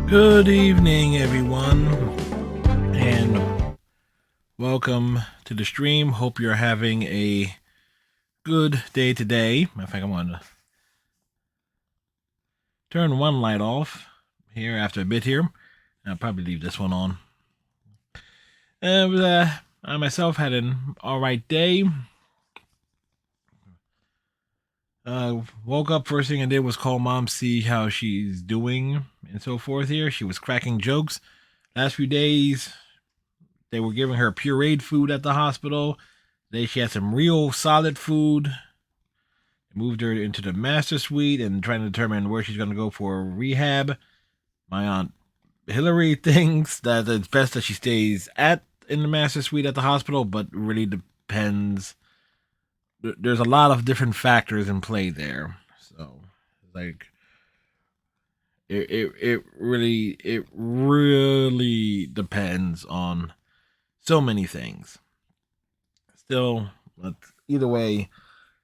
Good evening, everyone, and welcome to the stream. Hope you're having a good day today. Matter of fact, I'm going to turn one light off here after a bit here. I'll probably leave this one on. I myself had an alright day. Woke up, first thing I did was call mom, see how she's doing and so forth here. She was cracking jokes. Last few days, they were giving her pureed food at the hospital. Today she had some real solid food. Moved her into the master suite and trying to determine where she's going to go for rehab. My aunt Hillary thinks that it's best that she stays in the master suite at the hospital, but really depends. There's a lot of different factors in play there, so like it really depends on so many things. Still, but either way,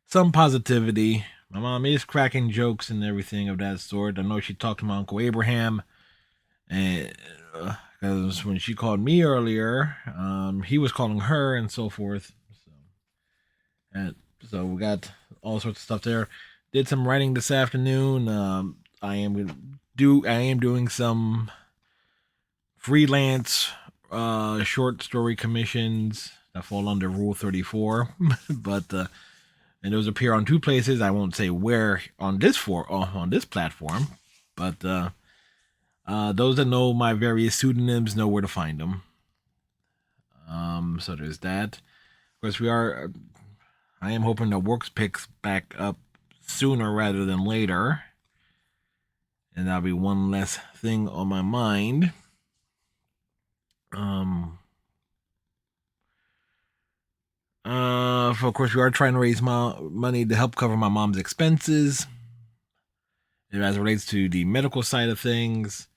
some positivity. My mom is cracking jokes and everything of that sort. I know she talked to my Uncle Abraham, and because when she called me earlier, he was calling her and so forth. So we got all sorts of stuff there. Did some writing this afternoon. I am doing some freelance short story commissions that fall under Rule 34, but and those appear on two places. I won't say where on this platform, but those that know my various pseudonyms know where to find them. So there's that. Of course, I am hoping that work picks back up sooner rather than later, and that'll be one less thing on my mind. Of course, we are trying to raise money to help cover my mom's expenses as it relates to the medical side of things.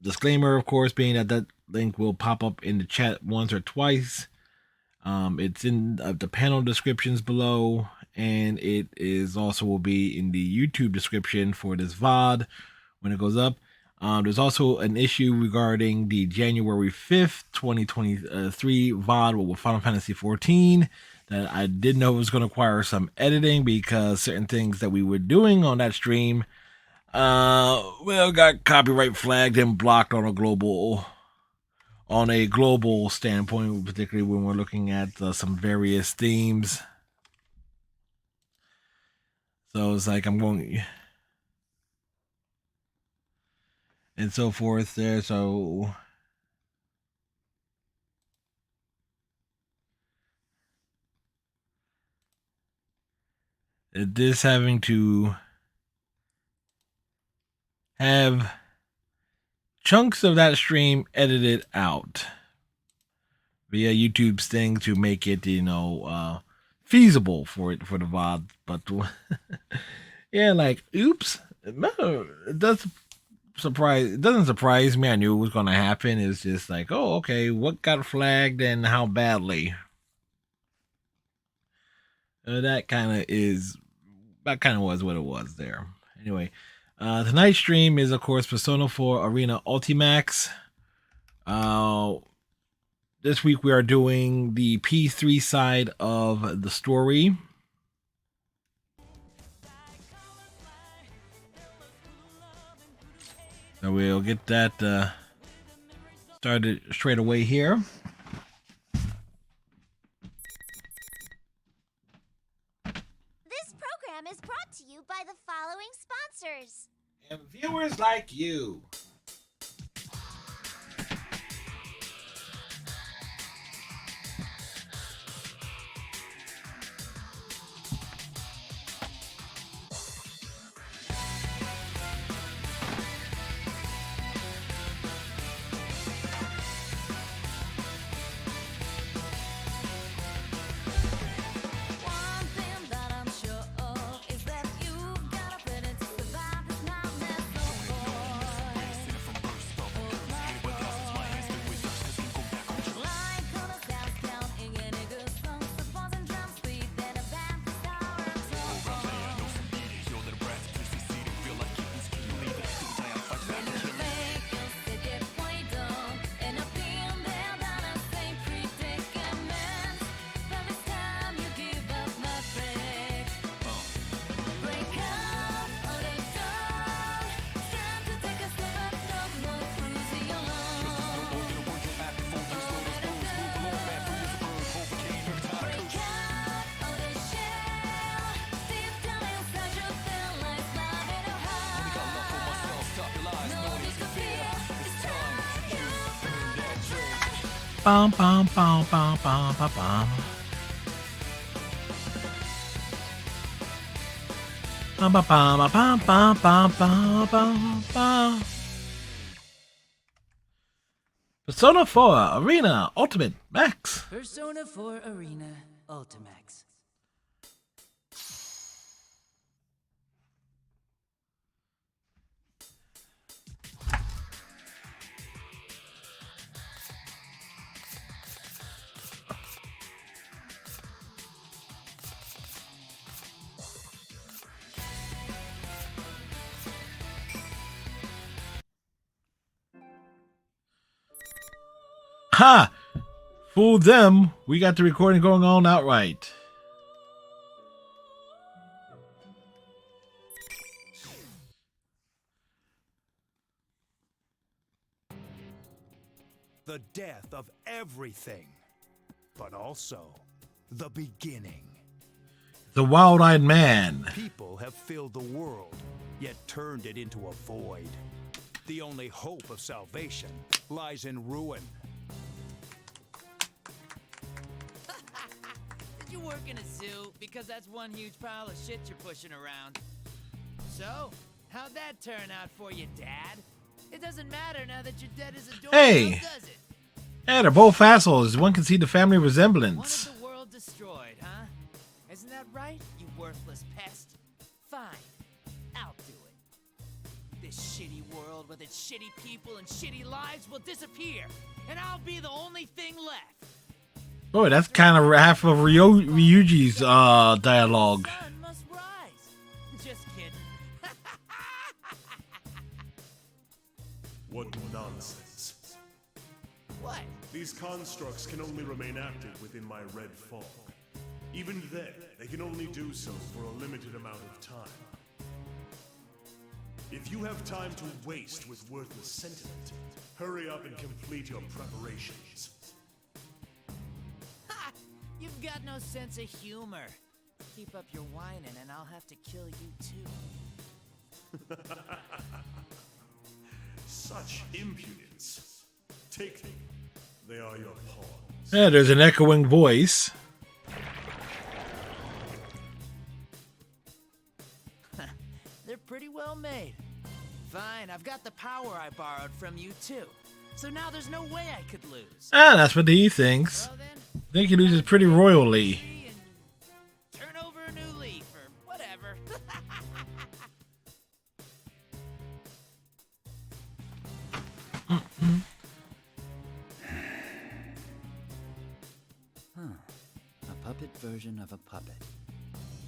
Disclaimer, of course, being that link will pop up in the chat once or twice. It's in the panel descriptions below, and it is also will be in the YouTube description for this VOD when it goes up. There's also an issue regarding the January 5th, 2023 VOD with Final Fantasy XIV that I did know was going to require some editing because certain things that we were doing on that stream, got copyright flagged and blocked on a global standpoint, particularly when we're looking at some various themes. So it's like I'm going and so forth there. So this having to have chunks of that stream edited out via YouTube's thing to make it, feasible for the VOD. But yeah, like, oops, it doesn't surprise me. I knew it was going to happen. It's just like, oh, okay, what got flagged and how badly? That kind of was what it was there. Anyway, tonight's stream is, of course, Persona 4 Arena Ultimax. This week we are doing the P3 side of the story. So we'll get that started straight away here. This program is brought to you by the following sponsors. And viewers like you. bum, bum, bum, bum, bum, bum, bum. Bum, bum, bum, bum, bum, bum, bum, bum, bum. Persona 4 Arena Ultimate Max. Persona 4 Arena Ultimax. Ha! Fooled them. We got the recording going on outright. The death of everything, but also the beginning. The wild-eyed man. People have filled the world, yet turned it into a void. The only hope of salvation lies in ruin. Did you work in a zoo? Because that's one huge pile of shit you're pushing around. So, how'd that turn out for you, Dad? It doesn't matter now that your dead is adored, Hey! does it? Yeah, they're both assholes. One can see the family resemblance. Wanted the world destroyed, huh? Isn't that right, you worthless pest? Fine, I'll do it. This shitty world with its shitty people and shitty lives will disappear, and I'll be the only thing left. Boy, that's kind of half of Ryuji's dialogue. The sun must rise. Just kidding. What nonsense. What? These constructs can only remain active within my red fog. Even then, they can only do so for a limited amount of time. If you have time to waste with worthless sentiment, hurry up and complete your preparations. Ha! You've got no sense of humor. Keep up your whining and I'll have to kill you too. Such impudence. Take them. They are your pawns. Yeah, there's an echoing voice. They're pretty well made. Fine, I've got the power I borrowed from you too. So now there's no way I could lose. Ah, that's what he thinks. Well then, I think he loses pretty royally. and turn over a new leaf or whatever. A puppet version of a puppet.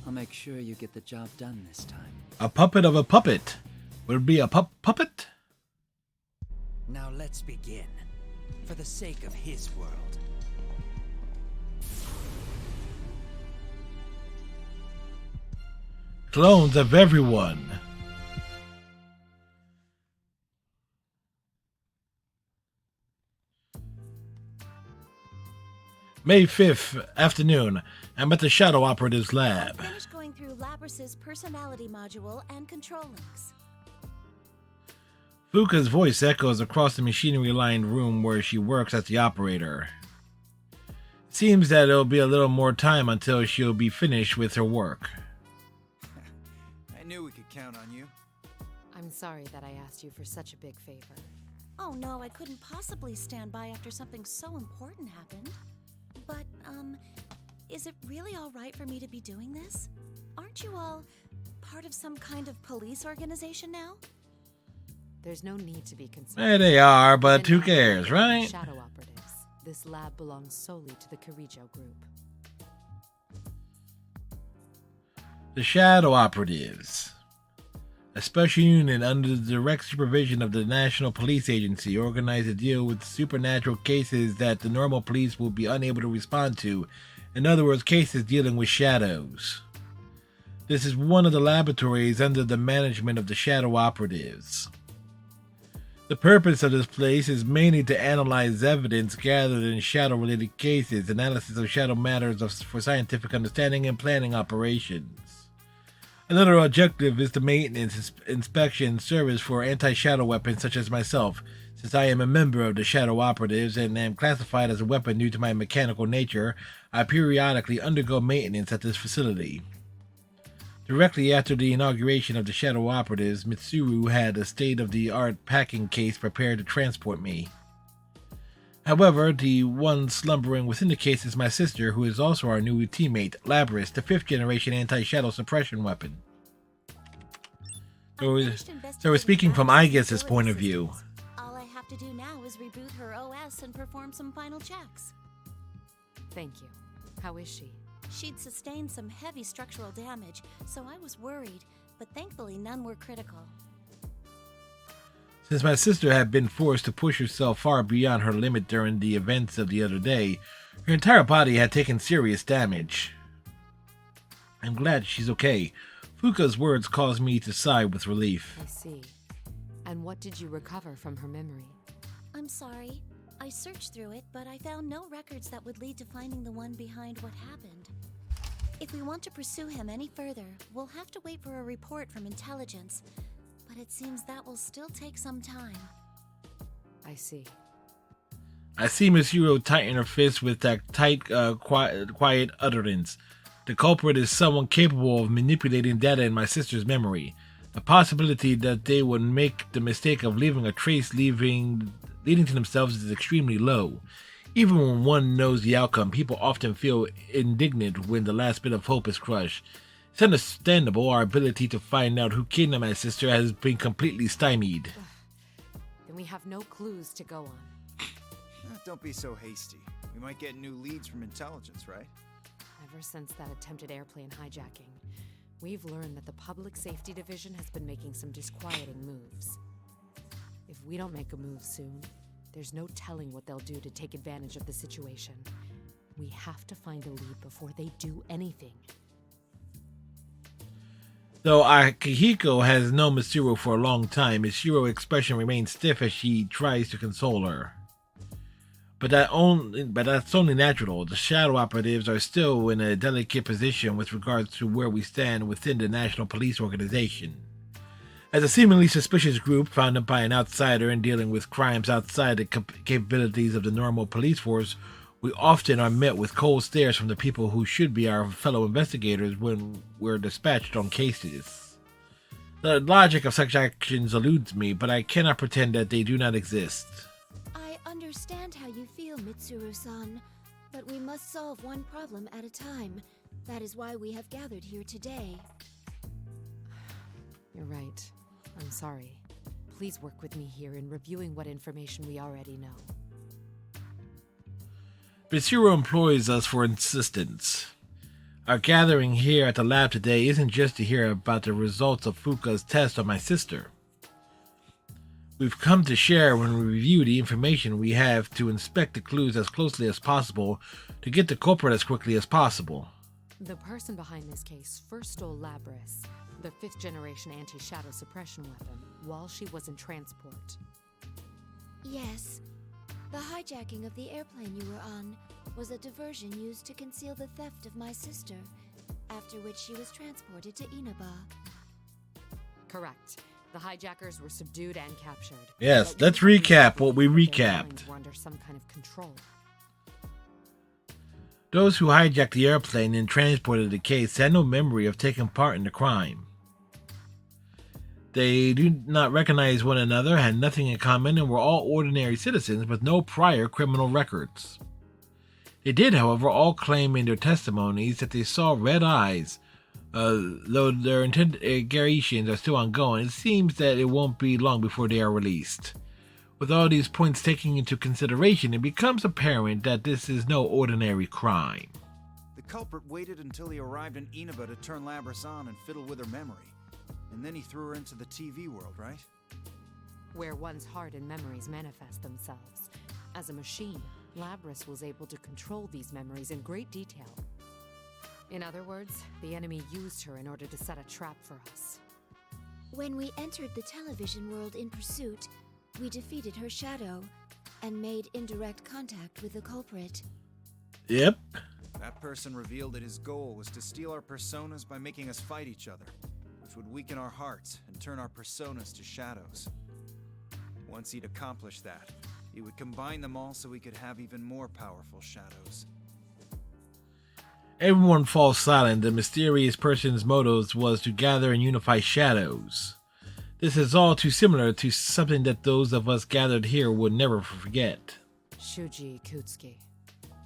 I'll make sure you get the job done this time. A puppet of a puppet. Would it be a puppet? Now let's begin. For the sake of his world. Clones of everyone. May 5th, afternoon. I'm at the Shadow Operatives Lab. Finish going through Labrys's personality module and control links. Fuka's voice echoes across the machinery-lined room where she works as the operator. It seems that it'll be a little more time until she'll be finished with her work. I knew we could count on you. I'm sorry that I asked you for such a big favor. Oh no, I couldn't possibly stand by after something so important happened. But, is it really all right for me to be doing this? Aren't you all part of some kind of police organization now? There's no need to be concerned. There they are, but We're who not cares, right? Shadow operatives. This lab belongs solely to the Kirijo group. The Shadow Operatives. A special unit under the direct supervision of the National Police Agency organized to deal with supernatural cases that the normal police will be unable to respond to. In other words, cases dealing with shadows. This is one of the laboratories under the management of the Shadow Operatives. The purpose of this place is mainly to analyze evidence gathered in shadow-related cases, analysis of shadow matters for scientific understanding and planning operations. Another objective is the maintenance, inspection, service for anti-shadow weapons such as myself. Since I am a member of the Shadow Operatives and am classified as a weapon due to my mechanical nature, I periodically undergo maintenance at this facility. Directly after the inauguration of the Shadow Operatives, Mitsuru had a state-of-the-art packing case prepared to transport me. However, the one slumbering within the case is my sister, who is also our new teammate, Labris, the 5th-generation anti-shadow suppression weapon. So we're speaking from Igus's point of view. All I have to do now is reboot her OS and perform some final checks. Thank you. How is she? She'd sustained some heavy structural damage, so I was worried, but thankfully none were critical. Since my sister had been forced to push herself far beyond her limit during the events of the other day, her entire body had taken serious damage. I'm glad she's okay. Fuka's words caused me to sigh with relief. I see. And what did you recover from her memory? I'm sorry. I searched through it, but I found no records that would lead to finding the one behind what happened. If we want to pursue him any further, we'll have to wait for a report from intelligence. But it seems that will still take some time. I see. I see Miss Hiro tighten her fist with that tight, quiet utterance. The culprit is someone capable of manipulating data in my sister's memory. The possibility that they would make the mistake of leaving a trace leading to themselves is extremely low. Even when one knows the outcome, people often feel indignant when the last bit of hope is crushed. It's understandable our ability to find out who kidnapped my sister has been completely stymied. Then we have no clues to go on. Don't be so hasty. We might get new leads from intelligence, right? Ever since that attempted airplane hijacking, we've learned that the Public Safety Division has been making some disquieting moves. If we don't make a move soon, there's no telling what they'll do to take advantage of the situation. We have to find a lead before they do anything. Though Akihiko has known Mitsuru for a long time, Mitsuru's expression remains stiff as she tries to console her. But that's only natural. The Shadow Operatives are still in a delicate position with regards to where we stand within the National Police Organization. As a seemingly suspicious group founded by an outsider and dealing with crimes outside the capabilities of the normal police force, we often are met with cold stares from the people who should be our fellow investigators when we're dispatched on cases. The logic of such actions eludes me, but I cannot pretend that they do not exist. I understand how you feel, Mitsuru-san, but we must solve one problem at a time. That is why we have gathered here today. You're right. I'm sorry. Please work with me here in reviewing what information we already know. Mitsuru employs us for insistence. Our gathering here at the lab today isn't just to hear about the results of Fuka's test on my sister. We've come to share when we review the information we have to inspect the clues as closely as possible to get the culprit as quickly as possible. The person behind this case first stole Labris, the 5th-generation anti-shadow suppression weapon, while she was in transport. Yes. The hijacking of the airplane you were on was a diversion used to conceal the theft of my sister, after which she was transported to Inaba. Correct. The hijackers were subdued and captured. Yes, let's recap what we recapped. Were under some kind of control. Those who hijacked the airplane and transported the case had no memory of taking part in the crime. They do not recognize one another, had nothing in common, and were all ordinary citizens with no prior criminal records. They did, however, all claim in their testimonies that they saw red eyes. Though their interrogations are still ongoing, it seems that it won't be long before they are released. With all these points taken into consideration, it becomes apparent that this is no ordinary crime. The culprit waited until he arrived in Inaba to turn Labris on and fiddle with her memory. And then he threw her into the TV world, right? Where one's heart and memories manifest themselves. As a machine, Labris was able to control these memories in great detail. In other words, the enemy used her in order to set a trap for us. When we entered the television world in pursuit, we defeated her shadow and made indirect contact with the culprit. Yep. That person revealed that his goal was to steal our personas by making us fight each other. would weaken our hearts and turn our personas to shadows. Once he'd accomplished that, he would combine them all so he could have even more powerful shadows. Everyone falls silent. The mysterious person's motives was to gather and unify shadows. This is all too similar to something that those of us gathered here would never forget. Shuji Ikutsuki.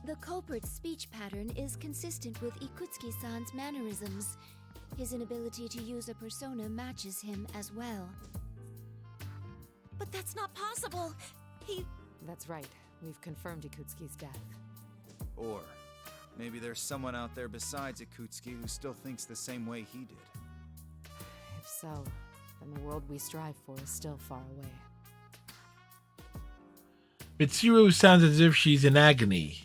The culprit's speech pattern is consistent with Ikutsuki-san's mannerisms. His inability to use a persona matches him as well. But that's not possible. That's right. We've confirmed Ikutsuki's death. Or maybe there's someone out there besides Ikutsuki who still thinks the same way he did. If so, then the world we strive for is still far away. Mitsuru sounds as if she's in agony.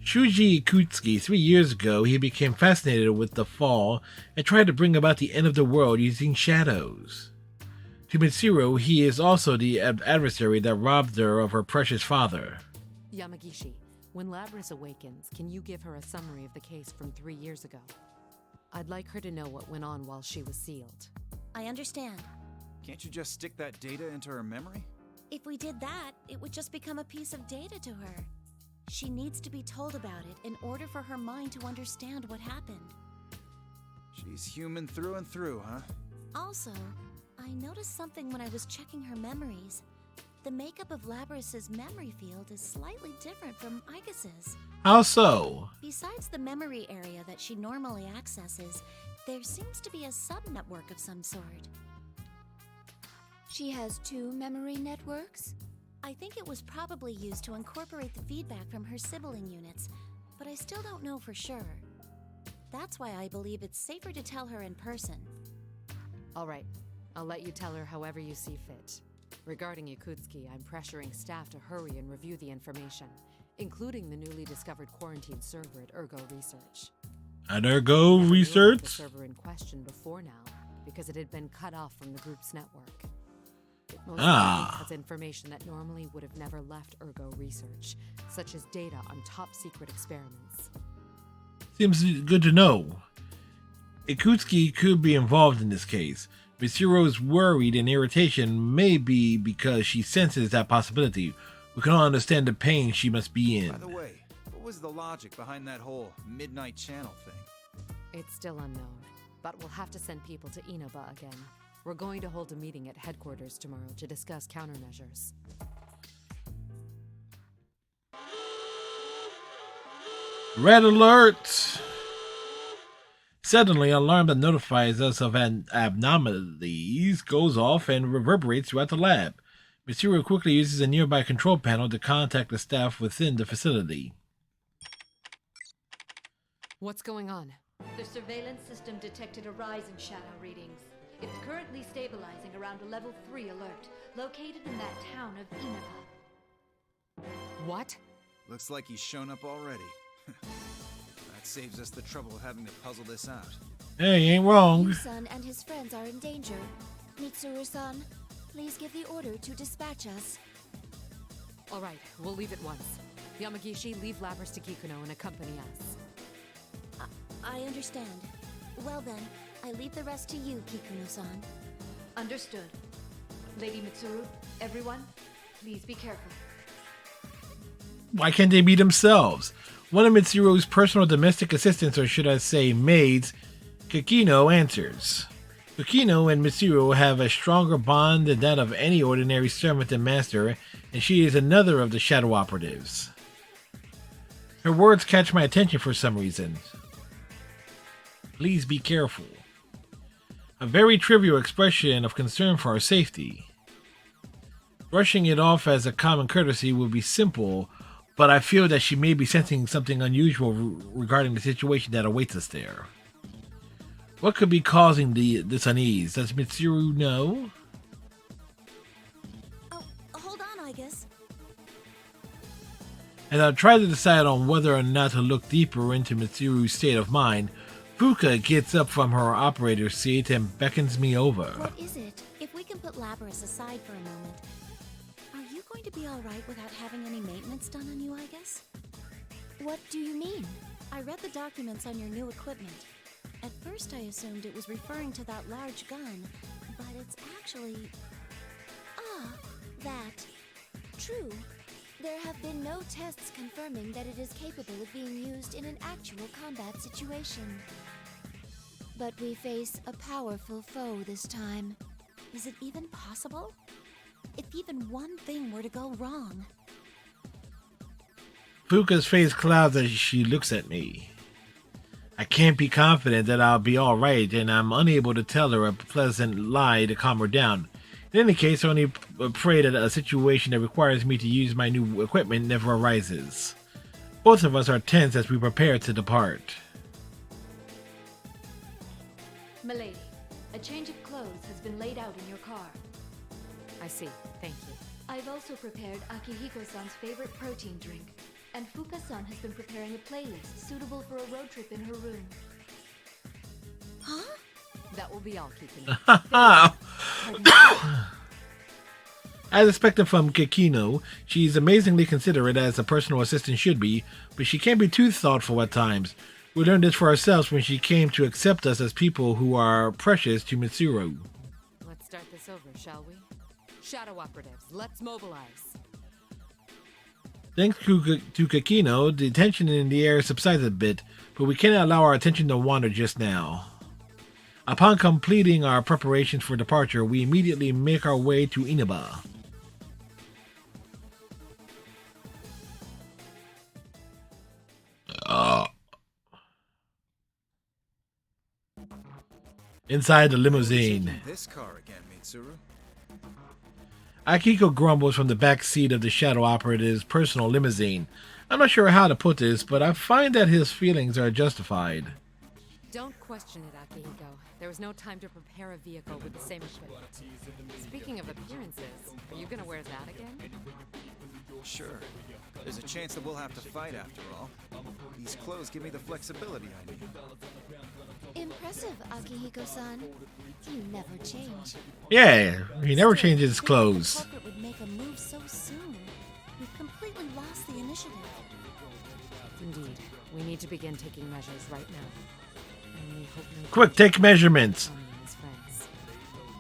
Shuji Ikutsuki, 3 years ago, he became fascinated with the fall and tried to bring about the end of the world using shadows. To Mitsuru, he is also the adversary that robbed her of her precious father. Yamagishi, when Labrys awakens, can you give her a summary of the case from 3 years ago? I'd like her to know what went on while she was sealed. I understand. Can't you just stick that data into her memory? If we did that, it would just become a piece of data to her. She needs to be told about it in order for her mind to understand what happened. She's human through and through, huh? Also, I noticed something when I was checking her memories. The makeup of Labrys's memory field is slightly different from Igus's. How so? Besides the memory area that she normally accesses, there seems to be a sub-network of some sort. She has 2 memory networks? I think it was probably used to incorporate the feedback from her sibling units, but I still don't know for sure. That's why I believe it's safer to tell her in person. All right, I'll let you tell her however you see fit. Regarding Ikutsuki, I'm pressuring staff to hurry and review the information, including the newly discovered quarantine server at Ergo Research. At Ergo I knew about Research? the server in question before now, because it had been cut off from the group's network. It most likely has information that normally would have never left Ergo Research, such as data on top-secret experiments. Seems good to know. Ikutsuki could be involved in this case. Mitsuru's worried and irritation may be because she senses that possibility. We can all understand the pain she must be in. By the way, what was the logic behind that whole midnight channel thing? It's still unknown, but we'll have to send people to Inaba again. We're going to hold a meeting at headquarters tomorrow to discuss countermeasures. Red alert! Suddenly, an alarm that notifies us of abnormalities goes off and reverberates throughout the lab. Mitsuru quickly uses a nearby control panel to contact the staff within the facility. What's going on? The surveillance system detected a rise in shadow readings. It's currently stabilizing around a level 3 alert, located in that town of Inaba. What? Looks like he's shown up already. That saves us the trouble of having to puzzle this out. Hey, you ain't wrong. Yu-san and his friends are in danger. Mitsuru-san, please give the order to dispatch us. All right, we'll leave at once. Yamagishi, leave Labrys to Kikuno and accompany us. I understand. Well then, I leave the rest to you, Kikuno-san. Understood. Lady Mitsuru, everyone, please be careful. Why can't they be themselves? One of Mitsuru's personal domestic assistants, or should I say maids, Kikino, answers. Kikino and Mitsuru have a stronger bond than that of any ordinary servant and master, and she is another of the shadow operatives. Her words catch my attention for some reason. Please be careful. A very trivial expression of concern for our safety. Brushing it off as a common courtesy would be simple, but I feel that she may be sensing something unusual regarding the situation that awaits us there. What could be causing this unease? Does Mitsuru know? Oh, hold on, I guess. As I try to decide on whether or not to look deeper into Mitsuru's state of mind, Fuka gets up from her operator's seat and beckons me over. What is it? If we can put Labrys aside for a moment, are you going to be alright without having any maintenance done on you, I guess? What do you mean? I read the documents on your new equipment. At first I assumed it was referring to that large gun, but it's actually... Ah, that. True. There have been no tests confirming that it is capable of being used in an actual combat situation. But we face a powerful foe this time. Is it even possible? If even one thing were to go wrong... Fuka's face clouds as she looks at me. I can't be confident that I'll be alright, and I'm unable to tell her a pleasant lie to calm her down. In any case, I only pray that a situation that requires me to use my new equipment never arises. Both of us are tense as we prepare to depart. Milady, a change of clothes has been laid out in your car. I see. Thank you. I've also prepared Akihiko-san's favorite protein drink, and Fuka-san has been preparing a playlist suitable for a road trip in her room. Huh? That will be all, Kikino. As expected from Kikino, she's amazingly considerate as a personal assistant should be, but she can be too thoughtful at times. We learned this for ourselves when she came to accept us as people who are precious to Mitsuru. Let's start this over, shall we? Shadow operatives, let's mobilize. Thanks to Kikino, the tension in the air subsides a bit, but we cannot allow our attention to wander just now. Upon completing our preparations for departure, we immediately make our way to Inaba. Inside the limousine, This car again, Mitsuru. Akiko grumbles from the back seat of the Shadow Operative's personal limousine. I'm not sure how to put this, but I find that his feelings are justified. Don't question it, Akihiko. There was no time to prepare a vehicle with the same equipment. Speaking of appearances, are you gonna wear that again? Sure. There's a chance that we'll have to fight after all. These clothes give me the flexibility I need. Impressive, Akihiko-san. You never change. Yeah, he never changes his clothes. The culprit would make a move so soon. We've completely lost the initiative. Indeed. We need to begin taking measures right now. And we hope no Quick, take measurements. Tommy and his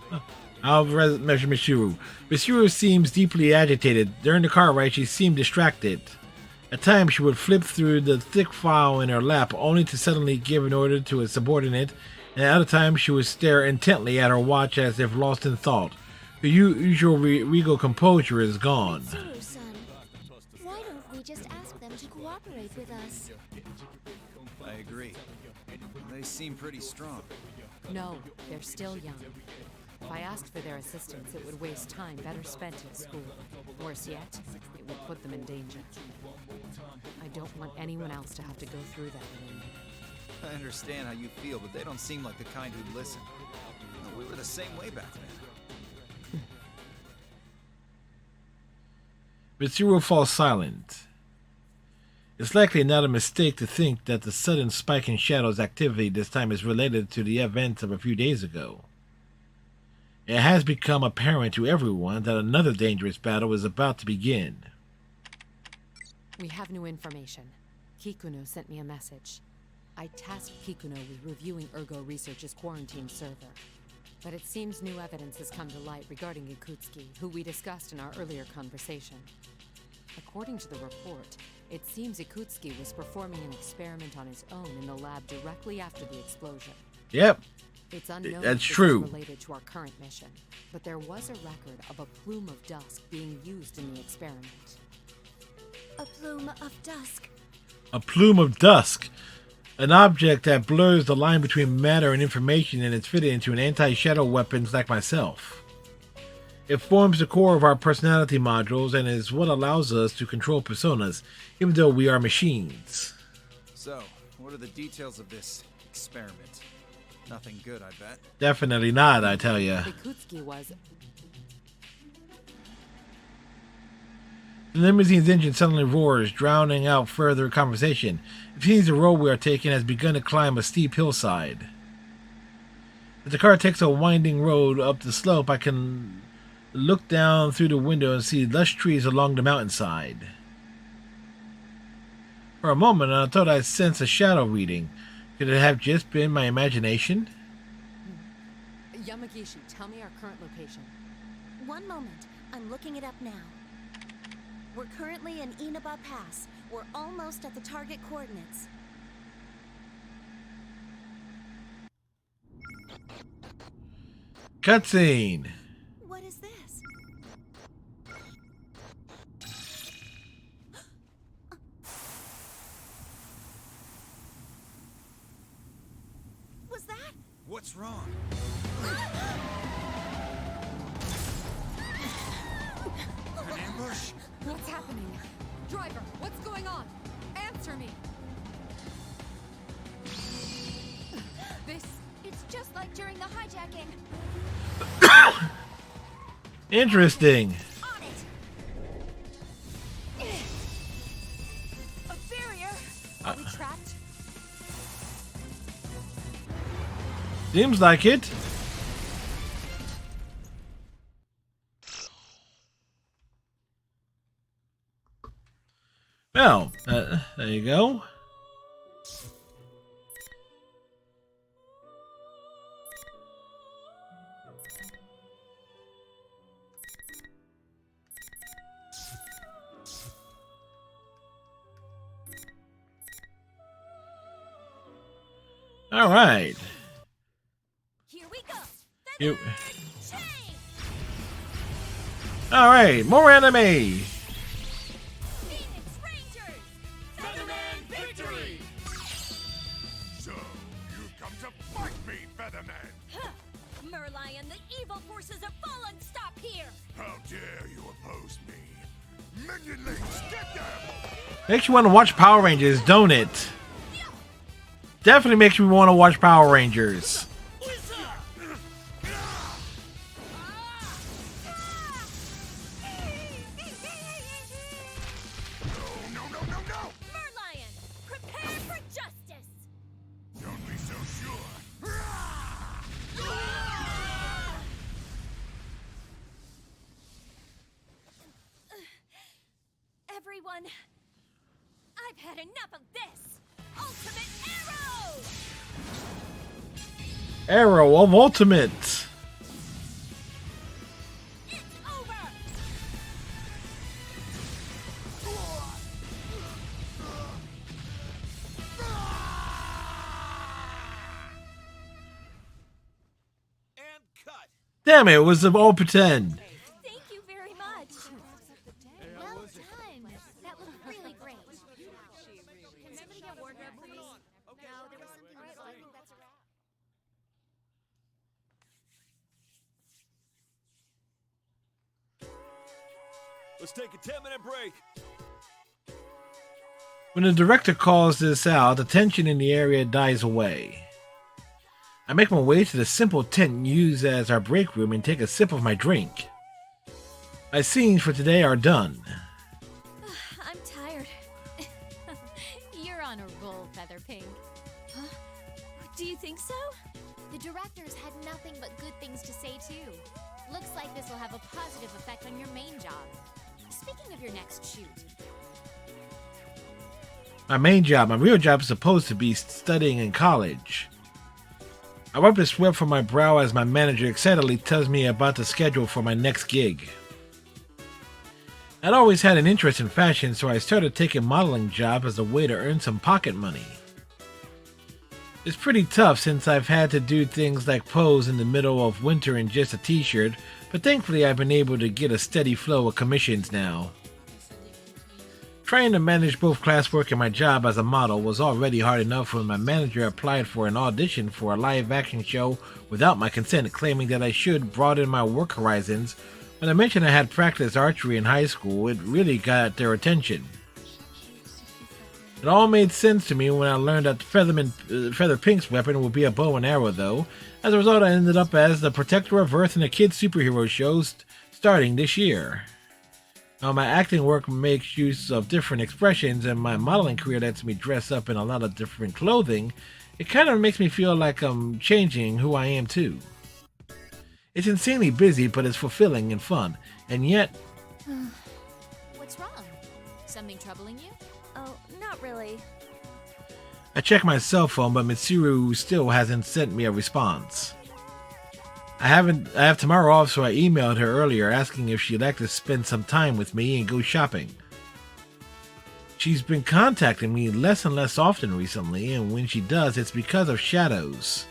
friends. I'll measure Mitsuru. Mitsuru seems deeply agitated. During the car ride, she seemed distracted. At times, she would flip through the thick file in her lap, only to suddenly give an order to a subordinate, and at other times, she would stare intently at her watch as if lost in thought. Her usual regal composure is gone. Mitsuru-san, why don't we just ask them to cooperate with us? I agree. They seem pretty strong. No, they're still young. If I asked for their assistance, it would waste time better spent at school. Worse yet, it would put them in danger. I don't want anyone else to have to go through that anymore. I understand how you feel, but they don't seem like the kind who'd listen. We were the same way back then. Mitsuru falls silent. It's likely not a mistake to think that the sudden spike in Shadow's activity this time is related to the events of a few days ago. It has become apparent to everyone that another dangerous battle is about to begin. We have new information. Kikuno sent me a message. I tasked Kikuno with reviewing Ergo Research's quarantine server. But it seems new evidence has come to light regarding Ikutsuki, who we discussed in our earlier conversation. According to the report, it seems Ikutsuki was performing an experiment on his own in the lab directly after the explosion. Yep, It's unknown that's if this true. is related to our current mission, but there was a record of a plume of dust being used in the experiment. A plume of dusk. A plume of dusk. An object that blurs the line between matter and information, and it's fitted into an anti-shadow weapons like myself. It forms the core of our personality modules and is what allows us to control personas, even though we are machines. So, what are the details of this experiment? Nothing good, I bet. Definitely not, I tell ya. Ikutsuki was... The limousine's engine suddenly roars, drowning out further conversation. It seems the road we are taking has begun to climb a steep hillside. As the car takes a winding road up the slope, I can look down through the window and see lush trees along the mountainside. For a moment, I thought I sensed a shadow reading. Could it have just been my imagination? Yamagishi, tell me our current location. One moment. I'm looking it up now. We're currently in Inaba Pass. We're almost at the target coordinates. Cutscene. What is this? Was that? What's wrong? An ambush? What's happening? Driver, what's going on? Answer me! This... It's just like during the hijacking. Interesting. On it! A barrier! Are we trapped? Seems like it. Well, there you go. All right. Here we go! You. Chain! All right, more anime. Phoenix Rangers! Featherman victory! So, you've come to fight me, Featherman! Huh. Merlion, the evil forces have fallen! Stop here! How dare you oppose me? Minionlings, get them! Makes you want to watch Power Rangers, don't it? Definitely makes me want to watch Power Rangers. No, no! Merlion, prepare for justice! Don't be so sure. Everyone, I've had enough of this! Ultimate Arrow! Arrow of Ultimate. It's over! And cut! Damn it was all pretend. Thank you very much! Well done! That looked really great. Can somebody get wardrobe, please? No, there was something right, I think that's a wrap. Let's take a 10-minute break. When the director calls this out, the tension in the area dies away. I make my way to the simple tent used as our break room and take a sip of my drink. My scenes for today are done. I'm tired. You're on a roll, Featherpink. Huh? Do you think so? The directors had nothing but good things to say too. Looks like this will have a positive effect on your main job. Speaking of your next shoot, My real job is supposed to be studying in college. I wipe the sweat from my brow as my manager excitedly tells me about the schedule for my next gig. I'd always had an interest in fashion, so I started taking modeling jobs as a way to earn some pocket money. It's pretty tough since I've had to do things like pose in the middle of winter in just a t-shirt, but thankfully I've been able to get a steady flow of commissions now. Trying to manage both classwork and my job as a model was already hard enough when my manager applied for an audition for a live-action show without my consent, claiming that I should broaden my work horizons. When I mentioned I had practiced archery in high school, it really got their attention. It all made sense to me when I learned that Featherpink's weapon would be a bow and arrow, though. As a result, I ended up as the Protector of Earth in a kids' superhero show starting this year. Now, my acting work makes use of different expressions, and my modeling career lets me dress up in a lot of different clothing. It kind of makes me feel like I'm changing who I am, too. It's insanely busy, but it's fulfilling and fun, and yet... what's wrong? Something troubling you? Oh, not really. I checked my cell phone, but Mitsuru still hasn't sent me a response. I have tomorrow off, so I emailed her earlier asking if she'd like to spend some time with me and go shopping. She's been contacting me less and less often recently, and when she does, it's because of shadows.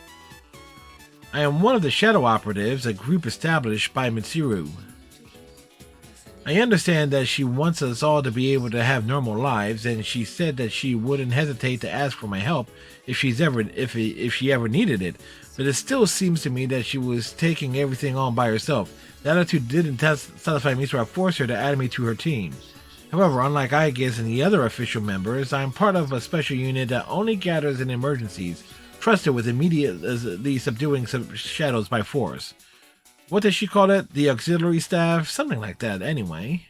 I am one of the shadow operatives, a group established by Mitsuru. I understand that she wants us all to be able to have normal lives, and she said that she wouldn't hesitate to ask for my help if she ever needed it. But it still seems to me that she was taking everything on by herself. The attitude didn't satisfy me, so I forced her to add me to her team. However, unlike Aegis and the other official members, I am part of a special unit that only gathers in emergencies, trusted with immediately subduing some shadows by force. What does she call it? The auxiliary staff? Something like that, anyway.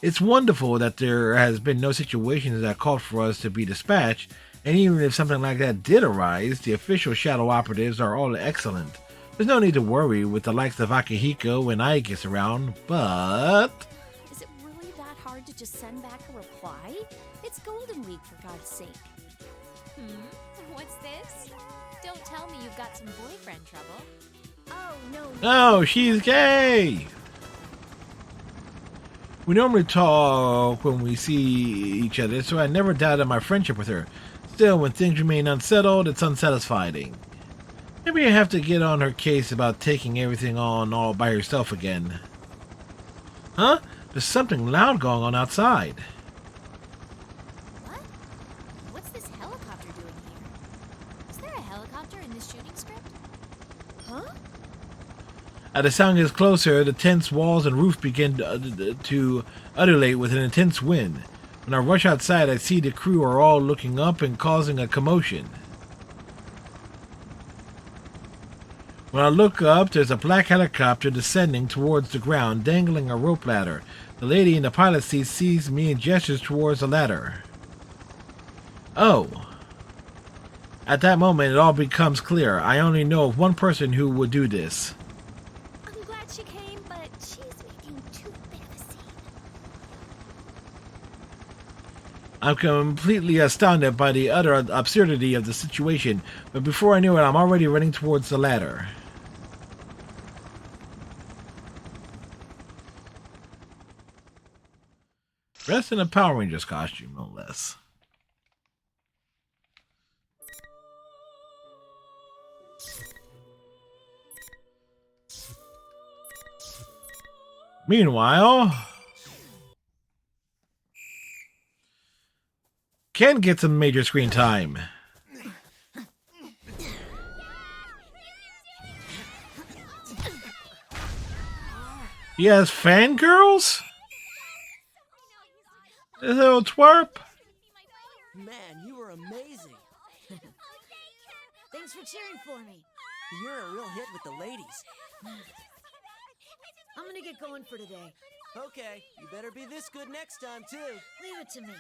It's wonderful that there has been no situations that called for us to be dispatched, and even if something like that did arise, the official shadow operatives are all excellent. There's no need to worry with the likes of Akihiko and Aegis around, but... Is it really that hard to just send back a reply? It's Golden Week, for God's sake. What's this? Don't tell me you've got some boyfriend trouble. Oh, no. Oh, she's gay! We normally talk when we see each other, so I never doubted my friendship with her. Still, when things remain unsettled, it's unsatisfying. Maybe I have to get on her case about taking everything on all by herself again. Huh? There's something loud going on outside. What? What's this helicopter doing here? Is there a helicopter in this shooting script? Huh? As the sound gets closer, the tense walls and roof begin to undulate with an intense wind. When I rush outside, I see the crew are all looking up and causing a commotion. When I look up, there's a black helicopter descending towards the ground, dangling a rope ladder. The lady in the pilot seat sees me and gestures towards the ladder. Oh. At that moment, it all becomes clear. I only know of one person who would do this. I'm glad she came, but she's making too big of a scene. I'm completely astounded by the utter absurdity of the situation, but before I knew it, I'm already running towards the ladder. Dressed in a Power Rangers costume, no less. Meanwhile, Ken gets some major screen time. He has fangirls? This little twerp? Man, you were amazing. Thanks for cheering for me. You're a real hit with the ladies. I'm gonna get going for today. Okay, you better be this good next time, too. Leave it to me.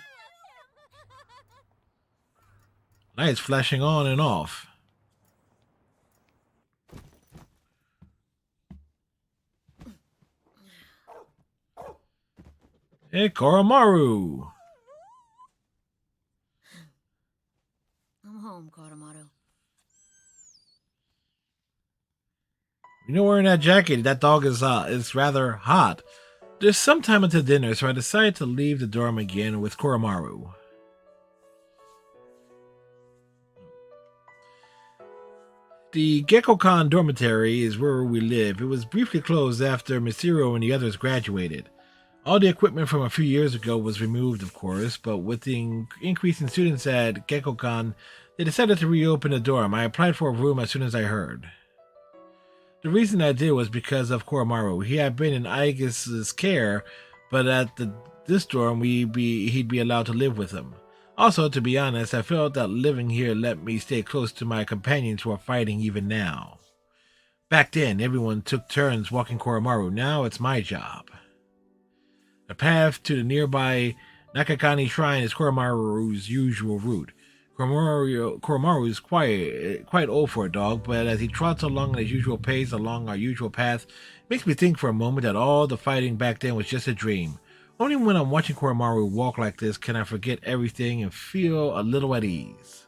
Lights flashing on and off. Hey, Koromaru. I'm home, Koromaru. You know, wearing that jacket, that dog is rather hot. There's some time until dinner, so I decided to leave the dorm again with Koromaru. The Gekkokan dormitory is where we live. It was briefly closed after Mitsuru and the others graduated. All the equipment from a few years ago was removed, of course, but with the increase in students at Gekkokan, they decided to reopen the dorm. I applied for a room as soon as I heard. The reason I did was because of Koromaru. He had been in Aegis's care, but at this dorm he'd be allowed to live with him. Also, to be honest, I felt that living here let me stay close to my companions who are fighting even now. Back then, everyone took turns walking Koromaru. Now it's my job. The path to the nearby Nakakani Shrine is Koromaru's usual route. Koromaru is quite old for a dog, but as he trots along at his usual pace along our usual path, it makes me think for a moment that all the fighting back then was just a dream. Only when I'm watching Koromaru walk like this can I forget everything and feel a little at ease.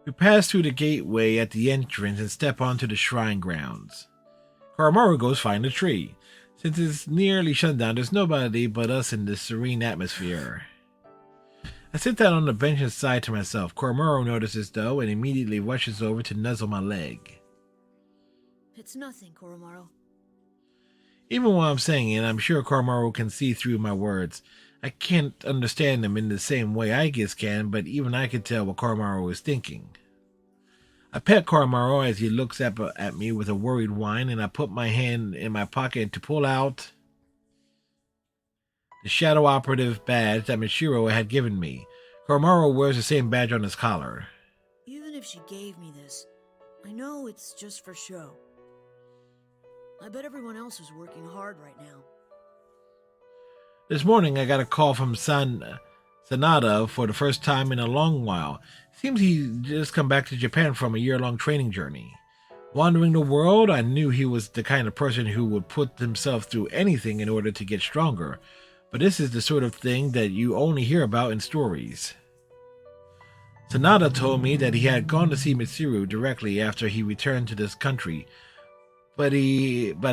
We pass through the gateway at the entrance and step onto the shrine grounds. Koromaru goes find a tree. Since it's nearly sundown, there's nobody but us in this serene atmosphere. I sit down on the bench and sigh to myself. Koromaru notices though and immediately rushes over to nuzzle my leg. It's nothing, Koromaru. Even while I'm saying it, I'm sure Koromaru can see through my words. I can't understand them in the same way I guess can, but even I can tell what Koromaru is thinking. I pet Koromaru as he looks at me with a worried whine, and I put my hand in my pocket to pull out the Shadow Operative badge that Michiro had given me. Koromaru wears the same badge on his collar. Even if she gave me this, I know it's just for show. I bet everyone else is working hard right now. This morning I got a call from Sanada for the first time in a long while. Seems he just come back to Japan from a year-long training journey. Wandering the world, I knew he was the kind of person who would put himself through anything in order to get stronger. But this is the sort of thing that you only hear about in stories. Sanada told me that he had gone to see Mitsuru directly after he returned to this country, but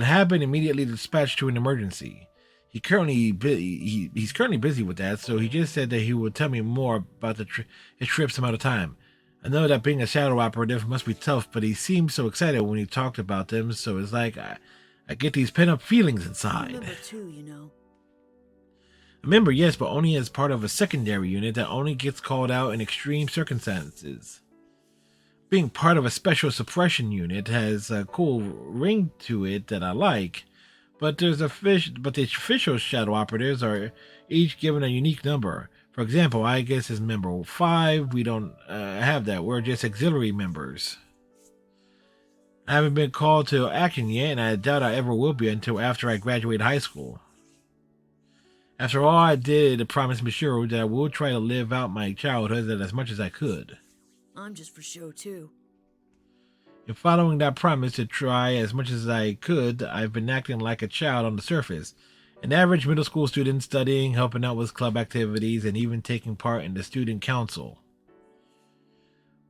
had been immediately dispatched to an emergency. He's currently busy with that, so he just said that he would tell me more about his trip some other time. I know that being a shadow operative must be tough, but he seemed so excited when he talked about them, so it's like I get these pent-up feelings inside. I'm member 2, you know. A member, yes, but only as part of a secondary unit that only gets called out in extreme circumstances. Being part of a special suppression unit has a cool ring to it that I like, but the official shadow operatives are each given a unique number. For example, I guess as member 5, we don't have that. We're just auxiliary members. I haven't been called to action yet, and I doubt I ever will be until after I graduate high school. After all, I did promise Michiro that I will try to live out my childhood as much as I could. I'm just for show, too. In following that promise to try as much as I could, I've been acting like a child on the surface. An average middle school student studying, helping out with club activities, and even taking part in the student council.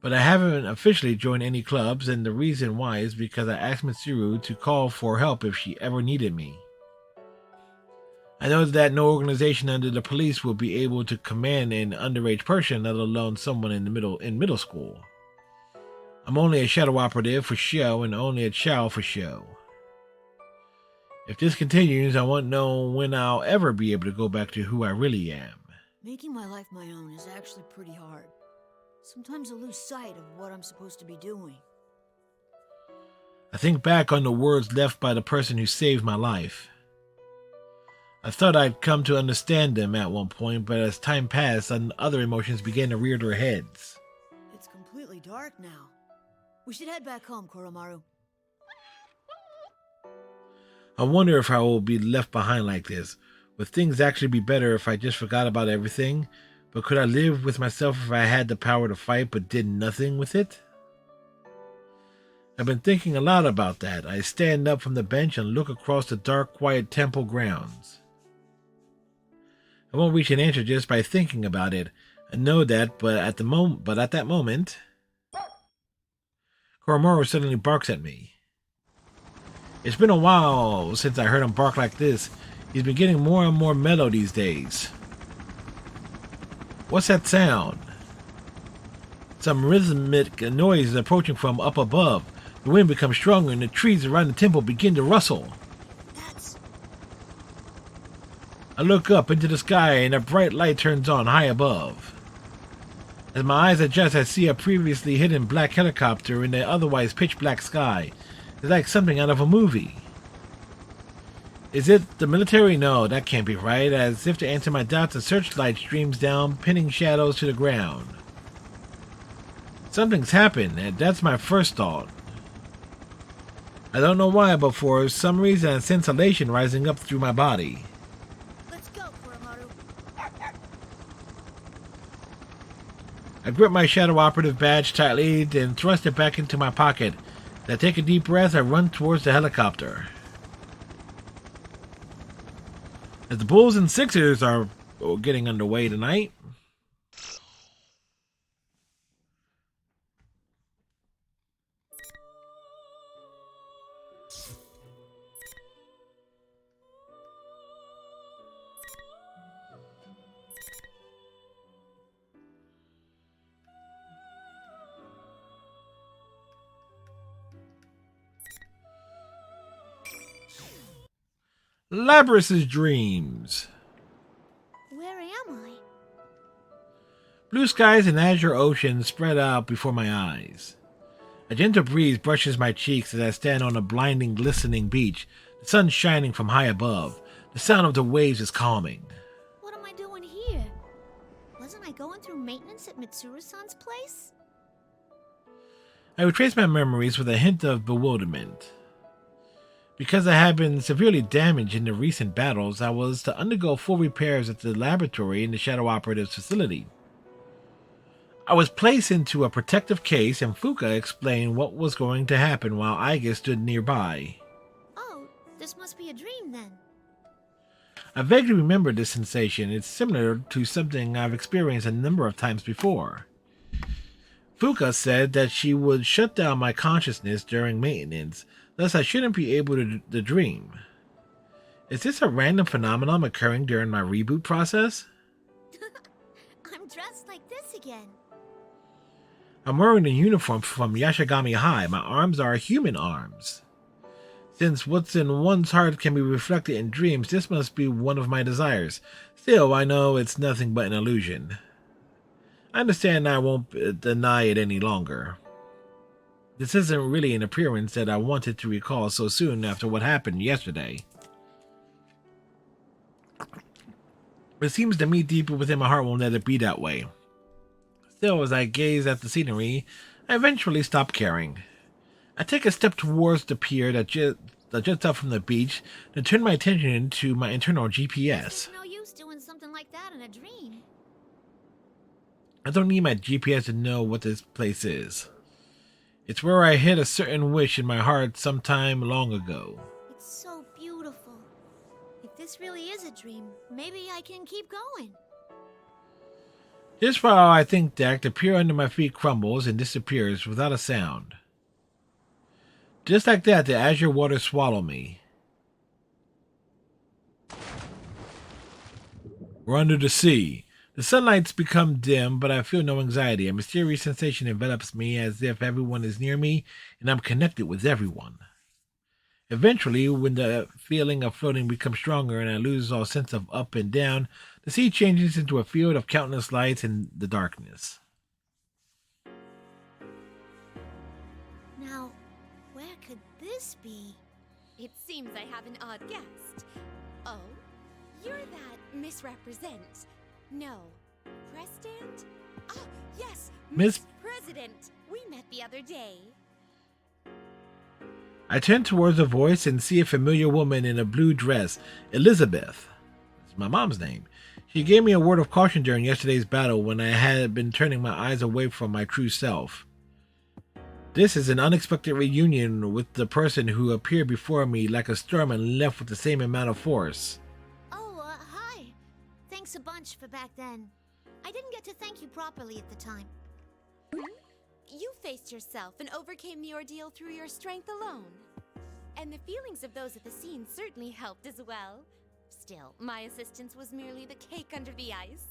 But I haven't officially joined any clubs, and the reason why is because I asked Mitsuru to call for help if she ever needed me. I know that no organization under the police will be able to command an underage person, let alone someone in middle school. I'm only a shadow operative for show and only a child for show. If this continues, I won't know when I'll ever be able to go back to who I really am. Making my life my own is actually pretty hard. Sometimes I lose sight of what I'm supposed to be doing. I think back on the words left by the person who saved my life. I thought I'd come to understand them at one point, but as time passed, other emotions began to rear their heads. It's completely dark now. We should head back home, Koromaru. I wonder if I will be left behind like this. Would things actually be better if I just forgot about everything? But could I live with myself if I had the power to fight but did nothing with it? I've been thinking a lot about that. I stand up from the bench and look across the dark, quiet temple grounds. I won't reach an answer just by thinking about it. I know that, but at that moment, Koromaru suddenly barks at me. It's been a while since I heard him bark like this. He's been getting more and more mellow these days. What's that sound? Some rhythmic noise is approaching from up above. The wind becomes stronger and the trees around the temple begin to rustle. I look up into the sky and a bright light turns on high above. As my eyes adjust, I see a previously hidden black helicopter in the otherwise pitch black sky. It's like something out of a movie. Is it the military? No, that can't be right. As if to answer my doubts, a searchlight streams down, pinning shadows to the ground. Something's happened, and that's my first thought. I don't know why, but for some reason I sense elation rising up through my body. Let's go, Koromaru. I grip my shadow operative badge tightly, then thrust it back into my pocket. I take a deep breath, I run towards the helicopter. As the Bulls and Sixers are getting underway tonight. Labrys's dreams. Where am I? Blue skies and azure oceans spread out before my eyes. A gentle breeze brushes my cheeks as I stand on a blinding, glistening beach, the sun shining from high above. The sound of the waves is calming. What am I doing here? Wasn't I going through maintenance at Mitsuru-san's place? I retrace my memories with a hint of bewilderment. Because I had been severely damaged in the recent battles, I was to undergo full repairs at the laboratory in the Shadow Operatives facility. I was placed into a protective case, and Fuka explained what was going to happen while Iga stood nearby. Oh, this must be a dream then. I vaguely remember this sensation. It's similar to something I've experienced a number of times before. Fuka said that she would shut down my consciousness during maintenance, thus I shouldn't be able to dream. Is this a random phenomenon occurring during my reboot process? I'm dressed like this again. I'm wearing a uniform from Yashigami High. My arms are human arms. Since what's in one's heart can be reflected in dreams, this must be one of my desires. Still, I know it's nothing but an illusion. I understand I won't deny it any longer. This isn't really an appearance that I wanted to recall so soon after what happened yesterday. It seems to me deeper within my heart won't let it be that way. Still, as I gaze at the scenery, I eventually stop caring. I take a step towards the pier that juts up from the beach, then turn my attention to my internal GPS. There's no use doing something like that in a dream. I don't need my GPS to know what this place is. It's where I hit a certain wish in my heart sometime long ago. It's so beautiful. If this really is a dream, maybe I can keep going. Just while I think that, the pier under my feet crumbles and disappears without a sound. Just like that, the azure waters swallow me. We're under the sea. The sunlight's become dim, but I feel no anxiety. A mysterious sensation envelops me as if everyone is near me and I'm connected with everyone. Eventually, when the feeling of floating becomes stronger and I lose all sense of up and down, the sea changes into a field of countless lights in the darkness. Now, where could this be? It seems I have an odd guest. Oh, you're that misrepresent. No, President? Oh, yes, Miss President. We met the other day. I turn towards the voice and see a familiar woman in a blue dress, Elizabeth. It's my mom's name. She gave me a word of caution during yesterday's battle when I had been turning my eyes away from my true self. This is an unexpected reunion with the person who appeared before me like a storm and left with the same amount of force. Oh, hi. Thanks a bunch for back then. I didn't get to thank you properly at the time. You faced yourself and overcame the ordeal through your strength alone. And the feelings of those at the scene certainly helped as well. Still, my assistance was merely the cake under the ice.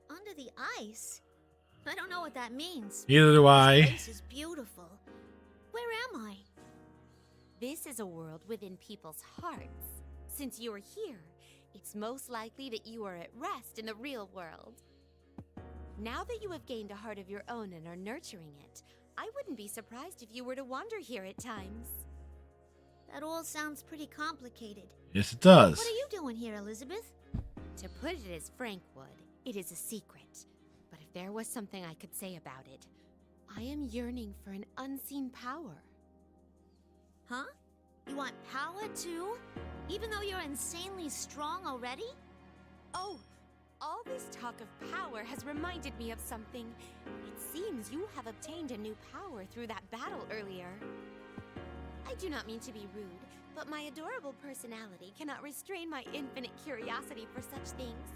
Under the ice? I don't know what that means. Neither do I. This place is beautiful. Where am I? This is a world within people's hearts. Since you are here, it's most likely that you are at rest in the real world. Now that you have gained a heart of your own and are nurturing it, I wouldn't be surprised if you were to wander here at times. That all sounds pretty complicated. Yes, it does. What are you doing here, Elizabeth? To put it as Frank would, it is a secret. But if there was something I could say about it, I am yearning for an unseen power. Huh? You want power too? Even though you're insanely strong already? Oh, All this talk of power has reminded me of something. It seems you have obtained a new power through that battle earlier. I do not mean to be rude, but my adorable personality cannot restrain my infinite curiosity for such things.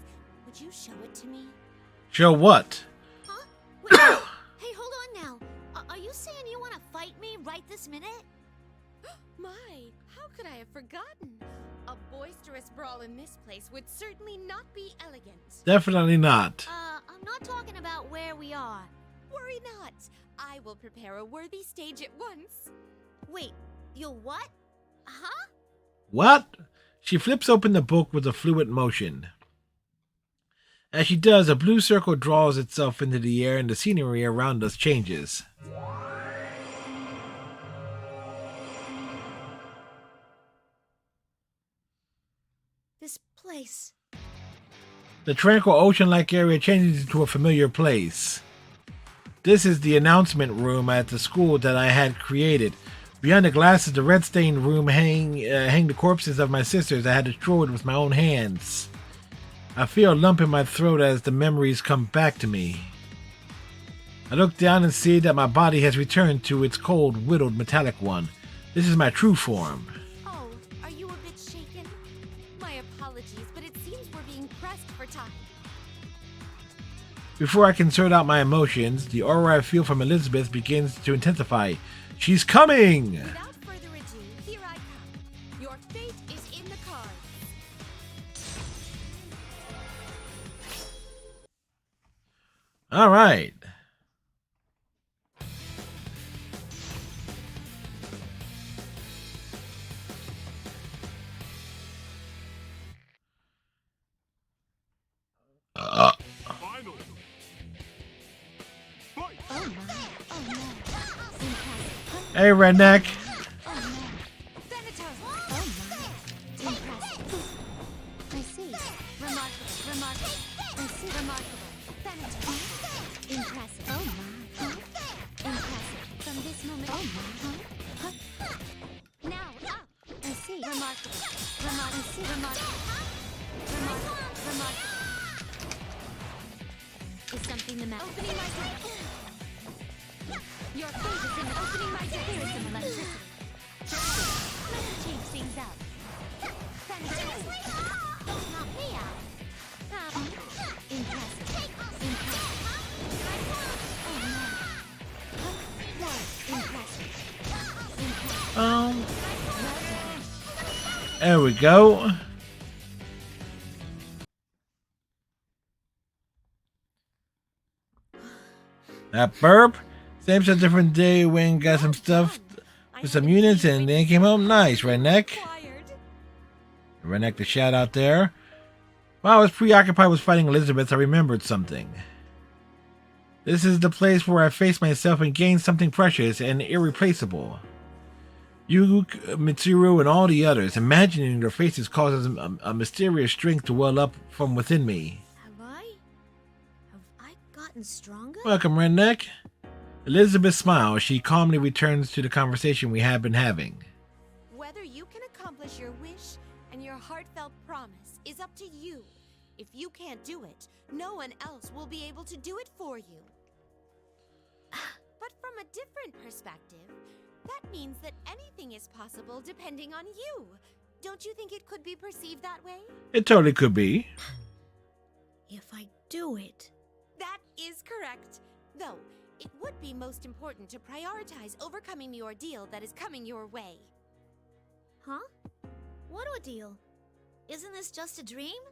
Would you show it to me? Show what? Huh? Wait, hey, hold on now. Are you saying you want to fight me right this minute? My, how could I have forgotten? A boisterous brawl in this place would certainly not be elegant. Definitely not. I'm not talking about where we are. Worry not. I will prepare a worthy stage at once. Wait, you'll what? Huh? What? She flips open the book with a fluid motion. As she does, a blue circle draws itself into the air and the scenery around us changes. This place. The tranquil ocean-like area changes into a familiar place. This is the announcement room at the school that I had created. Beyond the glasses, the red-stained room hang the corpses of my sisters I had destroyed with my own hands. I feel a lump in my throat as the memories come back to me. I look down and see that my body has returned to its cold, whittled, metallic one. This is my true form. Oh, are you a bit shaken? My apologies, but it seems we're being pressed for time. Before I can sort out my emotions, the aura I feel from Elizabeth begins to intensify. She's coming! Without further ado, here I come. Your fate is in the cards. All right. Finally! Fight! Oh my. Oh no. Impressive. Hey, redneck. Oh no. Thanatos! Oh my. Impressive. I see. Remarkable. Remarkable. I see. Remarkable. Thanatos. Impressive. Oh my. Impressive. From this moment. Oh my. Now up. I see. Remarkable. I see. Remarkable. Remarkable. Remarkable. Is something the matter? Opening my door. Your fate is in the opening my door. Here is some electricity. Let's change things up. Thanatos. Knock me out. Impressive. Impressive. Oh no. Impressive. There we go. That burp. Seems a different day when got some stuff with some units and then came home nice, redneck. Redneck the shout out there. While I was preoccupied with fighting Elizabeth, I remembered something. This is the place where I faced myself and gained something precious and irreplaceable. You, Mitsuru, and all the others, imagining their faces causes a mysterious strength to well up from within me. Have I gotten stronger? Welcome, redneck. Elizabeth smiles. She calmly returns to the conversation we had been having. Whether you can accomplish your wish and your heartfelt promise is up to you. If you can't do it, no one else will be able to do it for you. But from a different perspective, that means that anything is possible depending on you. Don't you think it could be perceived that way? It totally could be. If I do it. That is correct. Though, it would be most important to prioritize overcoming the ordeal that is coming your way. Huh? What ordeal? Isn't this just a dream?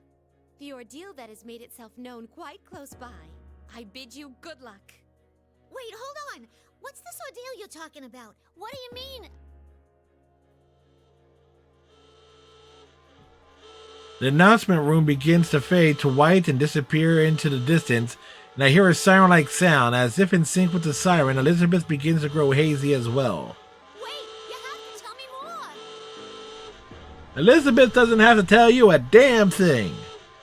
The ordeal that has made itself known quite close by. I bid you good luck. Wait, hold on! What's this ordeal you're talking about? What do you mean? The announcement room begins to fade to white and disappear into the distance, and I hear a siren-like sound. As if in sync with the siren, Elizabeth begins to grow hazy as well. Wait, you have to tell me more! Elizabeth doesn't have to tell you a damn thing.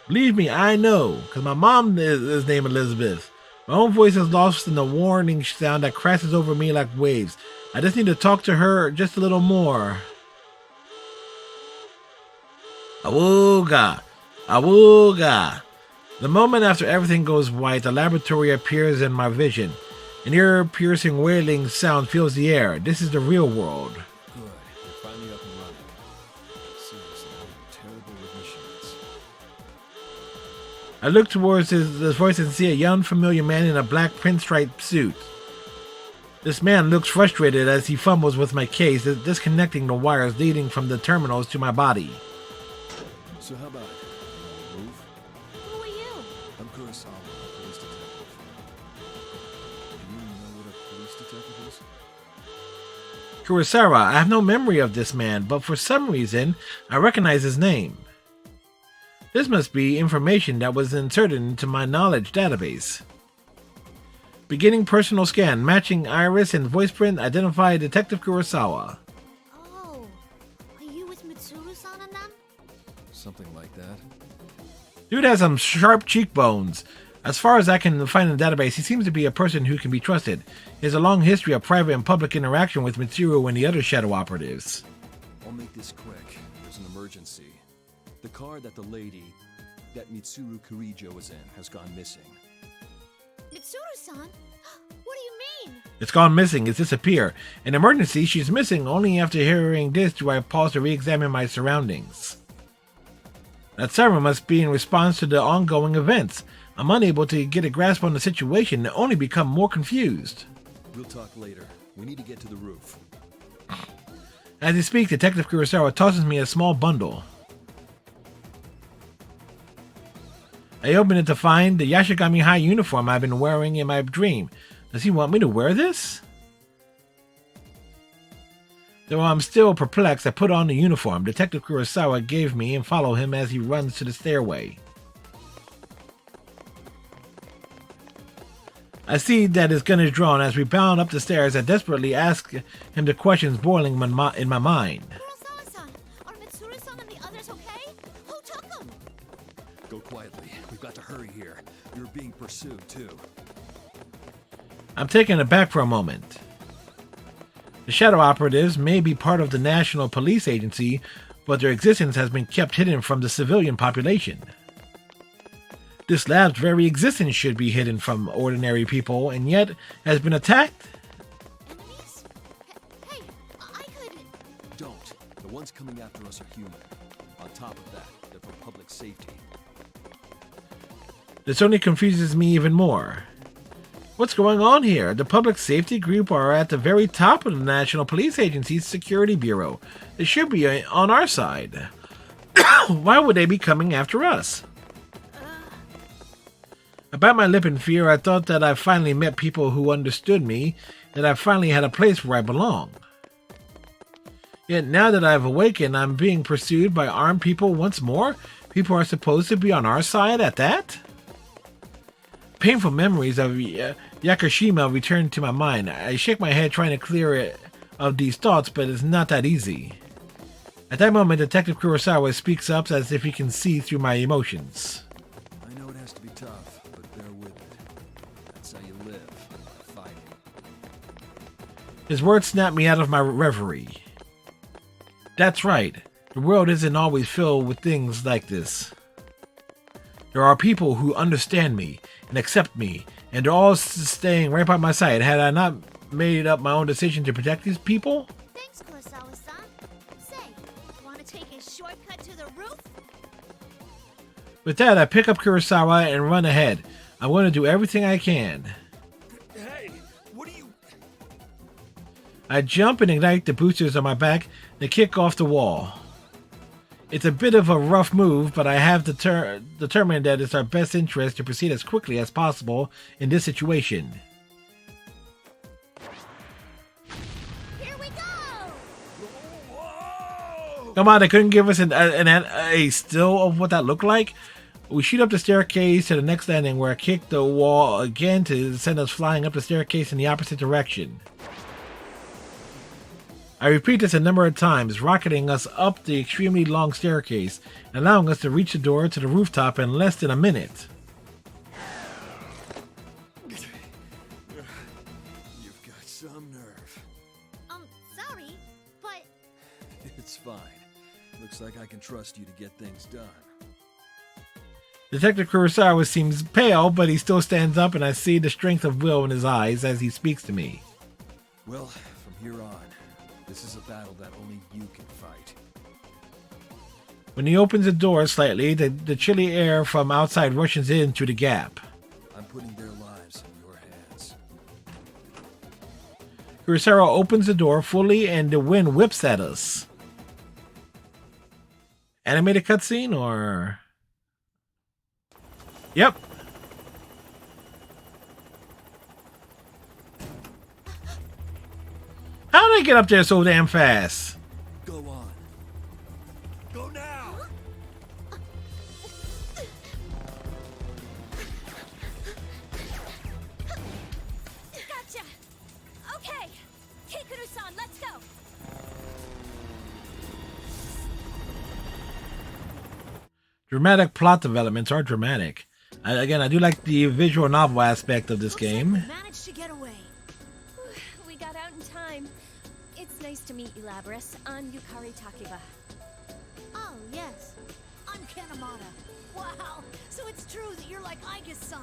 Believe me, I know, because my mom is named Elizabeth. My own voice is lost in the warning sound that crashes over me like waves. I just need to talk to her just a little more. Awooga! Awooga! The moment after everything goes white, the laboratory appears in my vision. An ear-piercing wailing sound fills the air. This is the real world. Good. They're finally up and running. Seriously, I'm terrible with machines. I look towards his voice and see a young, familiar man in a black pinstripe suit. This man looks frustrated as he fumbles with my case, disconnecting the wires leading from the terminals to my body. So how about it? Move? Who are you? I'm Kurosawa, a police detective. Do you know what a police detective is? Kurosawa, I have no memory of this man, but for some reason, I recognize his name. This must be information that was inserted into my knowledge database. Beginning personal scan, matching iris and voice print, identify Detective Kurosawa. Oh, are you with Mitsuru-san and them? Something like that. Dude has some sharp cheekbones. As far as I can find in the database, he seems to be a person who can be trusted. He has a long history of private and public interaction with Mitsuru and the other shadow operatives. I'll make this quick. There's an emergency. The car that that Mitsuru Kurijo was in has gone missing. Mitsuru-san? What do you mean? It's gone missing. It's disappeared. In emergency, she's missing. Only after hearing this do I pause to re-examine my surroundings. That siren must be in response to the ongoing events. I'm unable to get a grasp on the situation and only become more confused. We'll talk later. We need to get to the roof. As he speaks, Detective Kurosawa tosses me a small bundle. I open it to find the Yashigami High uniform I've been wearing in my dream. Does he want me to wear this? Though I'm still perplexed, I put on the uniform Detective Kurosawa gave me and follow him as he runs to the stairway. I see that his gun is drawn. As we bound up the stairs, I desperately ask him the questions boiling in my mind. Kurosawa-san, are Mitsuru-san and the others okay? Who took them? Go quietly. We've got to hurry here. You're being pursued, too. I'm taken aback for a moment. The shadow operatives may be part of the National Police Agency, but their existence has been kept hidden from the civilian population. This lab's very existence should be hidden from ordinary people, and yet has been attacked? Enemies? Hey, I could... Don't. The ones coming after us are human. On top of that, they're for public safety. This only confuses me even more. What's going on here? The Public Safety Group are at the very top of the National Police Agency's Security Bureau. They should be on our side. Why would they be coming after us? I bit my lip in fear. I thought that I finally met people who understood me, that I finally had a place where I belong. Yet now that I've awakened, I'm being pursued by armed people once more. People are supposed to be on our side at that? Painful memories of Yakushima return to my mind. I shake my head trying to clear it of these thoughts, but it's not that easy. At that moment, Detective Kurosawa speaks up as if he can see through my emotions. I know it has to be tough, but bear with it. That's how you live, fighting. His words snap me out of my reverie. That's right. The world isn't always filled with things like this. There are people who understand me and accept me, and they're all staying right by my side. Had I not made up my own decision to protect these people? Thanks, Kurosawa-san. Say, want to take a shortcut to the roof? With that, I pick up Kurosawa and run ahead. I'm going to do everything I can. Hey, what are you... I jump and ignite the boosters on my back and kick off the wall. It's a bit of a rough move, but I have determined that it's our best interest to proceed as quickly as possible in this situation. Here we go! Come on, they couldn't give us a still of what that looked like? We shoot up the staircase to the next landing where I kick the wall again to send us flying up the staircase in the opposite direction. I repeat this a number of times, rocketing us up the extremely long staircase, allowing us to reach the door to the rooftop in less than a minute. You've got some nerve. Sorry, but... It's fine. Looks like I can trust you to get things done. Detective Kurosawa seems pale, but he still stands up, and I see the strength of will in his eyes as he speaks to me. Well, from here on, this is a battle that only you can fight. When he opens the door slightly, the chilly air from outside rushes in through the gap. I'm putting their lives in your hands. Kurosawa opens the door fully, and the wind whips at us. Animated cutscene, or... Yep. How did I get up there so damn fast? Go on. Go now! Gotcha! Okay! Kikuru-san, let's go! Dramatic plot developments are dramatic. Again, I do like the visual novel aspect of this game. Managed to get away. We got out in time. It's nice to meet you, Labras. I'm Yukari Takiba. Oh, yes. I'm Kanemata. Wow, so it's true that you're like Aigus-san.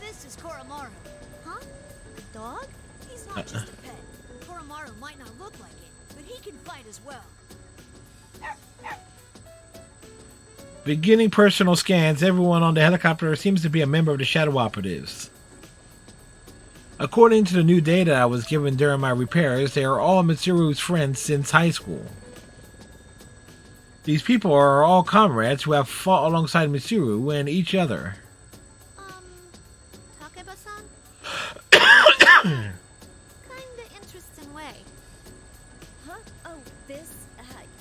This is Koromaru. Huh? A dog? He's not just a pet. Koromaru might not look like it, but he can fight as well. Beginning personal scans, everyone on the helicopter seems to be a member of the Shadow Operatives. According to the new data I was given during my repairs, they are all Mitsuru's friends since high school. These people are all comrades who have fought alongside Mitsuru and each other. Takeba-san? Kinda interesting way. Huh? Oh, this?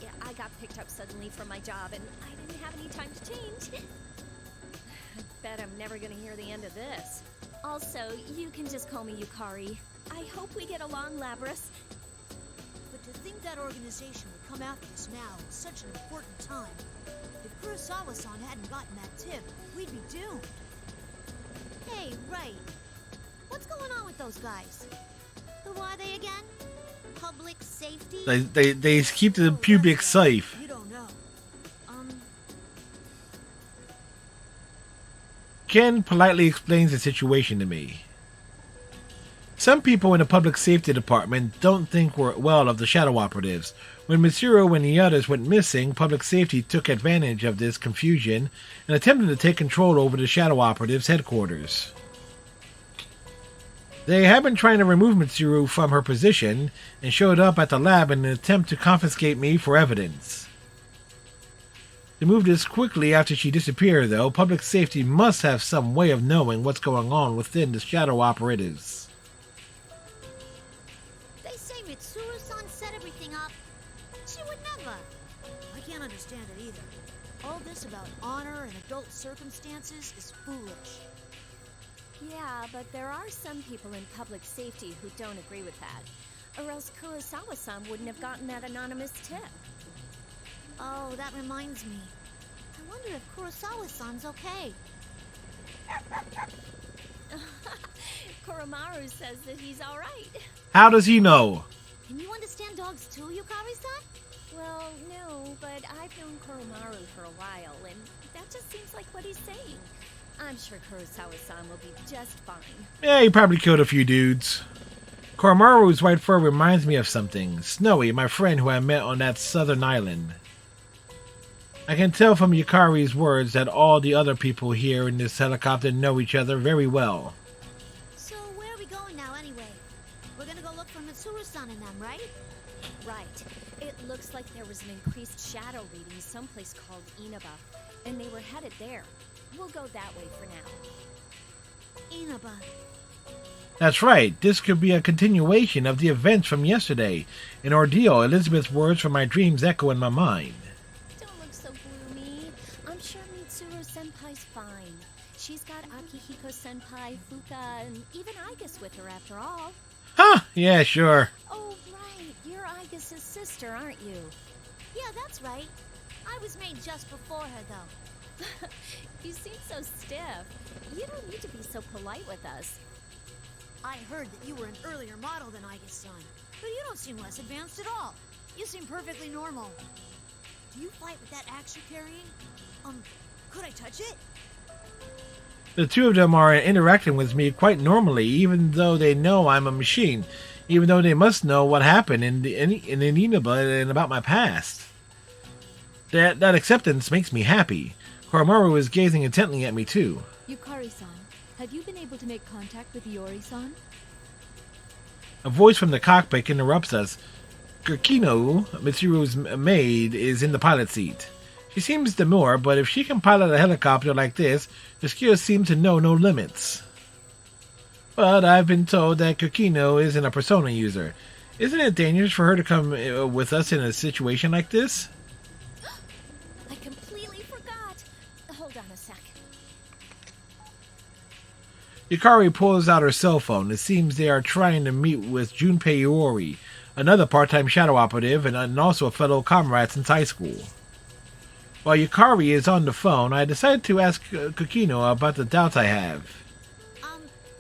Yeah, I got picked up suddenly from my job, and I didn't have any time to change. I bet I'm never gonna hear the end of this. Also, you can just call me Yukari. I hope we get along, Labras. But to think that organization would come after us now at such an important time. If Kurosawa-san hadn't gotten that tip, we'd be doomed. Hey, right. What's going on with those guys? Who are they again? Public safety? They keep the pubic safe. You don't know. Ken politely explains the situation to me. Some people in the public safety department don't think well of the Shadow Operatives. When Mitsuru and the others went missing, public safety took advantage of this confusion and attempted to take control over the Shadow Operatives' headquarters. They have been trying to remove Mitsuru from her position and showed up at the lab in an attempt to confiscate me for evidence. To move this quickly after she disappeared, though, public safety must have some way of knowing what's going on within the Shadow Operatives. They say Mitsuru-san set everything up. She would never. I can't understand it either. All this about honor and adult circumstances is foolish. Yeah, but there are some people in public safety who don't agree with that. Or else Kurosawa-san wouldn't have gotten that anonymous tip. Oh, that reminds me. I wonder if Kurosawa-san's okay. Koromaru says that he's alright. How does he know? Can you understand dogs too, Yukari-san? Well, no, but I've known Koromaru for a while, and that just seems like what he's saying. I'm sure Kurosawa-san will be just fine. Yeah, he probably killed a few dudes. Koromaru's white fur reminds me of something. Snowy, my friend who I met on that southern island. I can tell from Yukari's words that all the other people here in this helicopter know each other very well. So where are we going now anyway? We're gonna go look for Mitsuru-san and them, right? Right. It looks like there was an increased shadow reading someplace called Inaba, and they were headed there. We'll go that way for now. Inaba. That's right, this could be a continuation of the events from yesterday. An ordeal, Elizabeth's words from my dreams echo in my mind. Don't look so gloomy. I'm sure Mitsuru-senpai's fine. She's got Akihiko-senpai, Fuka, and even Aigus with her after all. Huh, yeah, sure. Oh, right. You're Aigus' sister, aren't you? Yeah, that's right. I was made just before her, though. You seem so stiff. You don't need to be so polite with us. I heard that you were an earlier model than Aigus-san, but you don't seem less advanced at all. You seem perfectly normal. do you fight with that axe you're carrying? Could I touch it? The two of them are interacting with me quite normally, even though they know I'm a machine, even though they must know what happened in Inaba and about my past. That acceptance makes me happy. Koromaru is gazing intently at me too. Yukari-san, have you been able to make contact with Iori-san? A voice from the cockpit interrupts us. Kirkino, Mitsuru's maid, is in the pilot seat. She seems demure, but if she can pilot a helicopter like this, her skills seem to know no limits. But I've been told that Kirkino isn't a Persona user. Isn't it dangerous for her to come with us in a situation like this? I completely forgot. Hold on a sec. Yukari pulls out her cell phone. It seems they are trying to meet with Junpei Iori, another part-time shadow operative and also a fellow comrade since high school. While Yukari is on the phone, I decided to ask Kokino about the doubts I have.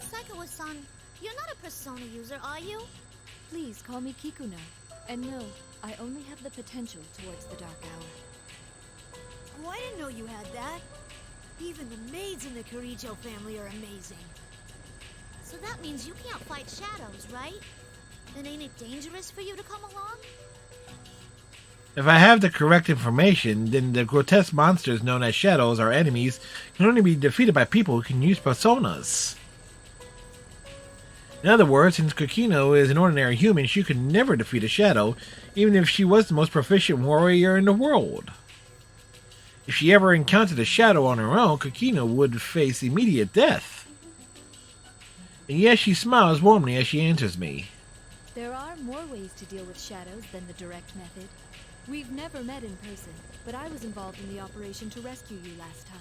Saikawa-san, you're not a Persona user, are you? Please call me Kikuno. And no, I only have the potential towards the Dark Hour. Oh, I didn't know you had that. Even the maids in the Kirijo family are amazing. So that means you can't fight shadows, right? Then ain't it dangerous for you to come along? If I have the correct information, then the grotesque monsters known as shadows, our enemies, can only be defeated by people who can use personas. In other words, since Kokino is an ordinary human, she could never defeat a shadow, even if she was the most proficient warrior in the world. If she ever encountered a shadow on her own, Kokino would face immediate death. And yes, she smiles warmly as she answers me. There are more ways to deal with shadows than the direct method. We've never met in person, but I was involved in the operation to rescue you last time.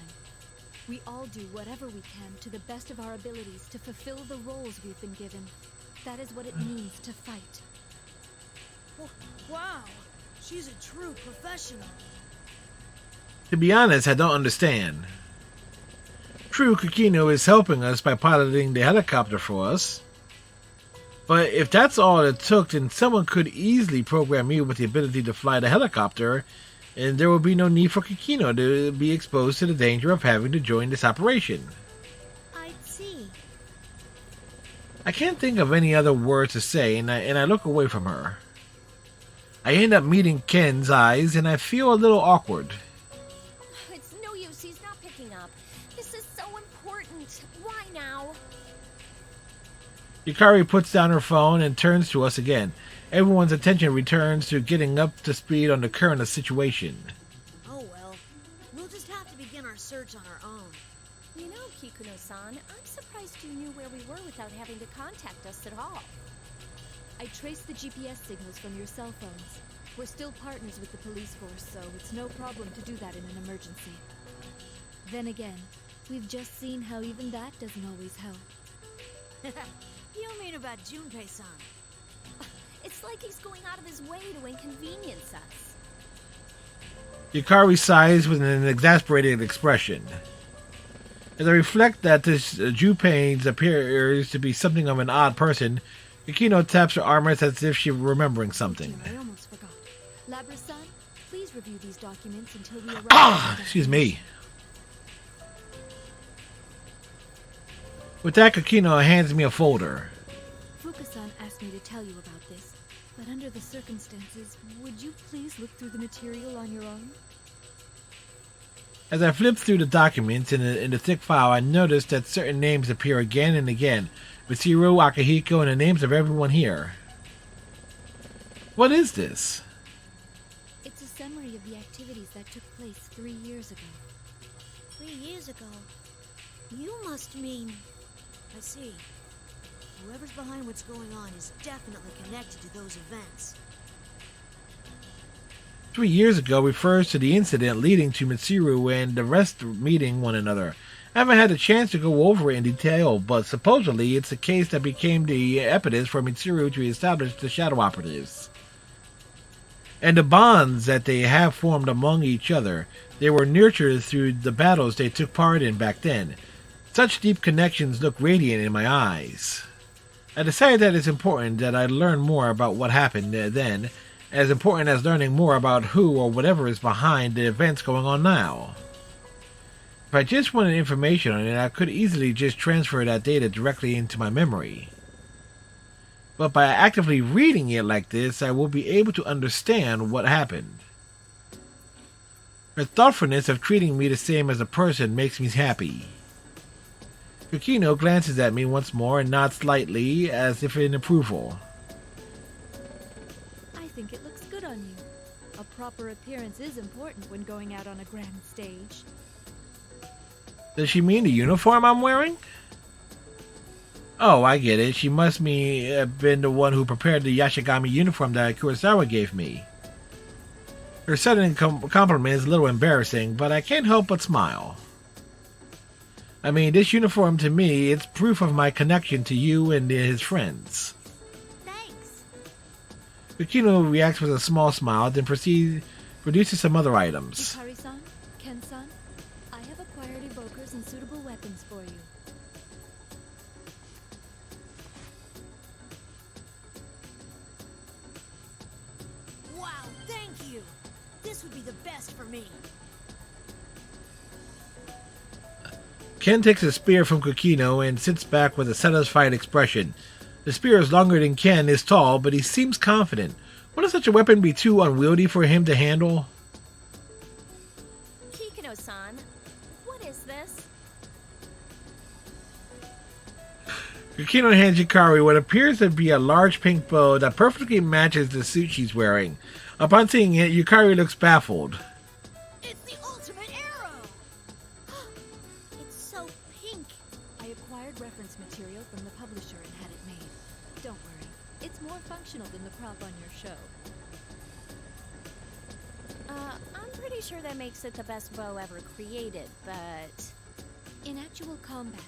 We all do whatever we can to the best of our abilities to fulfill the roles we've been given. That is what it means to fight. Wow, she's a true professional. To be honest, I don't understand. True, Kokino is helping us by piloting the helicopter for us. But if that's all it took, then someone could easily program me with the ability to fly the helicopter, and there would be no need for Kokino to be exposed to the danger of having to join this operation. I see. I can't think of any other words to say, and I look away from her. I end up meeting Ken's eyes, and I feel a little awkward. It's no use, he's not picking up. This is so important. Why now? Yukari puts down her phone and turns to us again. Everyone's attention returns to getting up to speed on the current situation. Oh well, we'll just have to begin our search on our own. You know, Kikuno-san, I'm surprised you knew where we were without having to contact us at all. I traced the GPS signals from your cell phones. We're still partners with the police force, so it's no problem to do that in an emergency. Then again, we've just seen how even that doesn't always help. You mean about Junpei-san? It's like he's going out of his way to inconvenience us. Yukari sighs with an exasperated expression. As I reflect that this Junpei appears to be something of an odd person, Yukino taps her arm as if she's remembering something. I almost forgot. Labra-san, please review these documents until we arrive. Excuse me. With that, Kokino hands me a folder. Fuka-san asked me to tell you about this, but under the circumstances, would you please look through the material on your own? As I flip through the documents in the thick file, I notice that certain names appear again and again. Mitsuru, Akihiko, and the names of everyone here. What is this? It's a summary of the activities that took place 3 years ago. 3 years ago? You must mean... I see. Whoever's behind what's going on is definitely connected to those events. 3 years ago refers to the incident leading to Mitsuru and the rest meeting one another. I haven't had a chance to go over it in detail, but supposedly it's the case that became the impetus for Mitsuru to establish the Shadow Operatives. And the bonds that they have formed among each other, they were nurtured through the battles they took part in back then. Such deep connections look radiant in my eyes. I decided that it's important that I learn more about what happened then, as important as learning more about who or whatever is behind the events going on now. If I just wanted information on it, I could easily just transfer that data directly into my memory. But by actively reading it like this, I will be able to understand what happened. Her thoughtfulness of treating me the same as a person makes me happy. Yukino glances at me once more and nods slightly, as if in approval. I think it looks good on you. A proper appearance is important when going out on a grand stage. Does she mean the uniform I'm wearing? Oh, I get it. She must have been the one who prepared the Yashigami uniform that Kurosawa gave me. Her sudden compliment is a little embarrassing, but I can't help but smile. I mean, this uniform to me, it's proof of my connection to you and his friends. Thanks. Yukino reacts with a small smile, then produces some other items. Ikari-san, Ken-san, I have acquired evokers and suitable weapons for you. Wow, thank you. This would be the best for me. Ken takes a spear from Kokino and sits back with a satisfied expression. The spear is longer than Ken is tall, but he seems confident. Wouldn't such a weapon be too unwieldy for him to handle? Kikino-san, what is this? Kokino hands Yukari what appears to be a large pink bow that perfectly matches the suit she's wearing. Upon seeing it, Yukari looks baffled. It's the ultimate arrow! It's so pink. I acquired reference material from the publisher and had it made. Don't worry, it's more functional than the prop on your show. I'm pretty sure that makes it the best bow ever created, but... In actual combat,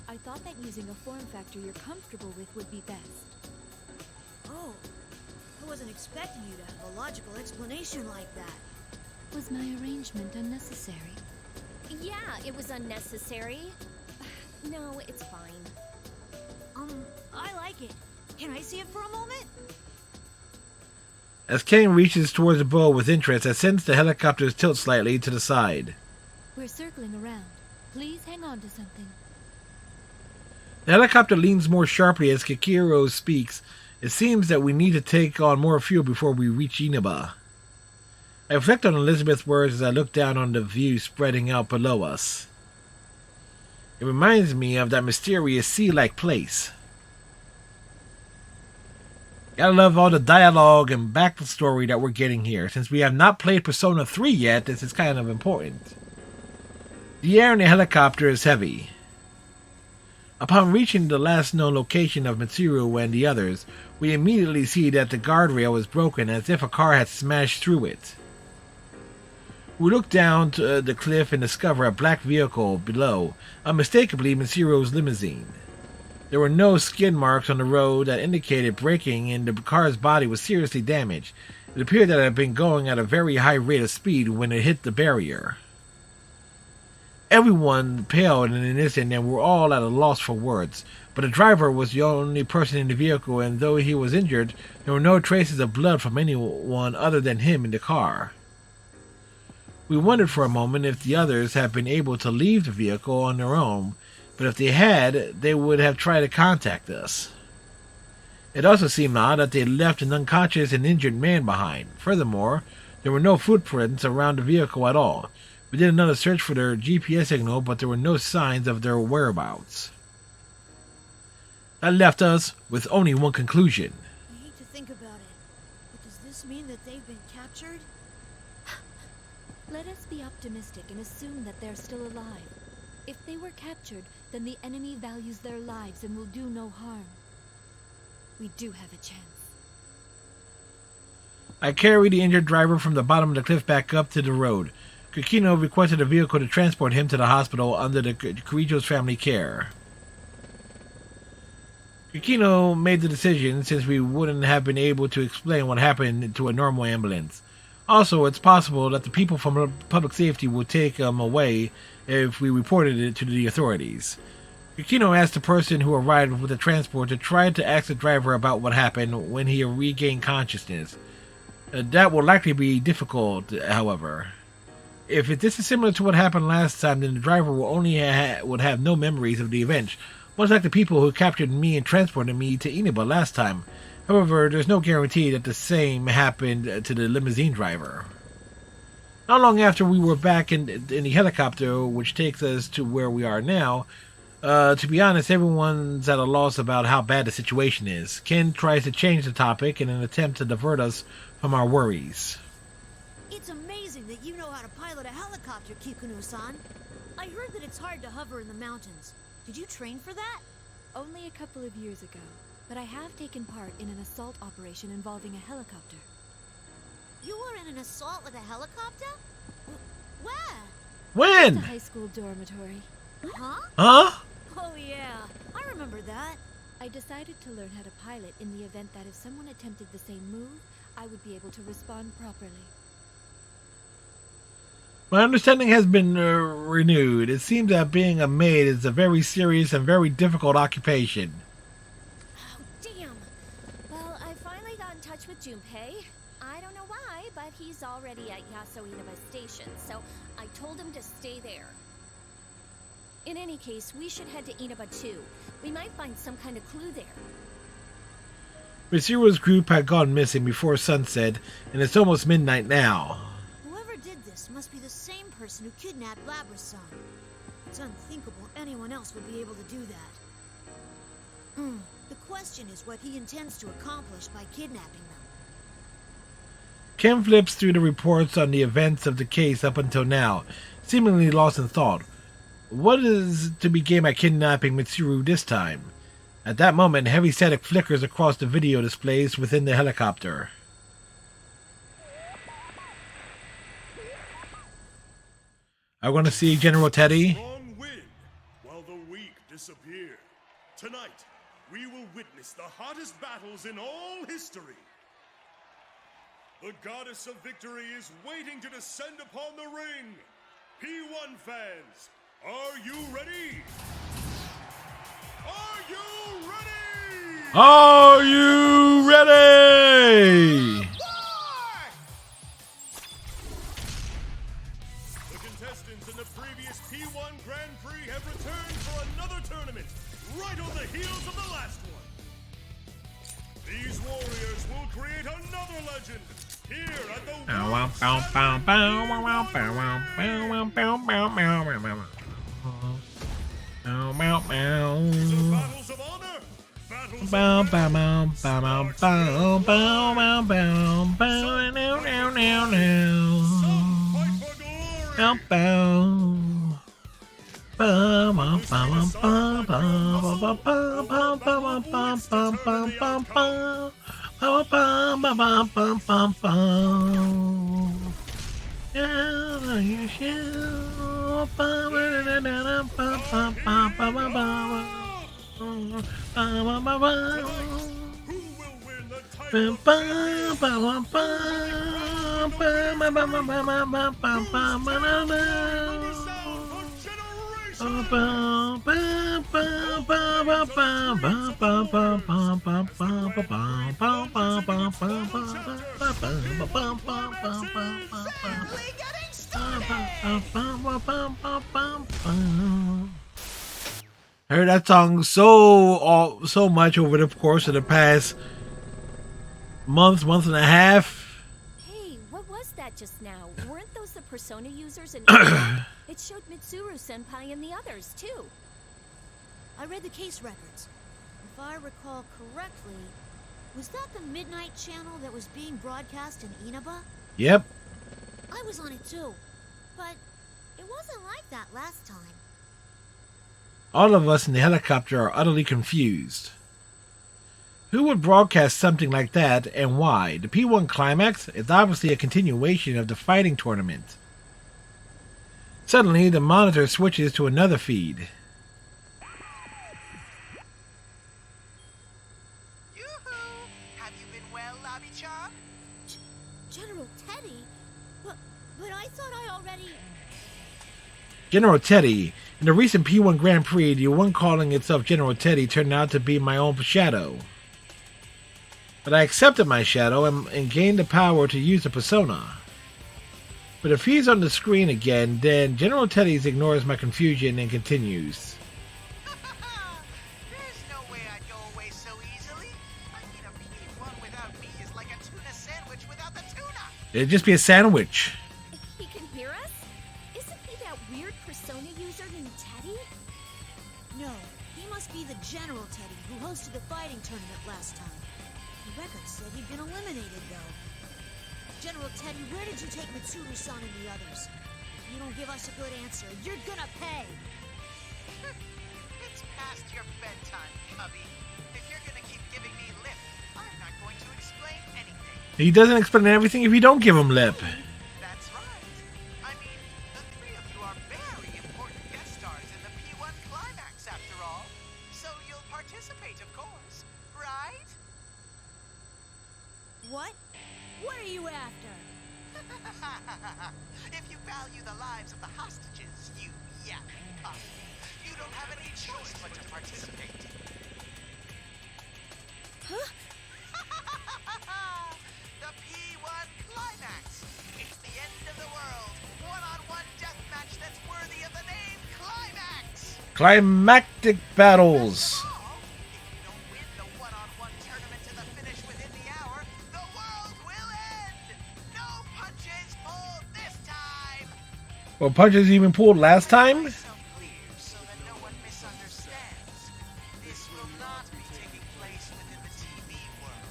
I thought that using a form factor you're comfortable with would be best. Oh, I wasn't expecting you to have a logical explanation like that. Was my arrangement unnecessary? Yeah, it was unnecessary. No, it's fine. I like it. Can I see it for a moment? As Ken reaches towards the bow with interest, I sense the helicopters tilt slightly to the side. We're circling around. Please hang on to something. The helicopter leans more sharply as Kikiro speaks. It seems that we need to take on more fuel before we reach Inaba. I reflect on Elizabeth's words as I look down on the view spreading out below us. It reminds me of that mysterious sea-like place. Gotta love all the dialogue and backstory that we're getting here. Since we have not played Persona 3 yet, this is kind of important. The air in the helicopter is heavy. Upon reaching the last known location of Mitsuru and the others, we immediately see that the guardrail is broken as if a car had smashed through it. We look down to the cliff and discover a black vehicle below, unmistakably Mitsuru's limousine. There were no skid marks on the road that indicated braking, and the car's body was seriously damaged. It appeared that it had been going at a very high rate of speed when it hit the barrier. Everyone paled in an instant and were all at a loss for words, but the driver was the only person in the vehicle, and though he was injured, there were no traces of blood from anyone other than him in the car. We wondered for a moment if the others had been able to leave the vehicle on their own, but if they had, they would have tried to contact us. It also seemed odd that they left an unconscious and injured man behind. Furthermore, there were no footprints around the vehicle at all. We did another search for their GPS signal, but there were no signs of their whereabouts. That left us with only one conclusion. I hate to think about it, but does this mean that they've been captured? Let us be optimistic and assume that they're still alive. If they were captured, then the enemy values their lives and will do no harm. We do have a chance. I carried the injured driver from the bottom of the cliff back up to the road. Kokino requested a vehicle to transport him to the hospital under the Kirijo's family care. Kokino made the decision since we wouldn't have been able to explain what happened to a normal ambulance. Also, it's possible that the people from public safety would take him away if we reported it to the authorities. Kokino asked the person who arrived with the transport to try to ask the driver about what happened when he regained consciousness. That will likely be difficult, however. If this is similar to what happened last time, then the driver will only would have no memories of the event, much like the people who captured me and transported me to Inaba last time. However, there's no guarantee that the same happened to the limousine driver. Not long after we were back in the helicopter, which takes us to where we are now, to be honest, everyone's at a loss about how bad the situation is. Ken tries to change the topic in an attempt to divert us from our worries. It's amazing that you know how to pilot a helicopter, Kikuno-san. I heard that it's hard to hover in the mountains. Did you train for that? Only a couple of years ago, but I have taken part in an assault operation involving a helicopter. You were in an assault with a helicopter? Where? When? The high school dormitory. Huh? Huh? Oh yeah, I remember that. I decided to learn how to pilot in the event that if someone attempted the same move, I would be able to respond properly. My understanding has been renewed. It seems that being a maid is a very serious and very difficult occupation. Oh, damn. Well, I finally got in touch with Junpei. I don't know why, but he's already at Yaso Inaba Station, so I told him to stay there. In any case, we should head to Inaba too. We might find some kind of clue there. Mitsuru's group had gone missing before sunset, and it's almost midnight now. Whoever did this must be the same person who kidnapped Labra-san. It's unthinkable anyone else would be able to do that. The question is what he intends to accomplish by kidnapping them. Ken flips through the reports on the events of the case up until now, seemingly lost in thought. What is to be gained by kidnapping Mitsuru this time? At that moment, heavy static flickers across the video displays within the helicopter. I want to see General Teddy. Strong win, while the weak disappear. Tonight, we will witness the hottest battles in all history. The goddess of victory is waiting to descend upon the ring. P1 fans, are you ready? Are you ready? Are you ready? The contestants in the previous P1 Grand Prix have returned for another tournament, right on the heels of the last one. These warriors will create another legend here at the battles of honor, I heard that song so much over the course of the past month and a half. Hey, what was that just now? Weren't those the Persona users? And it showed Mitsuru-senpai and the others, too. I read the case records. If I recall correctly, was that the Midnight Channel that was being broadcast in Inaba? Yep. I was on it too, but it wasn't like that last time. All of us in the helicopter are utterly confused. Who would broadcast something like that, and why? The P1 climax is obviously a continuation of the fighting tournament. Suddenly, the monitor switches to another feed. Yoo-hoo! Have you been well, Lobby-chan? General Teddy? But I thought I already... General Teddy. In the recent P1 Grand Prix, the one calling itself General Teddy turned out to be my own shadow. But I accepted my shadow and gained the power to use the persona. But if he's on the screen again, then General Teddy's ignores my confusion and continues. There's no way I'd go away so easily. I mean, a P1 without me is like a tuna sandwich without the tuna. It'd just be a sandwich. He can hear us? Isn't he that weird persona user named Teddy? No, he must be the General Teddy who hosted the fighting tournament last time. The record said he'd been eliminated, though. General Teddy, where did you take Mitsuru-san and the others? If you don't give us a good answer, you're gonna pay! It's past your bedtime, Cubby. If you're gonna keep giving me lip, I'm not going to explain anything. He doesn't explain everything if you don't give him lip. That's right. I mean, the three of you are very important guest stars in the P1 climax, after all. So you'll participate, of course, right? What? What are you after? If you value the lives of the hostages, you yapping pup, you don't have any choice but to participate. Huh? The P1 climax. It's the end of the world. One-on-one deathmatch that's worthy of the name Climax. Climactic battles. Well, punches even pulled last time? So that no one misunderstands. This will not be taking place within the TV world.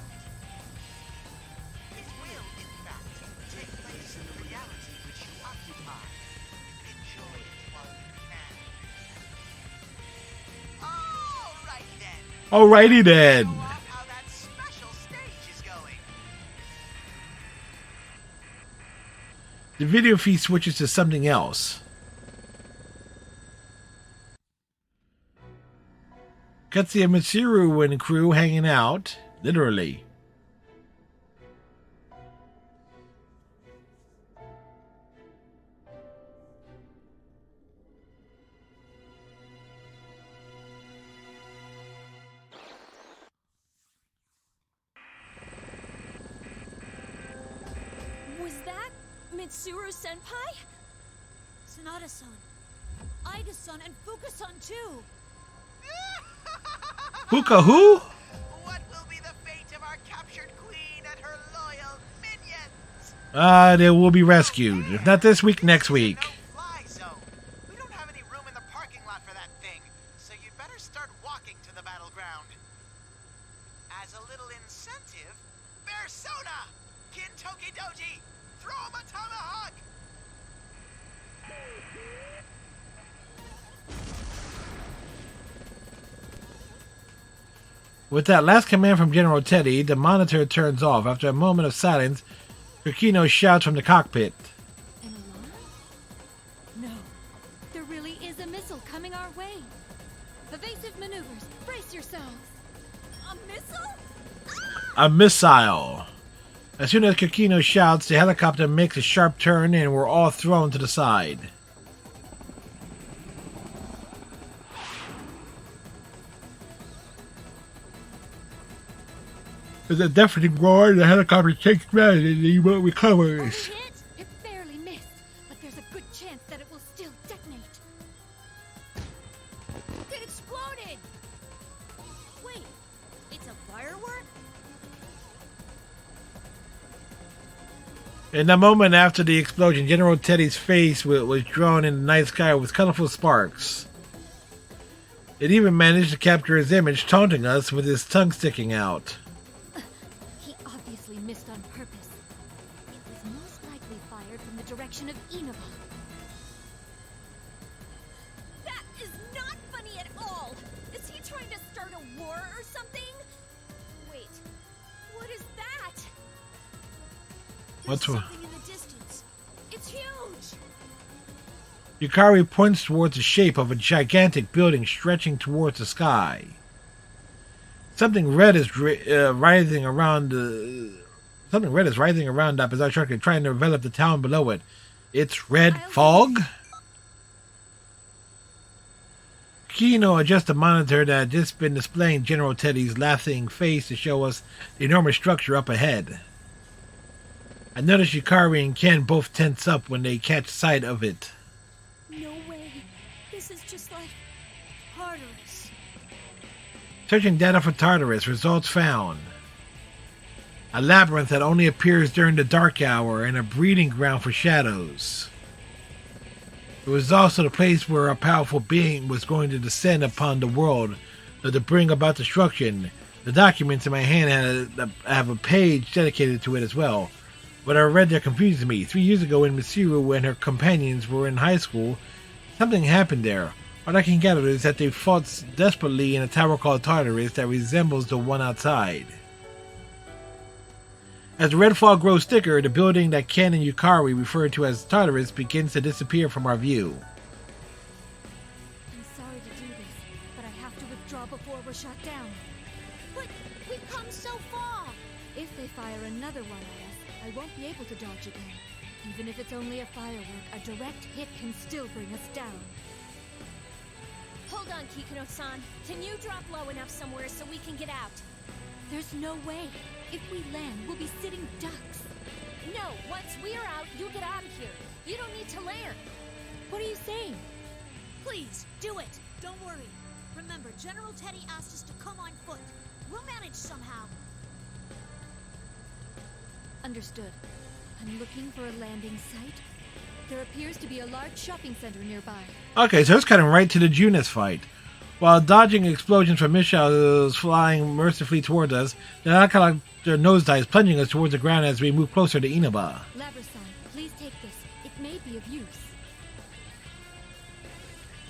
It will, in fact, take place in the reality which you occupy. Enjoy it while you can. Alrighty then. Alrighty then. How that special stage is going. The video feed switches to something else. Cutsy and Mitsuru and crew hanging out, literally. Was that Mitsuru-senpai? Sanada-san, Aiga-san, and Fuka-san too! Hookah who? What will be the fate of our captured queen and her loyal minions? They will be rescued. If not this week, next week. Fly zone. We don't have any room in the parking lot for that thing, so you'd better start walking to the battleground. As a little incentive, Persona! Kintoki Doji! Throw him a tomahawk! With that last command from General Teddy, the monitor turns off. After a moment of silence, Kikino shouts from the cockpit. An alarm? No. There really is a missile coming our way. Evasive maneuvers. Brace yourselves. A missile? A missile. As soon as Kikino shouts, the helicopter makes a sharp turn and we're all thrown to the side. There's a deafening roar, the helicopter takes ground and the remote recovers. It barely missed, but there's a good chance that it will still detonate. It exploded! Wait, it's a firework? In the moment after the explosion, General Teddy's face was drawn in the night sky with colorful sparks. It even managed to capture his image, taunting us with his tongue sticking out. He obviously missed on purpose. It was most likely fired from the direction of Inaba. That is not funny at all! Is he trying to start a war or something? Wait, what is that? What's There's something in the distance. It's huge! Yukari points towards the shape of a gigantic building stretching towards the sky. Something red is writhing around. Something red is writhing around up as I trying to envelop the town below it. It's red fog. Kino adjusts the monitor that had just been displaying General Teddy's laughing face to show us the enormous structure up ahead. I notice Yukari and Ken both tense up when they catch sight of it. No way. This is just like Tartarus. Searching data for Tartarus, results found. A labyrinth that only appears during the dark hour and a breeding ground for shadows. It was also the place where a powerful being was going to descend upon the world to bring about destruction. The documents in my hand have a page dedicated to it as well. What I read there confused me. 3 years ago when Mitsuru and her companions were in high school, something happened there. All I can gather is that they fought desperately in a tower called Tartarus that resembles the one outside. As the red fog grows thicker, the building that Ken and Yukari refer to as Tartarus begins to disappear from our view. I'm sorry to do this, but I have to withdraw before we're shot down. But we've come so far! If they fire another one at us, I won't be able to dodge again. Even if it's only a firework, a direct hit can still bring us down. Hold on, Kikuno-san. Can you drop low enough somewhere so we can get out? There's no way. If we land, we'll be sitting ducks. No, once we're out, you get out of here. You don't need to land. What are you saying? Please, do it! Don't worry. Remember, General Teddy asked us to come on foot. We'll manage somehow. Understood. I'm looking for a landing site. There appears to be a large shopping center nearby. Okay, so it's cutting right to the Junis fight. While dodging explosions from missiles flying mercifully towards us, the Nakala nosedives plunging us towards the ground as we move closer to Inaba. Labrasan, please take this. It may be of use.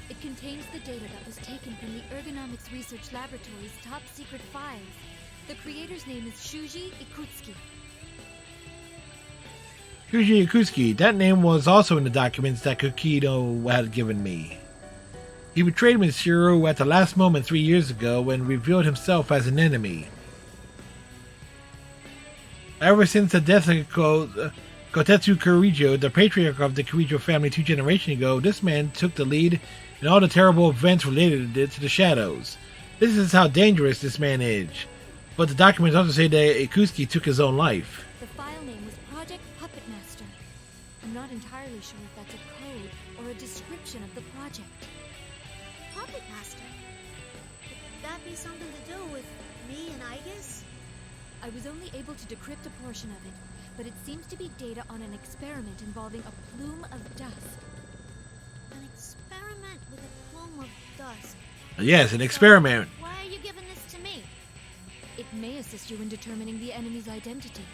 It contains the data that was taken from the Ergonomics Research Laboratory's top secret files. The creator's name is Shuji Ikutsuki. Shuji Ikutsuki, that name was also in the documents that Kokino had given me. He betrayed Mitsuru at the last moment 3 years ago and revealed himself as an enemy. Ever since the death of Kotetsu Kurijo, the patriarch of the Kurijo family 2 generations ago, this man took the lead in all the terrible events related to the shadows. This is how dangerous this man is. But the documents also say that Ikutsuki took his own life. The file name was Project Puppet Master. I'm not entirely sure if that's a code or a description of the project. Puppet Master? Could that be something to do with me and Igus? I was only able to decrypt a portion of it, but it seems to be data on an experiment involving a plume of dust. An experiment with a plume of dust? Yes, an experiment. Why are you giving this to me? It may assist you in determining the enemy's identity.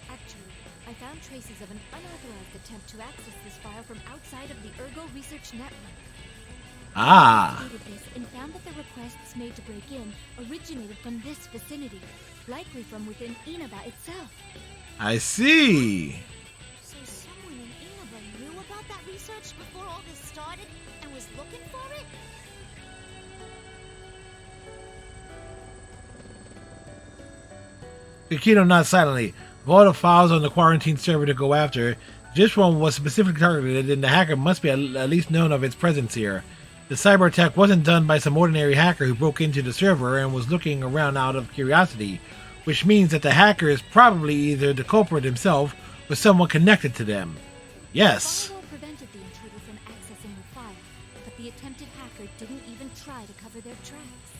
Actually, I found traces of an unauthorized attempt to access this file from outside of the Ergo Research Network. Ah. I investigated this and found that the requests made to break in originated from this vicinity, likely from within Inaba itself. I see. So someone in Inaba knew about that research before all this started and was looking for it? Kokino nods silently. Of all the files on the quarantine server to go after, this one was specifically targeted, and the hacker must be at least known of its presence here. The cyber attack wasn't done by some ordinary hacker who broke into the server and was looking around out of curiosity, which means that the hacker is probably either the culprit himself or someone connected to them. Yes. Firewall prevented the intruder from accessing the file, but the attempted hacker didn't even try to cover their tracks.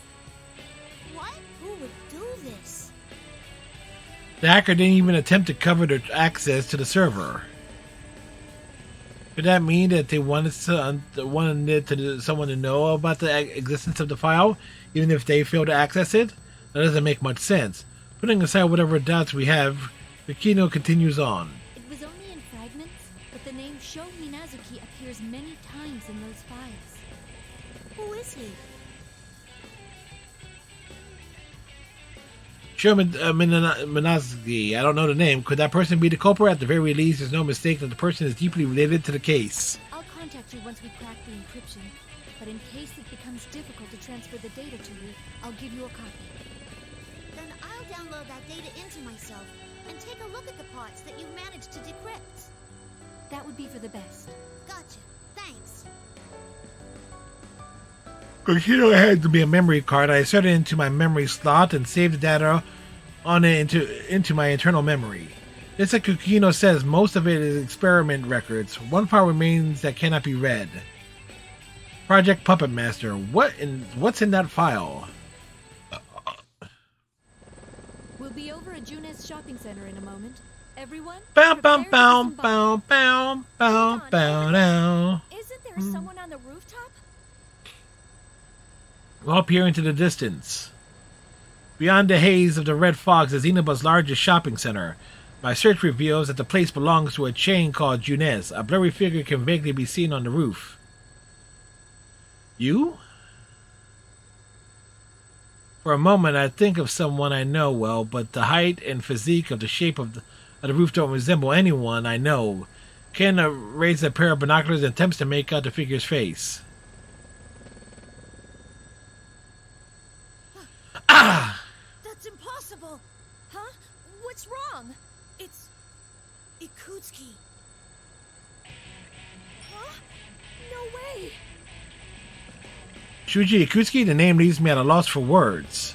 What? Who would do this? The hacker didn't even attempt to cover their access to the server. Could that mean that they wanted someone to know about the existence of the file, even if they failed to access it? That doesn't make much sense. Putting aside whatever doubts we have, Kokino continues on. It was only in fragments, but the name Sho Minazuki appears many times in those files. Who is he? Sho Minazuki, I don't know the name. Could that person be the culprit? At the very least, there's no mistake that the person is deeply related to the case. I'll contact you once we crack the encryption, but in case it becomes difficult to transfer the data to you, I'll give you a copy. Then I'll download that data into myself and take a look at the parts that you've managed to decrypt. That would be for the best. Gotcha. Thanks. Kukino had to be a memory card. I inserted it into my memory slot and saved the data on it into my internal memory. Just like Kukino says, most of it is experiment records. One file remains that cannot be read. Project Puppet Master. What's in that file? We'll be over at Junes Shopping Center in a moment. Everyone, Bow bow prepare to bow disembark. bow bow bow bow now. Isn't there someone on the rooftop? We'll peer into the distance. Beyond the haze of the red fogs is Inaba's largest shopping center. My search reveals that the place belongs to a chain called Junes. A blurry figure can vaguely be seen on the roof. You? For a moment, I think of someone I know well, but the height and physique of the shape of the roof don't resemble anyone I know. Ken raises a pair of binoculars and attempts to make out the figure's face. Ah! That's impossible! Huh? What's wrong? It's... Ikutsuki. Huh? No way! Shuji Ikutsuki, the name leaves me at a loss for words.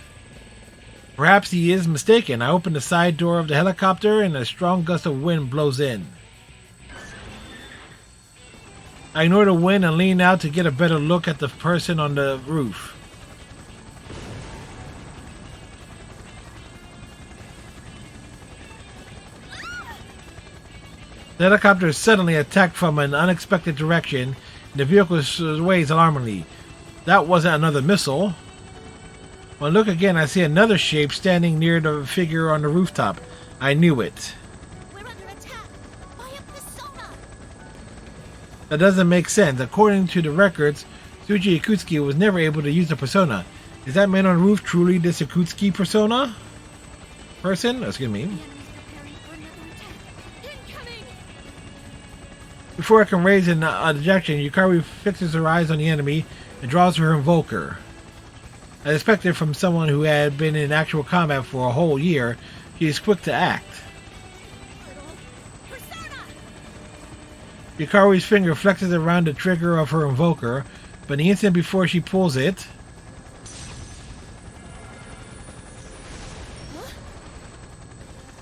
Perhaps he is mistaken. I open the side door of the helicopter and a strong gust of wind blows in. I ignore the wind and lean out to get a better look at the person on the roof. The helicopter is suddenly attacked from an unexpected direction, and the vehicle sways alarmingly. That wasn't another missile. When I look again, I see another shape standing near the figure on the rooftop. I knew it. We're under attack by a persona! That doesn't make sense. According to the records, Shuji Ikutsuki was never able to use the persona. Is that man on the roof truly this Ikutsuki persona? Person? Excuse me. Before I can raise an objection, Yukari fixes her eyes on the enemy and draws her invoker. As expected from someone who had been in actual combat for a whole year, she is quick to act. Yukari's finger flexes around the trigger of her invoker, but the instant before she pulls it,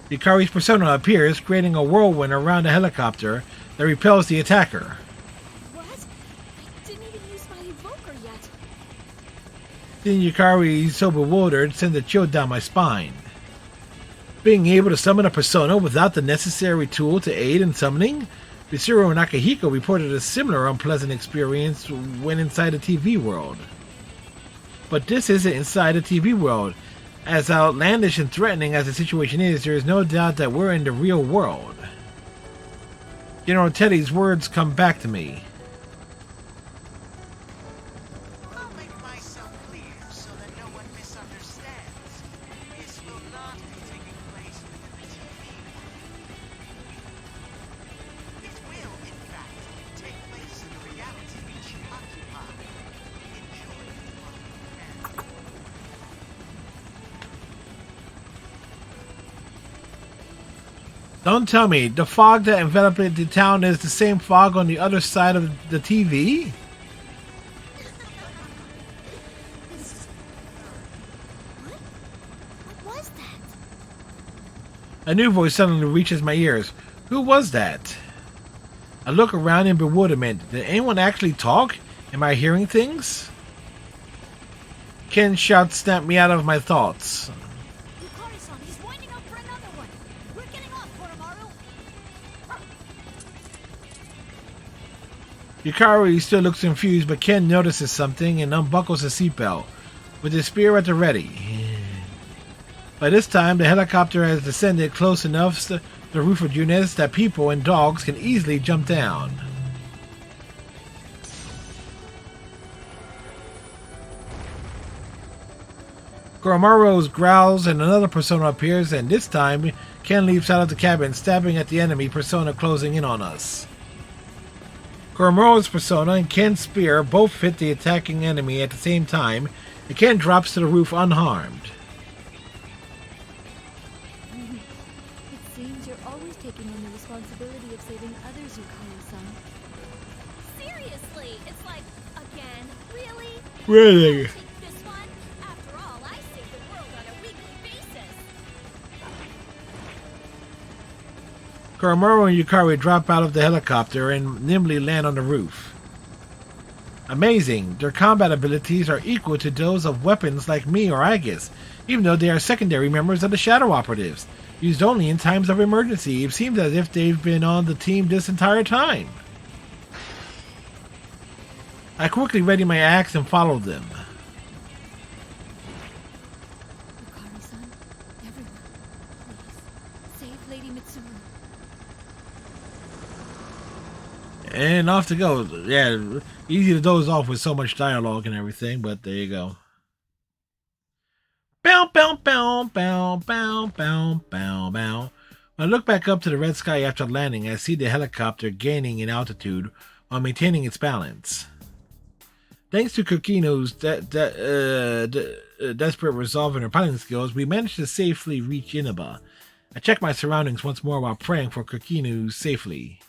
Yukari's persona appears, creating a whirlwind around the helicopter that repels the attacker. What? I didn't even use my invoker yet. Seeing Yukari so bewildered sends a chill down my spine. Being able to summon a persona without the necessary tool to aid in summoning? Mitsuru Nakahiko reported a similar unpleasant experience when inside the TV world. But this isn't inside the TV world. As outlandish and threatening as the situation is, there is no doubt that we're in the real world. General Teddy's words come back to me. I'll make myself clear so that no one misunderstands. This will not be taking place within the TV world. It will, in fact, take place in the reality which you occupy. Enjoy the fun. Don't tell me, the fog that enveloped the town is the same fog on the other side of the TV? What was that? A new voice suddenly reaches my ears. Who was that? I look around in bewilderment. Did anyone actually talk? Am I hearing things? Ken's shout snapped me out of my thoughts. Yukari-san, he's winding up for another one! We're getting off, Koromaru! Yukari still looks confused, but Ken notices something and unbuckles his seatbelt, with his spear at the ready. By this time, the helicopter has descended close enough to the roof of Junes that people and dogs can easily jump down. Koromaru's growls and another persona appears, and this time Ken leaps out of the cabin, stabbing at the enemy persona closing in on us. Koromaru's persona and Ken's spear both hit the attacking enemy at the same time, and Ken drops to the roof unharmed. It seems you're always taking on the responsibility of saving others, Yukari-san. Seriously, it's like a again. Really? Really? Take this one? After all, I save the world on a weekly basis. Koromaru and Yukari drop out of the helicopter and nimbly land on the roof. Amazing, their combat abilities are equal to those of weapons like me or Aegis, even though they are secondary members of the Shadow Operatives, used only in times of emergency. It seems as if they've been on the team this entire time. I quickly ready my axe and followed them. Yukari-san, everyone, please, save Lady Mitsuru. And off to go. Yeah, easy to doze off with so much dialogue and everything, but there you go. Bow, bow, bow, bow, bow, bow, bow, bow. When I look back up to the red sky after landing, I see the helicopter gaining in altitude while maintaining its balance. Thanks to Kokino's desperate resolve and her piloting skills, we managed to safely reach Inaba. I checked my surroundings once more while praying for Kokino's safety.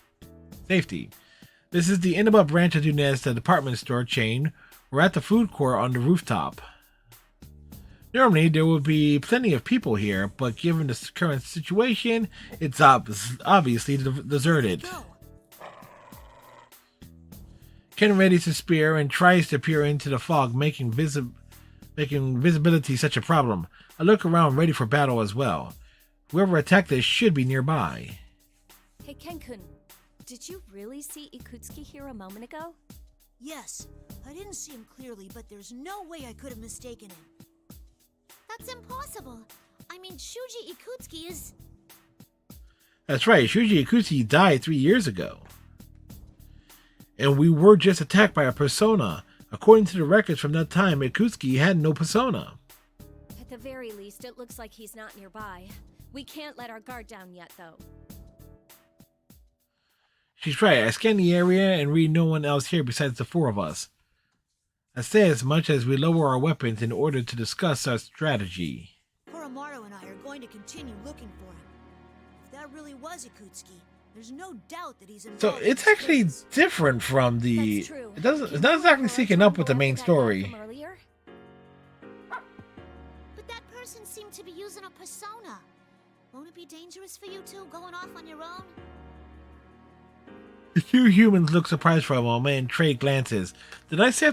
This is the Inaba branch of Dunez, the department store chain. We're at the food court on the rooftop. Normally, there would be plenty of people here, but given the current situation, it's obviously deserted. Ken readies his spear and tries to peer into the fog, making visibility such a problem. I look around, ready for battle as well. Whoever attacked us should be nearby. Hey, Ken-kun, did you really see Ikutsuki here a moment ago? Yes, I didn't see him clearly, but there's no way I could have mistaken him. That's impossible. I mean, Shuji Ikutsuki is... That's right, Shuji Ikutsuki died 3 years ago. And we were just attacked by a persona. According to the records from that time, Ikutsuki had no persona. At the very least, it looks like he's not nearby. We can't let our guard down yet, though. She's right. I scan the area and read no one else here besides the four of us. I say as much as we lower our weapons in order to discuss our strategy. Koromaru and I are going to continue looking for him. If that really was Ikutsuki, there's no doubt that he's involved. So it's actually different from the... It's not exactly syncing up with the main story. But that person seemed to be using a persona. Won't it be dangerous for you two going off on your own? The two humans look surprised for a moment and trade glances. Did I say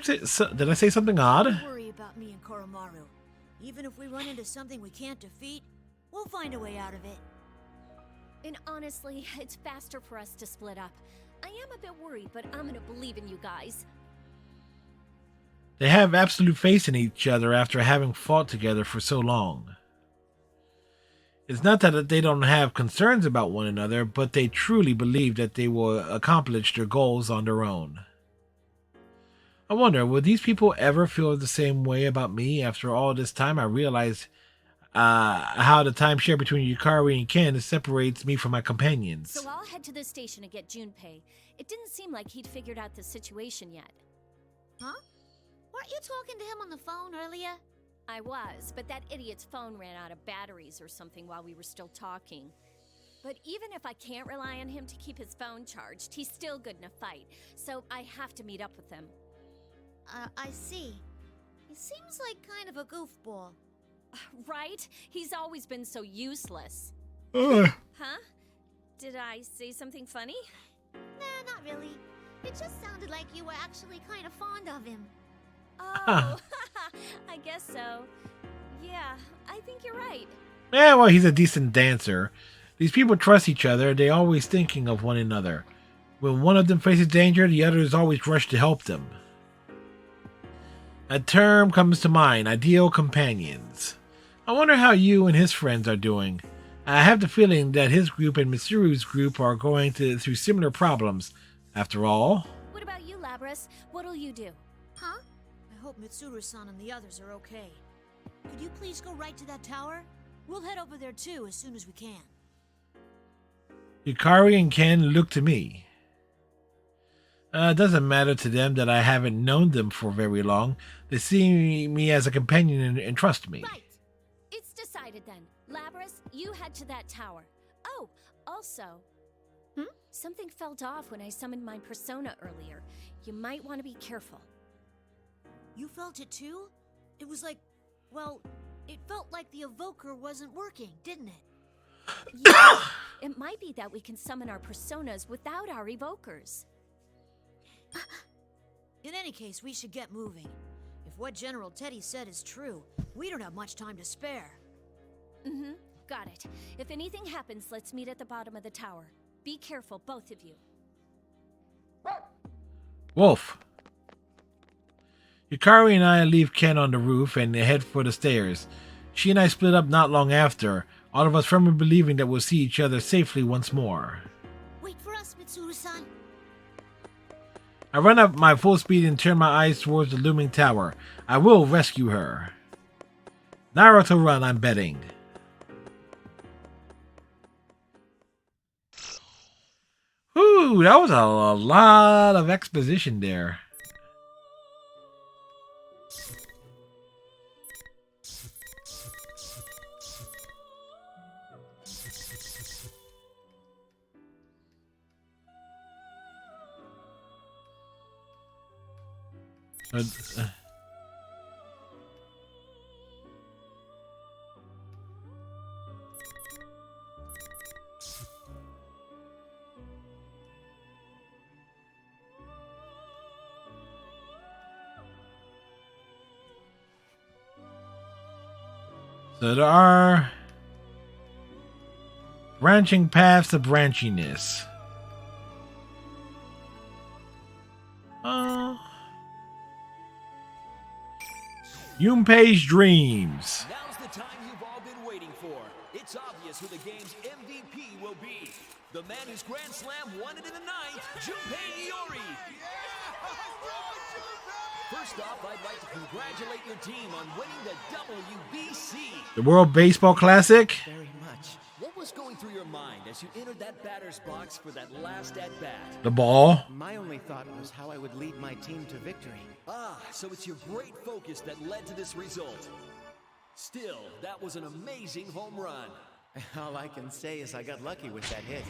something odd? Don't worry about me and Koromaru. Even if we run into something we can't defeat, we'll find a way out of it. And honestly, it's faster for us to split up. I am a bit worried, but I'm gonna believe in you guys. They have absolute faith in each other after having fought together for so long. It's not that they don't have concerns about one another, but they truly believe that they will accomplish their goals on their own. I wonder, will these people ever feel the same way about me? After all this time, I realized how the timeshare between Yukari and Ken separates me from my companions. So I'll head to the station to get Junpei. It didn't seem like he'd figured out the situation yet. Huh? Weren't you talking to him on the phone earlier? I was, but that idiot's phone ran out of batteries or something while we were still talking. But even if I can't rely on him to keep his phone charged, he's still good in a fight, so I have to meet up with him. I see. He seems like kind of a goofball. Right? He's always been so useless. Ugh. Huh? Did I say something funny? Nah, not really. It just sounded like you were actually kind of fond of him. Oh, I guess so. Yeah, I think you're right. Yeah, well, he's a decent dancer. These people trust each other. They're always thinking of one another. When one of them faces danger, the other is always rushed to help them. A term comes to mind, ideal companions. I wonder how you and his friends are doing. I have the feeling that his group and Mitsuru's group are going through similar problems. After all... What about you, Labras? What'll you do? Huh? I hope Mitsuru-san and the others are okay. Could you please go right to that tower? We'll head over there too as soon as we can. Yukari and Ken look to me. It doesn't matter to them that I haven't known them for very long. They see me as a companion and trust me. Right. It's decided then. Labras, you head to that tower. Oh, also... Something felt off when I summoned my persona earlier. You might want to be careful. You felt it too? It was like, well, it felt like the evoker wasn't working, didn't it? Yeah, it might be that we can summon our personas without our evokers. In any case, we should get moving. If what General Teddy said is true, we don't have much time to spare. Mm-hmm, got it. If anything happens, let's meet at the bottom of the tower. Be careful, both of you. Wolf. Yukari and I leave Ken on the roof and head for the stairs. She and I split up not long after, all of us firmly believing that we'll see each other safely once more. Wait for us, Mitsuru-san. I run up my full speed and turn my eyes towards the looming tower. I will rescue her. Naruto run, I'm betting. Whew, that was a lot of exposition there. So there are branching paths of branchiness. Junpei's dreams. Now's the time you've all been waiting for. It's obvious who the game's MVP will be. The man whose Grand Slam won it in the night, Junpei Iori. First off, I'd like to congratulate your team on winning the WBC. The World Baseball Classic. Very much. What was going through your mind as you entered that batter's box for that last at-bat? The ball. My only thought was how I would lead my team to victory. Ah, so it's your great focus that led to this result. Still, that was an amazing home run. All I can say is I got lucky with that hit.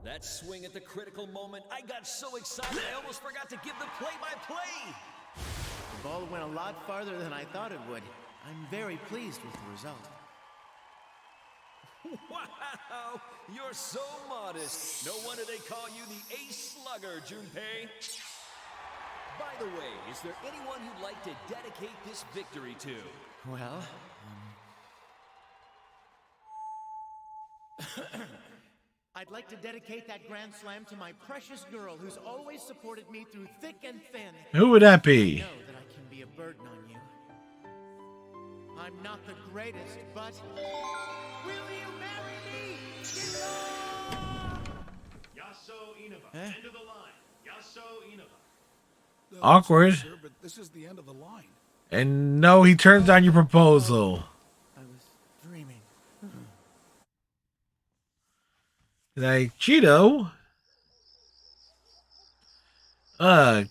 That swing at the critical moment, I got so excited I almost forgot to give the play-by-play. The ball went a lot farther than I thought it would. I'm very pleased with the result. Wow, you're so modest. No wonder they call you the Ace Slugger, Junpei. By the way, is there anyone you'd like to dedicate this victory to? Well, I'd like to dedicate that Grand Slam to my precious girl who's always supported me through thick and thin. Who would that be? I know that I can be a burden on you. I'm not the greatest, but will you marry me? Yaso Inaba, end of the line. Yaso Inaba. Awkward. Sir, but this is the end of the line. And no, he turns down your proposal. I was dreaming. Like, Cheeto?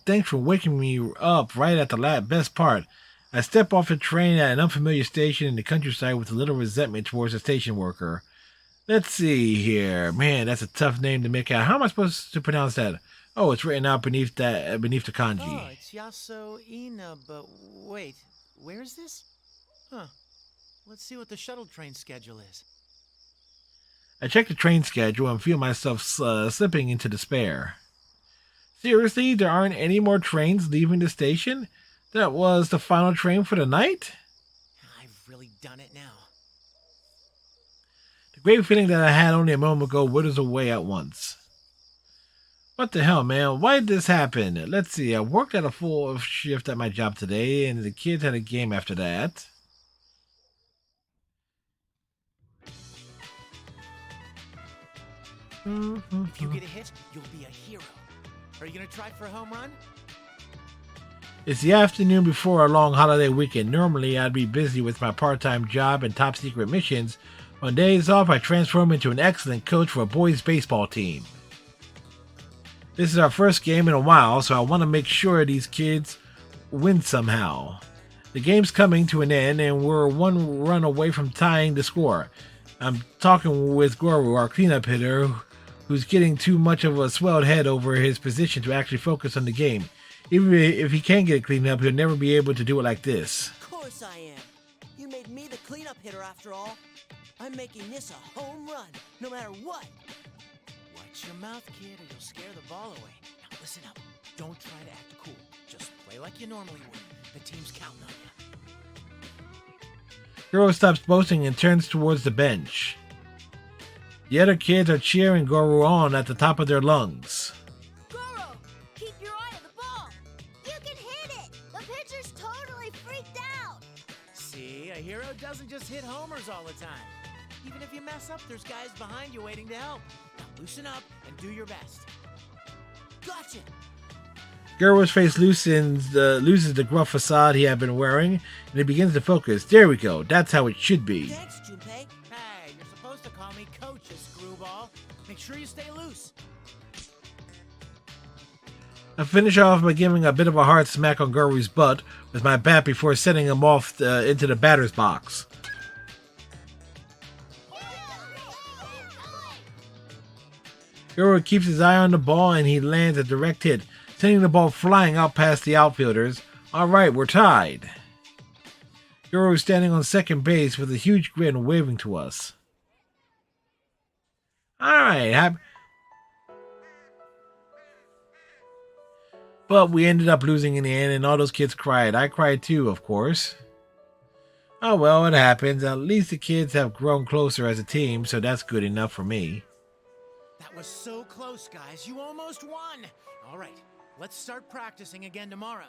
Thanks for waking me up right at the best part. I step off the train at an unfamiliar station in the countryside with a little resentment towards the station worker. Let's see here. Man, that's a tough name to make out. How am I supposed to pronounce that? Oh, it's written out beneath the kanji. Oh, it's Yaso Ina, but wait, where is this? Huh. Let's see what the shuttle train schedule is. I check the train schedule and feel myself slipping into despair. Seriously, there aren't any more trains leaving the station? That was the final train for the night? I've really done it now. The great feeling that I had only a moment ago withers away at once. What the hell, man? Why did this happen? Let's see, I worked at a full shift at my job today, and the kids had a game after that. If you get a hit, you'll be a hero. Are you gonna try for a home run? It's the afternoon before a long holiday weekend. Normally, I'd be busy with my part-time job and top-secret missions. On days off, I transform into an excellent coach for a boys' baseball team. This is our first game in a while, so I want to make sure these kids win somehow. The game's coming to an end, and we're one run away from tying the score. I'm talking with Goro, our cleanup hitter, who's getting too much of a swelled head over his position to actually focus on the game. Even if he can get it cleaned up, he'll never be able to do it like this. Of course I am. You made me the cleanup hitter after all. I'm making this a home run, no matter what. Watch your mouth, kid, or you'll scare the ball away. Now listen up. Don't try to act cool. Just play like you normally would. The team's counting on you. Goro stops boasting and turns towards the bench. The other kids are cheering Goro on at the top of their lungs. Goro, keep your eye on the ball. You can hit it. The pitcher's totally freaked out. See, a hero doesn't just hit homers all the time. Even if you mess up, there's guys behind you waiting to help. Now loosen up and do your best. Gotcha. Goro's face loses the gruff facade he had been wearing, and he begins to focus. There we go. That's how it should be. Thanks, Junpei. Hey, you're supposed to call me coach, you screwball. Make sure you stay loose. I finish off by giving a bit of a hard smack on Goro's butt with my bat before sending him off into the batter's box. Goro keeps his eye on the ball and he lands a direct hit, sending the ball flying out past the outfielders. Alright, we're tied. Goro is standing on second base with a huge grin waving to us. Alright, but we ended up losing in the end and all those kids cried. I cried too, of course. Oh well, it happens. At least the kids have grown closer as a team, so that's good enough for me. That was so close, guys. You almost won. All right, let's start practicing again tomorrow.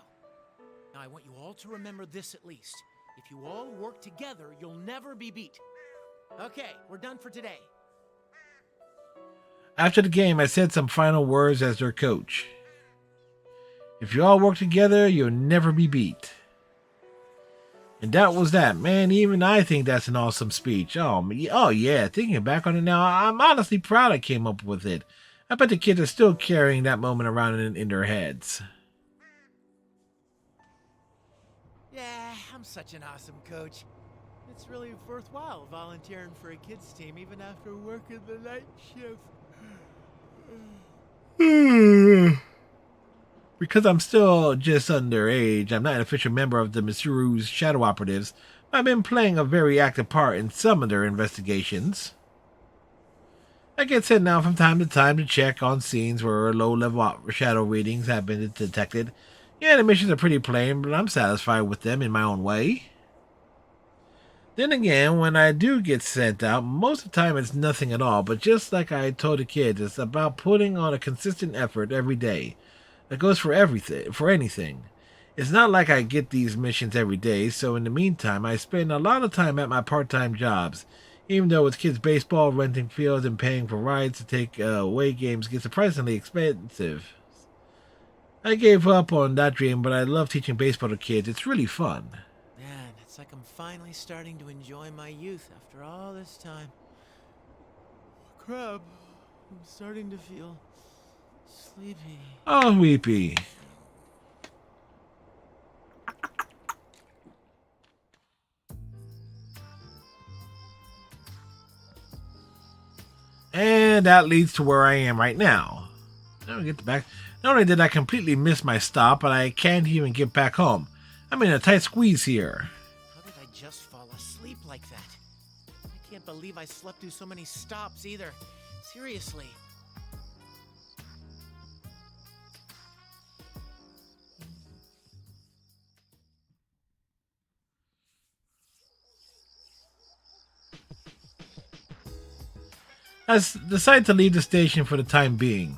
Now, I want you all to remember this at least. If you all work together, you'll never be beat. Okay, we're done for today. After the game, I said some final words as their coach. If you all work together, you'll never be beat. And that was that, man. Even I think that's an awesome speech. Oh yeah, thinking back on it now, I'm honestly proud I came up with it. I bet the kids are still carrying that moment around in their heads. Yeah, I'm such an awesome coach. It's really worthwhile volunteering for a kids team even after working the night shift. Because I'm still just underage, I'm not an official member of the Misuru's Shadow Operatives. I've been playing a very active part in some of their investigations. I get sent out from time to time to check on scenes where low-level shadow readings have been detected. Yeah, the missions are pretty plain, but I'm satisfied with them in my own way. Then again, when I do get sent out, most of the time it's nothing at all, but just like I told the kids, it's about putting on a consistent effort every day. That goes for everything, for anything. It's not like I get these missions every day, so in the meantime, I spend a lot of time at my part-time jobs. Even though with kids' baseball, renting fields, and paying for rides to take away games gets surprisingly expensive. I gave up on that dream, but I love teaching baseball to kids. It's really fun. Man, it's like I'm finally starting to enjoy my youth after all this time. Crap, I'm starting to feel sleepy. Oh, weepy. And that leads to where I am right now. Now we get back. Not only did I completely miss my stop, but I can't even get back home. I'm in a tight squeeze here. How did I just fall asleep like that? I can't believe I slept through so many stops either. Seriously. I decide to leave the station for the time being.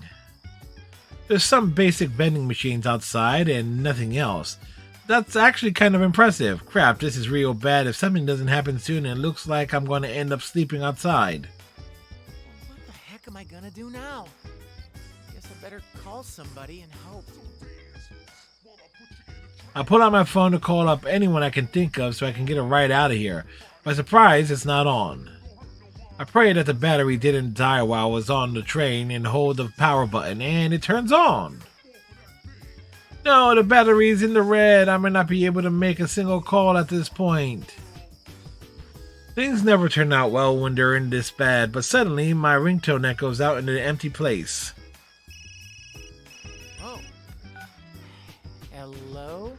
There's some basic vending machines outside and nothing else. That's actually kind of impressive. Crap, this is real bad if something doesn't happen soon and it looks like I'm going to end up sleeping outside. What the heck am I gonna do now? Guess I better call somebody and hope. I pull out my phone to call up anyone I can think of so I can get a ride out of here. By surprise, it's not on. I pray that the battery didn't die while I was on the train and hold the power button, and it turns on. No, the battery's in the red. I may not be able to make a single call at this point. Things never turn out well when they're in this bad, but suddenly my ringtone echoes out in an empty place. Oh. Hello?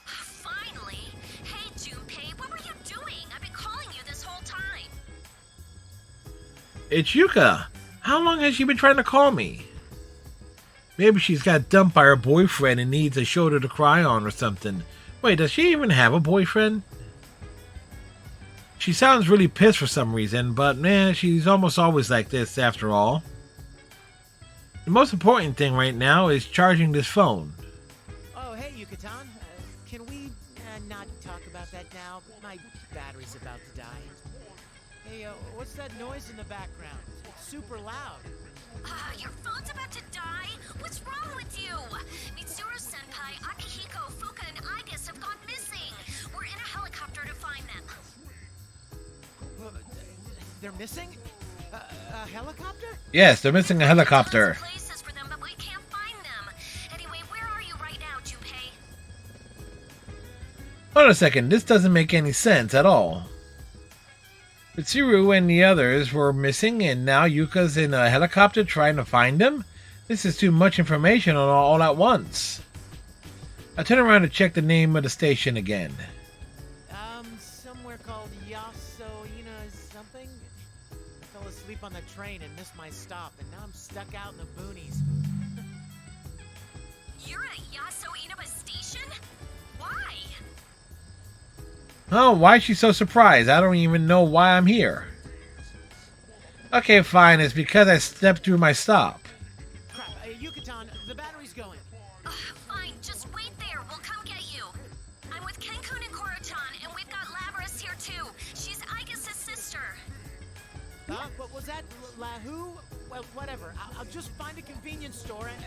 Finally! Hey, Junpei, what were you doing? I've been calling you this whole time. It's Yuka. How long has she been trying to call me? Maybe she's got dumped by her boyfriend and needs a shoulder to cry on or something. Wait, does she even have a boyfriend? She sounds really pissed for some reason, but man, she's almost always like this after all. The most important thing right now is charging this phone. Oh, hey, Yucatan. Can we not talk about that now? My battery's about to die. Hey, what's that noise in the background? It's super loud. Your phone's about to die? What's wrong with you? Mitsuru-senpai, Akihiko, Fuka, and Igus have gone missing. We're in a helicopter to find them. They're missing? A helicopter? Yes, they're missing a helicopter. Places for them, but we can't find them. Anyway, where are you right now, Junpei? Hold on a second, this doesn't make any sense at all. Mitsuru and the others were missing, and now Yuka's in a helicopter trying to find them? This is too much information all at once. I turn around to check the name of the station again. Somewhere called Yasoina something? I fell asleep on the train and missed my stop, and now I'm stuck out in the boonies. You're at Yaso Inaba Station? Why? Oh, why is she so surprised? I don't even know why I'm here. Okay, fine, it's because I stepped through my stop. Crap, Yucatan, the battery's going. Fine, just wait there. We'll come get you. I'm with Kenkun and Koro-chan, and we've got Labrys here too. She's Igus' sister. Huh? What was that? Lahu? Well, whatever. I'll just find a convenience store and...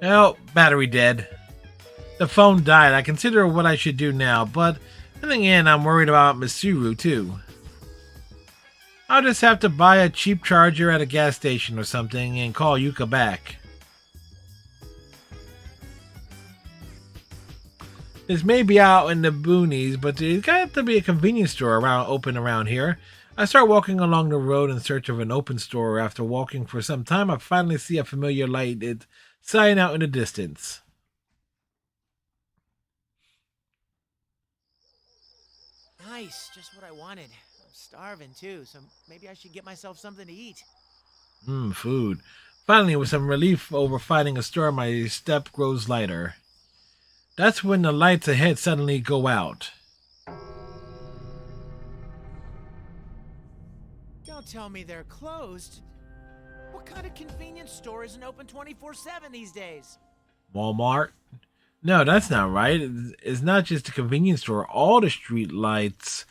Oh, battery dead. The phone died. I consider what I should do now, but then again, I'm worried about Mitsuru too. I'll just have to buy a cheap charger at a gas station or something and call Yuka back. This may be out in the boonies, but there's got to be a convenience store open around here. I start walking along the road in search of an open store. After walking for some time, I finally see a familiar lighted sign out in the distance. Nice, just what I wanted. I'm starving too, so maybe I should get myself something to eat. Food. Finally, with some relief over finding a store, my step grows lighter. That's when the lights ahead suddenly go out. Don't tell me they're closed. What kind of convenience store isn't open 24/7 these days? Walmart? No, that's not right. It's not just a convenience store. All the streetlights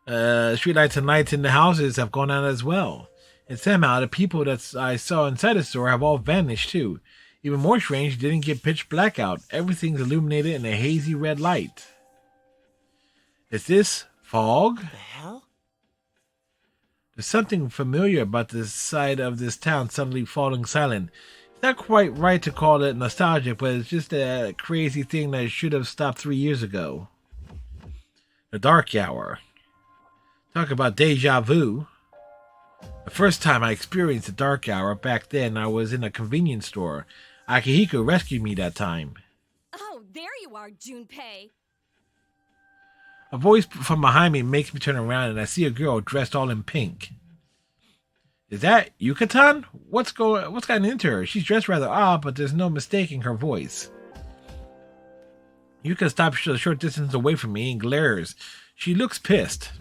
and lights in the houses have gone out as well. And somehow the people that I saw inside the store have all vanished too. Even more strange, didn't get pitch black out. Everything's illuminated in a hazy red light. Is this fog? The hell? There's something familiar about the side of this town suddenly falling silent. It's not quite right to call it nostalgic, but it's just a crazy thing that should have stopped 3 years ago. The dark hour. Talk about deja vu. The first time I experienced the dark hour, back then I was in a convenience store. Akihiko rescued me that time. Oh, there you are, Junpei. A voice from behind me makes me turn around and I see a girl dressed all in pink. Is that Yucatan? What's gotten into her? She's dressed rather odd, but there's no mistaking her voice. Yuka stops a short distance away from me and glares. She looks pissed.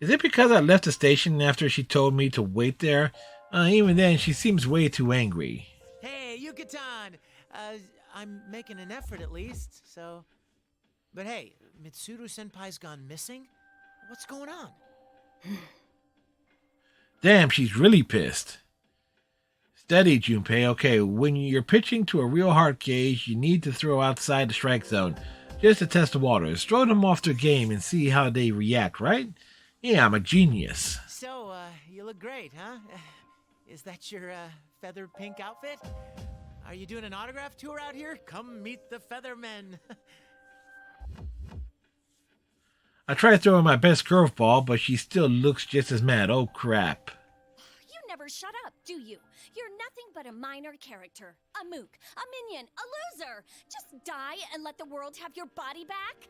Is it because I left the station after she told me to wait there? Even then, she seems way too angry. Hey, Yucatan! I'm making an effort at least, so... But hey, Mitsuru-senpai's gone missing? What's going on? Damn, she's really pissed. Steady, Junpei. Okay, when you're pitching to a real hard gauge, you need to throw outside the strike zone. Just to test the waters. Throw them off their game and see how they react, right? Yeah, I'm a genius. So, you look great, huh? Is that your, feather pink outfit? Are you doing an autograph tour out here? Come meet the Feathermen. I try throwing my best curveball, but she still looks just as mad. Oh, crap. You never shut up, do you? You're nothing but a minor character. A mook, a minion, a loser. Just die and let the world have your body back?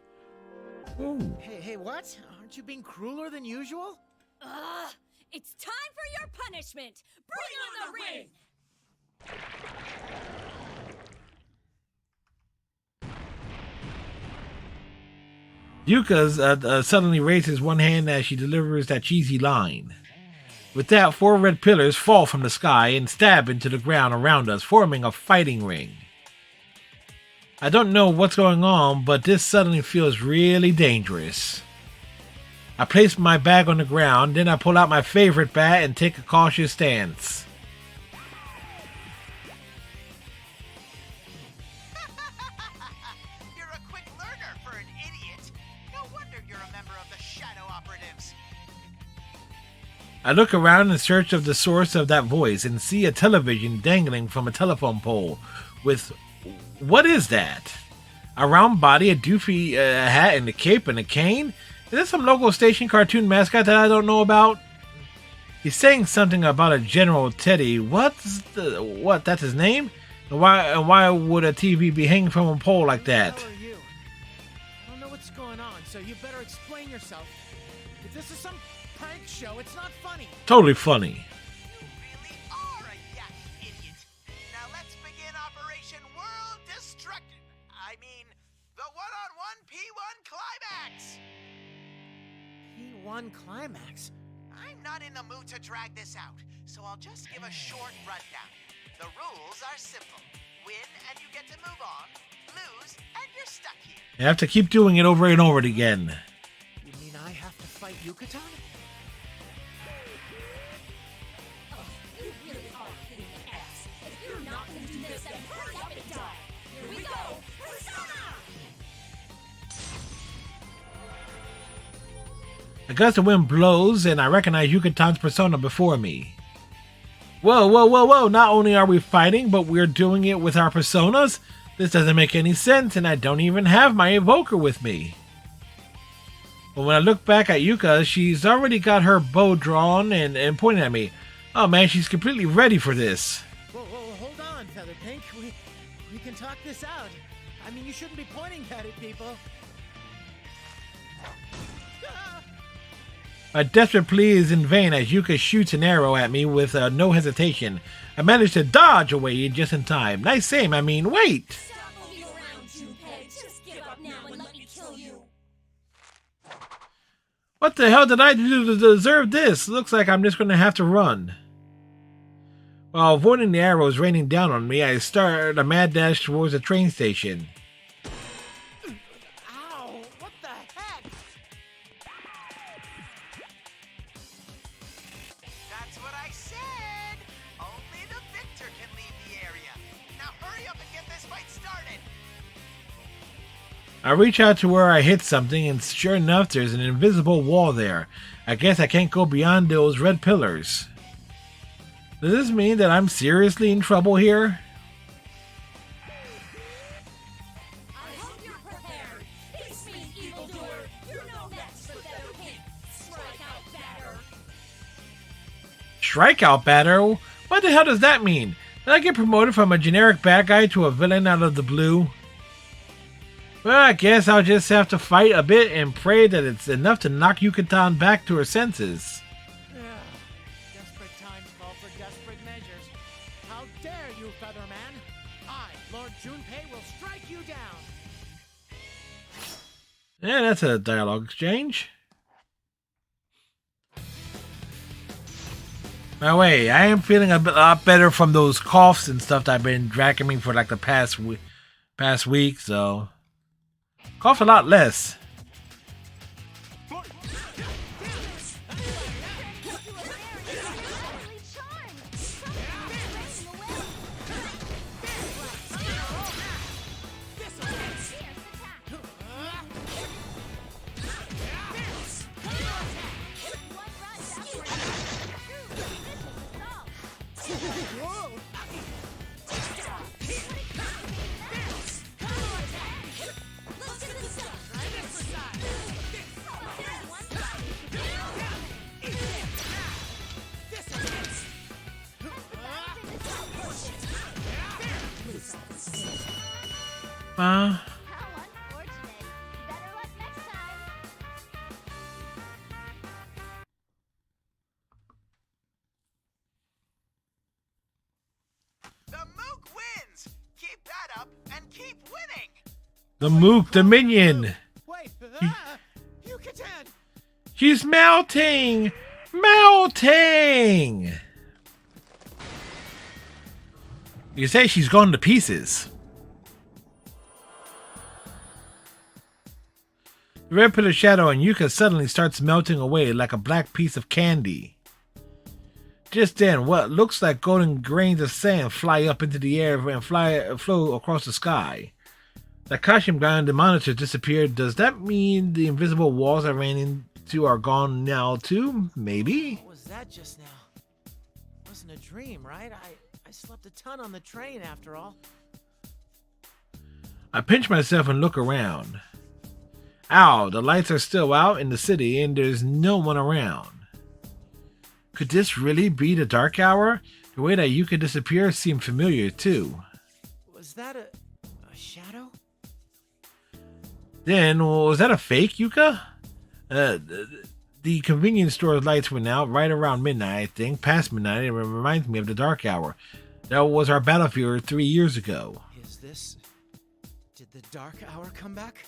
Hey, what? Aren't you being crueler than usual? Ugh! It's time for your punishment! Bring on the ring! Yuka suddenly raises one hand as she delivers that cheesy line. With that, 4 red pillars fall from the sky and stab into the ground around us, forming a fighting ring. I don't know what's going on, but this suddenly feels really dangerous. I place my bag on the ground, then I pull out my favorite bat and take a cautious stance. You're a quick learner for an idiot. No wonder you're a member of the Shadow Operatives. I look around in search of the source of that voice and see a television dangling from a telephone pole with... what is that? A round body, a doofy hat, and a cape and a cane? Is this some local station cartoon mascot that I don't know about? He's saying something about a General Teddy. What? That's his name? And why would a TV be hanging from a pole like that? Who the hell are you? I don't know what's going on, so you better explain yourself. If this is some prank show, it's not funny. Totally funny. Now let's begin Operation World Destruction. I mean, the one-on-one P1 climax. P1 climax? I'm not in the mood to drag this out, so I'll just give a short rundown. The rules are simple. Win and you get to move on. Lose and you're stuck here. I have to keep doing it over and over again. You mean I have to fight Yucatan? You really are hitting the ass. If you're not gonna do this, then hurry up and die. Here we go! Persona! A gust of wind blows, and I recognize Yucatan's persona before me. Whoa. Not only are we fighting, but we're doing it with our personas? This doesn't make any sense, and I don't even have my evoker with me. But when I look back at Yuka, she's already got her bow drawn and pointing at me. Oh man, she's completely ready for this. Whoa, hold on, Featherpink. We can talk this out. I mean, you shouldn't be pointing at it, people. My desperate plea is in vain as Yuka shoots an arrow at me with no hesitation. I manage to dodge away just in time. Nice aim, I mean, wait! Stop moving around, Junpei. Just give up now and let me kill you. What the hell did I do to deserve this? Looks like I'm just going to have to run. While avoiding the arrows raining down on me, I start a mad dash towards the train station. Ow! What the heck? That's what I said. Only the victor can leave the area. Now hurry up and get this fight started. I reach out to where I hit something, and sure enough, there's an invisible wall there. I guess I can't go beyond those red pillars. Does this mean that I'm seriously in trouble here? I hope you're prepared. Face me, evildoer. You're no match for Featherpink. Strikeout batter. Strikeout batter? What the hell does that mean? Did I get promoted from a generic bad guy to a villain out of the blue? Well, I guess I'll just have to fight a bit and pray that it's enough to knock Yucatan back to her senses. Desperate times call for desperate measures. How dare you, Featherman? I, Lord Junpei, will strike you down. Yeah, that's a dialogue exchange. By the way, I am feeling a lot better from those coughs and stuff that I've been dragging me for like the past week, so cough a lot less. Ma? How unfortunate. Better luck next time. The Mook wins! Keep that up and keep winning! The Mook, the minion. Wait, Yucatan! She's melting! Melting! You say she's gone to pieces. The red put a shadow on Yuka suddenly starts melting away like a black piece of candy. Just then, what looks like golden grains of sand fly up into the air and flow across the sky. The costume guy on the monitor disappeared. Does that mean the invisible walls I ran into are gone now too? Maybe? What was that just now? It wasn't a dream, right? I slept a ton on the train after all. I pinch myself and look around. Ow, the lights are still out in the city and there's no one around. Could this really be the dark hour? The way that Yuka disappeared seemed familiar too. Was that a shadow? Then, was that a fake Yuka? The convenience store's lights went out right around midnight, I think, past midnight. It reminds me of the dark hour. That was our battlefield 3 years ago. Is this... Did the dark hour come back?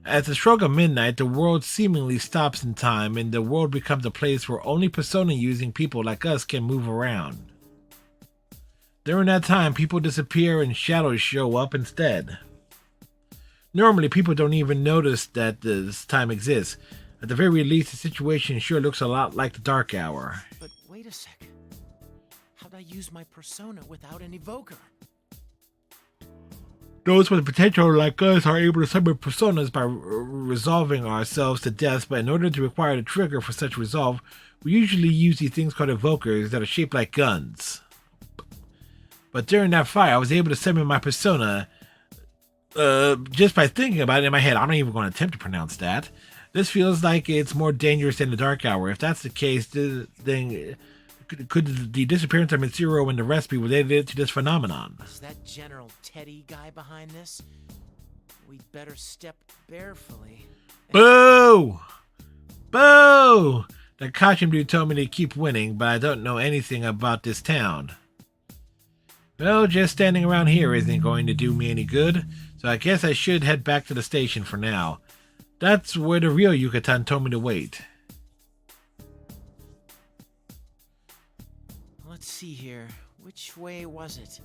At the stroke of midnight, the world seemingly stops in time, and the world becomes a place where only persona-using people like us can move around. During that time, people disappear and shadows show up instead. Normally, people don't even notice that this time exists. At the very least, the situation sure looks a lot like the dark hour. But wait a sec. How'd I use my persona without an evoker? Those with potential like us are able to summon personas by resolving ourselves to death, but in order to require the trigger for such resolve, we usually use these things called evokers that are shaped like guns. But during that fight, I was able to summon my persona just by thinking about it in my head. I'm not even going to attempt to pronounce that. This feels like it's more dangerous than the dark hour. If that's the case, then could the disappearance of Mitsuru and the rest be related to this phenomenon? Is that General Teddy guy behind this? We'd better step barefully. Boo! Boo! The costume dude told me to keep winning, but I don't know anything about this town. Well, just standing around here isn't going to do me any good, so I guess I should head back to the station for now. That's where the real Yucatan told me to wait. Let's see here. Which way was it?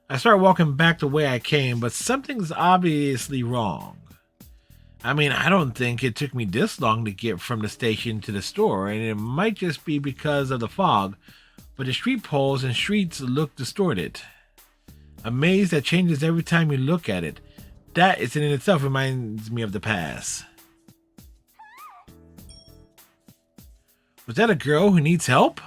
I start walking back the way I came, but something's obviously wrong. I mean, I don't think it took me this long to get from the station to the store, and it might just be because of the fog, but the street poles and streets look distorted. A maze that changes every time you look at it. That in itself reminds me of the past. Was that a girl who needs help?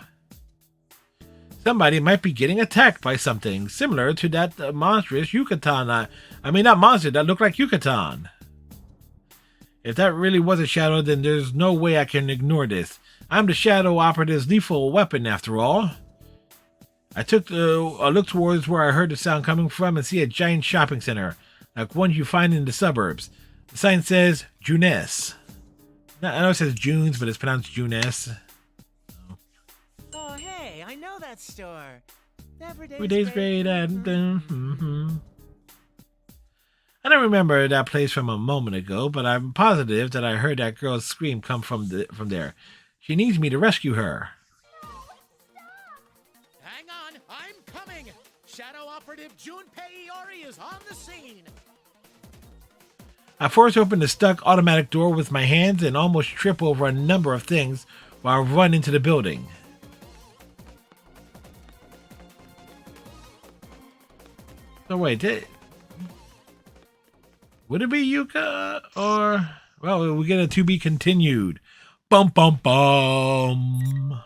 Somebody might be getting attacked by something similar to that monstrous Yucatan. I mean, that monster that looked like Yucatan. If that really was a shadow, then there's no way I can ignore this. I'm the shadow operative's lethal weapon, after all. I took a look towards where I heard the sound coming from and see a giant shopping center, like one you find in the suburbs. The sign says Juness. I know it says Junes, but it's pronounced Juness. Oh, hey, I know that store. Every day's great and I don't remember that place from a moment ago, but I'm positive that I heard that girl's scream come from there. She needs me to rescue her. Hang on, I'm coming! Shadow Operative Junpei Iori is on the scene! I force open the stuck automatic door with my hands and almost trip over a number of things while I run into the building. So wait, would it be Yuka or... Well, we get a to be continued. Bum bum bum.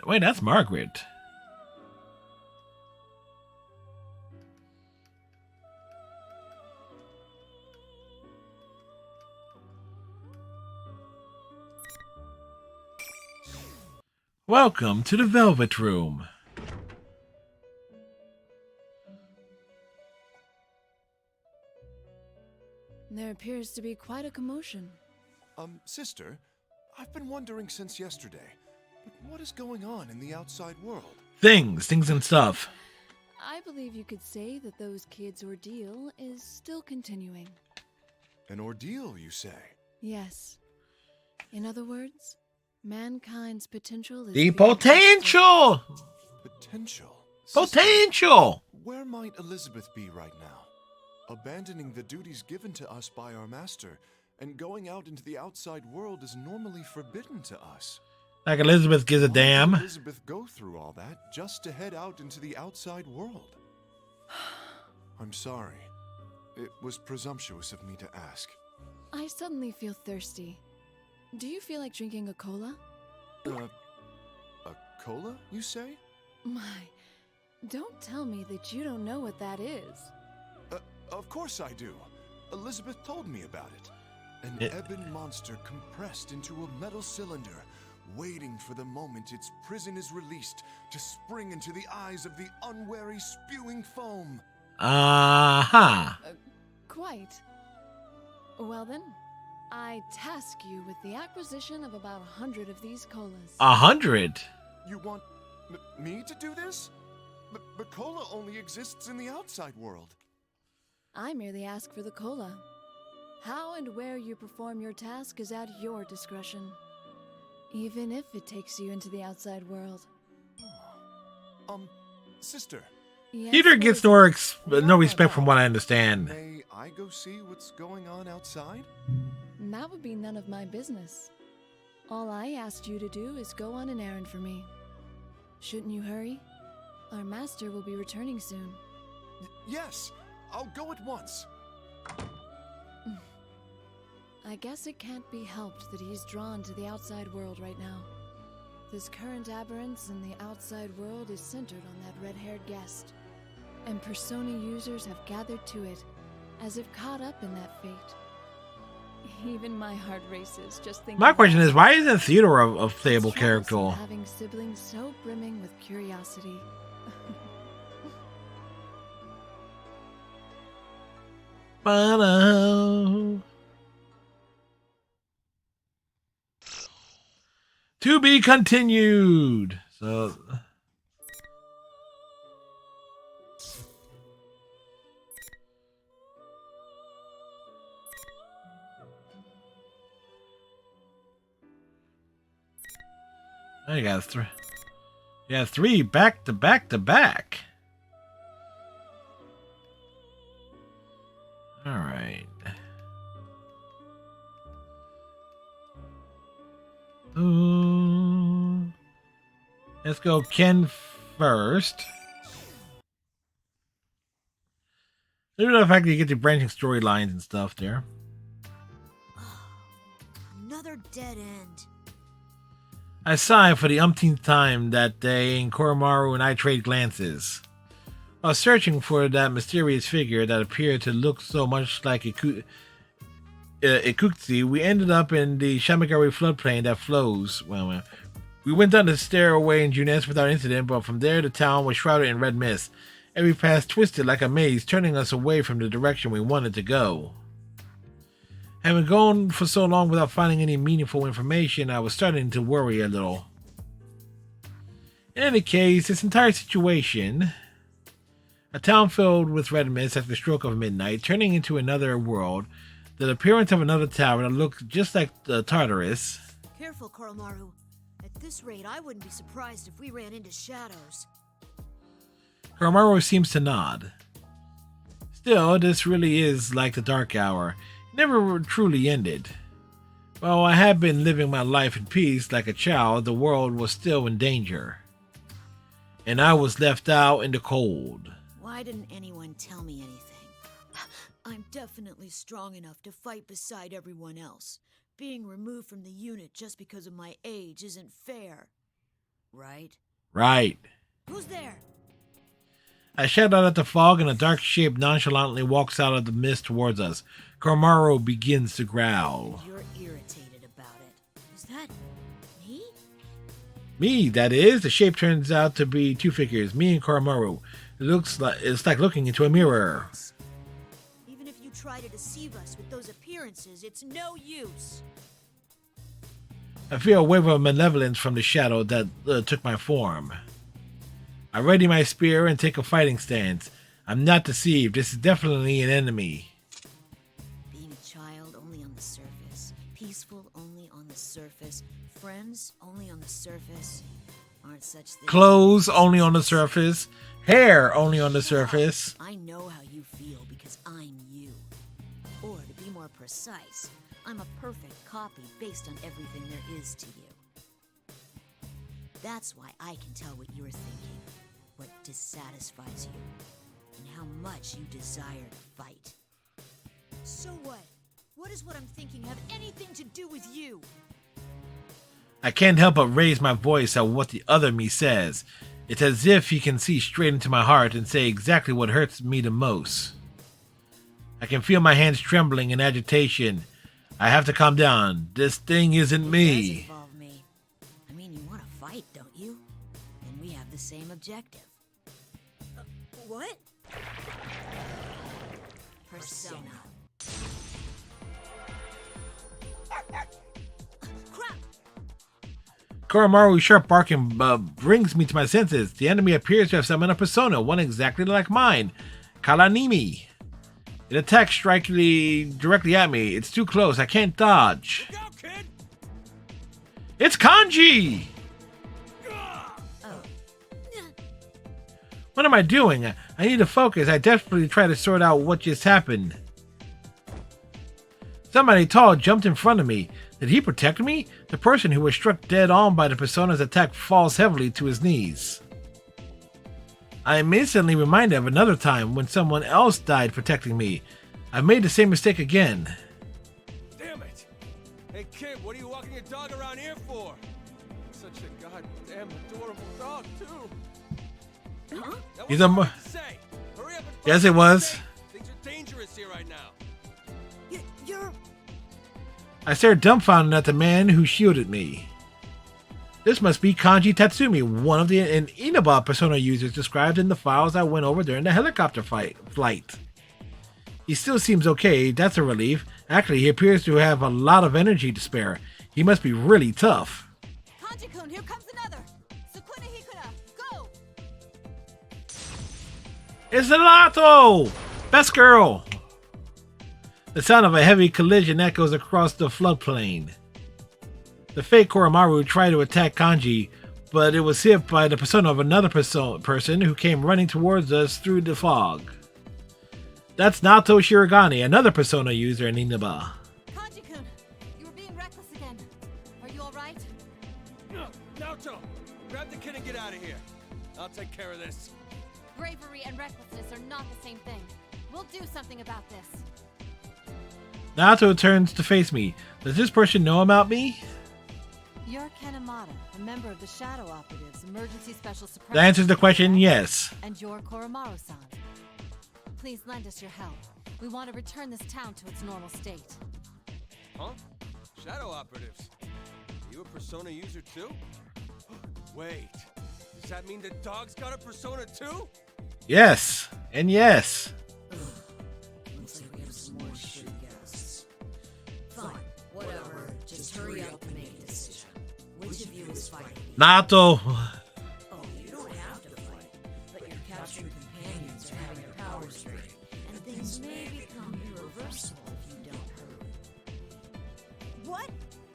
Wait, that's Margaret. Welcome to the Velvet Room. There appears to be quite a commotion. Sister, I've been wondering since yesterday, but what is going on in the outside world? Things and stuff. I believe you could say that those kids' ordeal is still continuing. An ordeal, you say? Yes. In other words, mankind's potential is... The potential! Potential? Potential! Sister, where might Elizabeth be right now? Abandoning the duties given to us by our master and going out into the outside world is normally forbidden to us. Like Elizabeth gives a damn. Why did Elizabeth go through all that just to head out into the outside world? I'm sorry. It was presumptuous of me to ask. I suddenly feel thirsty. Do you feel like drinking a cola? A cola, you say? My, don't tell me that you don't know what that is. Of course I do. Elizabeth told me about it. An ebon monster compressed into a metal cylinder, waiting for the moment its prison is released to spring into the eyes of the unwary spewing foam. Aha! Quite. Well then, I task you with the acquisition of about 100 of these colas. 100? You want me to do this? But cola only exists in the outside world. I merely ask for the cola. How and where you perform your task is at your discretion, even if it takes you into the outside world. Sister. Yes, Peter gets no respect from what I understand. May I go see what's going on outside? That would be none of my business. All I asked you to do is go on an errand for me. Shouldn't you hurry? Our master will be returning soon. Yes, I'll go at once. I guess it can't be helped that he's drawn to the outside world right now. This current aberrance in the outside world is centered on that red-haired guest. And Persona users have gathered to it, as if caught up in that fate. Even my heart races just thinking. My question is, why isn't Theodore a playable character? Having siblings so brimming with curiosity. To be continued. So I got three. Yeah, 3 back to back to back. All right. Let's go Ken first. There's the fact that you get the branching storylines and stuff there. Another dead end. I sigh for the umpteenth time that day, and Koromaru and I trade glances. While searching for that mysterious figure that appeared to look so much like Ikuchi, we ended up in the Shamigari floodplain that flows. Well, we went down the stairway in Junes without incident, but from there the town was shrouded in red mist. Every path twisted like a maze, turning us away from the direction we wanted to go. Having gone for so long without finding any meaningful information, I was starting to worry a little. In any case, this entire situation, a town filled with red mist at the stroke of midnight, turning into another world, the appearance of another tower that looked just like the Tartarus. Careful, Koromaru. At this rate, I wouldn't be surprised if we ran into shadows. Koromaru seems to nod. Still, this really is like the Dark Hour. It never truly ended. While I had been living my life in peace like a child, the world was still in danger. And I was left out in the cold. Why didn't anyone tell me anything? I'm definitely strong enough to fight beside everyone else. Being removed from the unit just because of my age isn't fair. Right? Right. Who's there? I shout out at the fog, and a dark shape nonchalantly walks out of the mist towards us. Koromaru begins to growl. You're irritated about it. Is that me? Me, that is. The shape turns out to be two figures, me and Koromaru. It's like looking into a mirror. Even if you try to deceive us with those appearances, it's no use. I feel a wave of malevolence from the shadow that took my form. I ready my spear and take a fighting stance. I'm not deceived. This is definitely an enemy. Being a child only on the surface, peaceful only on the surface, friends only on the surface, aren't such things. Clothes only on the surface. Hair only on the surface. I know how you feel because I'm you. Or to be more precise, I'm a perfect copy based on everything there is to you. That's why I can tell what you're thinking, what dissatisfies you, and how much you desire to fight. So what? What does what I'm thinking have anything to do with you? I can't help but raise my voice at what the other me says. It's as if he can see straight into my heart and say exactly what hurts me the most. I can feel my hands trembling in agitation. I have to calm down. This thing isn't me. It does involve me. I mean, you want to fight, don't you? And we have the same objective. What? Persona. Crap! Koromaru's sharp barking brings me to my senses. The enemy appears to have summoned a persona, one exactly like mine, Kalanimi. It attacks directly at me. It's too close. I can't dodge. Look out, kid! It's Kanji! Oh. What am I doing? I need to focus. I desperately try to sort out what just happened. Somebody tall jumped in front of me. Did he protect me? The person who was struck dead on by the persona's attack falls heavily to his knees. I am instantly reminded of another time when someone else died protecting me. I made the same mistake again. Damn it! Hey kid, what are you walking your dog around here for? Such a goddamn adorable dog, too. Huh? He's a yes, it was. Things are dangerous here right now. You're... I stared dumbfounded at the man who shielded me. This must be Kanji Tatsumi, one of the Inaba persona users described in the files I went over during the helicopter flight. He still seems okay, that's a relief. Actually, he appears to have a lot of energy to spare. He must be really tough. Kanji-kun, here comes another! Sukuna Hikuna, go! It's Elato! Best girl! The sound of a heavy collision echoes across the floodplain. The fake Koromaru tried to attack Kanji, but it was hit by the persona of another person who came running towards us through the fog. That's Nato Shirogane, another persona user in Inaba. Kanji-kun, you were being reckless again. Are you alright? Naoto, grab the kid and get out of here. I'll take care of this. Bravery and recklessness are not the same thing. We'll do something about this. Nato turns to face me. Does this person know about me? You're Kanemata, a member of the Shadow Operatives, Emergency Special Suppression. That answers the question, yes. And you're Koromaru-san. Please lend us your help. We want to return this town to its normal state. Huh? Shadow Operatives? Are you a Persona user too? Wait, does that mean the dog's got a Persona too? Yes, and yes. Looks like we have some more shitty guests. Fine, whatever. Just hurry up and make a decision. Which of you is fighting? Nato. Oh, you don't have to fight, but your captured companions are having their powers drained, and things may become irreversible if you don't hurry. What?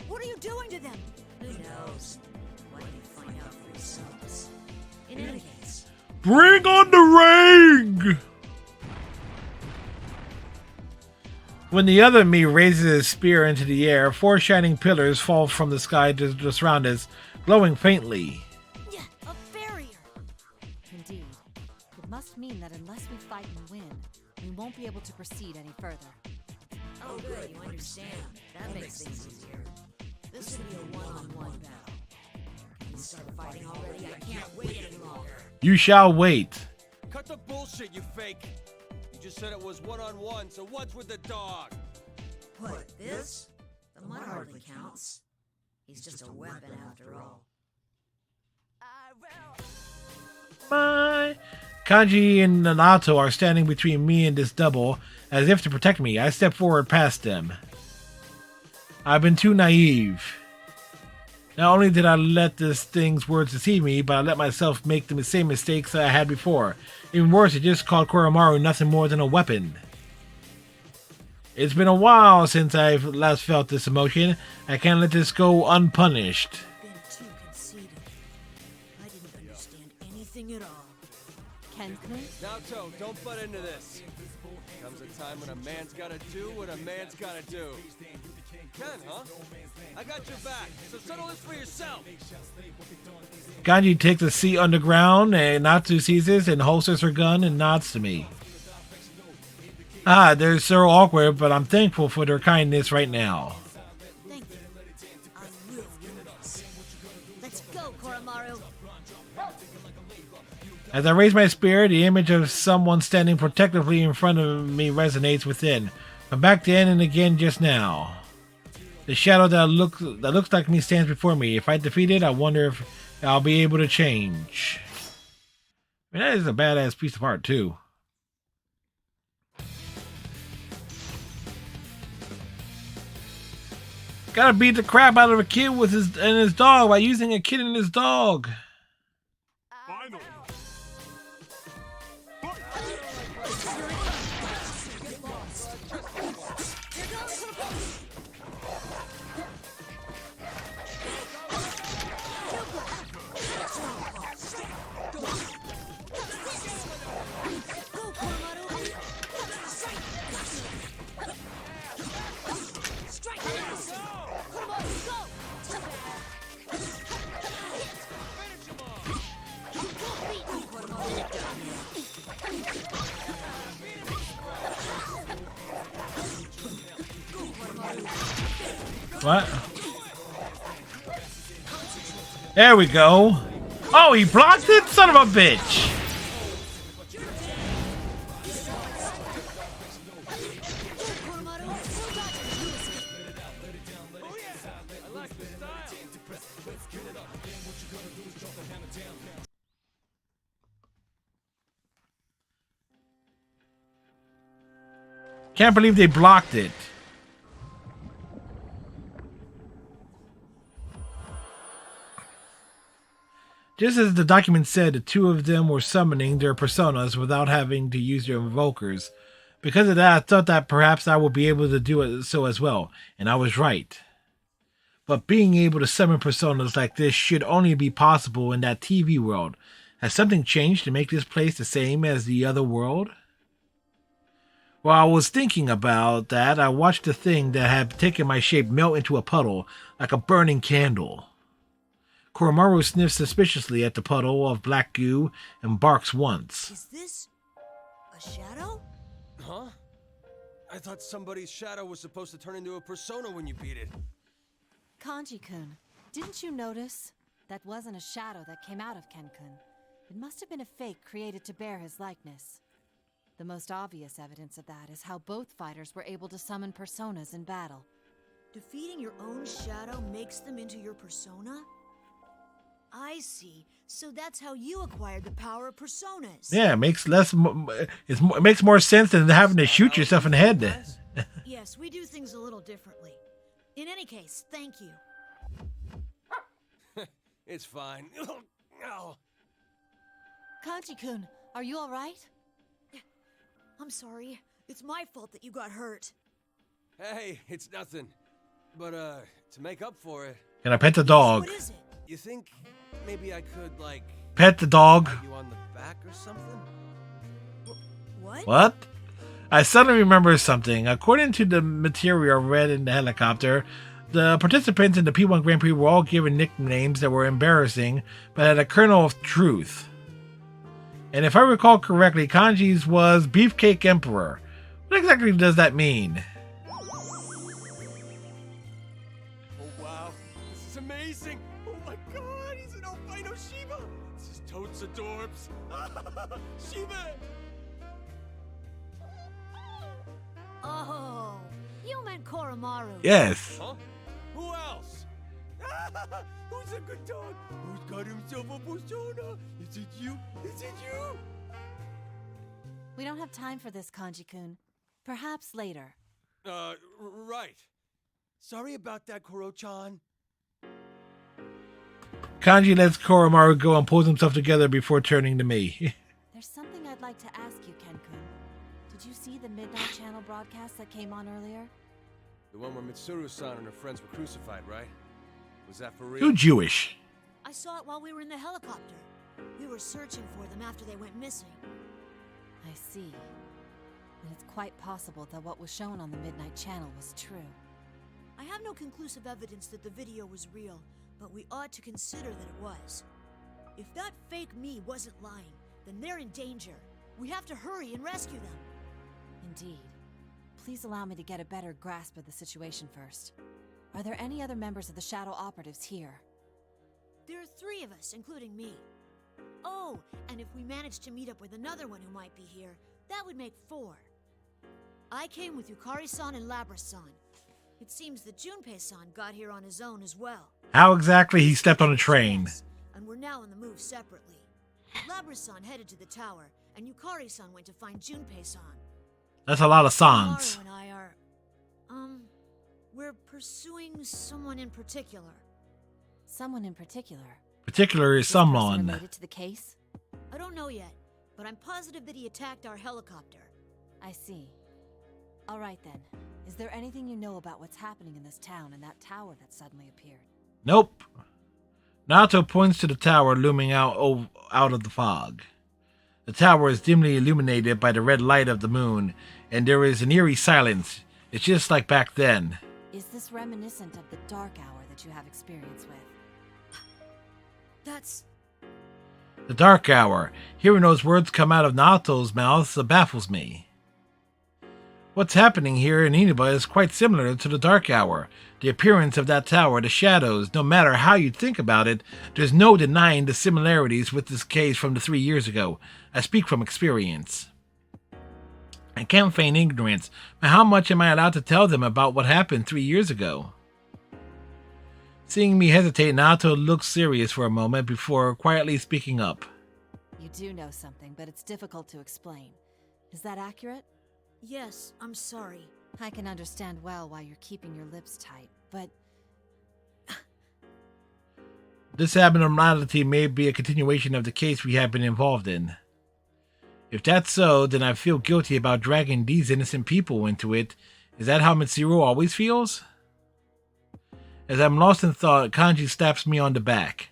What are you doing to them? Who knows? Why don't you find out for yourselves? In any case, Bring on the ring! When the other me raises his spear into the air, 4 shining pillars fall from the sky to surround us, glowing faintly. yeah, a barrier. Indeed. It must mean that unless we fight and win, we won't be able to proceed any further. Oh, good, you understand. That makes things easier. This will be a one-on-one battle. Can we start fighting already? I can't wait any longer. You shall wait. Cut the bullshit, you fake! You just said it was one-on-one, so what's with the dog? What, this? The mud hardly counts. He's just a weapon after all. My Kanji and Nanato are standing between me and this double, as if to protect me. I step forward past them. I've been too naive. Not only did I let this thing's words deceive me, but I let myself make the same mistakes that I had before. Even worse, it just called Koromaru nothing more than a weapon. It's been a while since I've last felt this emotion. I can't let this go unpunished. Been too conceited. I didn't understand anything at all. Ken-kun? Naoto, don't butt into this. Comes a time when a man's gotta do what a man's gotta do. Ken, huh? I got your back, so settle this for yourself. Kanji takes a seat on the ground, and Natsu sees this and holsters her gun and nods to me. They're so awkward, but I'm thankful for their kindness right now. Thank you. I will do this. Let's go, Koromaru. As I raise my spear, the image of someone standing protectively in front of me resonates within. From back then and again just now. The shadow that looks like me stands before me. If I defeat it, I wonder if I'll be able to change. I mean, that is a badass piece of art, too. Gotta beat the crap out of a kid with his dog by using a kid and his dog. What? There we go. Oh, he blocked it? Son of a bitch. Can't believe they blocked it. Just as the document said, the two of them were summoning their personas without having to use their invokers. Because of that, I thought that perhaps I would be able to do it so as well, and I was right. But being able to summon personas like this should only be possible in that TV world. Has something changed to make this place the same as the other world? While I was thinking about that, I watched the thing that had taken my shape melt into a puddle, like a burning candle. Koromaru sniffs suspiciously at the puddle of black goo and barks once. Is this a shadow? Huh? I thought somebody's shadow was supposed to turn into a persona when you beat it. Kanji-kun, didn't you notice? That wasn't a shadow that came out of Ken-kun. It must have been a fake created to bear his likeness. The most obvious evidence of that is how both fighters were able to summon personas in battle. Defeating your own shadow makes them into your persona? I see. So that's how you acquired the power of personas. Yeah, it makes it makes more sense than having to shoot yourself in the head. Yes, we do things a little differently. In any case, thank you. It's fine. Ow. Kanji-kun, are you alright? I'm sorry. It's my fault that you got hurt. Hey, it's nothing. But, to make up for it... Can I pet the dog? What is it? You think maybe I could, like... Pet the dog? pat you on the back or something? What? What? I suddenly remember something. According to the material read in the helicopter, the participants in the P1 Grand Prix were all given nicknames that were embarrassing, but had a kernel of truth. And if I recall correctly, Kanji's was Beefcake Emperor. What exactly does that mean? Oh wow, this is amazing! Oh my god, he's an albino Shiba! This is totes adorbs! Shiba! Oh, you meant Koromaru. Yes. Huh? Who else? Who's a good dog? Who's got himself a persona? Is it you? Is it you? We don't have time for this, Kanji-kun. Perhaps later. Right. Sorry about that, Koro-chan. Kanji lets Koromaru go and pulls himself together before turning to me. There's something I'd like to ask you, Ken-kun. Did you see the Midnight Channel broadcast that came on earlier? The one where Mitsuru-san and her friends were crucified, right? Was that for real? You're Jewish. I saw it while we were in the helicopter. We were searching for them after they went missing. I see. And it's quite possible that what was shown on the Midnight Channel was true. I have no conclusive evidence that the video was real, but we ought to consider that it was. If that fake me wasn't lying, then they're in danger. We have to hurry and rescue them. Indeed. Please allow me to get a better grasp of the situation first. Are there any other members of the Shadow Operatives here? There are 3 of us, including me. Oh, and if we manage to meet up with another one who might be here, that would make 4. I came with Yukari-san and Labra-san. It seems that Junpei-san got here on his own as well. How exactly he stepped on a train? And we're now on the move separately. Labra-san headed to the tower, and Yukari-san went to find Junpei-san. That's a lot of sans. Maru and I are... we're pursuing someone in particular. Someone in particular? Particular is someone. Related to the case? I don't know yet, but I'm positive that he attacked our helicopter. I see. All right then. Is there anything you know about what's happening in this town and that tower that suddenly appeared? Nope. Naoto points to the tower looming out of the fog. The tower is dimly illuminated by the red light of the moon, and there is an eerie silence. It's just like back then. Is this reminiscent of the dark hour that you have experience with? That's... The dark hour. Hearing those words come out of Naoto's mouth baffles me. What's happening here in Inaba is quite similar to the dark hour. The appearance of that tower, the shadows, no matter how you think about it, there's no denying the similarities with this case from the 3 years ago. I speak from experience. I can't feign ignorance, but how much am I allowed to tell them about what happened 3 years ago? Seeing me hesitate, Naoto looks serious for a moment before quietly speaking up. You do know something, but it's difficult to explain. Is that accurate? Yes, I'm sorry. I can understand well why you're keeping your lips tight, but... This abnormality may be a continuation of the case we have been involved in. If that's so, then I feel guilty about dragging these innocent people into it. Is that how Mitsuru always feels? As I'm lost in thought, Kanji slaps me on the back.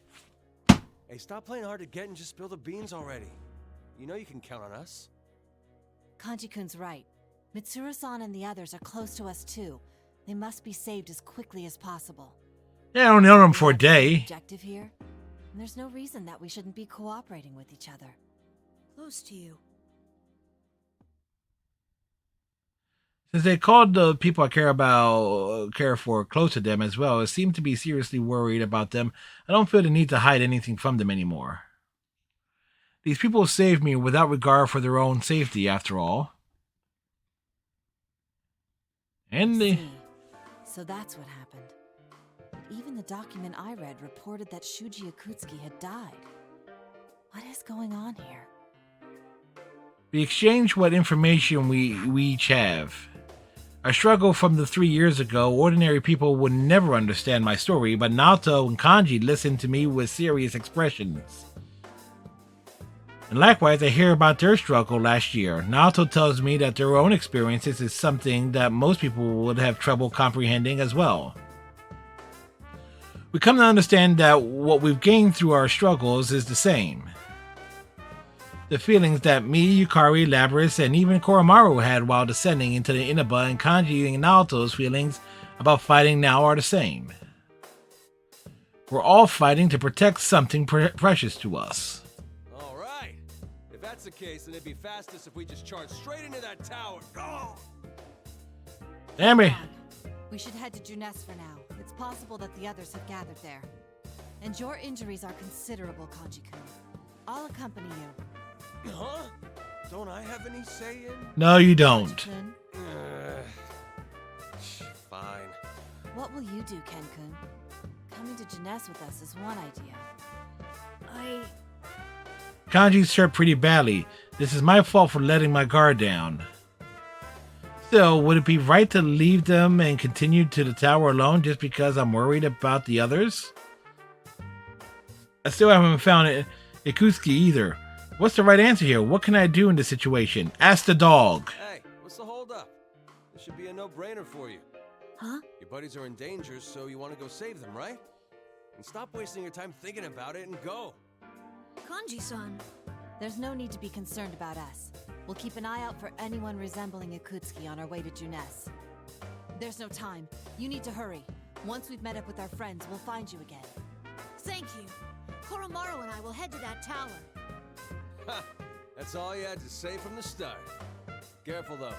Hey, stop playing hard to get and just spill the beans already. You know you can count on us. Kanji-kun's right. Mitsuru-san and the others are close to us too. They must be saved as quickly as possible. Yeah, I don't know them for a day. Objective here, and there's no reason that we shouldn't be cooperating with each other. Close to you. Since they called the people I care for close to them as well, it seemed to be seriously worried about them. I don't feel the need to hide anything from them anymore. These people saved me without regard for their own safety, after all. And they... So that's what happened. But even the document I read reported that Shuji Akutsuki had died. What is going on here? We exchange what information we each have. I struggle from the 3 years ago. Ordinary people would never understand my story, but Naoto and Kanji listened to me with serious expressions. And likewise, I hear about their struggle last year. Naoto tells me that their own experiences is something that most people would have trouble comprehending as well. We come to understand that what we've gained through our struggles is the same. The feelings that me, Yukari, Labris, and even Koromaru had while descending into the Inaba, and Kanji and Naoto's feelings about fighting now are the same. We're all fighting to protect something precious to us. Alright. If that's the case, then it'd be fastest if we just charge straight into that tower. Go! Damn it! We should head to Junes for now. It's possible that the others have gathered there. And your injuries are considerable, Kanji-kun. I'll accompany you. Huh? Don't I have any say in? No, you don't. Fine. What will you do, Ken-kun? Coming to Jeunesse with us is one idea. Kanji's hurt pretty badly. This is my fault for letting my guard down. Still, would it be right to leave them and continue to the tower alone just because I'm worried about the others? I still haven't found Ikusuke either. What's the right answer here? What can I do in this situation? Ask the dog. Hey, what's the holdup? This should be a no-brainer for you. Huh? Your buddies are in danger, so you want to go save them, right? And stop wasting your time thinking about it and go. Kanji-san. There's no need to be concerned about us. We'll keep an eye out for anyone resembling Ikutsuki on our way to Jeunesse. There's no time. You need to hurry. Once we've met up with our friends, we'll find you again. Thank you. Koromaru and I will head to that tower. Ha! That's all you had to say from the start. Careful, though.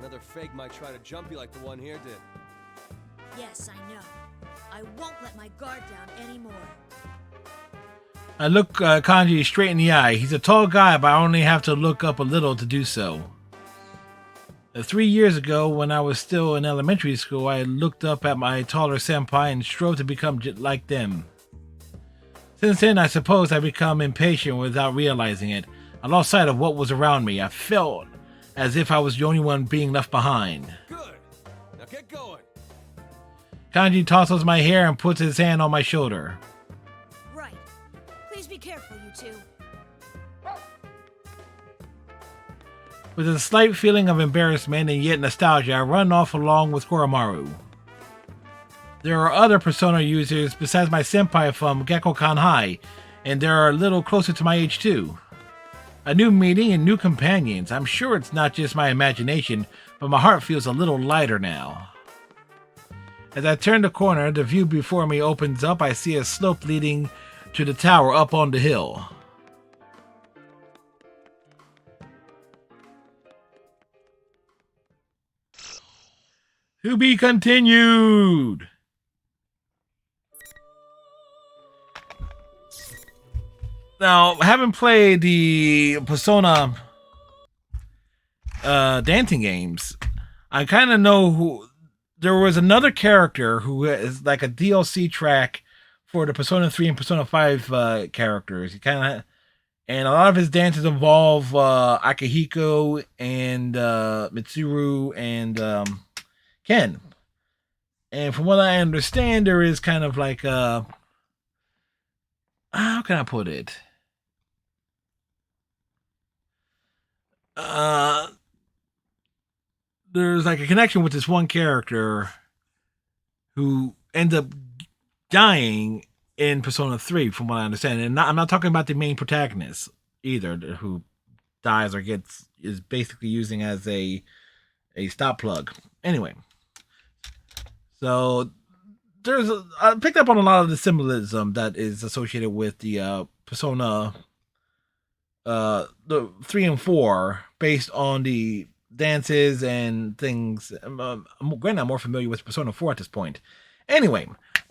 Another fake might try to jump you like the one here did. Yes, I know. I won't let my guard down anymore. I look Kanji straight in the eye. He's a tall guy, but I only have to look up a little to do so. 3 years ago, when I was still in elementary school, I looked up at my taller senpai and strove to become like them. Since then, I suppose I become impatient without realizing it. I lost sight of what was around me. I felt as if I was the only one being left behind. Good. Now get going. Kanji tosses my hair and puts his hand on my shoulder. Right. Please be careful, you two. With a slight feeling of embarrassment and yet nostalgia, I run off along with Koromaru. There are other Persona users besides my senpai from Gekkokan High, and they're a little closer to my age too. A new meeting and new companions. I'm sure it's not just my imagination, but my heart feels a little lighter now. As I turn the corner, the view before me opens up. I see a slope leading to the tower up on the hill. To be continued! Now, having played the Persona dancing games, I kind of know who... There was another character who is like a DLC track for the Persona 3 and Persona 5 characters. He kind of... And a lot of his dances involve Akihiko and Mitsuru and Ken. And from what I understand, there is kind of like a... How can I put it? There's like a connection with this one character who ends up dying in Persona 3, from what I understand. And I'm not talking about the main protagonist either, who dies or is basically using as a stop plug. Anyway, so I picked up on a lot of the symbolism that is associated with the Persona the 3 and 4 based on the dances and things. Granted, I'm more familiar with Persona 4 at this point. Anyway,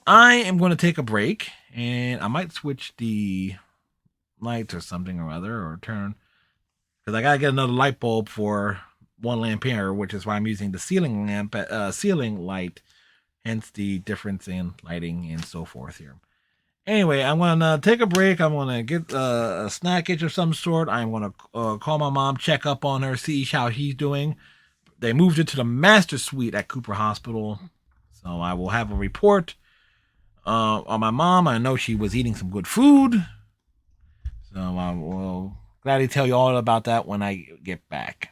I am going to take a break, and I might switch the lights or something or other, or turn, because I gotta get another light bulb for 1 lamp here, which is why I'm using the ceiling lamp, ceiling light, hence the difference in lighting and so forth here. Anyway, I'm gonna take a break. I'm gonna get a snackage of some sort. I'm gonna call my mom, check up on her, see how she's doing. They moved her to the master suite at Cooper Hospital, so I will have a report on my mom. I know she was eating some good food, so I will gladly tell you all about that when I get back.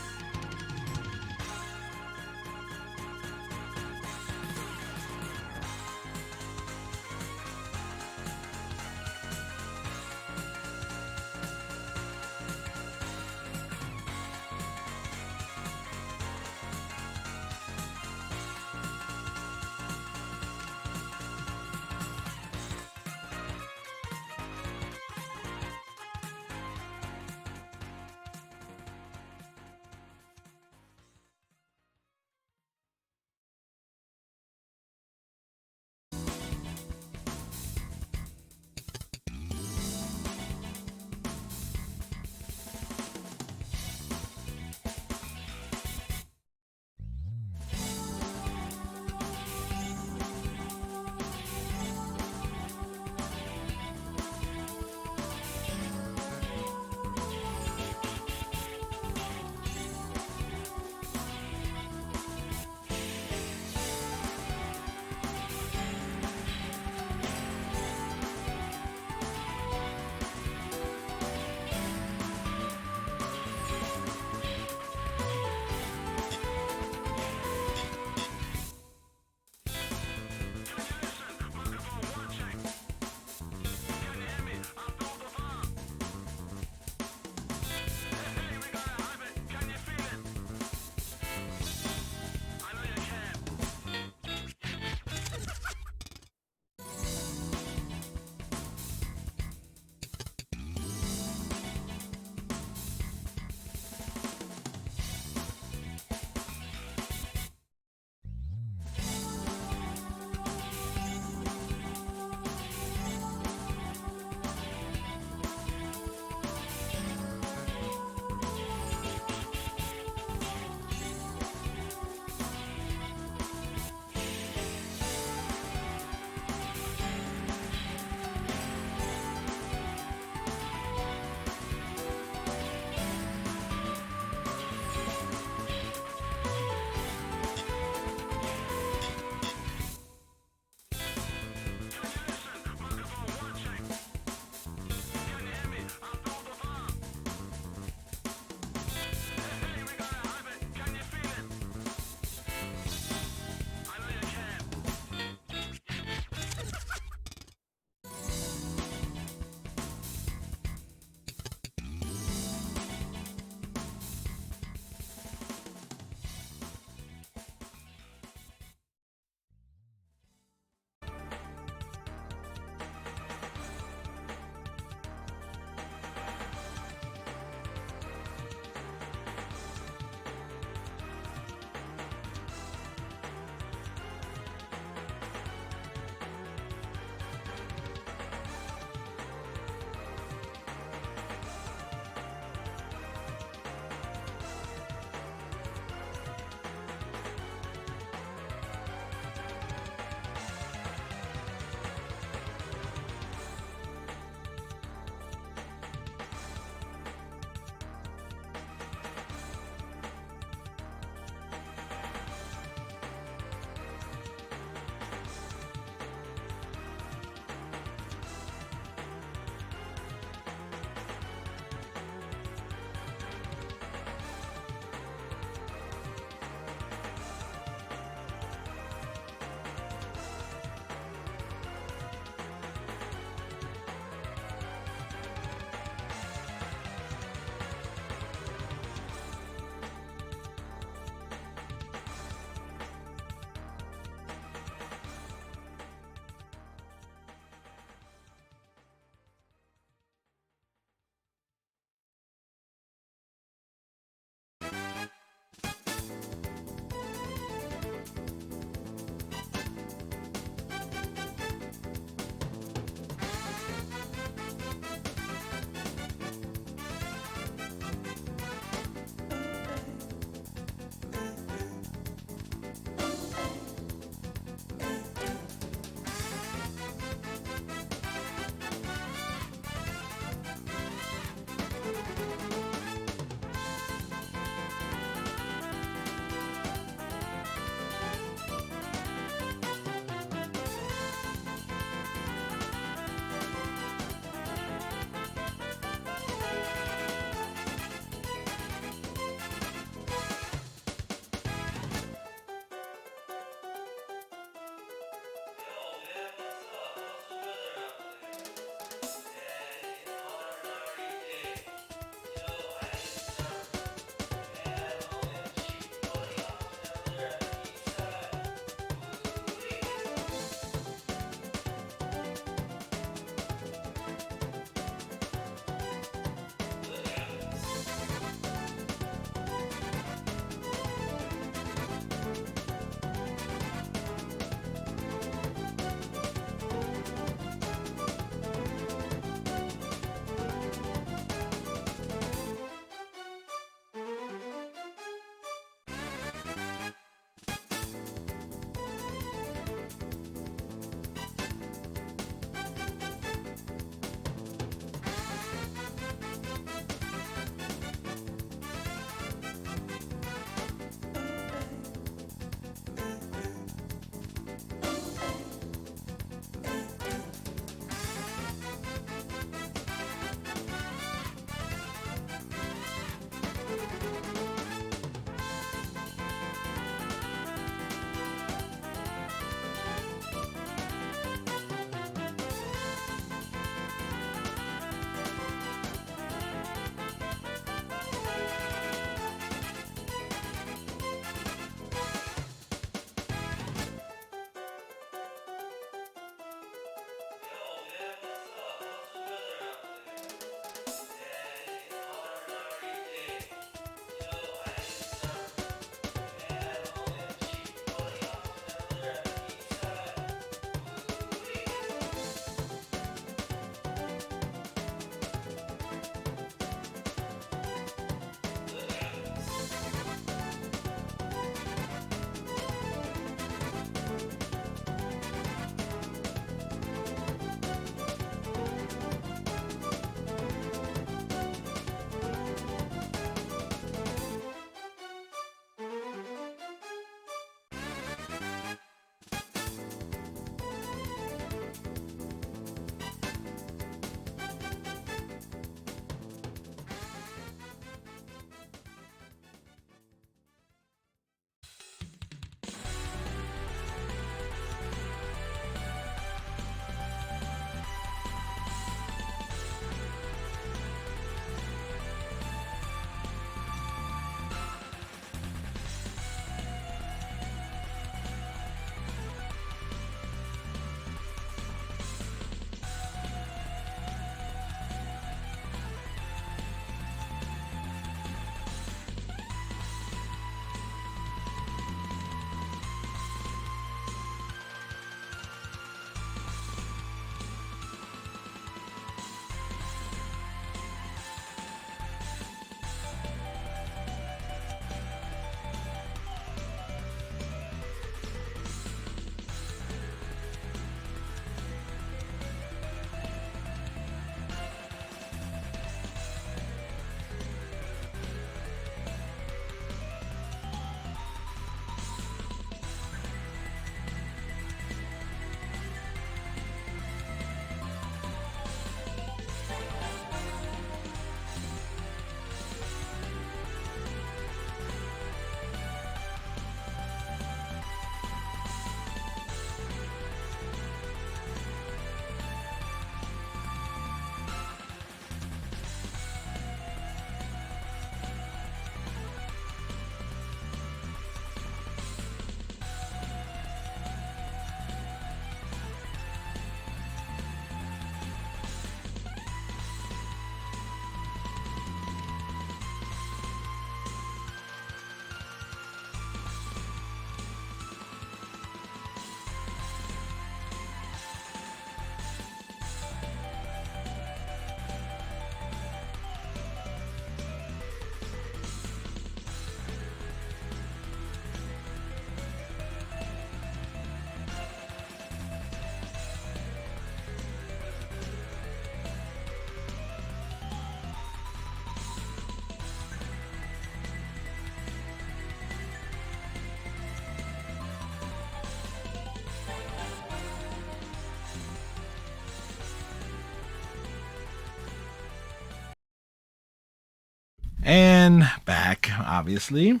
And back, obviously.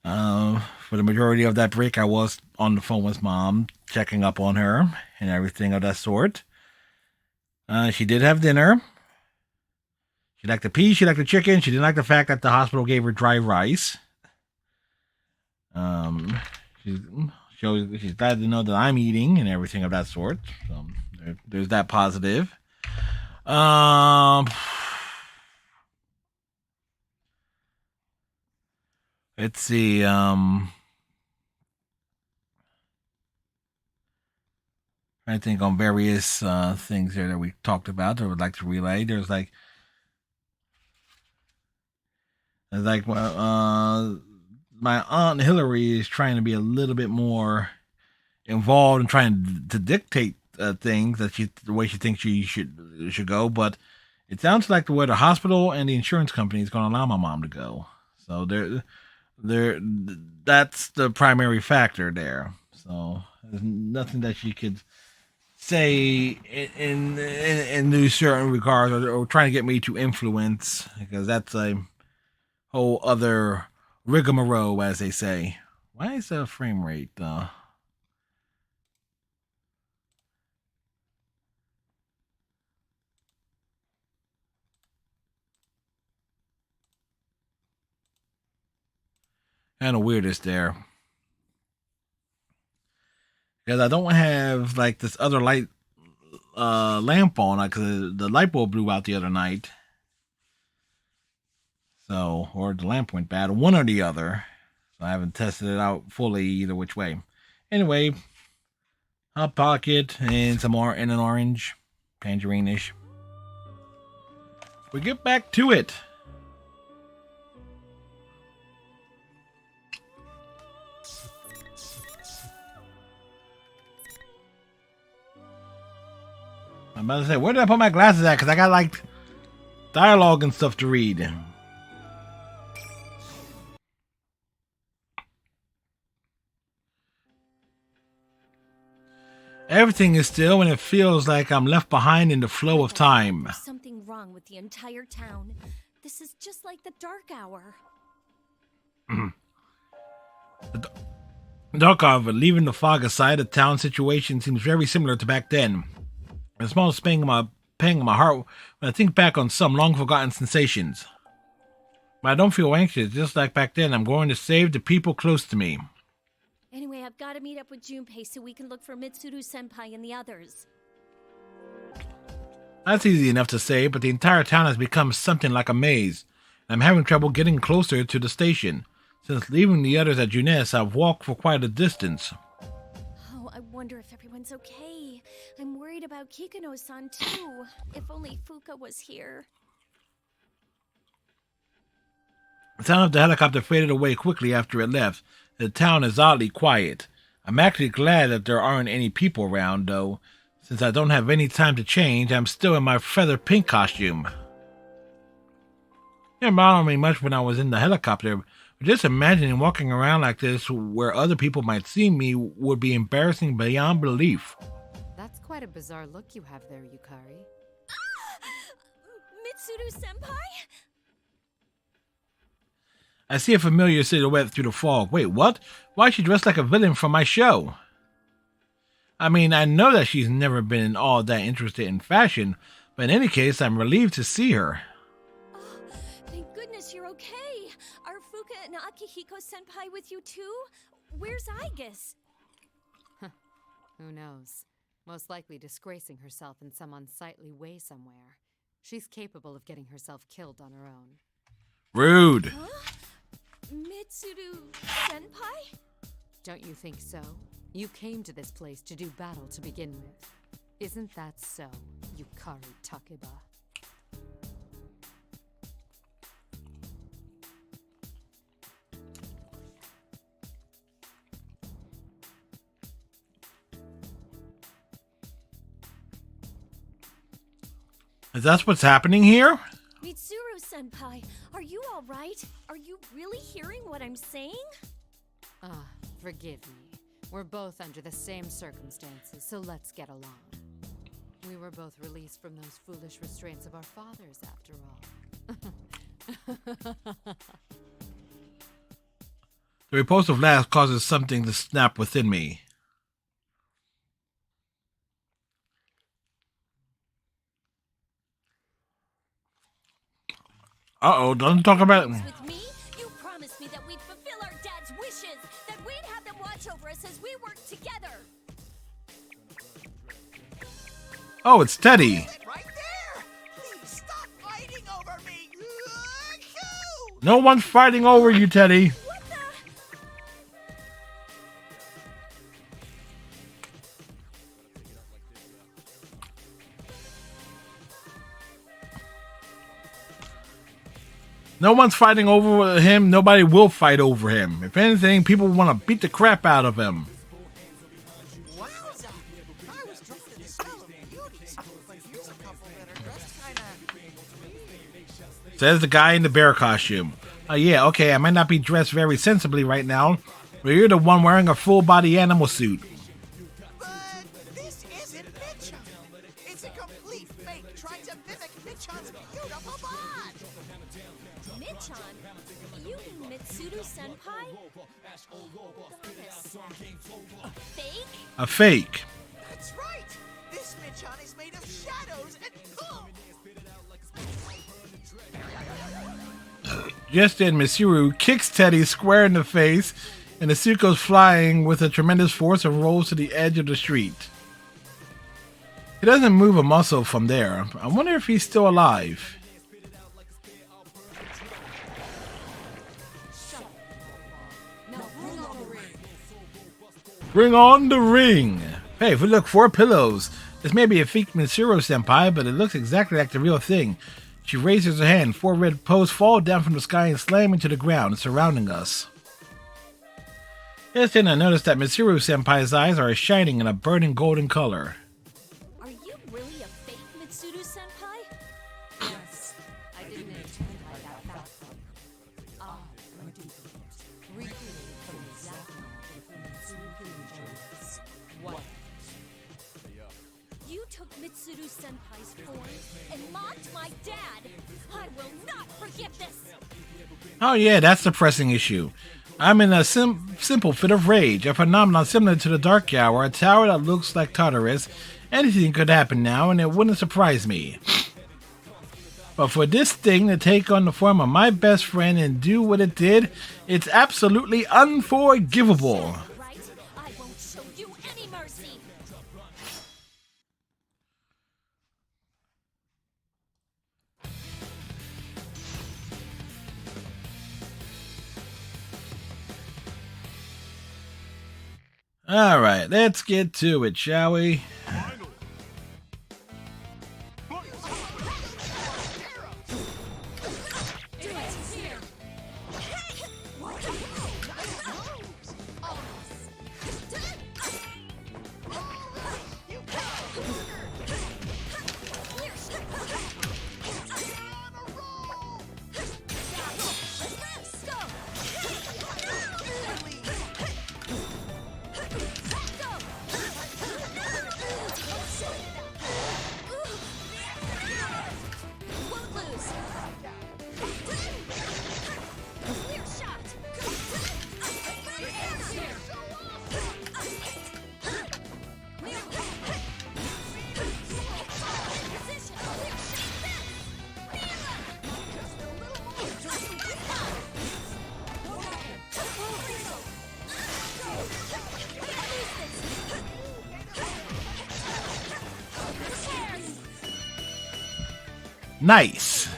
For the majority of that break, I was on the phone with Mom, checking up on her and everything of that sort. She did have dinner. She liked the peas, she liked the chicken. She didn't like the fact that the hospital gave her dry rice. She's glad to know that I'm eating and everything of that sort. So there's that positive. Let's see. I think on various things there that we talked about or would like to relay. There's like my aunt Hillary is trying to be a little bit more involved and trying to dictate things that the way she thinks she should go, but it sounds like the way the hospital and the insurance company is going to allow my mom to go. So that's the primary factor there. So there's nothing that she could say in these certain regards or trying to get me to influence, because that's a whole other rigmarole, as they say. Why is the frame rate kind of weirdest there? Because I don't have like this other light lamp on, because the light bulb blew out the other night. So, or the lamp went bad, one or the other. So I haven't tested it out fully either which way. Anyway, Hot Pocket and some more in an orange, tangerine-ish. We get back to it. I'm about to say, where did I put my glasses at? Because I got like dialogue and stuff to read. Everything is still, and it feels like I'm left behind in the flow of time. There's something wrong with the entire town. This is just like the dark hour. The dark hour, leaving the fog aside, the town situation seems very similar to back then. A small pang in my heart when I think back on some long-forgotten sensations. But I don't feel anxious. Just like back then, I'm going to save the people close to me. Anyway, I've got to meet up with Junpei so we can look for Mitsuru-senpai and the others. That's easy enough to say, but the entire town has become something like a maze. I'm having trouble getting closer to the station. Since leaving the others at Junes, I've walked for quite a distance. Oh, I wonder if everyone's okay. I'm worried about Kikuno-san, too. If only Fuka was here. The sound of the helicopter faded away quickly after it left. The town is oddly quiet. I'm actually glad that there aren't any people around, though. Since I don't have any time to change, I'm still in my feather pink costume. It didn't bother me much when I was in the helicopter, but just imagining walking around like this where other people might see me would be embarrassing beyond belief. That's quite a bizarre look you have there, Yukari. Mitsuru-senpai? I see a familiar silhouette through the fog. Wait, what? Why is she dressed like a villain from my show? I mean, I know that she's never been all that interested in fashion, but in any case, I'm relieved to see her. Oh, thank goodness you're okay. Are Fuka and Akihiko-senpai with you too? Where's Aigis? Who knows? Most likely disgracing herself in some unsightly way somewhere. She's capable of getting herself killed on her own. Rude. Huh? Mitsuru-senpai? Don't you think so? You came to this place to do battle to begin with. Isn't that so, Yukari Takeba? Is that what's happening here? Mitsuru-senpai, are you all right? Are you really hearing what I'm saying? Forgive me. We're both under the same circumstances, so let's get along. We were both released from those foolish restraints of our fathers, after all. The repulsive laugh causes something to snap within me. Uh-oh, don't talk about it. With me, you promised me that we'd fulfill our dad's wishes, that we'd have them watch over us as we work together. Oh, it's Teddy. Right there! Please stop fighting over me! No one's fighting over you, Teddy. No one's fighting over him. Nobody will fight over him. If anything, people want to beat the crap out of him. Wowza! I was drawn to the smell of beauties, but here's a couple that are dressed kinda... Says the guy in the bear costume. Yeah, okay, I might not be dressed very sensibly right now, but you're the one wearing a full-body animal suit. But this isn't Mitchum! It's a complete fake trying to mimic Mitchum's beautiful bod! Mitchan? You mean Mitsuru-senpai? Goddess. A fake? A fake. That's right! This Mitchum is made of shadows and boom! Just then, Mitsuru kicks Teddy square in the face, and the suit goes flying with a tremendous force and rolls to the edge of the street. He doesn't move a muscle from there. I wonder if he's still alive. Bring on the ring! Hey, if we look, 4 pillows. This may be a fake Mitsuru-senpai, but it looks exactly like the real thing. She raises her hand. 4 red posts fall down from the sky and slam into the ground, surrounding us. Just then I noticed that Mitsuru-senpai's eyes are shining in a burning golden color. Are you really a fake Mitsuru-senpai? Yes. I didn't intend by that fact. Ah, indeed. Recreated from exactly Mitsuru-senpai's. What? You took Mitsuru-senpai's form and mocked my dad. I will not forgive this. Oh yeah, that's the pressing issue. I'm in a simple fit of rage, a phenomenon similar to the Dark Hour, a tower that looks like Tartarus. Anything could happen now, and it wouldn't surprise me. But for this thing to take on the form of my best friend and do what it did, it's absolutely unforgivable. Right? I won't show you any mercy. Alright, let's get to it, shall we? Nice.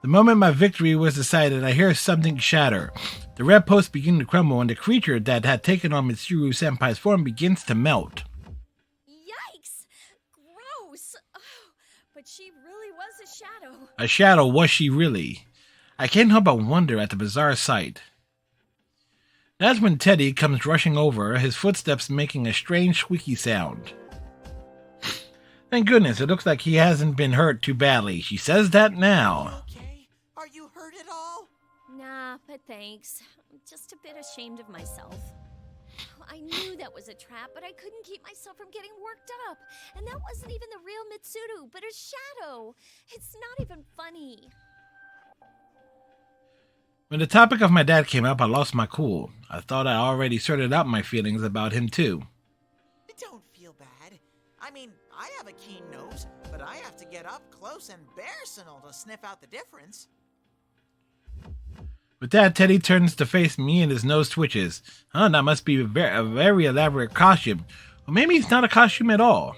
The moment my victory was decided, I hear something shatter. The red posts begin to crumble, and the creature that had taken on Mitsuru-senpai's form begins to melt. Yikes! Gross! Oh, but she really was a shadow. A shadow, was she really? I can't help but wonder at the bizarre sight. That's when Teddy comes rushing over, his footsteps making a strange squeaky sound. Thank goodness, it looks like he hasn't been hurt too badly. She says that now. Are you hurt at all? Nah, but thanks. I'm just a bit ashamed of myself. I knew that was a trap, but I couldn't keep myself from getting worked up. And that wasn't even the real Mitsuru, but a shadow. It's not even funny. When the topic of my dad came up, I lost my cool. I thought I already sorted out my feelings about him too. Don't feel bad. I mean, I have a keen nose, but I have to get up close and personal to sniff out the difference. With that, Teddy turns to face me and his nose twitches. Huh, that must be a very elaborate costume. Or maybe it's not a costume at all.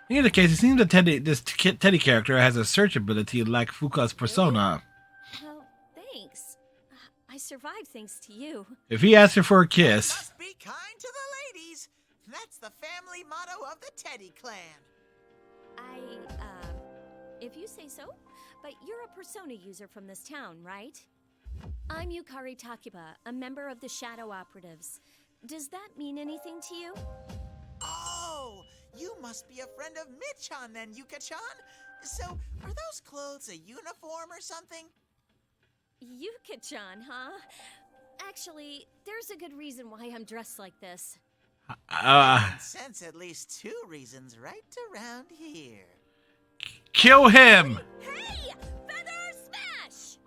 In either case, it seems that this Teddy character has a search ability like Fuka's persona. Well, thanks. I survived thanks to you. If he asks her for a kiss... Must be kind to the ladies. That's the family motto of the Teddy clan. If you say so. But you're a persona user from this town, right? I'm Yukari Takiba, a member of the Shadow Operatives. Does that mean anything to you? Oh, you must be a friend of Michan then, Yuka-chan. So, are those clothes a uniform or something? Yuka-chan, huh? Actually, there's a good reason why I'm dressed like this. I can sense at least 2 reasons right around here. Kill him! Hey! Feather smash!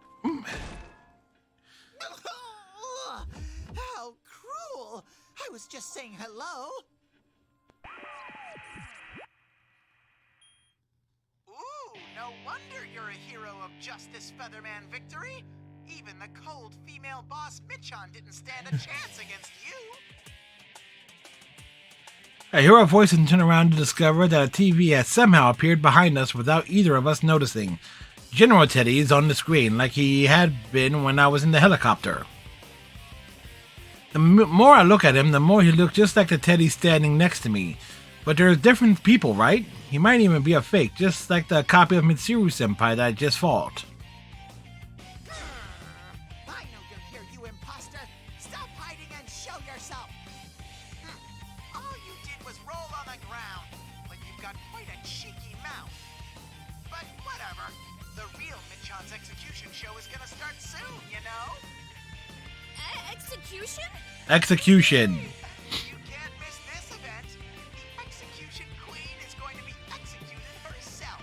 How cruel! I was just saying hello. Ooh, no wonder you're a hero of Justice Featherman victory. Even the cold female boss Michan didn't stand a chance against you. I hear our voice and turn around to discover that a TV has somehow appeared behind us without either of us noticing. General Teddy is on the screen like he had been when I was in the helicopter. The more I look at him, the more he looks just like the Teddy standing next to me. But there's different people, right? He might even be a fake, just like the copy of Mitsuru-senpai that I just fought. I know you're here, you imposter! Stop hiding and show yourself! All you did was roll on the ground, but you've got quite a cheeky mouth. But whatever, the real Michan's execution show is gonna start soon, you know? Execution? Execution. You can't miss this event. The Execution Queen is going to be executed herself.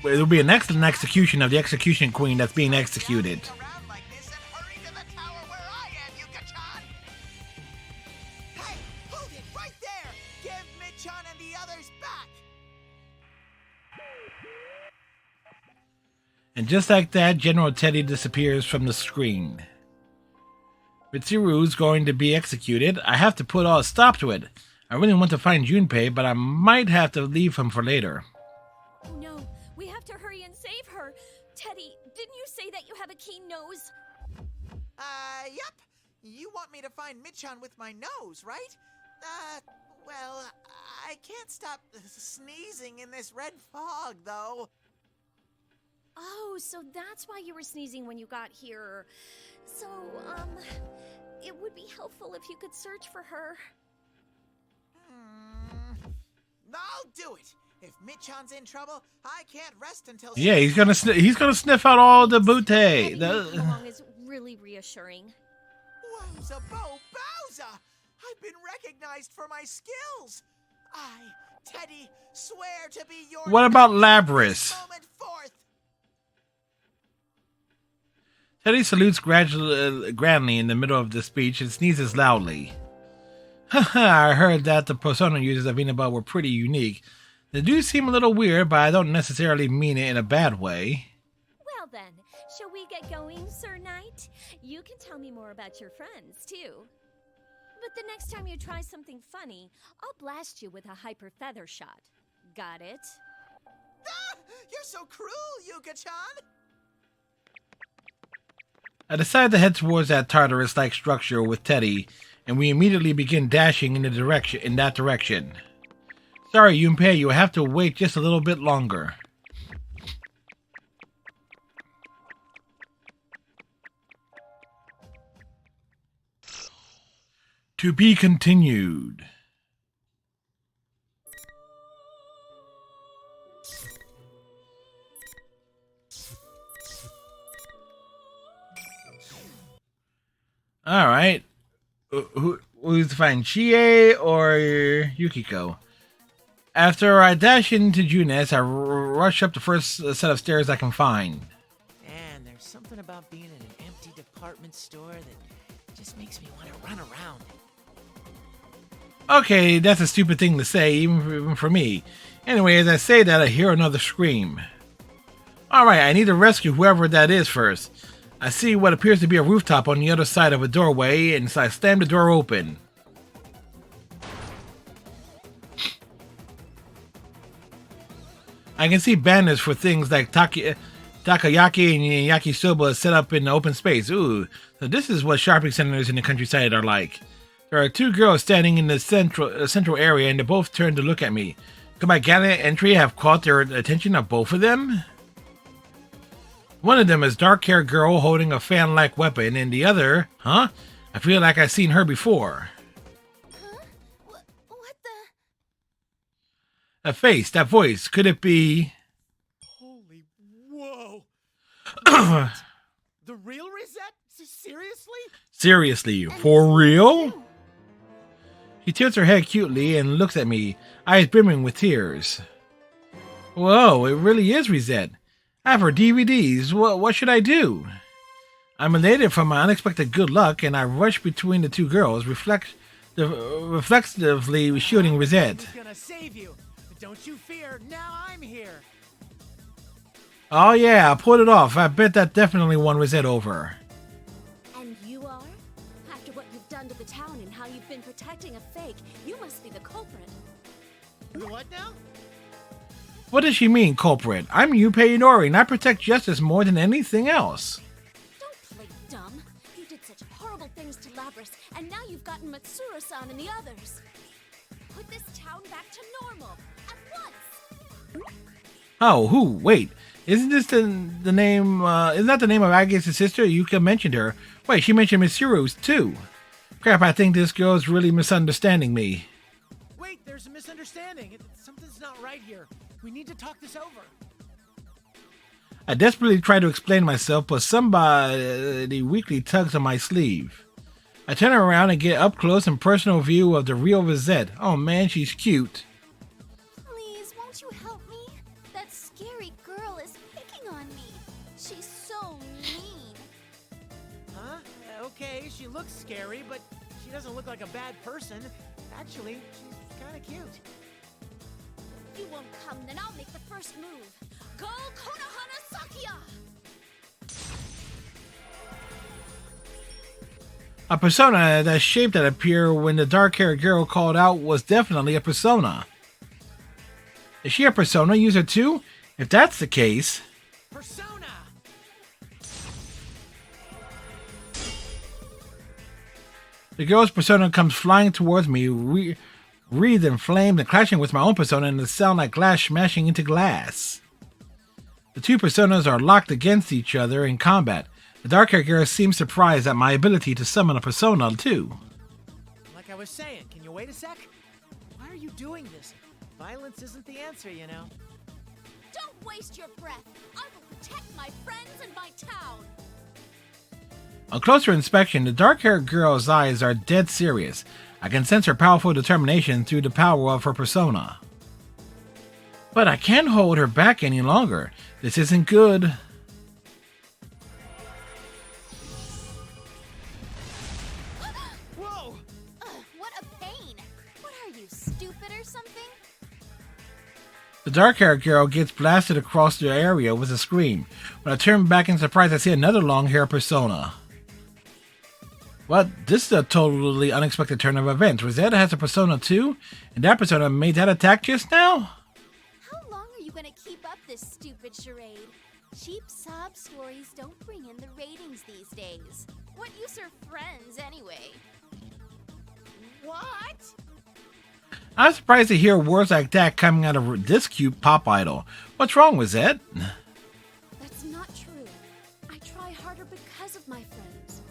It'll be an excellent execution of the Execution Queen that's being executed. Around like this and hurry to the tower where I am, Yuka-chan! Hey, hold it right there! Give Michan and the others back! And just like that, General Teddy disappears from the screen. Mitsuru's going to be executed. I have to put a stop to it. I really want to find Junpei, but I might have to leave him for later. Oh no, we have to hurry and save her. Teddy, didn't you say that you have a keen nose? Yep. You want me to find Michan with my nose, right? Well, I can't stop sneezing in this red fog, though. Oh, so that's why you were sneezing when you got here. So, it would be helpful if you could search for her. I'll do it. If Michan's in trouble, I can't rest until. Yeah, he's gonna sniff out all the butte. Along is really reassuring. Wowza Bo Bowza! I've been recognized for my skills. I, Teddy, swear to be your. What about Labris? Teddy salutes grandly in the middle of the speech and sneezes loudly. Haha, I heard that the persona users of Inaba were pretty unique. They do seem a little weird, but I don't necessarily mean it in a bad way. Well then, shall we get going, Sir Knight? You can tell me more about your friends, too. But the next time you try something funny, I'll blast you with a hyper feather shot. Got it? Ah, you're so cruel, Yuka-chan! I decide to head towards that Tartarus-like structure with Teddy, and we immediately begin dashing in that direction. Sorry, Junpei, you'll have to wait just a little bit longer. To be continued. All right. Who's to find, Chie or Yukiko? After I dash into Junes, I rush up the first set of stairs I can find. Man, there's something about being in an empty department store that just makes me want to run around. Okay, that's a stupid thing to say, even for me. Anyway, as I say that, I hear another scream. Alright, I need to rescue whoever that is first. I see what appears to be a rooftop on the other side of a doorway, and so I slam the door open. I can see banners for things like takoyaki and yakisoba set up in the open space. Ooh, so this is what shopping centers in the countryside are like. There are two girls standing in the central area, and they both turn to look at me. Could my gallant entry have caught their attention of both of them? One of them is dark-haired girl holding a fan-like weapon, and the other, I feel like I've seen her before. What the? That face, that voice, could it be... Holy whoa! The real Rosette? Seriously? Seriously, for real? She tilts her head cutely and looks at me, eyes brimming with tears. Whoa, it really is Rosette. I have her DVDs. What should I do? I'm elated from my unexpected good luck, and I rush between the two girls, reflexively shooting Rosette. I was gonna save you, but don't you fear, now I'm here. Oh yeah, I pulled it off. I bet that definitely won Rosette over. And you are? After what you've done to the town and how you've been protecting a fake, you must be the culprit. What now? What does she mean, culprit? I'm Yupei Inori, and I protect justice more than anything else. Don't play dumb. You did such horrible things to Labrys, and now you've gotten Matsura-san and the others. Put this town back to normal, at once! Oh, who? Wait, isn't this the name, isn't that the name of Agate's sister? Yuka mentioned her. Wait, she mentioned Mitsuru's too. Crap, I think this girl's really misunderstanding me. Wait, there's a misunderstanding. Something's not right here. We need to talk this over. I desperately try to explain myself, but somebody weakly tugs on my sleeve. I turn around and get up close and personal view of the real Rosette. Oh man, she's cute. Please, won't you help me? That scary girl is picking on me. She's so mean. Huh? Okay, she looks scary, but she doesn't look like a bad person. Actually, she's kind of cute. You won't come, then I'll make the first move. Go Konohana Sakuya! A persona, that shape that appeared when the dark-haired girl called out, was definitely a persona. Is she a persona user too? If that's the case... Persona! The girl's persona comes flying towards me, wreathed in flames and clashing with my own persona, and the sound like glass smashing into glass. The two personas are locked against each other in combat. The dark-haired girl seems surprised at my ability to summon a persona too. Like I was saying, can you wait a sec? Why are you doing this? Violence isn't the answer, you know. Don't waste your breath. I will protect my friends and my town. On closer inspection, the dark-haired girl's eyes are dead serious. I can sense her powerful determination through the power of her persona. But I can't hold her back any longer. This isn't good. Whoa! What a pain! What are you, stupid or something? The dark-haired girl gets blasted across the area with a scream. When I turn back in surprise, I see another long-haired persona. What? This is a totally unexpected turn of events. Rosetta has a persona too? And that persona made that attack just now? How long are you gonna keep up this stupid charade? Cheap sob stories don't bring in the ratings these days. What use are friends anyway? What? I'm surprised to hear words like that coming out of this cute pop idol. What's wrong with that? That's not true. I try harder because of my friends.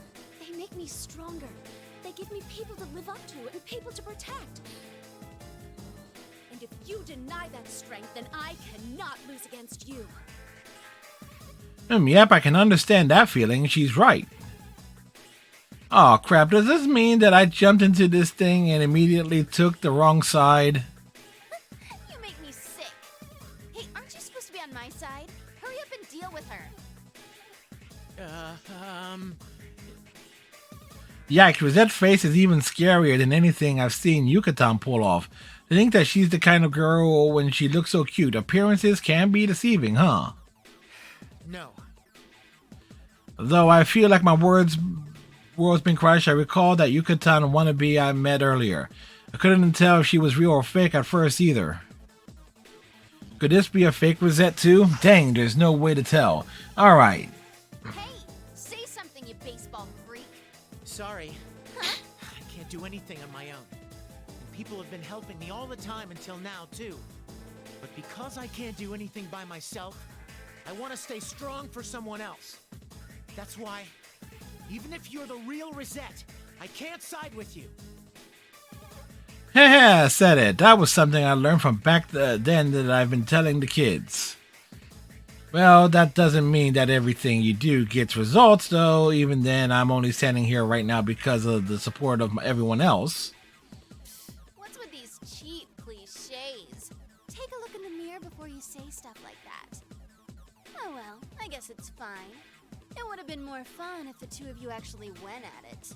They make me stronger. They give me people to live up to and people to protect. And if you deny that strength, then I cannot lose against you. Yep, I can understand that feeling. She's right. Oh crap, does this mean that I jumped into this thing and immediately took the wrong side? You make me sick. Hey, aren't you supposed to be on my side? Hurry up and deal with her. Yikes, Rosette's face is even scarier than anything I've seen Yucatan pull off. To think that she's the kind of girl when she looks so cute. Appearances can be deceiving, huh? No. Though I feel like my world's been crushed, I recall that Yucatan wannabe I met earlier. I couldn't tell if she was real or fake at first either. Could this be a fake Rosette too? Dang, there's no way to tell. Alright. Hey, say something, you baseball freak. Sorry. I can't do anything on my own. And people have been helping me all the time until now, too. But because I can't do anything by myself, I want to stay strong for someone else. That's why, even if you're the real Rosette, I can't side with you. Heh, said it. That was something I learned from back then that I've been telling the kids. Well, that doesn't mean that everything you do gets results, though. Even then, I'm only standing here right now because of the support of everyone else. What's with these cheap cliches? Take a look in the mirror before you say stuff like that. Oh well, I guess it's fine. It would have been more fun if the two of you actually went at it.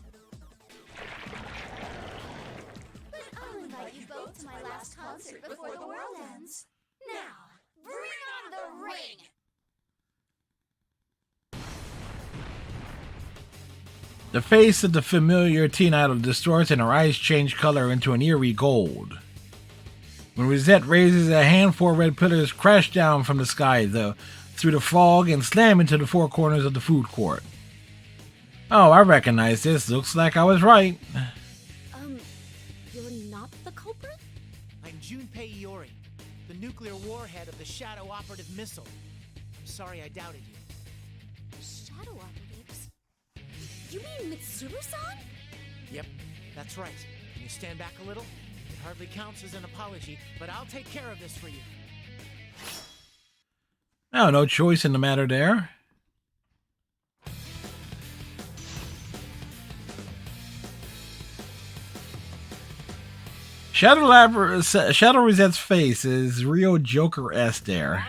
But I'll invite you both to my last concert before the world ends. Now, bring on the ring! The face of the familiar teen idol distorts and her eyes change color into an eerie gold. When Rosette raises a hand, 4 red pillars crash down from the sky through the fog and slam into the 4 corners of the food court. Oh, I recognize this. Looks like I was right. You're not the culprit? I'm Junpei Iori, the nuclear warhead of the Shadow Operative Missile. I'm sorry I doubted you. Shadow operatives? You mean Mitsuru-san? Yep, that's right. Can you stand back a little? It hardly counts as an apology, but I'll take care of this for you. Oh, no choice in the matter there. Shadow Rosette's face is real Joker-esque there.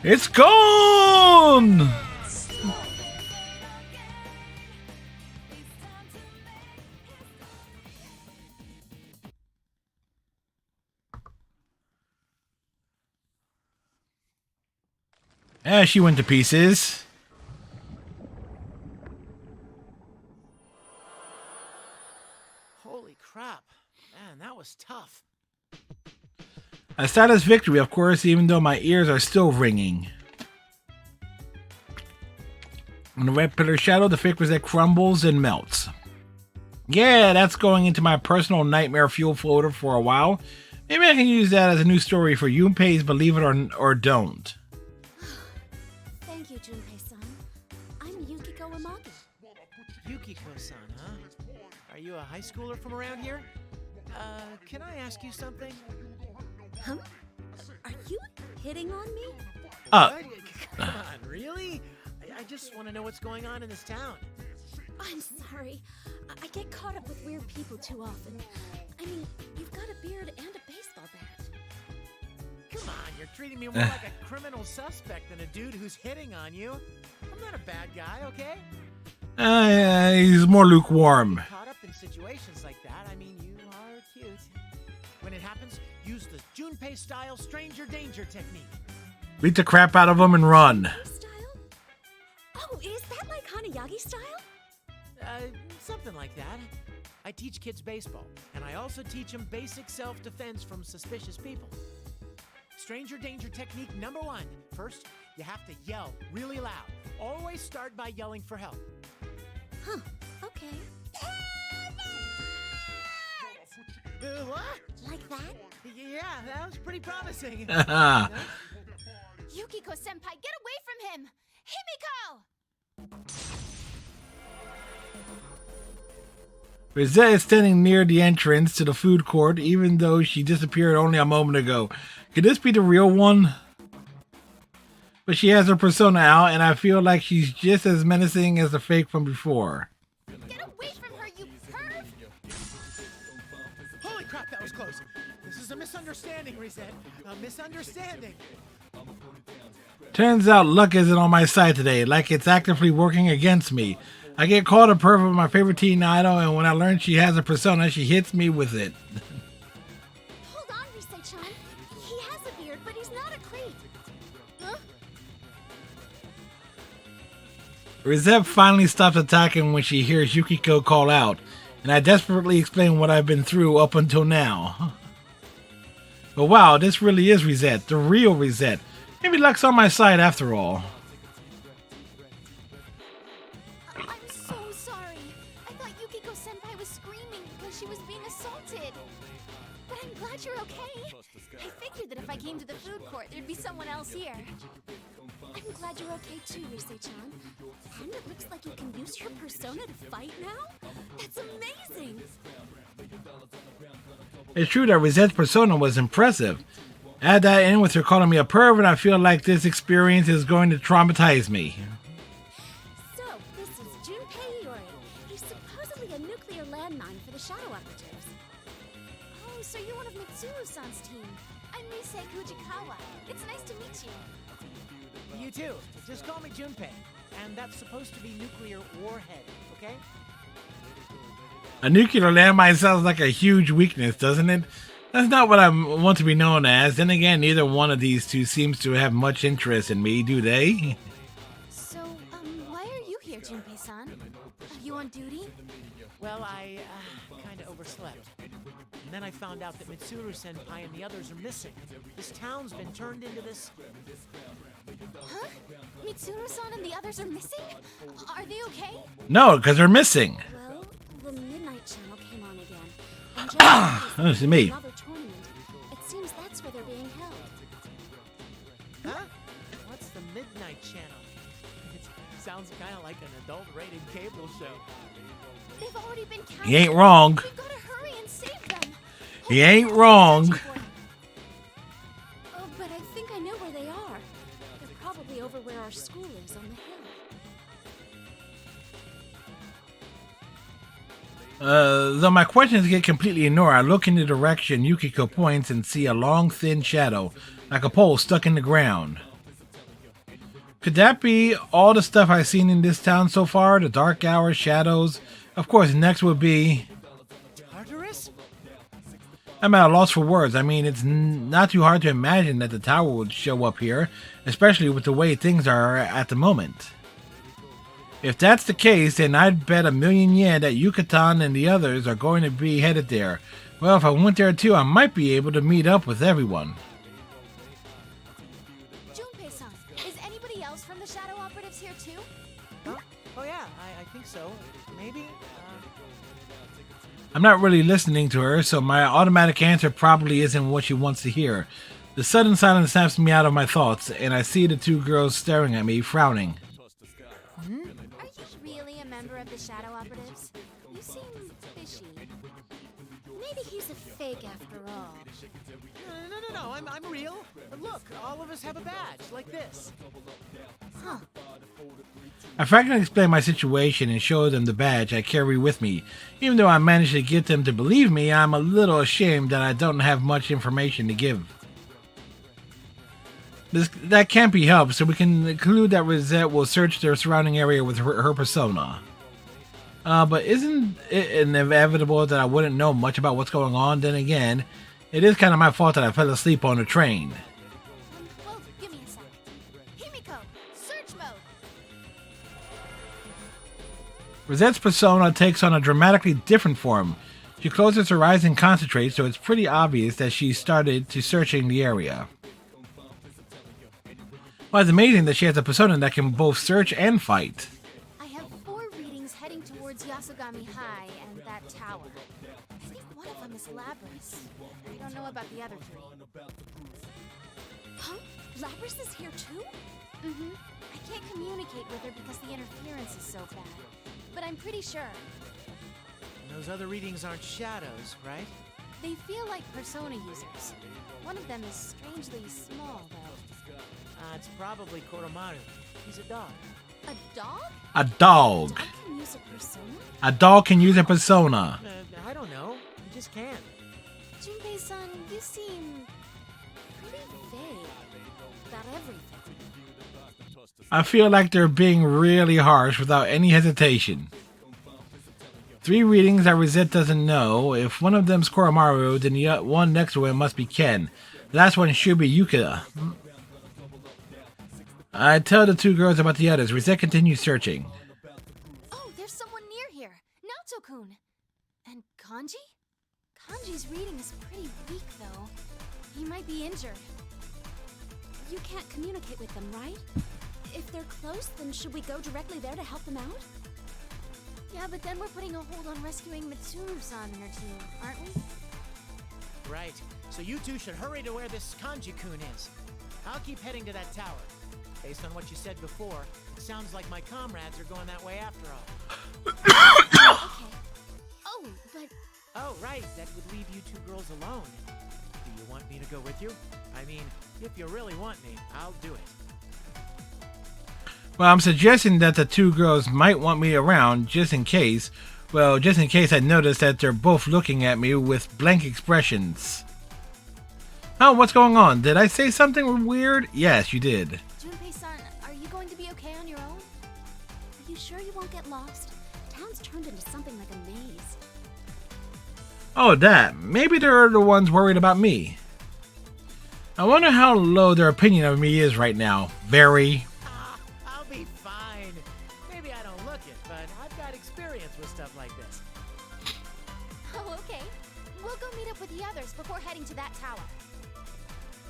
It's gone! She went to pieces. Holy crap. Man, that was tough. A status victory, of course, even though my ears are still ringing. On the red pillar shadow, the fake Rosette crumbles and melts. Yeah, that's going into my personal nightmare fuel folder for a while. Maybe I can use that as a new story for Junpei's Believe It or Don't. Thank you, Junpei-san. I'm Yukiko Amagi. Yukiko-san, huh? Are you a high schooler from around here? Can I ask you something? Huh? Are you hitting on me? Come on, really? I just want to know what's going on in this town. I'm sorry. I get caught up with weird people too often. I mean, you've got a beard and a baseball bat. Come on, you're You're treating me more like a criminal suspect than a dude who's hitting on you. I'm not a bad guy, okay? He's more lukewarm. Caught up in situations like that. I mean, you are cute. When it happens, use the Junpei style stranger danger technique. Beat the crap out of him and run. Oh, is that like Hanayagi style? Something like that. I teach kids baseball, and I also teach them basic self-defense from suspicious people. Stranger danger technique number 1. First, you have to yell really loud. Always start by yelling for help. Huh, okay. What? Like that? Yeah, that was pretty promising. Yukiko-senpai, get away from him! Himiko! Rosette is standing near the entrance to the food court, even though she disappeared only a moment ago. Could this be the real one? But she has her persona out, and I feel like she's just as menacing as the fake from before. Get away from her, you perv! Holy crap, that was close. This is a misunderstanding, Reset. A misunderstanding. Turns out luck isn't on my side today, like it's actively working against me. I get called a perv of my favorite teen idol, and when I learn she has a persona, she hits me with it. Hold on, Risei-chan. He has a beard, but he's not a creep. Huh? Rosette finally stops attacking when she hears Yukiko call out, and I desperately explain what I've been through up until now. But wow, this really is Rosette, the real Rosette. Maybe luck's on my side after all. I'm so sorry. I thought Yukiko-senpai was screaming because she was being assaulted. But I'm glad you're okay. I figured that if I came to the food court, there'd be someone else here. I'm glad you're okay too, Risei-chan. And it looks like you can use your persona to fight now? That's amazing! It's true that Rosette's persona was impressive. Add that in with her calling me a perv, and I feel like this experience is going to traumatize me. So, this is Junpei Iori. He's supposedly a nuclear landmine for the Shadow Operatives. Oh, so you're one of Mitsuru-san's team. I'm Risei Fujikawa. It's nice to meet you. You too. Just call me Junpei. And that's supposed to be nuclear warhead, okay? A nuclear landmine sounds like a huge weakness, doesn't it? That's not what I want to be known as. Then again, neither one of these two seems to have much interest in me, do they? So, why are you here, Junpei-san? Are you on duty? Well, I kind of overslept. And then I found out that Mitsuru-senpai and the others are missing. This town's been turned into this... Huh? Mitsuru-san and the others are missing? Are they okay? No, because they're missing. Well, the Midnight Channel came on again. That's me. Another tournament. It seems that's where they're being held. Huh? What's the Midnight Channel? It sounds kind of like an adult-rated cable show. They've already been captured. He ain't wrong. We've got to hurry and save them. He ain't wrong. Oh, but I think I know where they are. They're probably over where our school is on the hill. Though my questions get completely ignored, I look in the direction Yukiko points and see a long, thin shadow, like a pole stuck in the ground. Could that be all the stuff I've seen in this town so far? The dark hours, shadows? Of course, next would be... Tartarus? I'm at a loss for words. I mean, it's not too hard to imagine that the tower would show up here, especially with the way things are at the moment. If that's the case, then I'd bet 1,000,000 yen that Yucatan and the others are going to be headed there. Well, if I went there too, I might be able to meet up with everyone. Junpei-san, is anybody else from the Shadow Operatives here too? Huh? Oh yeah, I think so. Maybe? I'm not really listening to her, so my automatic answer probably isn't what she wants to hear. The sudden silence snaps me out of my thoughts, and I see the two girls staring at me, frowning. Are you really a member of the Shadow Operatives? You seem fishy. Maybe he's a fake after all. No, I'm real. Look, all of us have a badge, like this. Huh. If I can explain my situation and show them the badge I carry with me, even though I managed to get them to believe me, I'm a little ashamed that I don't have much information to give. That can't be helped, so we can conclude that Rosette will search their surrounding area with her persona. But isn't it inevitable that I wouldn't know much about what's going on? Then again, it is kind of my fault that I fell asleep on the train. Well, give me a sec. Himiko, search mode. Rosette's persona takes on a dramatically different form. She closes her eyes and concentrates, so it's pretty obvious that she started to searching the area. Well, it's amazing that she has a persona that can both search and fight. I have 4 readings heading towards Yasogami High and that tower. I think one of them is Labras. I don't know about the other 3. Huh? Lapras is here too? Mm-hmm. I can't communicate with her because the interference is so bad. But I'm pretty sure. Those other readings aren't shadows, right? They feel like persona users. One of them is strangely small, though. It's probably Koromaru. He's a dog. A dog? A dog. Dog can use a persona? A dog can use a persona. I don't know. You just can. Junpei-san, you seem pretty vague about everything. I feel like they're being really harsh without any hesitation. 3 readings that Rosette doesn't know. If one of them's Koromaru, then the one next to him must be Ken. The last one should be Yuka. I tell the 2 girls about the others. Rosette continues searching. Oh, there's someone near here. Naoto-kun. And Kanji? Kanji's reading is pretty weak, though. He might be injured. You can't communicate with them, right? If they're close, then should we go directly there to help them out? Yeah, but then we're putting a hold on rescuing Mitsuru-san and her team, aren't we? Right. So you 2 should hurry to where this Kanji-kun is. I'll keep heading to that tower. Based on what you said before, it sounds like my comrades are going that way after all. Okay. Oh, but... Oh, right. That would leave you 2 girls alone. Do you want me to go with you? I mean, if you really want me, I'll do it. Well, I'm suggesting that the 2 girls might want me around just in case. Well, just in case I notice that they're both looking at me with blank expressions. Oh, what's going on? Did I say something weird? Yes, you did. Junpei-san, are you going to be okay on your own? Are you sure you won't get lost? Town's turned into something like a maze. Oh, that. Maybe they're the ones worried about me. I wonder how low their opinion of me is right now. Very. I'll be fine. Maybe I don't look it, but I've got experience with stuff like this. Oh, okay. We'll go meet up with the others before heading to that tower.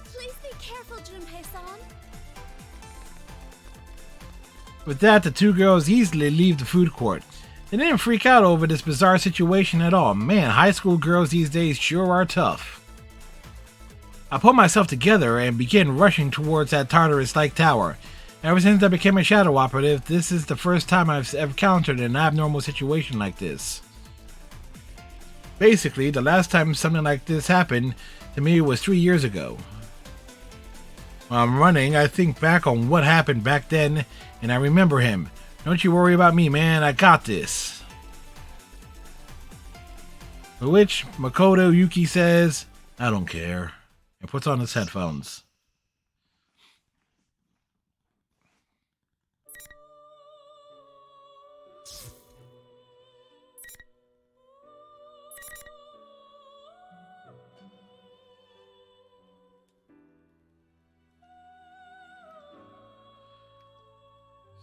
Please be careful, Junpei-san. With that, the 2 girls easily leave the food court. They didn't freak out over this bizarre situation at all. Man, high school girls these days sure are tough. I pulled myself together and began rushing towards that Tartarus-like tower. Ever since I became a shadow operative, this is the first time I've encountered an abnormal situation like this. Basically, the last time something like this happened to me was 3 years ago. While I'm running, I think back on what happened back then, and I remember him. Don't you worry about me, man. I got this. For which Makoto Yuki says, I don't care, and puts on his headphones.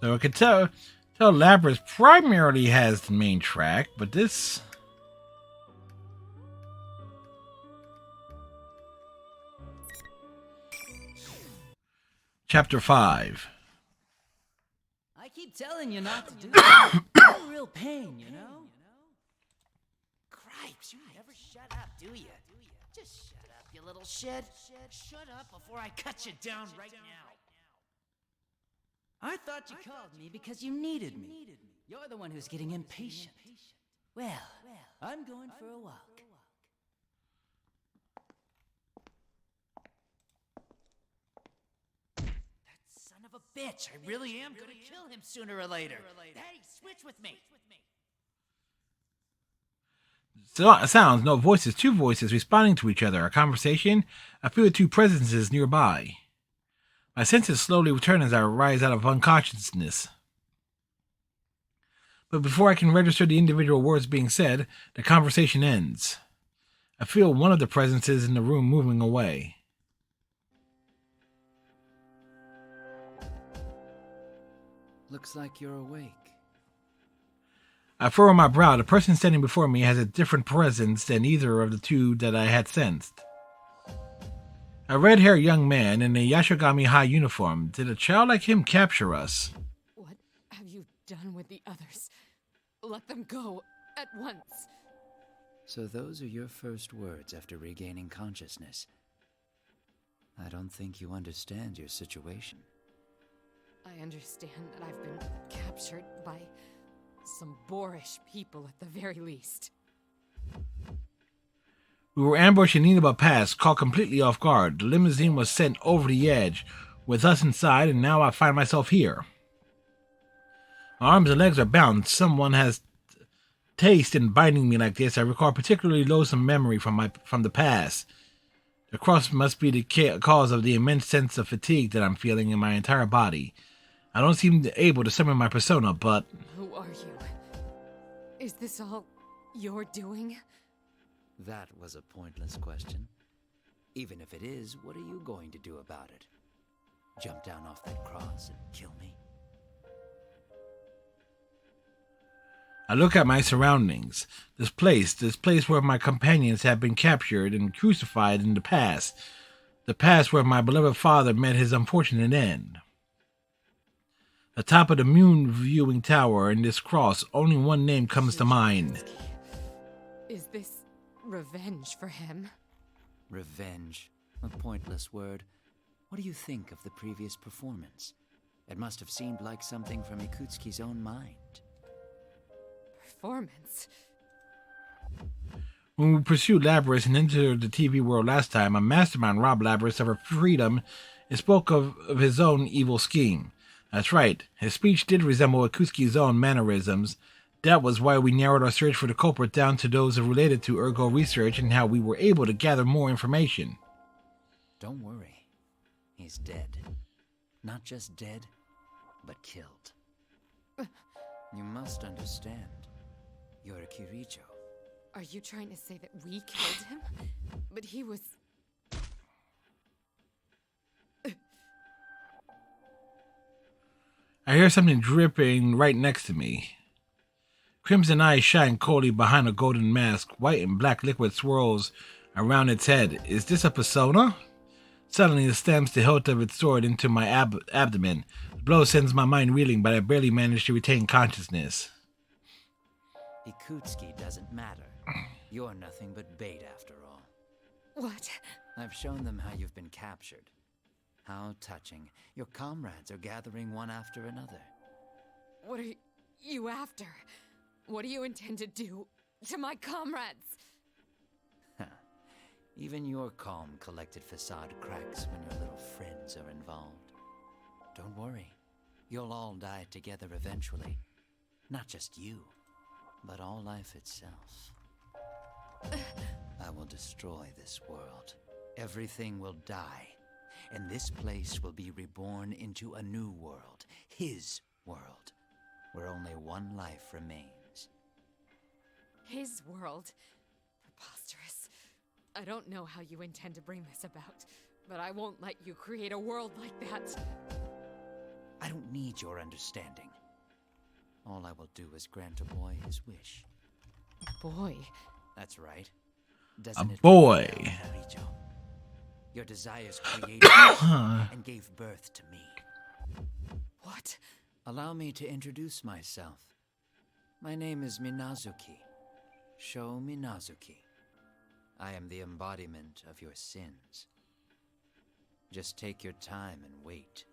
So I could tell Labras primarily has the main track, but this... Chapter 5. I keep telling you not to do it. No real pain, you know? Cripes, you never shut up, do you? Just shut up, you little shit. Shut up before I cut you down right now. I thought you called me because you needed me. You're the one who's getting impatient. Well, I'm going for a walk. That son of a bitch! I really am gonna kill him sooner or later. Hey, switch with me! Sounds, no voices, 2 voices responding to each other. A conversation, I feel 2 presences nearby. My senses slowly return as I rise out of unconsciousness. But before I can register the individual words being said, the conversation ends. I feel one of the presences in the room moving away. Looks like you're awake. I furrow my brow. The person standing before me has a different presence than either of the two that I had sensed. A red-haired young man in a Yashogami High uniform. Did a child like him capture us? What have you done with the others? Let them go at once. So those are your first words after regaining consciousness. I don't think you understand your situation. I understand that I've been captured by some boorish people at the very least. We were ambushed in Ninaba Pass, caught completely off guard. The limousine was sent over the edge, with us inside, and now I find myself here. My arms and legs are bound. Someone has taste in binding me like this. I recall a particularly loathsome memory from the past. The cross must be the cause of the immense sense of fatigue that I'm feeling in my entire body. I don't seem able to summon my persona, but... Who are you? Is this all you're doing? That was a pointless question. Even if it is, what are you going to do about it? Jump down off that cross and kill me? I look at my surroundings. This place where my companions have been captured and crucified in the past. The past where my beloved father met his unfortunate end. Atop of the moon viewing tower and this cross, only one name comes to mind. Is this revenge for him? Revenge? A pointless word. What do you think of the previous performance? It must have seemed like something from Ikutsuki's own mind. Performance? When we pursued Labrys and entered the TV world last time, a mastermind robbed Labrys of her freedom and spoke of his own evil scheme. That's right, his speech did resemble Ikutsuki's own mannerisms. That was why we narrowed our search for the culprit down to those related to ergo research and how we were able to gather more information. Don't worry. He's dead. Not just dead, but killed. You must understand. You're a Kirijo. Are you trying to say that we killed him? But he was... I hear something dripping right next to me. Crimson eyes shine coldly behind a golden mask. White and black liquid swirls around its head. Is this a persona? Suddenly it stamps the hilt of its sword into my abdomen. The blow sends my mind reeling, but I barely manage to retain consciousness. Ikutsuki doesn't matter. You're nothing but bait after all. What? I've shown them how you've been captured. How touching. Your comrades are gathering one after another. What are you after? What do you intend to do to my comrades? Even your calm, collected facade cracks when your little friends are involved. Don't worry. You'll all die together eventually. Not just you, but all life itself. I will destroy this world. Everything will die. And this place will be reborn into a new world. His world. Where only one life remains. His world? Preposterous. I don't know how you intend to bring this about, but I won't let you create a world like that. I don't need your understanding. All I will do is grant a boy his wish. A boy? That's right. A boy. Your desires created and gave birth to me. What? Allow me to introduce myself. My name is Minazuki. Sho Minazuki. I am the embodiment of your sins. Just take your time and wait.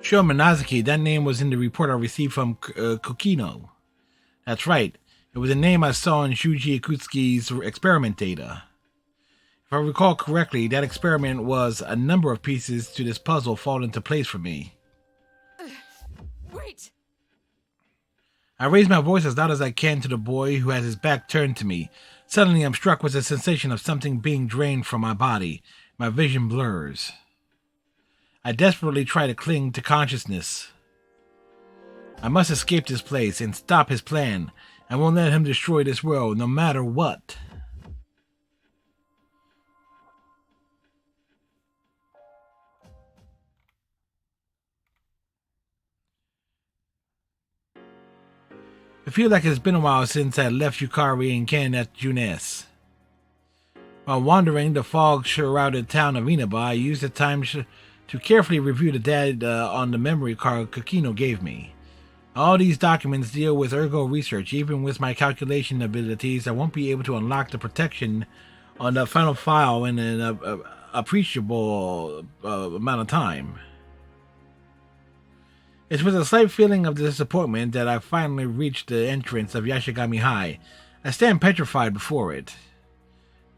Sho Minazuki, that name was in the report I received from Kokino. That's right. It was a name I saw in Shuji Ikutsuki's experiment data. If I recall correctly, that experiment was a number of pieces to this puzzle fall into place for me. Wait! I raise my voice as loud as I can to the boy who has his back turned to me. Suddenly I'm struck with a sensation of something being drained from my body. My vision blurs. I desperately try to cling to consciousness. I must escape this place and stop his plan. I won't let him destroy this world, no matter what. I feel like it's been a while since I left Yukari and Ken at Junes. While wandering the fog-shrouded town of Inaba, I used the time to carefully review the data on the memory card Kokino gave me. All these documents deal with ergo research. Even with my calculation abilities, I won't be able to unlock the protection on the final file in an appreciable amount of time. It's with a slight feeling of disappointment that I finally reached the entrance of Yashigami High. I stand petrified before it.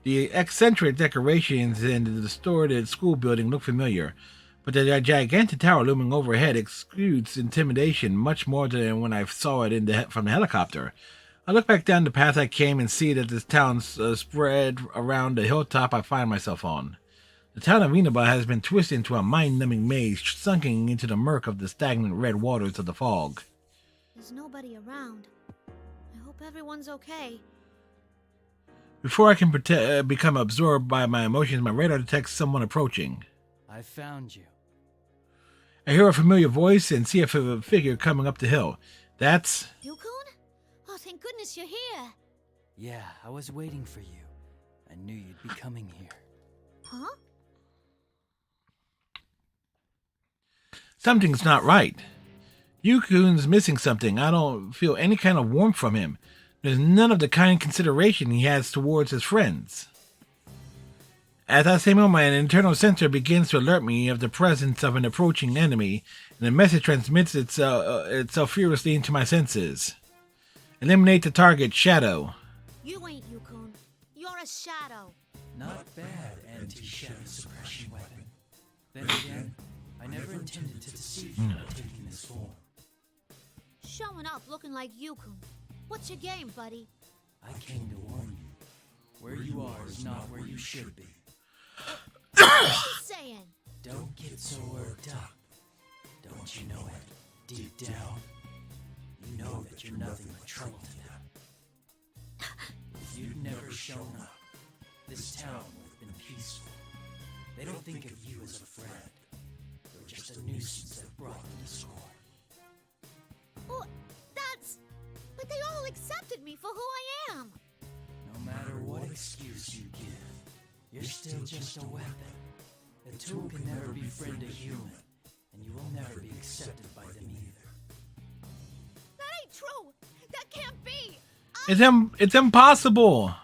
The eccentric decorations in the distorted school building look familiar, but the gigantic tower looming overhead exudes intimidation much more than when I saw it from the helicopter. I look back down the path I came and see that this town spread around the hilltop I find myself on. The town of Inaba has been twisted into a mind-numbing maze, sunken into the murk of the stagnant red waters of the fog. There's nobody around. I hope everyone's okay. Before I can become absorbed by my emotions, my radar detects someone approaching. I found you. I hear a familiar voice and see a figure coming up the hill. That's... Yukun? Oh, thank goodness you're here. Yeah, I was waiting for you. I knew you'd be coming here. Huh? Something's not right. Yukun's missing something. I don't feel any kind of warmth from him. There's none of the kind consideration he has towards his friends. At that same moment, an internal sensor begins to alert me of the presence of an approaching enemy, and the message transmits itself furiously into my senses. Eliminate the target, Shadow. You ain't Yukun. You're a shadow. Not bad, anti-shadow suppression weapon. Then again, I never intended to deceive you by taking this form. Showing up looking like Yukun. What's your game, buddy? I came to warn you. Where you are is not where you should be. What are you saying? Don't get so worked up. Don't you know it? Deep down, you know that you're nothing but trouble to them. If you'd never shown up, this town would have been peaceful. They don't think of you as a friend. You're just a nuisance that brought them discord. Well, that's... But they all accepted me for who I am. No matter what excuse you give, you're still just a weapon. A tool can never befriend a human, and you will never be accepted by them either. That ain't true! That can't be! It's impossible!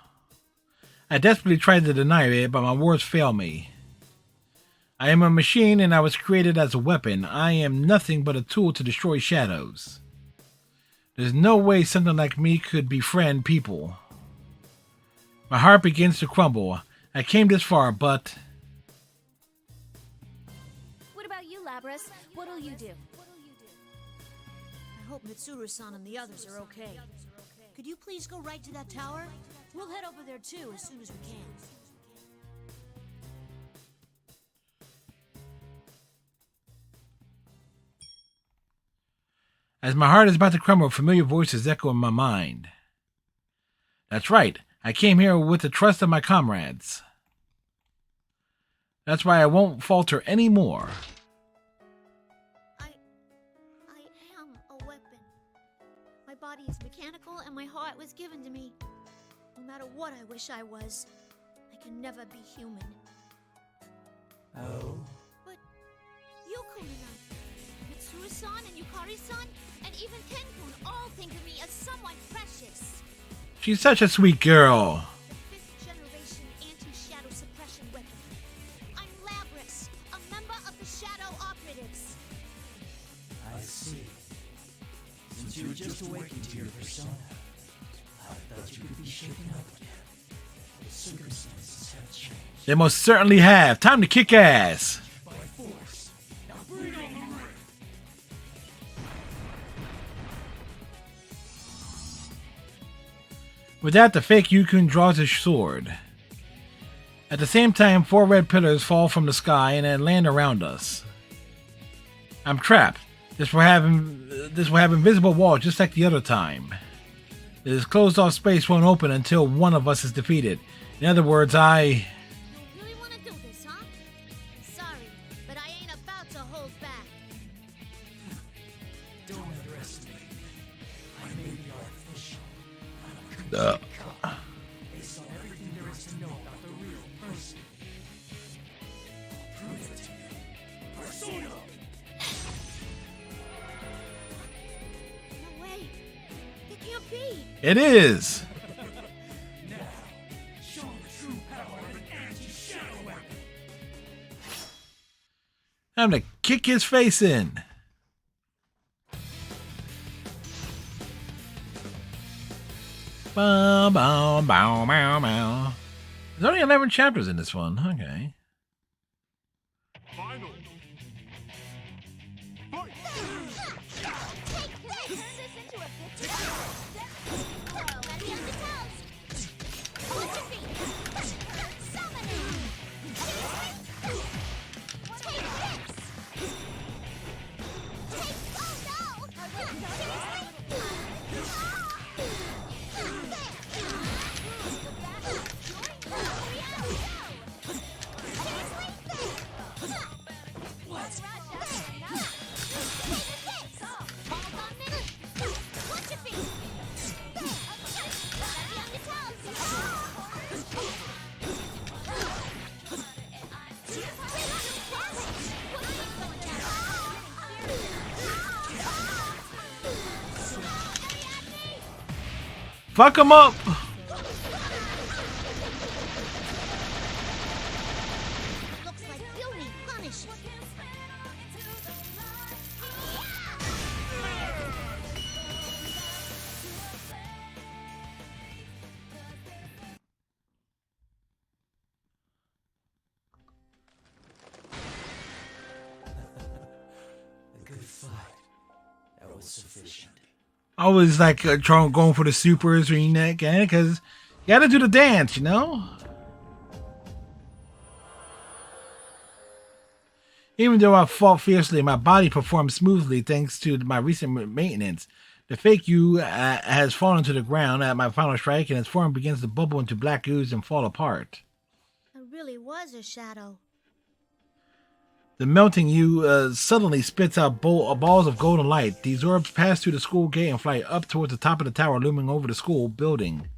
I desperately tried to deny it, but my words fail me. I am a machine and I was created as a weapon. I am nothing but a tool to destroy shadows. There's no way something like me could befriend people. My heart begins to crumble. I came this far, but... What about you, Labras? What'll you do? I hope Mitsuru-san and the others are okay. Could you please go right to that tower? We'll head over there too as soon as we can. As my heart is about to crumble, familiar voices echo in my mind. That's right. I came here with the trust of my comrades. That's why I won't falter anymore. I am a weapon. My body is mechanical and my heart was given to me. No matter what I wish I was, I can never be human. Oh? But Yukun and I, Mitsuru-san and Yukari-san, and even Ken-kun all think of me as someone precious. She's such a sweet girl. The 5th generation anti-shadow suppression weapon. I'm Labras, a member of the Shadow Operatives. I see. Since you were just awakened to your persona, I thought you could be shaken up again. The circumstances have changed. They most certainly have. Time to kick ass. By force. Now bring on the ring. With that, the fake Yukun draws his sword. At the same time, 4 red pillars fall from the sky and then land around us. I'm trapped. This will have invisible walls just like the other time. This closed off space won't open until one of us is defeated. In other words, I... You really want to do this, huh? Sorry, but I ain't about to hold back. Don't underestimate me. I may be artificial. Based on everything there is to know about the real person. Prove it to me. Persona! No way. It can't be. It is! Now, show the true power of an anti-shadow weapon. I'm gonna kick his face in. Bow, bow, bow, bow, bow. There's only 11 chapters in this one. Okay. Final. Fuck him up! Looks like you need punishment. A good fight. That was sufficient. I was like going for the supers or neck, because you gotta do the dance, you know? Even though I fought fiercely, my body performed smoothly thanks to my recent maintenance. The fake you has fallen to the ground at my final strike, and its form begins to bubble into black ooze and fall apart. It really was a shadow. The melting you suddenly spits out balls of golden light. These orbs pass through the school gate and fly up towards the top of the tower looming over the school building.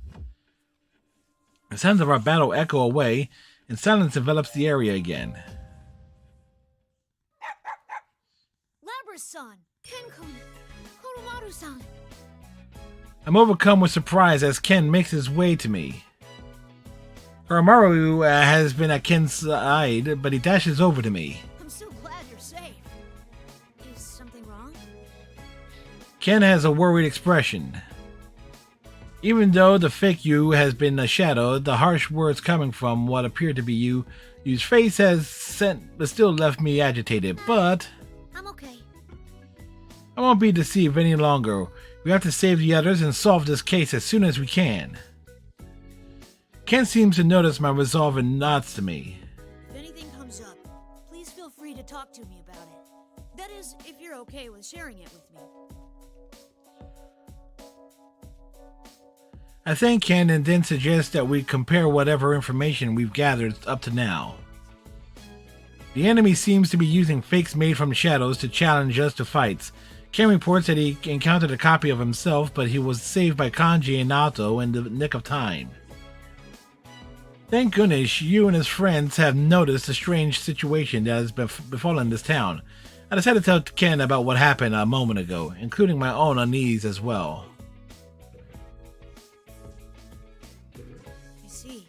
The sounds of our battle echo away, and silence envelops the area again. Labrys-san! Ken-kun! Koromaru-san! I'm overcome with surprise as Ken makes his way to me. Koromaru has been at Ken's side, but he dashes over to me. I'm so glad you're safe. Is something wrong? Ken has a worried expression. Even though the fake you has been shadowed, the harsh words coming from what appeared to be you's face has sent, but still left me agitated. But I'm okay. I won't be deceived any longer. We have to save the others and solve this case as soon as we can. Ken seems to notice my resolve and nods to me. If anything comes up, please feel free to talk to me about it. That is, if you're okay with sharing it with me. I thank Ken and then suggest that we compare whatever information we've gathered up to now. The enemy seems to be using fakes made from shadows to challenge us to fights. Ken reports that he encountered a copy of himself, but he was saved by Kanji and Naoto in the nick of time. Thank goodness you and his friends have noticed the strange situation that has befallen this town. I decided to tell Ken about what happened a moment ago, including my own unease as well. I see.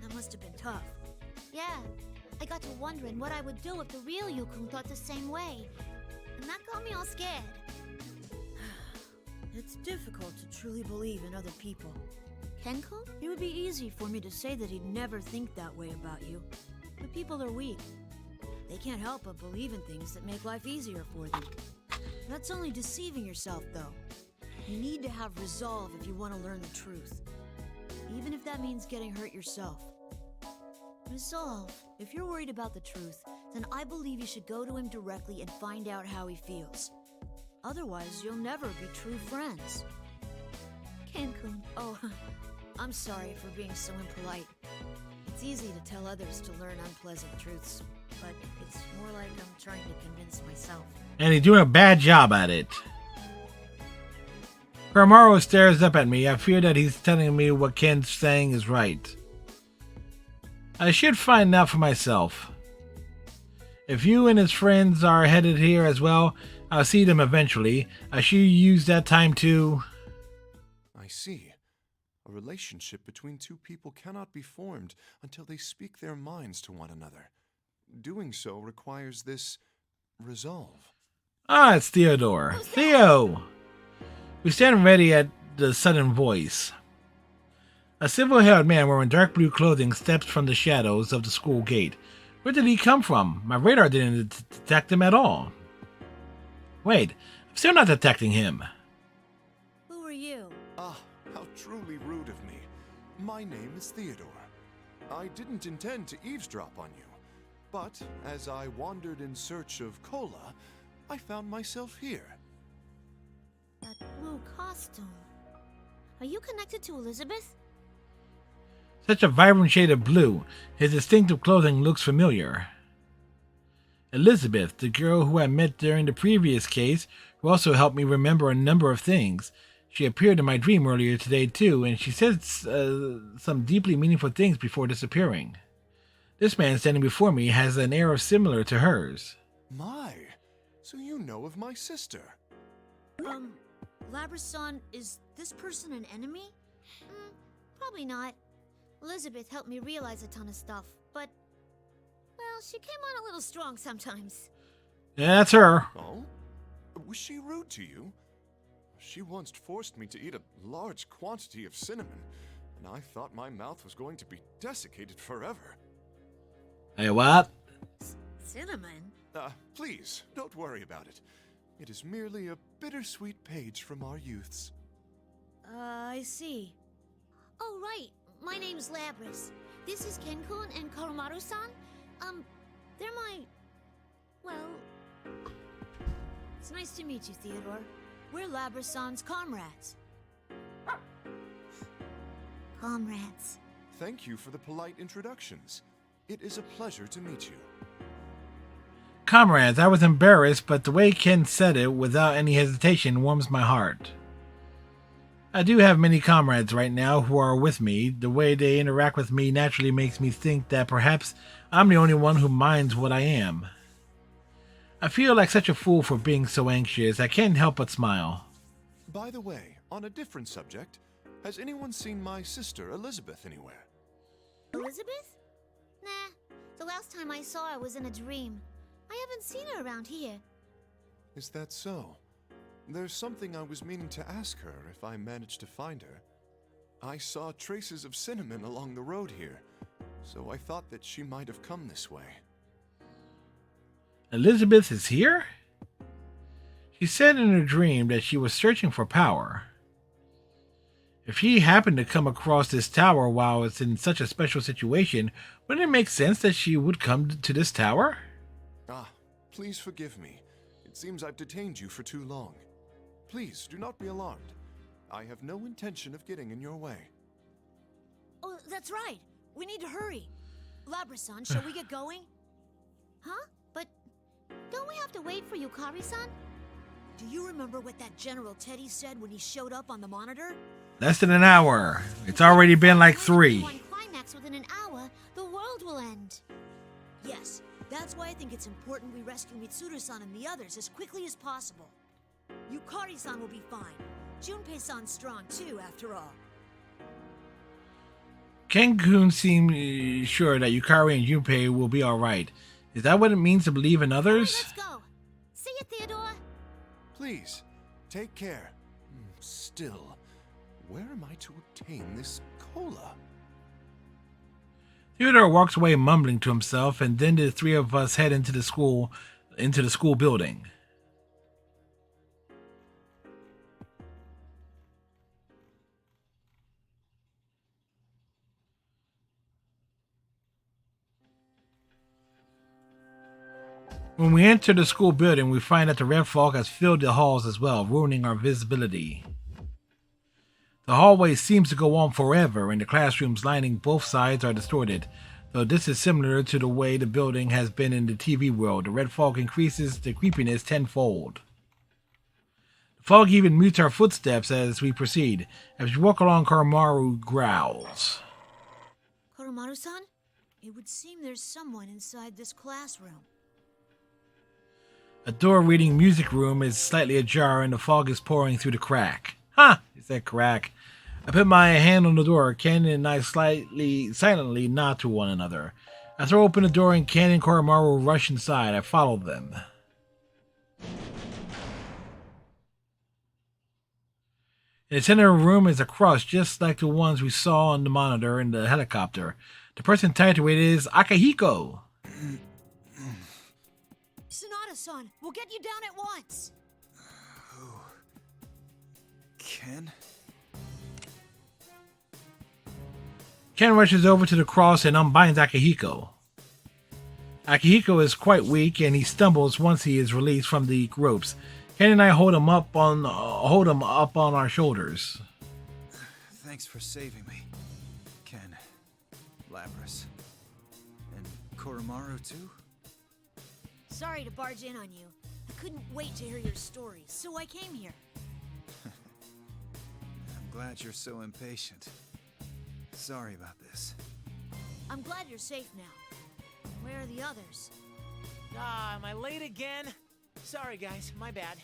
That must have been tough. Yeah, I got to wondering what I would do if the real Yukun thought the same way. And that got me all scared. It's difficult to truly believe in other people. Ken-kun? It would be easy for me to say that he'd never think that way about you. But people are weak. They can't help but believe in things that make life easier for them. That's only deceiving yourself, though. You need to have resolve if you want to learn the truth. Even if that means getting hurt yourself. Resolve. If you're worried about the truth, then I believe you should go to him directly and find out how he feels. Otherwise, you'll never be true friends. Cancun. Oh, I'm sorry for being so impolite. It's easy to tell others to learn unpleasant truths, but it's more like I'm trying to convince myself. And he's doing a bad job at it. Koromaru stares up at me. I fear that he's telling me what Ken's saying is right. I should find out for myself. If you and his friends are headed here as well, I'll see them eventually. I should use that time to... I see. A relationship between two people cannot be formed until they speak their minds to one another. Doing so requires this resolve. Ah, it's Theodore. Theo! We stand ready at the sudden voice. A silver-haired man wearing dark blue clothing steps from the shadows of the school gate. Where did he come from? My radar didn't detect him at all. Wait, I'm still not detecting him. Who are you? Ah, how truly rude of me. My name is Theodore. I didn't intend to eavesdrop on you, but as I wandered in search of cola, I found myself here. That blue costume. Are you connected to Elizabeth? Such a vibrant shade of blue. His distinctive clothing looks familiar. Elizabeth, the girl who I met during the previous case, who also helped me remember a number of things. She appeared in my dream earlier today too, and she said some deeply meaningful things before disappearing. This man standing before me has an air similar to hers. My, so you know of my sister. Labrasan, is this person an enemy? Probably not. Elizabeth helped me realize a ton of stuff, but, well, she came on a little strong sometimes. Yeah, that's her. Oh? Was she rude to you? She once forced me to eat a large quantity of cinnamon, and I thought my mouth was going to be desiccated forever. Hey, what? Cinnamon? Please, don't worry about it. It is merely a bittersweet page from our youths. I see. Oh, right. My name's Labris. This is Kenkun and Koromaru-san. They're my... well... It's nice to meet you, Theodore. We're Labris-san's comrades. Comrades. Thank you for the polite introductions. It is a pleasure to meet you. Comrades, I was embarrassed, but the way Ken said it without any hesitation warms my heart. I do have many comrades right now who are with me. The way they interact with me naturally makes me think that perhaps I'm the only one who minds what I am. I feel like such a fool for being so anxious. I can't help but smile. By the way, on a different subject, has anyone seen my sister Elizabeth anywhere? Elizabeth? Nah. The last time I saw her was in a dream. I haven't seen her around here. Is that so? There's something I was meaning to ask her if I managed to find her. I saw traces of cinnamon along the road here, so I thought that she might have come this way. Elizabeth is here? She said in her dream that she was searching for power. If she happened to come across this tower while it's in such a special situation, wouldn't it make sense that she would come to this tower? Ah, please forgive me. It seems I've detained you for too long. Please, do not be alarmed. I have no intention of getting in your way. Oh, that's right. We need to hurry. Labrasan, shall we get going? Huh? But don't we have to wait for Yukari-san? Do you remember what that General Teddy said when he showed up on the monitor? Less than an hour. It's already been like 3. One climax within an hour, the world will end. Yes, that's why I think it's important we rescue Mitsuru-san and the others as quickly as possible. Yukari-san will be fine. Junpei-san's strong too, after all. Kenkun seemed sure that Yukari and Junpei will be alright. Is that what it means to believe in others? Let's go. See you, Theodore. Please, take care. Still, where am I to obtain this cola? Theodore walks away mumbling to himself, and then the 3 of us head into the school building. When we enter the school building, we find that the red fog has filled the halls as well, ruining our visibility. The hallway seems to go on forever, and the classrooms lining both sides are distorted. Though this is similar to the way the building has been in the TV world, the red fog increases the creepiness tenfold. The fog even mutes our footsteps as we proceed. As we walk along, Koromaru growls. Koromaru-san? It would seem there's someone inside this classroom. A door reading music room is slightly ajar and the fog is pouring through the crack. Ha! He said crack. I put my hand on the door. Ken and I silently nod to one another. I throw open the door and Ken and Koromaru rush inside. I follow them. In the center of the room is a cross just like the ones we saw on the monitor in the helicopter. The person tied to it is Akihiko. Sonata-san, we'll get you down at once. Ken? Ken rushes over to the cross and unbinds Akihiko. Akihiko is quite weak and he stumbles once he is released from the ropes. Ken and I hold him up on our shoulders. Thanks for saving me, Ken, Labras, and Koromaru too. Sorry to barge in on you. I couldn't wait to hear your story, so I came here. I'm glad you're so impatient. Sorry about this. I'm glad you're safe now. Where are the others? Am I late again? Sorry, guys. My bad.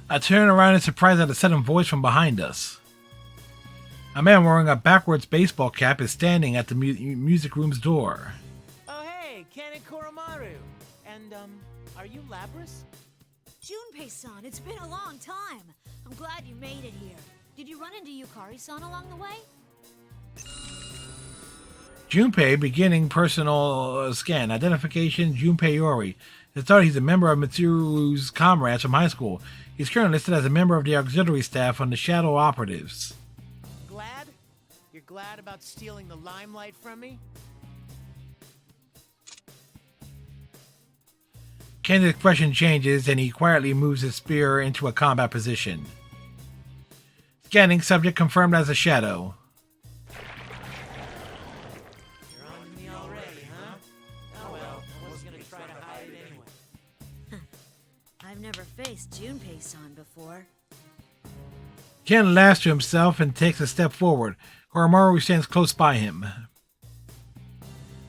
I turn around in surprise at a sudden voice from behind us. A man wearing a backwards baseball cap is standing at the music room's door. Oh, hey, Ken and Koromaru. And, are you Labras? Junpei-san, it's been a long time. I'm glad you made it here. Did you run into Yukari-san along the way? Junpei beginning personal scan. Identification, Junpei Yori. It thought he's a member of Mitsuru's comrades from high school. He's currently listed as a member of the auxiliary staff on the Shadow Operatives. Glad? You're glad about stealing the limelight from me? Ken's expression changes and he quietly moves his spear into a combat position. Scanning, subject confirmed as a shadow. You're on me already, huh? Oh well, I was gonna try to hide it anyway. I've never faced Junpei-san before. Ken laughs to himself and takes a step forward. Koromaru stands close by him.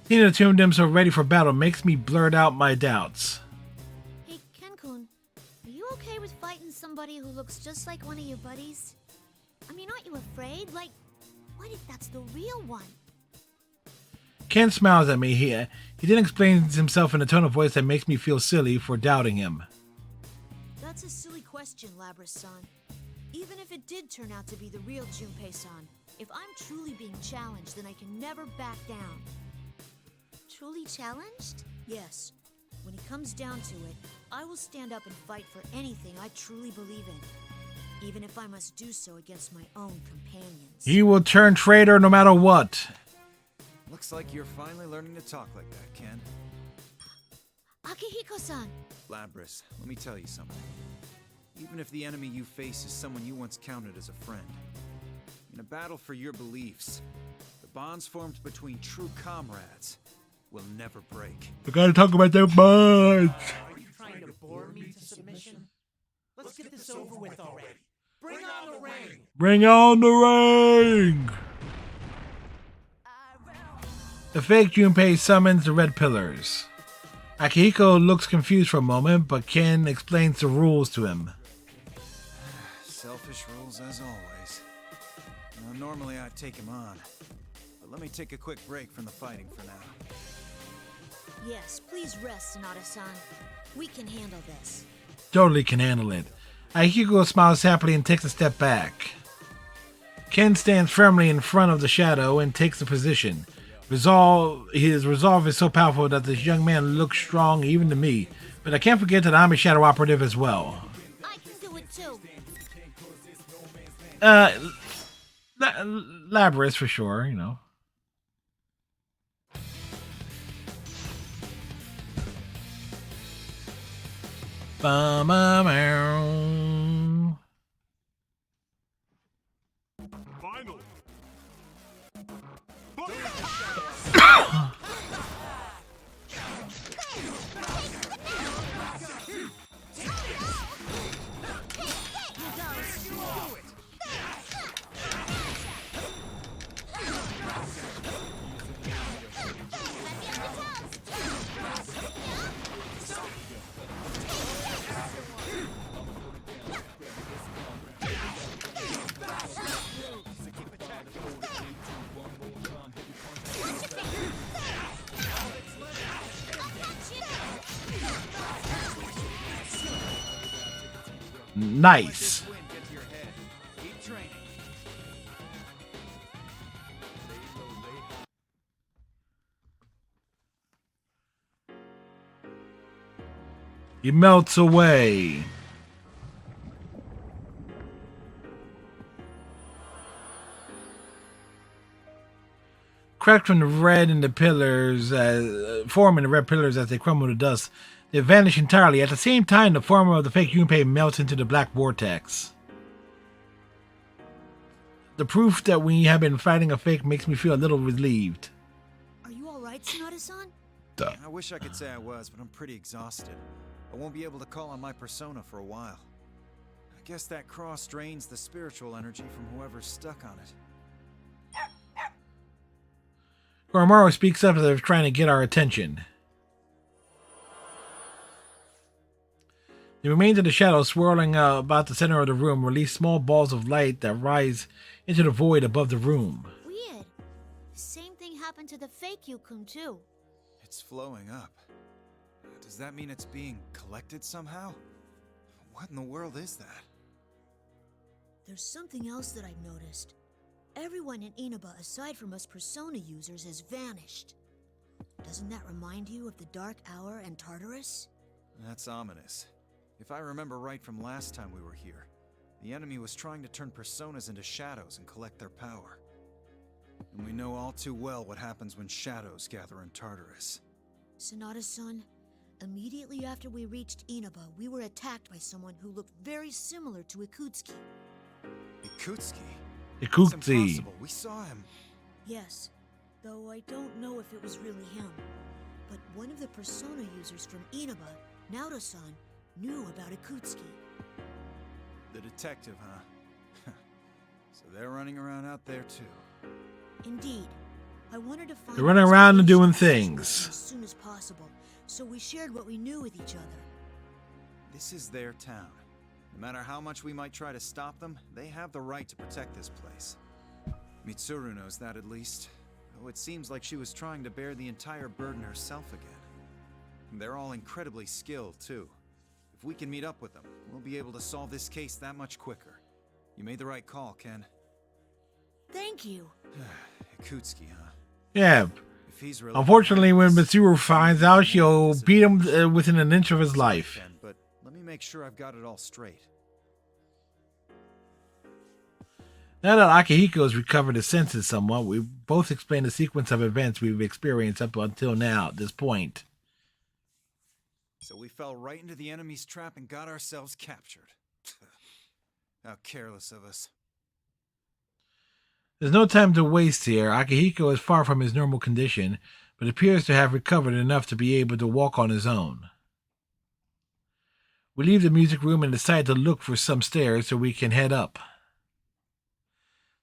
Seeing the two of them so ready for battle makes me blurt out my doubts. Hey, Ken-kun, are you okay with fighting somebody who looks just like one of your buddies? I mean, aren't you afraid? Like, what if that's the real one? Ken smiles at me. He then explains himself in a tone of voice that makes me feel silly for doubting him. That's a silly question, Labras-san. Even if it did turn out to be the real Junpei-san, if I'm truly being challenged, then I can never back down. Truly challenged? Yes. When it comes down to it, I will stand up and fight for anything I truly believe in, even if I must do so against my own companions. He will turn traitor no matter what. Looks like you're finally learning to talk like that, Ken. Akihiko-san! Labras, let me tell you something. Even if the enemy you face is someone you once counted as a friend, in a battle for your beliefs, the bonds formed between true comrades will never break. We gotta talk about their bonds. Are you trying to bore me to submission? Let's get this over with already. Bring on the ring! Bring on the ring! The fake Junpei summons the red pillars. Akihiko looks confused for a moment, but Ken explains the rules to him. Selfish rules as always. Now, normally I'd take him on, but let me take a quick break from the fighting for now. Yes, please rest, Sonata-san. We can handle this. Totally can handle it. Akihiko smiles happily and takes a step back. Ken stands firmly in front of the shadow and takes a position. His resolve is so powerful that this young man looks strong even to me. But I can't forget that I'm a shadow operative as well. I can do it too. Labras for sure, you know. Ba-ba-bow. Final. Nice. He melts away. Cracked from the red in the pillars, forming the red pillars as they crumble to dust. They vanish entirely. At the same time, the form of the fake Junpei melts into the black vortex. The proof that we have been fighting a fake makes me feel a little relieved. Are you alright, Sonata-san? I wish I could say I was, but I'm pretty exhausted. I won't be able to call on my persona for a while. I guess that cross drains the spiritual energy from whoever's stuck on it. Koromaru speaks up as if trying to get our attention. The remains of the shadows swirling about the center of the room release small balls of light that rise into the void above the room. Weird. Same thing happened to the fake Yukun too. It's flowing up. Does that mean it's being collected somehow? What in the world is that? There's something else that I've noticed. Everyone in Inaba, aside from us Persona users, has vanished. Doesn't that remind you of the Dark Hour and Tartarus? That's ominous. If I remember right from last time we were here, the enemy was trying to turn personas into shadows and collect their power. And we know all too well what happens when shadows gather in Tartarus. Sonata-san, immediately after we reached Inaba, we were attacked by someone who looked very similar to Ikutsuki. Ikutsuki? It's Ikutsuki. impossible. We saw him. Yes, though I don't know if it was really him. But one of the Persona users from Inaba, Naoto-san, knew about Ikutsuki. The detective, huh? So they're running around out there too. Indeed. I wanted to find They're running around and doing information things. as soon as possible, so we shared what we knew with each other. This is their town. No matter how much we might try to stop them, they have the right to protect this place. Mitsuru knows that at least, though it seems like she was trying to bear the entire burden herself again. They're all incredibly skilled, too. If we can meet up with them, we'll be able to solve this case that much quicker. You made the right call, Ken. Thank you. Ikutsuki, huh? Yeah. If he's really Unfortunately, when Mitsuru finds out, she'll beat him within an inch of his life. Ken, but let me make sure I've got it all straight. Now that Akihiko has recovered his senses somewhat, we both explain the sequence of events we've experienced up until now, at this point. So we fell right into the enemy's trap and got ourselves captured. How careless of us. There's no time to waste here. Akihiko is far from his normal condition, but appears to have recovered enough to be able to walk on his own. We leave the music room and decide to look for some stairs so we can head up.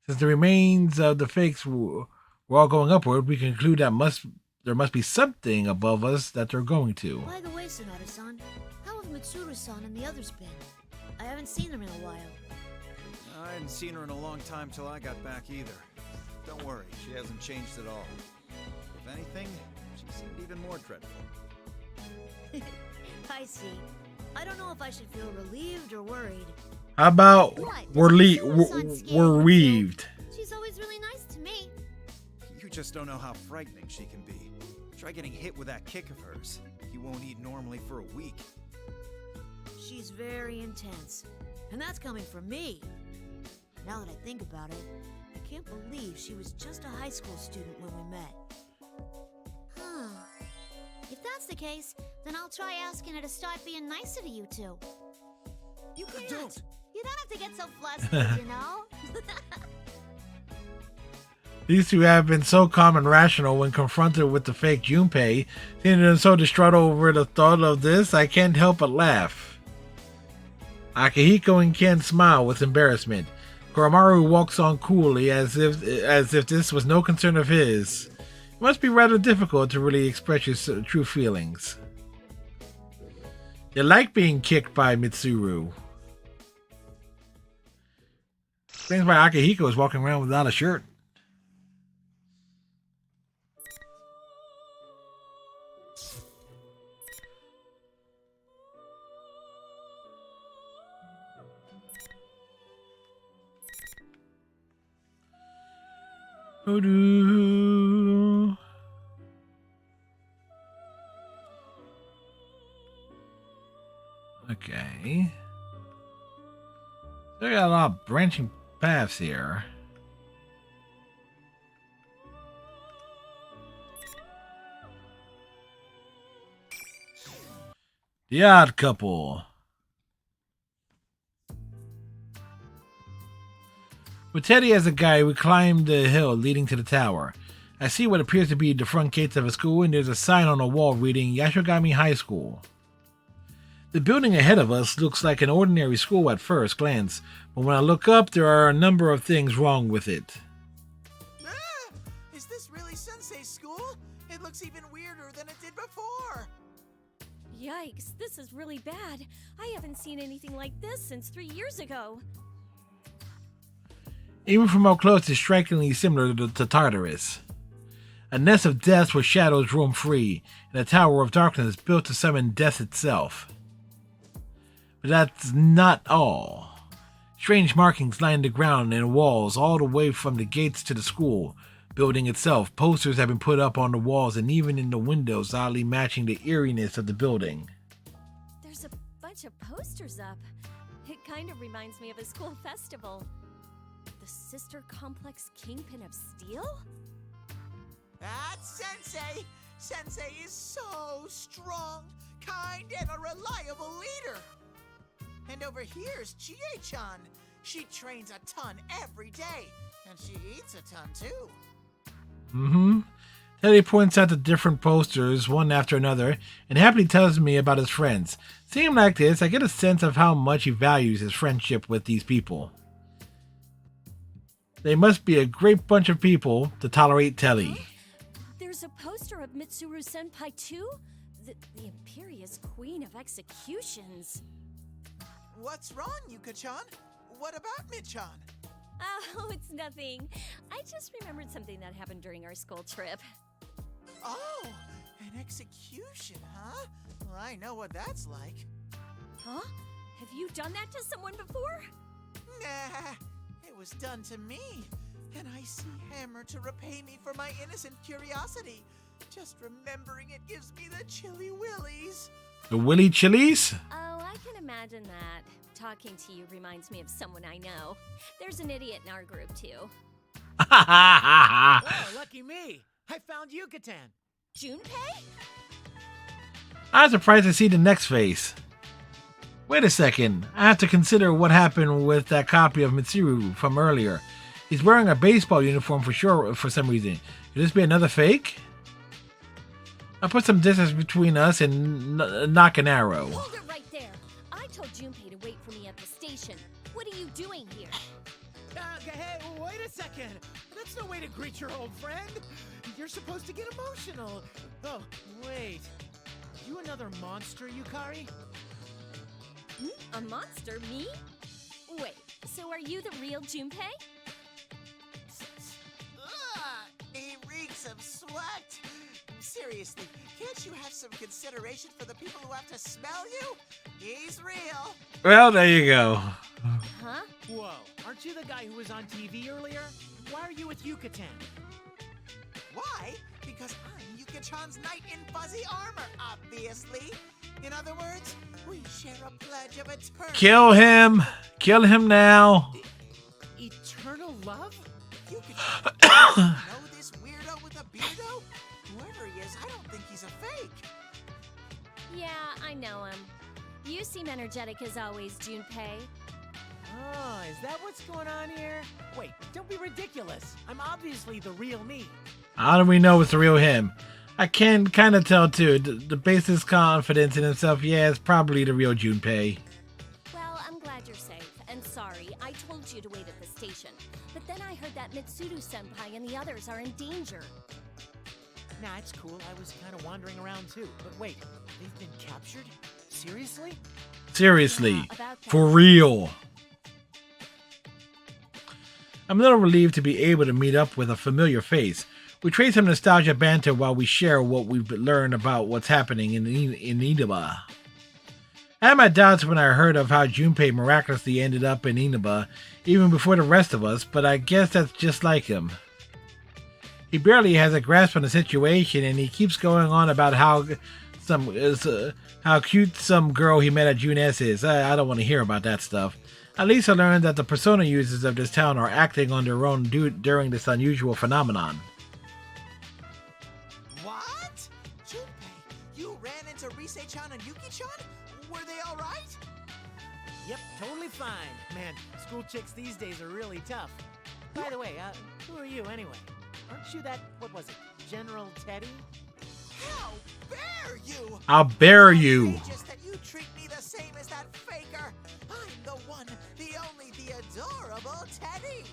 Since the remains of the fakes were all going upward, we conclude that there must be something above us that they're going to. By the way, Sonata-san, how have Mitsuru-san and the others been? I haven't seen them in a while. I hadn't seen her in a long time till I got back either. Don't worry, she hasn't changed at all. If anything, she seemed even more dreadful. I see. I don't know if I should feel relieved or worried. How about we're weaved? She's always really nice to me. You just don't know how frightening she can be. Try getting hit with that kick of hers. You won't eat normally for a week. She's very intense. And that's coming from me. Now that I think about it, I can't believe she was just a high school student when we met. Huh. If that's the case, Then I'll try asking her to start being nicer to you two. You can't. Don't. You don't have to get so flustered, you know? These two have been so calm and rational when confronted with the fake Junpei, seeming so distraught over the thought of this, I can't help but laugh. Akihiko and Ken smile with embarrassment. Koromaru walks on coolly as if this was no concern of his. It must be rather difficult to really express your true feelings. You like being kicked by Mitsuru. Explains why Akihiko is walking around without a shirt. Hoodoo. Okay. There got a lot of branching paths here. The Odd Couple. With Teddy as a guide, we climb the hill leading to the tower. I see what appears to be the front gates of a school, and there's a sign on the wall reading Yashogami High School. The building ahead of us looks like an ordinary school at first glance, but when I look up, there are a number of things wrong with it. Ah! Is this really Sensei's school? It looks even weirder than it did before. Yikes, this is really bad. I haven't seen anything like this since 3 years ago. Even from up close, it's strikingly similar to Tartarus. A nest of deaths where shadows roam free, and a tower of darkness built to summon death itself. But that's not all. Strange markings line the ground and walls all the way from the gates to the school building itself. Posters have been put up on the walls and even in the windows, oddly matching the eeriness of the building. There's a bunch of posters up. It kind of reminds me of a school festival. The Sister Complex Kingpin of Steel? That's Sensei! Sensei is so strong, kind, and a reliable leader! And over here's Chie-chan. She trains a ton every day, and she eats a ton too. Teddy points out the different posters, one after another, and happily tells me about his friends. Seeing like this, I get a sense of how much he values his friendship with these people. They must be a great bunch of people to tolerate Teddy. There's a poster of Mitsuru Senpai too? The Imperious Queen of Executions. What's wrong, Yuka-chan? What about Mid-chan? Oh, it's nothing. I just remembered something that happened during our school trip. Oh, an execution, huh? Well, I know what that's like. Huh? Have you done that to someone before? Nah, it was done to me. And I see Hammer to repay me for my innocent curiosity. Just remembering it gives me the chilly willies. The Willy Chilies? Oh, I can imagine that. Talking to you reminds me of someone I know. There's an idiot in our group, too. Oh, lucky me. I found Yucatan. Junpei? I'm surprised to see the next face. Wait a second. I have to consider what happened with that copy of Mitsuru from earlier. He's wearing a baseball uniform for sure for some reason. Could this be another fake? I'll put some distance between us and knock an arrow. Hold it right there. I told Junpei to wait for me at the station. What are you doing here? Hey, wait a second. That's no way to greet your old friend. You're supposed to get emotional. Oh, wait. You another monster, Yukari? A monster? Me? Wait, so are you the real Junpei? He reeks of sweat. Seriously, can't you have some consideration for the people who have to smell you? He's real. Well, there you go. Huh? Whoa, aren't you the guy who was on TV earlier? Why are you with Yucatan? Why? Because I'm Yuka-chan's knight in fuzzy armor, obviously. In other words, we share a pledge of eternal... Kill him! Kill him now! Eternal love? Yuka-chan, know this weirdo with a beardo? Whoever he is, I don't think he's a fake. Yeah, I know him. You seem energetic as always, Junpei. Oh, is that what's going on here? Wait, don't be ridiculous. I'm obviously the real me. How do we know it's the real him? I can kind of tell too. The basis confidence in himself, yeah, it's probably the real Junpei. Well, I'm glad you're safe, and sorry, I told you to wait at the station. But then I heard that Mitsuru-senpai and the others are in danger. Nah, it's cool. I was kind of wandering around too. But wait, they've been captured? Seriously? Seriously, for real. I'm a little relieved to be able to meet up with a familiar face. We trade some nostalgia banter while we share what we've learned about what's happening in Inaba. I had my doubts when I heard of how Junpei miraculously ended up in Inaba, even before the rest of us, but I guess that's just like him. He barely has a grasp on the situation, and he keeps going on about how cute some girl he met at June S is. I don't want to hear about that stuff. At least I learned that the persona users of this town are acting on their own during this unusual phenomenon. What? Junpei, you ran into Rise-chan and Yuki-chan? Were they all right? Yep, totally fine. Man, school chicks these days are really tough. By the way, who are you anyway? Aren't you that, what was it, General Teddy? How dare you! How dare you! Just that you treat me the same as that faker. I'm the one, the only, the adorable Teddy.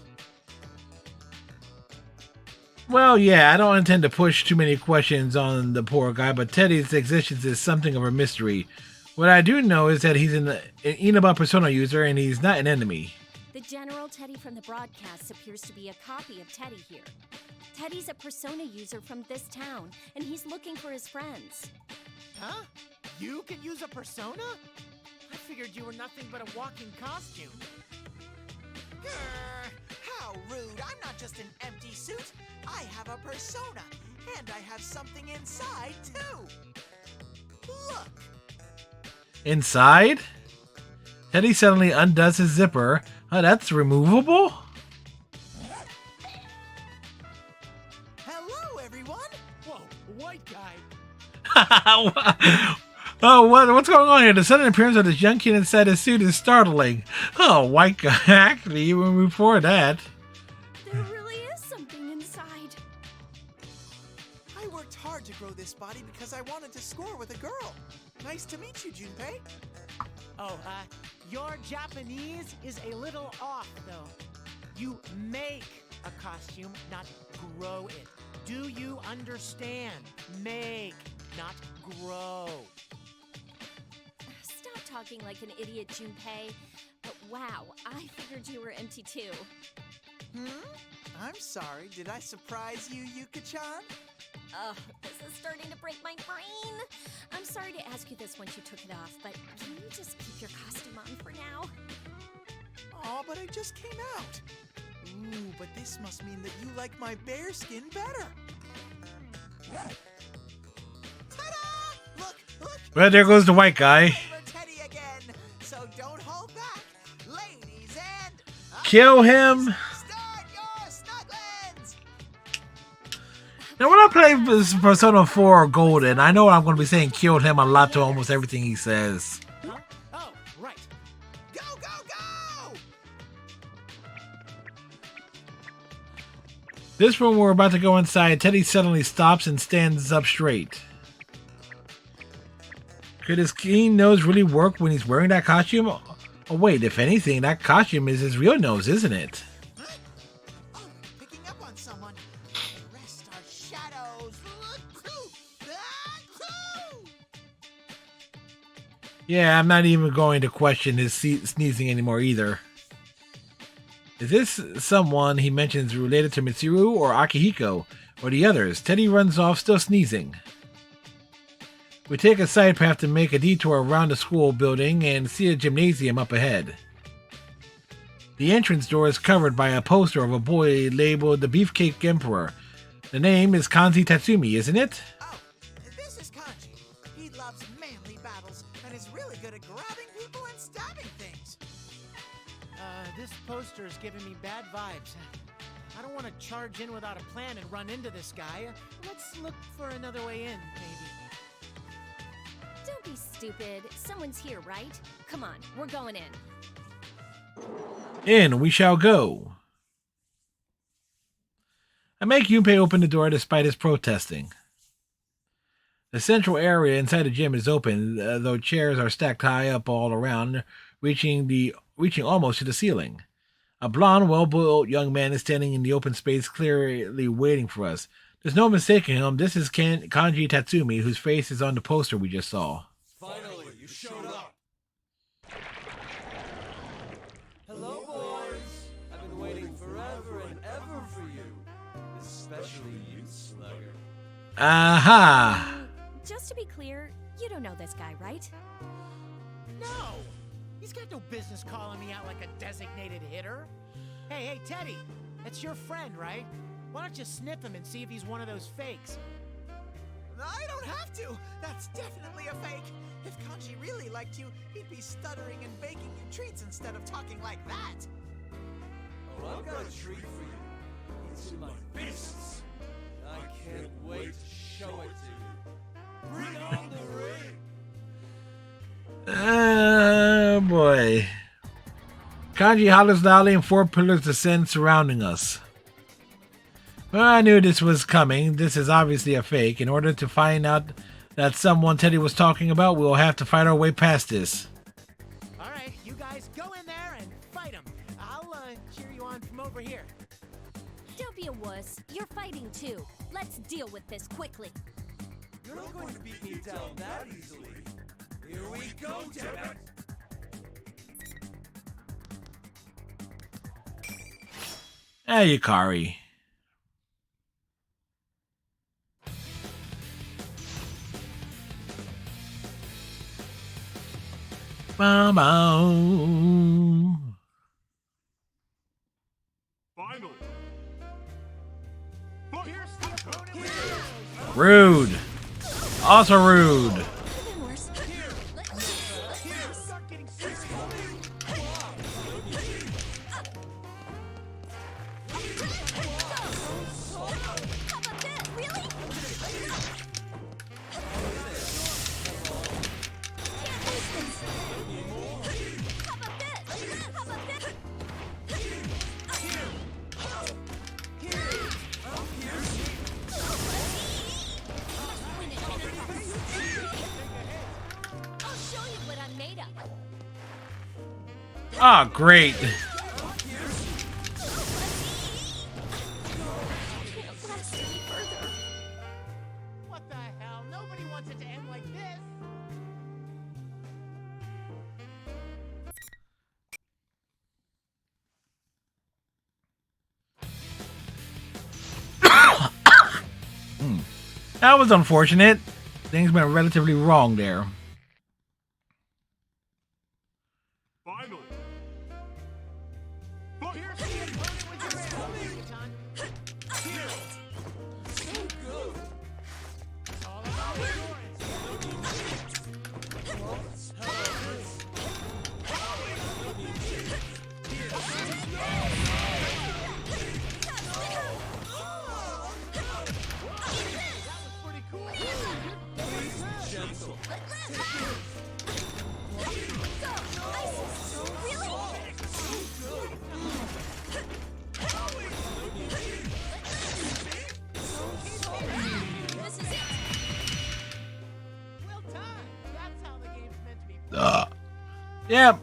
Well, yeah, I don't intend to push too many questions on the poor guy, but Teddy's existence is something of a mystery. What I do know is that he's an Inaba persona user and he's not an enemy. The General Teddy from the broadcast appears to be a copy of Teddy here. Teddy's a persona user from this town, and he's looking for his friends. Huh? You can use a persona? I figured you were nothing but a walking costume. Grr, how rude. I'm not just an empty suit. I have a persona, and I have something inside, too. Look. Inside? Teddy suddenly undoes his zipper. Oh, that's removable? Hello, everyone. Whoa, white guy. Oh, what's going on here? The sudden appearance of this young kid inside his suit is startling. Oh, white guy. Actually, even before that. There really is something inside. I worked hard to grow this body because I wanted to score with a girl. Nice to meet you, Junpei. Oh, your Japanese is a little off, though. You make a costume, not grow it. Do you understand? Make, not grow. Stop talking like an idiot, Junpei. But wow, I figured you were empty too. I'm sorry. Did I surprise you, Yuka-chan? Ugh, this is starting to break my brain. I'm sorry to ask you this once you took it off, but can you just keep your costume on for now? Aw, but I just came out. Ooh, but this must mean that you like my bear skin better. Ta-da! Look! Well, there goes the white guy. Teddy again. So don't hold back, ladies and... Kill him. Now, when I play this Persona 4 Golden, I know I'm going to be saying killed him a lot to almost everything he says. Huh? Oh, right. Go, go, go! This room we're about to go inside, Teddy suddenly stops and stands up straight. Could his keen nose really work when he's wearing that costume? Oh wait, if anything, that costume is his real nose, isn't it? Oh, picking up on someone. The rest are shadows. Yeah, I'm not even going to question his sneezing anymore either. Is this someone he mentions related to Mitsuru or Akihiko or the others? Teddy runs off still sneezing. We take a side path to make a detour around the school building and see a gymnasium up ahead. The entrance door is covered by a poster of a boy labeled the Beefcake Emperor. The name is Kanji Tatsumi, isn't it? Oh, this is Kanji. He loves manly battles and is really good at grabbing people and stabbing things. This poster is giving me bad vibes. I don't want to charge in without a plan and run into this guy. Let's look for another way in, maybe. Don't be stupid. Someone's here, right? Come on, we're going in. In we shall go. I make Junpei open the door despite his protesting. The central area inside the gym is open, though chairs are stacked high up all around, reaching almost to the ceiling. A blond, well-built young man is standing in the open space, clearly waiting for us. There's no mistaking him. This is Kanji Tatsumi, whose face is on the poster we just saw. Finally, you showed up. Hello, boys. I've been waiting forever and ever for you. Especially you, Slugger. Aha! Just to be clear, you don't know this guy, right? No! He's got no business calling me out like a designated hitter. Hey, Teddy, that's your friend, right? Why don't you sniff him and see if he's one of those fakes? I don't have to. That's definitely a fake. If Kanji really liked you, he'd be stuttering and baking you treats instead of talking like that. Oh, I've got a treat for you. It's in my fists. I can't wait to show it to you. Bring on the ring. Oh boy. Kanji hollers loudly and four pillars descend surrounding us. Well, I knew this was coming. This is obviously a fake. In order to find out that someone Teddy was talking about, we'll have to fight our way past this. Alright, you guys go in there and fight him. I'll cheer you on from over here. Don't be a wuss. You're fighting too. Let's deal with this quickly. You're not going to beat me down that easily. Here we go, damn it! Hey, Yukari. Bow, bow. Finally. Rude. Also rude. Ah, oh, great. What the hell? Nobody wants it to end like this. That was unfortunate. Things went relatively wrong there. Finally. Yep.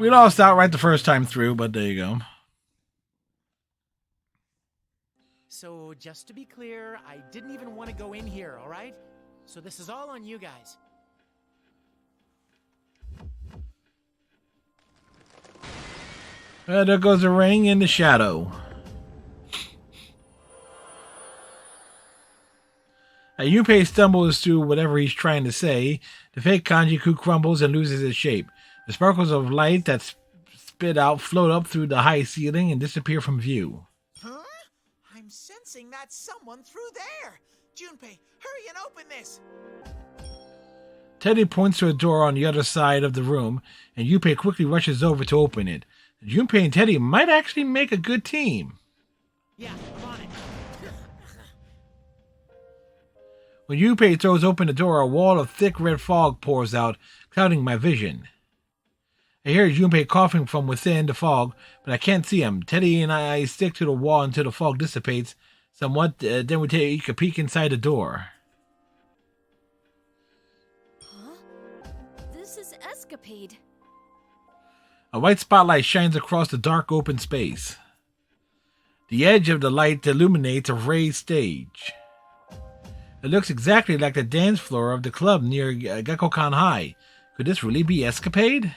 We lost outright the first time through, but there you go. So, just to be clear, I didn't even want to go in here, alright? So this is all on you guys. There goes the ring in the shadow. Junpei stumbles through whatever he's trying to say. The fake Kanji-ku crumbles and loses its shape. The sparkles of light that spit out float up through the high ceiling and disappear from view. Huh? I'm sensing that's someone through there. Junpei, hurry and open this. Teddy points to a door on the other side of the room, and Junpei quickly rushes over to open it. Junpei and Teddy might actually make a good team. Yeah, I'm on it. When Junpei throws open the door, a wall of thick red fog pours out, clouding my vision. I hear Junpei coughing from within the fog, but I can't see him. Teddy and I stick to the wall until the fog dissipates somewhat, then we take a peek inside the door. Huh? This is Escapade. A white spotlight shines across the dark open space. The edge of the light illuminates a raised stage. It looks exactly like the dance floor of the club near Gekkokan High. Could this really be Escapade?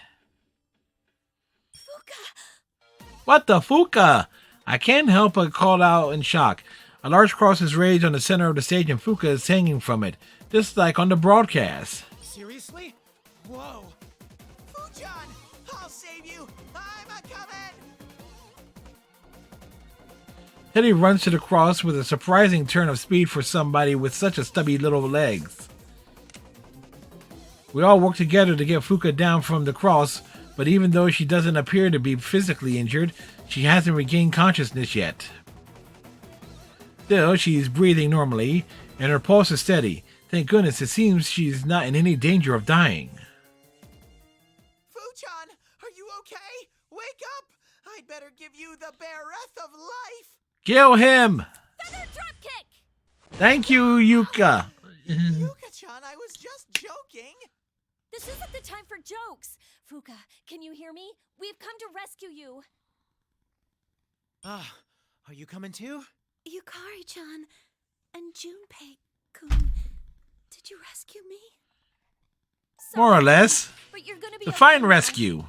Fuka! What the Fuka? I can't help but call out in shock. A large cross is raised on the center of the stage and Fuka is hanging from it, just like on the broadcast. Seriously? Whoa. Fuchan! I'll save you! I'm a-coming! Teddy runs to the cross with a surprising turn of speed for somebody with such a stubby little legs. We all work together to get Fuka down from the cross, but even though she doesn't appear to be physically injured, she hasn't regained consciousness yet. Still, she's breathing normally, and her pulse is steady. Thank goodness, it seems she's not in any danger of dying. Fuchan, are you okay? Wake up! I'd better give you the breath of life! Kill him! Feather dropkick! Thank you, Yuka. Yuka-chan, I was just joking. This isn't the time for jokes. Fuka, can you hear me? We've come to rescue you. Ah, are you coming too? Yukari-chan and Junpei-kun, did you rescue me? More or less. But you're gonna be The fine okay. rescue.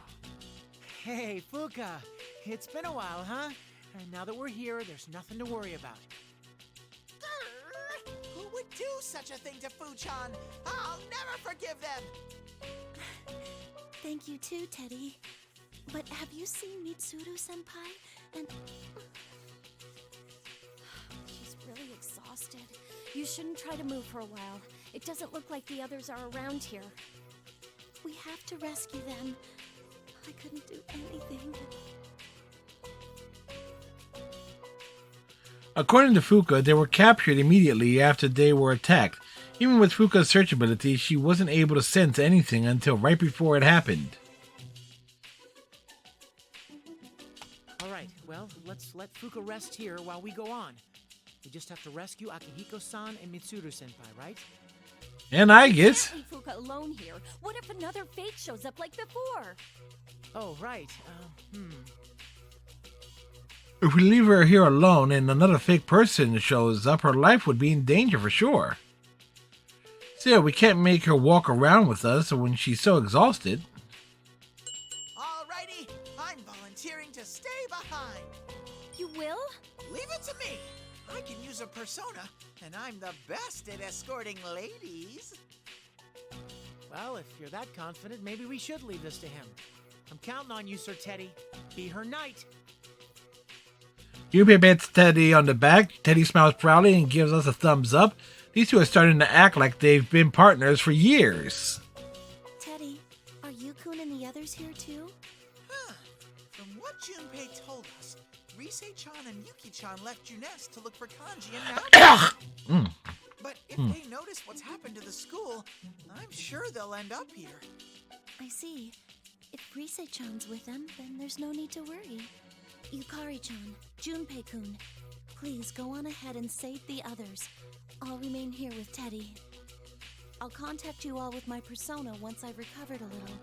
Hey, Fuka. It's been a while, huh? And now that we're here, there's nothing to worry about. Who would do such a thing to Fuchan? I'll never forgive them! Thank you too, Teddy. But have you seen Mitsuru-senpai? And She's really exhausted. You shouldn't try to move for a while. It doesn't look like the others are around here. we have to rescue them. I couldn't do anything. According to Fuka, they were captured immediately after they were attacked. Even with Fuka's search ability, she wasn't able to sense anything until right before it happened. Alright, well, let's let Fuka rest here while we go on. We just have to rescue Akihiko-san and Mitsuru-senpai, right? And I guess. Leave Fuka alone here. What if another fake shows up like before? Oh, right. If we leave her here alone and another fake person shows up, her life would be in danger for sure. Still, we can't make her walk around with us when she's so exhausted. Alrighty, I'm volunteering to stay behind. You will? Leave it to me. I can use a persona, and I'm the best at escorting ladies. Well, if you're that confident, maybe we should leave this to him. I'm counting on you, Sir Teddy. Be her knight. Yubi pats Teddy on the back. Teddy smiles proudly and gives us a thumbs up. These two are starting to act like they've been partners for years. Teddy, are Yukun and the others here too? Huh. From what Junpei told us, Rise-chan and Yuki-chan left Junes to look for Kanji and now. But if they notice what's happened to the school, I'm sure they'll end up here. I see. If Rise-chan's with them, then there's no need to worry. Yukari-chan, Junpei-kun, please go on ahead and save the others. I'll remain here with Teddy. I'll contact you all with my persona once I've recovered a little.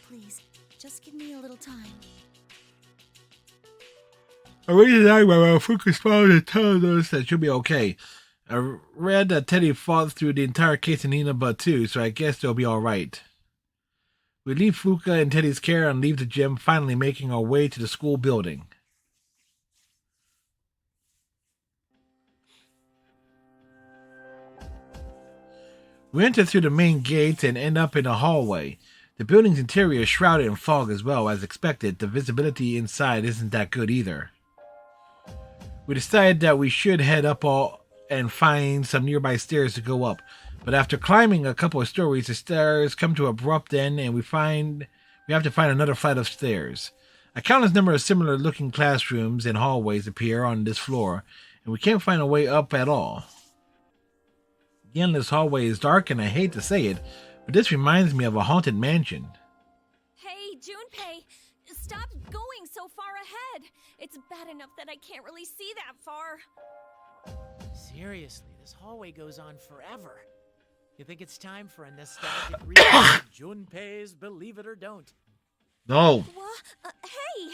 Please, just give me a little time. I read that while Fuka smiled and tells us that she'll be okay. I read that Teddy fought through the entire case in Inaba too, so I guess they'll be alright. We leave Fuka in Teddy's care and leave the gym, finally making our way to the school building. We enter through the main gates and end up in a hallway. The building's interior is shrouded in fog as well. As expected, the visibility inside isn't that good either. We decided that we should head up and find some nearby stairs to go up. But after climbing a couple of stories, the stairs come to an abrupt end and we have to find another flight of stairs. A countless number of similar looking classrooms and hallways appear on this floor, and we can't find a way up at all. The endless hallway is dark and I hate to say it, but this reminds me of a haunted mansion. Hey, Junpei, stop going so far ahead. It's bad enough that I can't really see that far. Seriously, this hallway goes on forever. You think it's time for a nostalgic recap of Junpei's Believe It or Don't? No. What? Hey!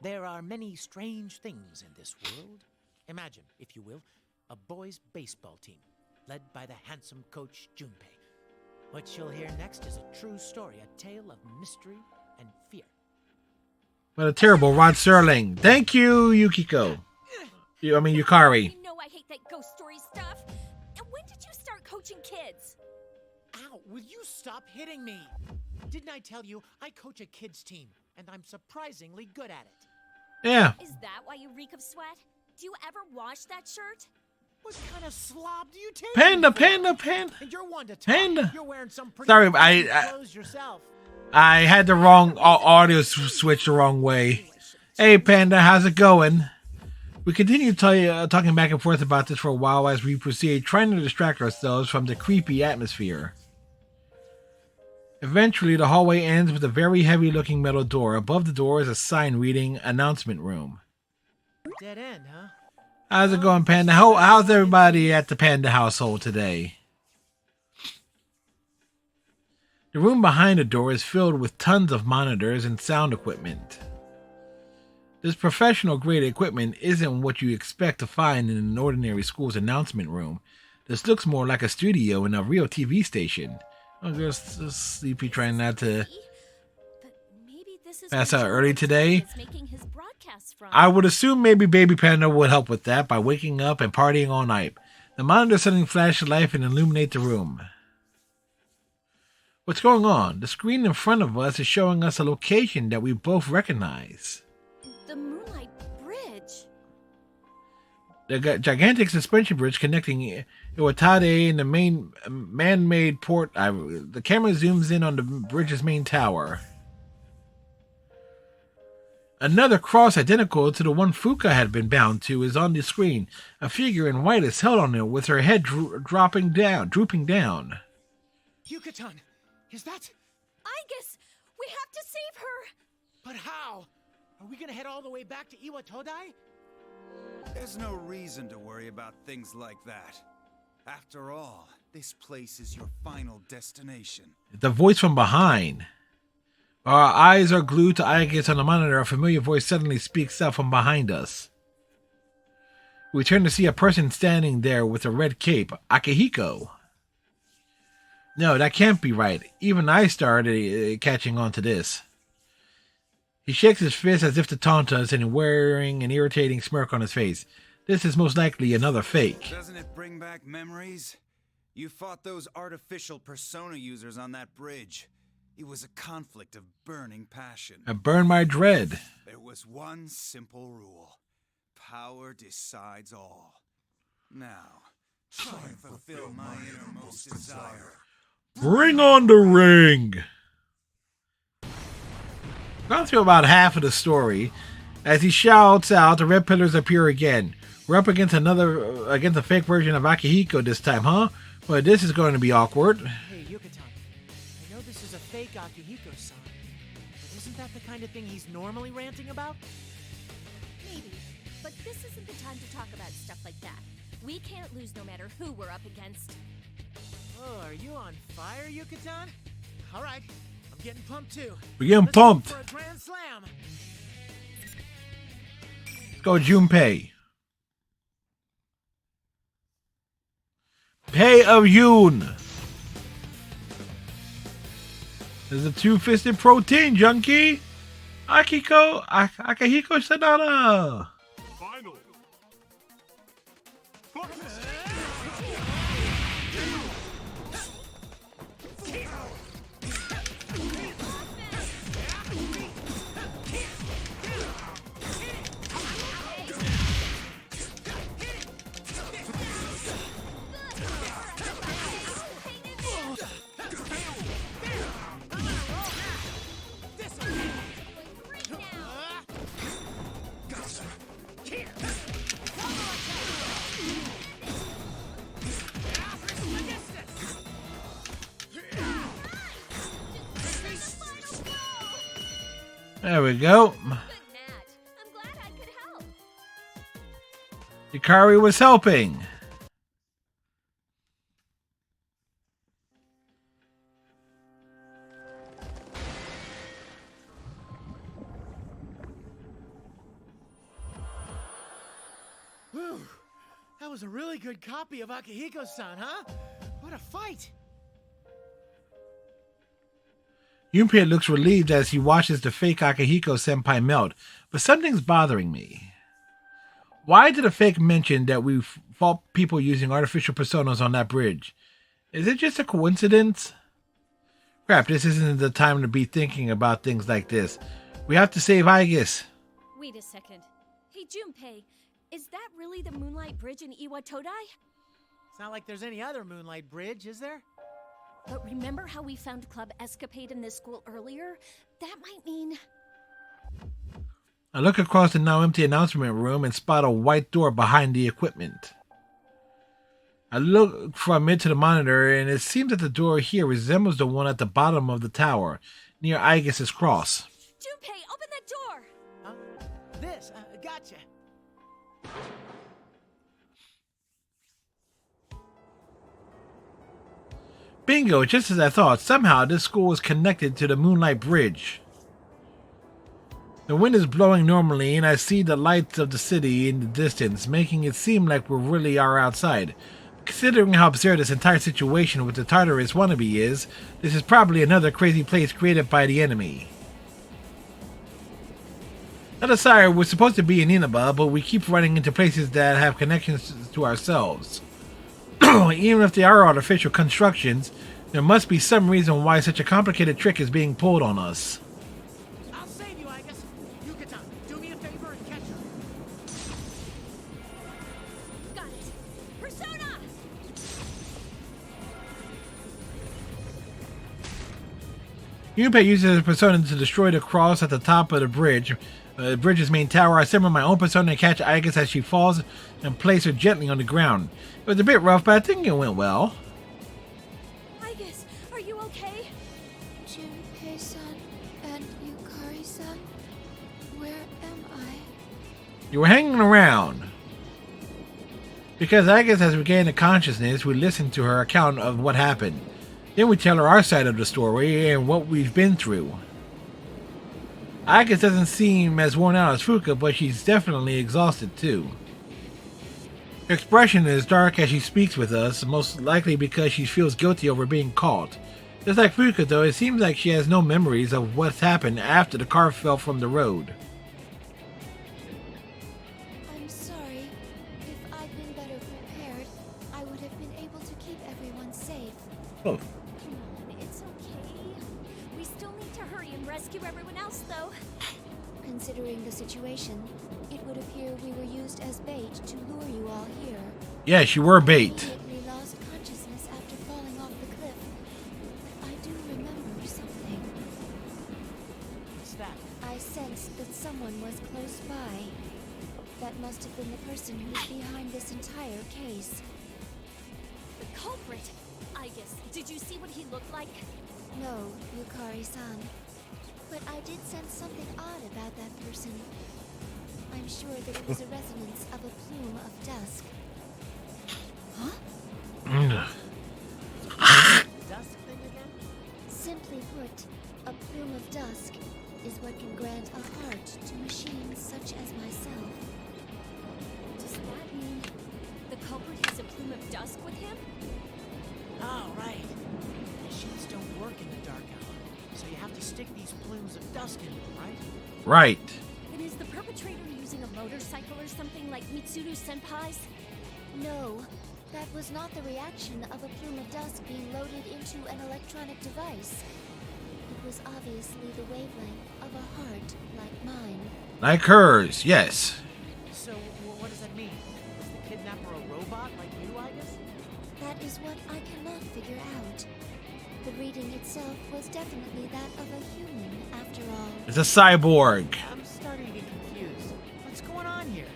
There are many strange things in this world. Imagine, if you will, a boys' baseball team, led by the handsome coach Junpei. What you'll hear next is a true story, a tale of mystery and fear. What a terrible Rod Serling. Thank you, Yukiko. Yukari. You know I hate that ghost story stuff. And when did you start coaching kids? Ow, will you stop hitting me? Didn't I tell you I coach a kids team, and I'm surprisingly good at it? Yeah. Is that why you reek of sweat? Do you ever wash that shirt? What kind of slob do you take? Panda. And you're one to talk. Panda. You're wearing some pretty Sorry, clothes yourself. I had the wrong audio switch the wrong way. Hey, Panda, how's it going? We continue talking back and forth about this for a while as we proceed, trying to distract ourselves from the creepy atmosphere. Eventually, the hallway ends with a very heavy-looking metal door. Above the door is a sign reading "Announcement Room." Dead end, huh? How's it going, Panda? How's everybody at the Panda household today? The room behind the door is filled with tons of monitors and sound equipment. This professional-grade equipment isn't what you expect to find in an ordinary school's announcement room. This looks more like a studio in a real TV station. Oh, girl's sleepy, trying not to pass out early today. I would assume maybe Baby Panda would help with that by waking up and partying all night. The monitor suddenly flash of light and illuminate the room. What's going on? The screen in front of us is showing us a location that we both recognize. The Moonlight Bridge. The gigantic suspension bridge connecting Iwatade and the main man-made port. The camera zooms in on the bridge's main tower. Another cross identical to the one Fuka had been bound to is on the screen. A figure in white is held on it with her head drooping down. Yucatan, is that? I guess we have to save her. But how? Are we gonna head all the way back to Iwatodai? There's no reason to worry about things like that. After all, this place is your final destination. The voice from behind. Our eyes are glued to icons on the monitor. A familiar voice suddenly speaks out from behind us. We turn to see a person standing there with a red cape. Akihiko. No, that can't be right. Even I started catching on to this. He shakes his fist as if to taunt us and wearing an irritating smirk on his face. This is most likely another fake. Doesn't it bring back memories? You fought those artificial persona users on that bridge. It was a conflict of burning passion. I burn my dread. There was one simple rule. Power decides all. Now, try and fulfill my innermost desire. Bring on the ring! Gone through about half of the story. As he shouts out, the red pillars appear again. We're up against a fake version of Akihiko this time, huh? Well, this is going to be awkward. Hey, Yucatan. I know this is a fake Akihiko-san, but isn't that the kind of thing he's normally ranting about? Maybe, but this isn't the time to talk about stuff like that. We can't lose no matter who we're up against. Oh, are you on fire, Yucatan? All right, I'm getting pumped too. We're getting Let's go pumped. for a grand slam. Let's go, Junpei. Pay of Yoon. There's a two-fisted protein junkie. Akihiko Sanada. Final. There we go. Good, Nat. I'm glad I could help. Yukari was helping. Whew. That was a really good copy of Akihiko-san, huh? What a fight! Junpei looks relieved as he watches the fake Akihiko-senpai melt, but something's bothering me. Why did the fake mention that we fought people using artificial personas on that bridge? Is it just a coincidence? Crap, this isn't the time to be thinking about things like this. We have to save Aigis. Wait a second. Hey, Junpei, is that really the Moonlight Bridge in Iwatodai? It's not like there's any other Moonlight Bridge, is there? But remember how we found Club Escapade in this school earlier? That might mean... I look across the now empty announcement room and spot a white door behind the equipment. I look from it to the monitor, and it seems that the door here resembles the one at the bottom of the tower, near Aigis' cross. Junpei, open that door! Huh? This? Gotcha. Bingo, just as I thought. Somehow this school is connected to the Moonlight Bridge. The wind is blowing normally, and I see the lights of the city in the distance, making it seem like we really are outside. Considering how absurd this entire situation with the Tartarus wannabe is, this is probably another crazy place created by the enemy. Now, sorry, we're supposed to be in Inaba, but we keep running into places that have connections to ourselves. Even if they are artificial constructions, there must be some reason why such a complicated trick is being pulled on us. I'll save you, Aigis. Yuka-tan, do me a favor and catch her. Got it. Persona! Junpei uses his persona to destroy the cross at the top of the bridge's main tower. I summon my own persona to catch Aigis as she falls and place her gently on the ground. It was a bit rough, but I think it went well. Aigis, are you okay? Junpei-san and Yukari-san, where am I? You were hanging around. Because Aigis has regained the consciousness, we listen to her account of what happened. Then we tell her our side of the story and what we've been through. Aigis doesn't seem as worn out as Fuka, but she's definitely exhausted too. Her expression is dark as she speaks with us, most likely because she feels guilty over being caught. Just like Fuka though, it seems like she has no memories of what's happened after the car fell from the road. I'm sorry. If I'd been better prepared, I would have been able to keep everyone safe. Oh. Come on, it's okay. We still need to hurry and rescue everyone else, though. Considering the situation, it would appear we were used as bait to lure you all here. Yes, you were bait. I immediately lost consciousness after falling off the cliff. But I do remember something. What's that? I sensed that someone was close by. That must have been the person who is behind this entire case. The culprit! Aigis, did you see what he looked like? No, Yukari-san. But I did sense something odd about that person. I'm sure that it was a resonance of a plume of dusk. Huh? Dusk thing again? Simply put, a plume of dusk is what can grant a heart to machines such as myself. Does that mean the culprit has a plume of dusk with him? Oh, right. Machines don't work in the dark hour, so you have to stick these plumes of dusk into them, right? Right. And is the perpetrator using a motorcycle or something like Mitsuru-senpai's? No, that was not the reaction of a plume of dust being loaded into an electronic device. It was obviously the wavelength of a heart like mine. Like hers, yes. So, what does that mean? Is the kidnapper a robot like you, Aigis? That is what I cannot figure out. The reading itself was definitely that of a human, after all. It's a cyborg. I'm starting to get confused. What's going on here?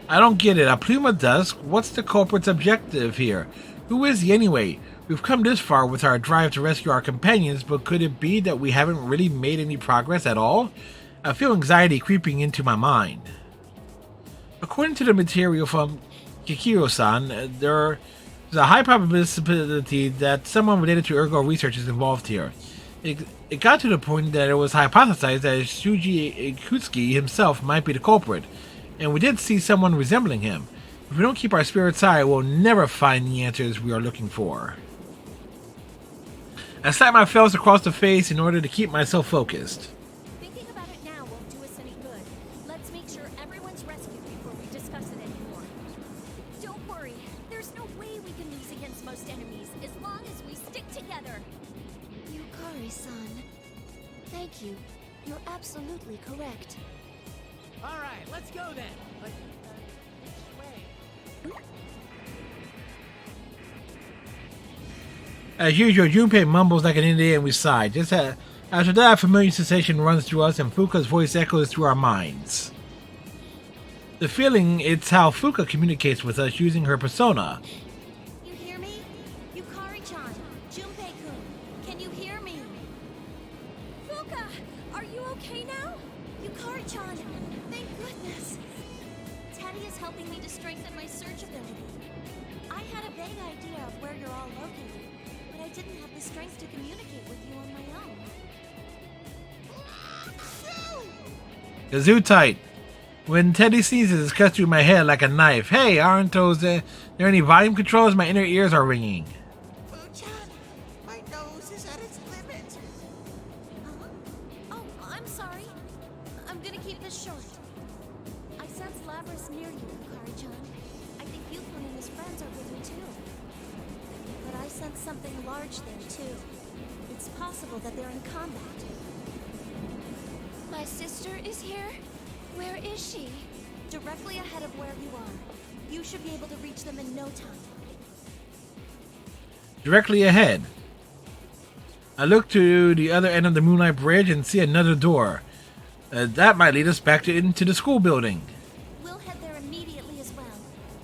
I don't get it. A plume of dusk? What's the culprit's objective here? Who is he anyway? We've come this far with our drive to rescue our companions, but could it be that we haven't really made any progress at all? I feel anxiety creeping into my mind. According to the material from Kikiro-san, there's a high probability that someone related to Ergo research is involved here. It got to the point that it was hypothesized that Shuji Ikutsuki himself might be the culprit, and we did see someone resembling him. If we don't keep our spirits high, we'll never find the answers we are looking for. I slap my fellows across the face in order to keep myself focused. Thinking about it now won't do us any good. Let's make sure everyone's rescued before we discuss it anymore. Don't worry, there's no way we can lose against most enemies as long as we stick together. Yukari-san, thank you. You're absolutely correct. All right, let's go then. But which way? As usual, Junpei mumbles like an Indian and we sigh. After that, a familiar sensation runs through us and Fuka's voice echoes through our minds. The feeling, it's how Fuka communicates with us using her persona. You hear me? Yukari-chan, Junpei-kun, can you hear me? Fuka, are you okay now? Yukari-chan, thank goodness. Teddy is helping me to strengthen my search ability. I had a vague idea of where you're all located, but I didn't have the strength to communicate with you on my own. Gesundheit. When Teddy sneezes, it cuts through my head like a knife. Hey, aren't there any volume controls? My inner ears are ringing. Fu-chan, my nose is at its limit. Oh, I'm sorry. I'm gonna keep this short. I sense Lavras near you, Yukari-chan. I think Yukon and his friends are with you too. But I sense something large there too. It's possible that they're in combat. My sister is here? Where is she? Directly ahead of where you are. You should be able to reach them in no time. Directly ahead. I look to the other end of the Moonlight Bridge and see another door. That might lead us back into the school building. We'll head there immediately as well.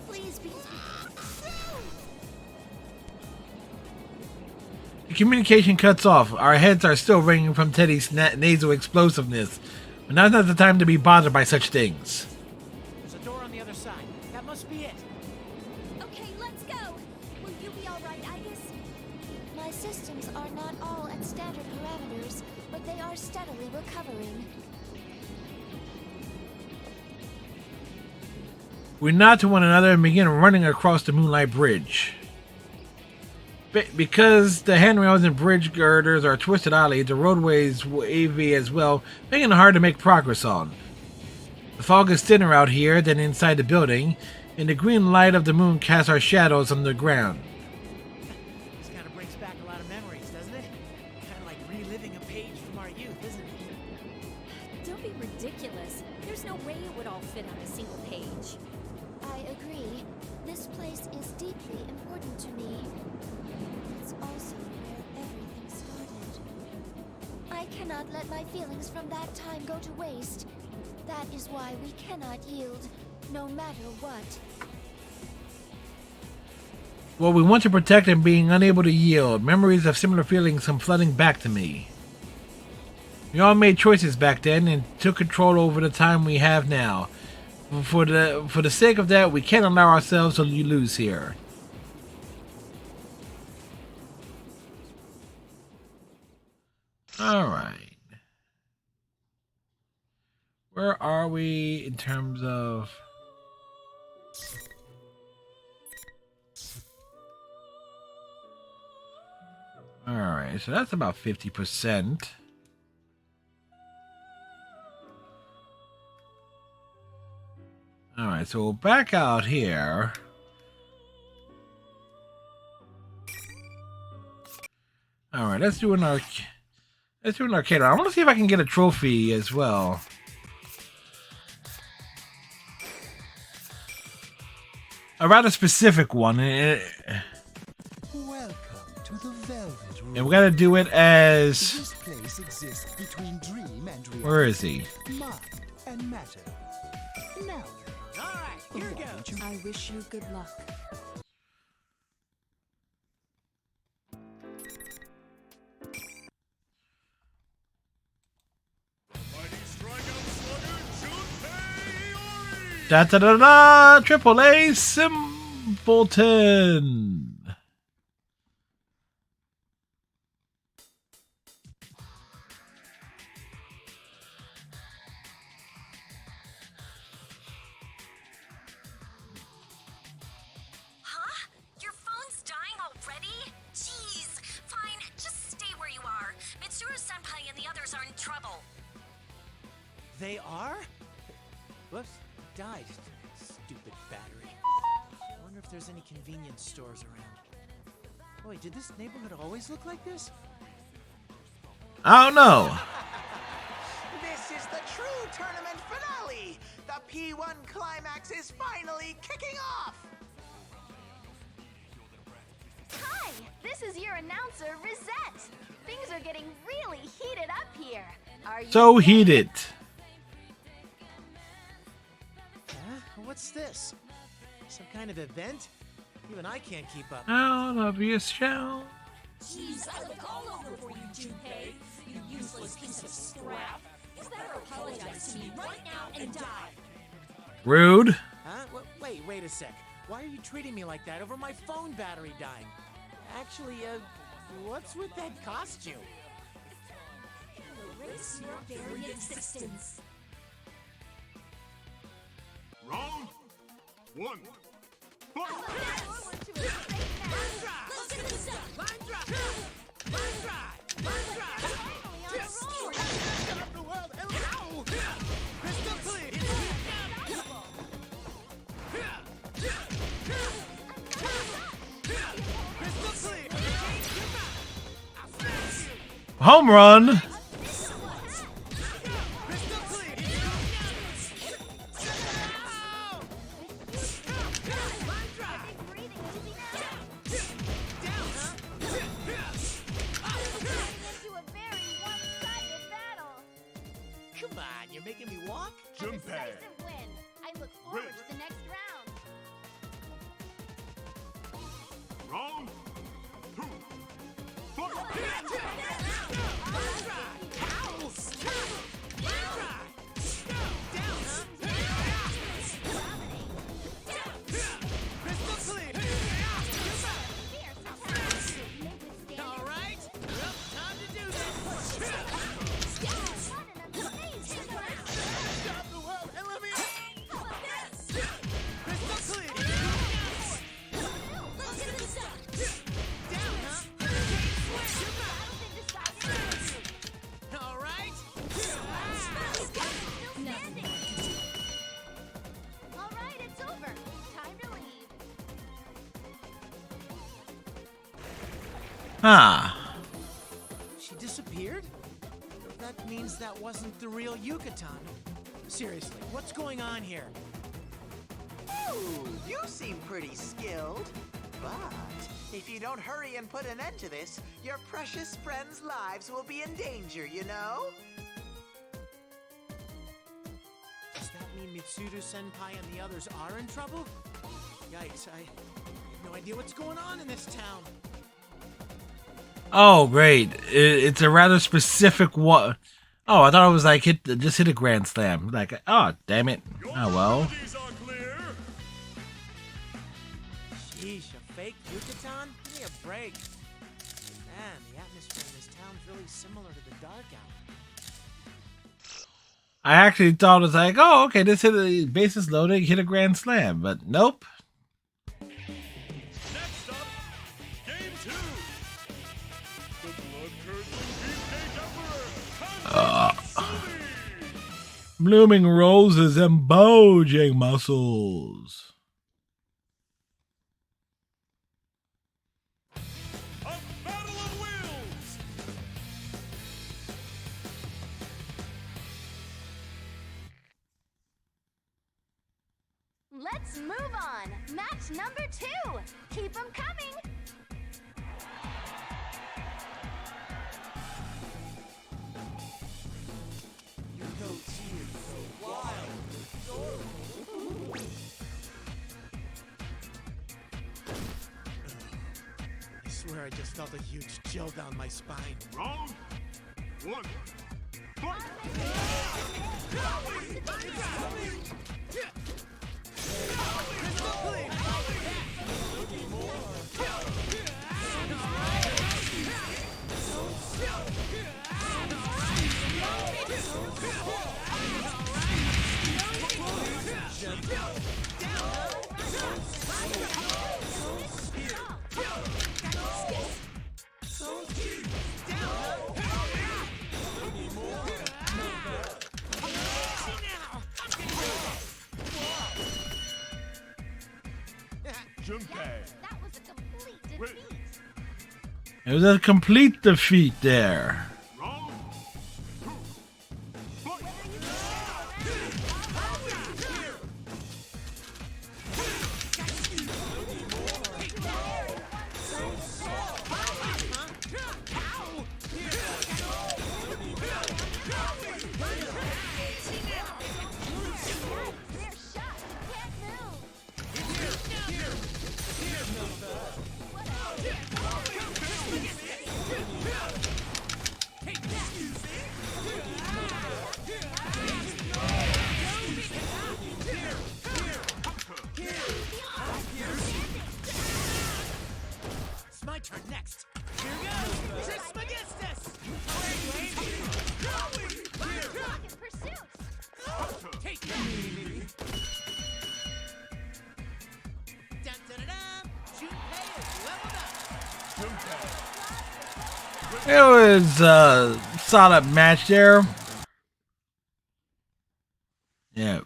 Please be... The communication cuts off. Our heads are still ringing from Teddy's nasal explosiveness. But now's not the time to be bothered by such things. There's a door on the other side. That must be it. Okay, let's go. Will you be all right, Agus? My systems are not all at standard parameters, but they are steadily recovering. We nod to one another and begin running across the Moonlight Bridge. Because the handrails and bridge girders are twisted oddly, the roadways wavy as well, making it hard to make progress on. The fog is thinner out here than inside the building, and the green light of the moon casts our shadows on the ground. This kind of brings back a lot of memories, doesn't it? Kind of like reliving a page from our youth, isn't it? Don't be ridiculous. There's no way it would all fit on a single page. I agree. This place is deeply important to me. It's also where everything started. I cannot let my feelings from that time go to waste. That is why we cannot yield, no matter what. What we want to protect and being unable to yield. Memories of similar feelings come flooding back to me. We all made choices back then and took control over the time we have now. For the sake of that, we can't allow ourselves to lose here. Alright. Where are we in terms of... Alright, so that's about 50%. Alright, so we'll back out here. Alright, let's do an arcade. I want to see if I can get a trophy as well. A rather specific one. Welcome to the Velvet Room. And we gotta do it as... This place exists between dream and reality. Where is he? Mind and matter. Now, alright, here goes. I wish you good luck. Da da da da! Triple A Simpleton. Huh? Your phone's dying already? Jeez. Fine, just stay where you are. Mitsuru-senpai and the others are in trouble. They are? Whoops, died. Stupid battery. I wonder if there's any convenience stores around. Oh, wait, did this neighborhood always look like this? I don't know. This is the true tournament finale! The P1 climax is finally kicking off! Hi, this is your announcer, Rosette. Things are getting really heated up here. Are you So ready? heated. Huh? What's this? Some kind of event? Even I can't keep up. Out of your shell. Jeez, I look all over for you, Junpei. You useless piece of scrap. You better apologize to me right now and die. Rude. Huh? Wait a sec. Why are you treating me like that over my phone battery dying? Actually, what's with that costume? Erase your very existence. Round 1. Fight! Let's get this done. Stop the world! Ow! Crystal clear! Crystal clear! Home run. Come on, you're making me walk? Junpei. Win. I look forward to the next round. Round 2. Fight! All right, well, time to do this. Stop the world and let me out. Crystal clear. Let's get this done. Down, huh? All right. All right, it's over. Time to leave. Ah. She disappeared? That means that wasn't the real Yucatan. Seriously, what's going on here? Ooh, you seem pretty skilled. But if you don't hurry and put an end to this, your precious friends' lives will be in danger, you know? Does that mean Mitsuru-senpai and the others are in trouble? Yikes, I have no idea what's going on in this town. Oh, great. It's a rather specific one. Oh, I thought it was like just hit a grand slam. Like, oh, damn it. Oh, well. Sheesh, a fake Yucatan? Give me a break. Man, the atmosphere in this town's really similar to the dark out. I actually thought it was like, oh, okay, this hit a bases loading, hit a grand slam. But nope. Next up, Game 2. The blood-curdling beefcake emperor, Blooming roses and bulging muscles. A battle of wills. Let's move on. Match number 2. Keep them coming. Your goatee is so wild. I swear I just felt a huge chill down my spine. Round 1. Fight! That was a complete defeat. It was a complete defeat there. It's my turn next. Here goes! Trismegistus! Rocket pursuit! Take that! Dun-dun-dun-dun! Junpei is leveled up! It was a solid match there. Yeah.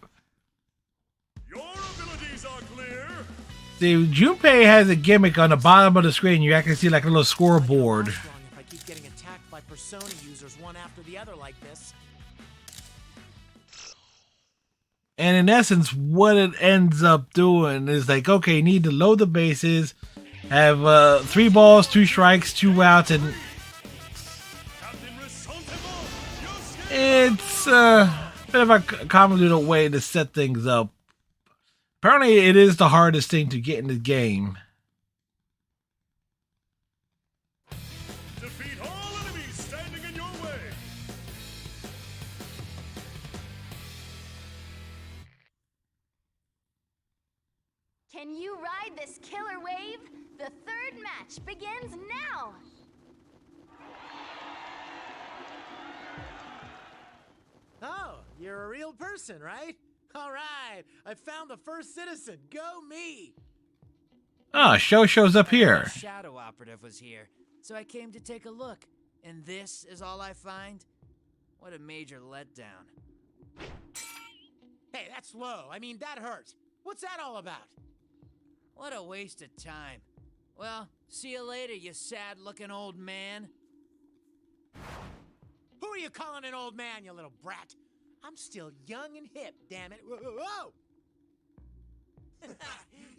Your abilities are clear. See, Junpei has a gimmick on the bottom of the screen. You actually see like a little scoreboard. If I keep getting attacked by Persona users one after the other like this. And in essence, what it ends up doing is like, okay, you need to load the bases, have 3 balls, 2 strikes, 2 outs, and it's a bit of a convoluted way to set things up. Apparently, it is the hardest thing to get in the game. Defeat all enemies standing in your way. Can you ride this killer wave? The third match begins now! Oh, you're a real person, right? All right, I found the first citizen. Go me! Ah, Show shows up here. The Shadow Operative was here, so I came to take a look. And this is all I find? What a major letdown. Hey, that's low. I mean, that hurt. What's that all about? What a waste of time. Well, see you later, you sad-looking old man. Who are you calling an old man, you little brat? I'm still young and hip, damn it. Whoa, whoa, whoa.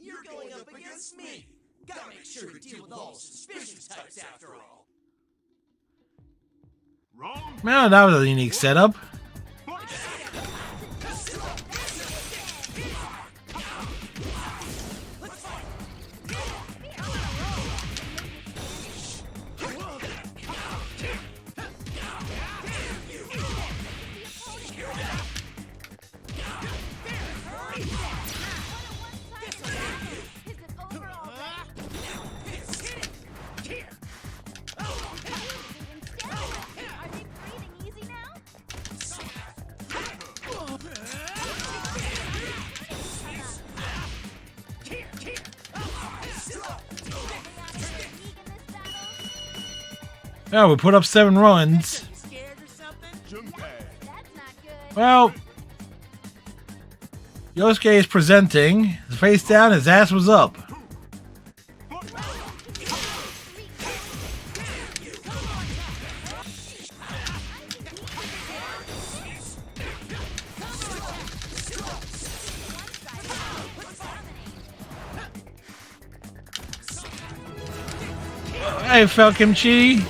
You're going up against me. Gotta make sure to deal with all suspicious types after all. Wrong. Well, that was a unique setup. Oh, we put up 7 runs. Well, Yosuke is presenting. His face down, his ass was up. Hey, Falcon-chi.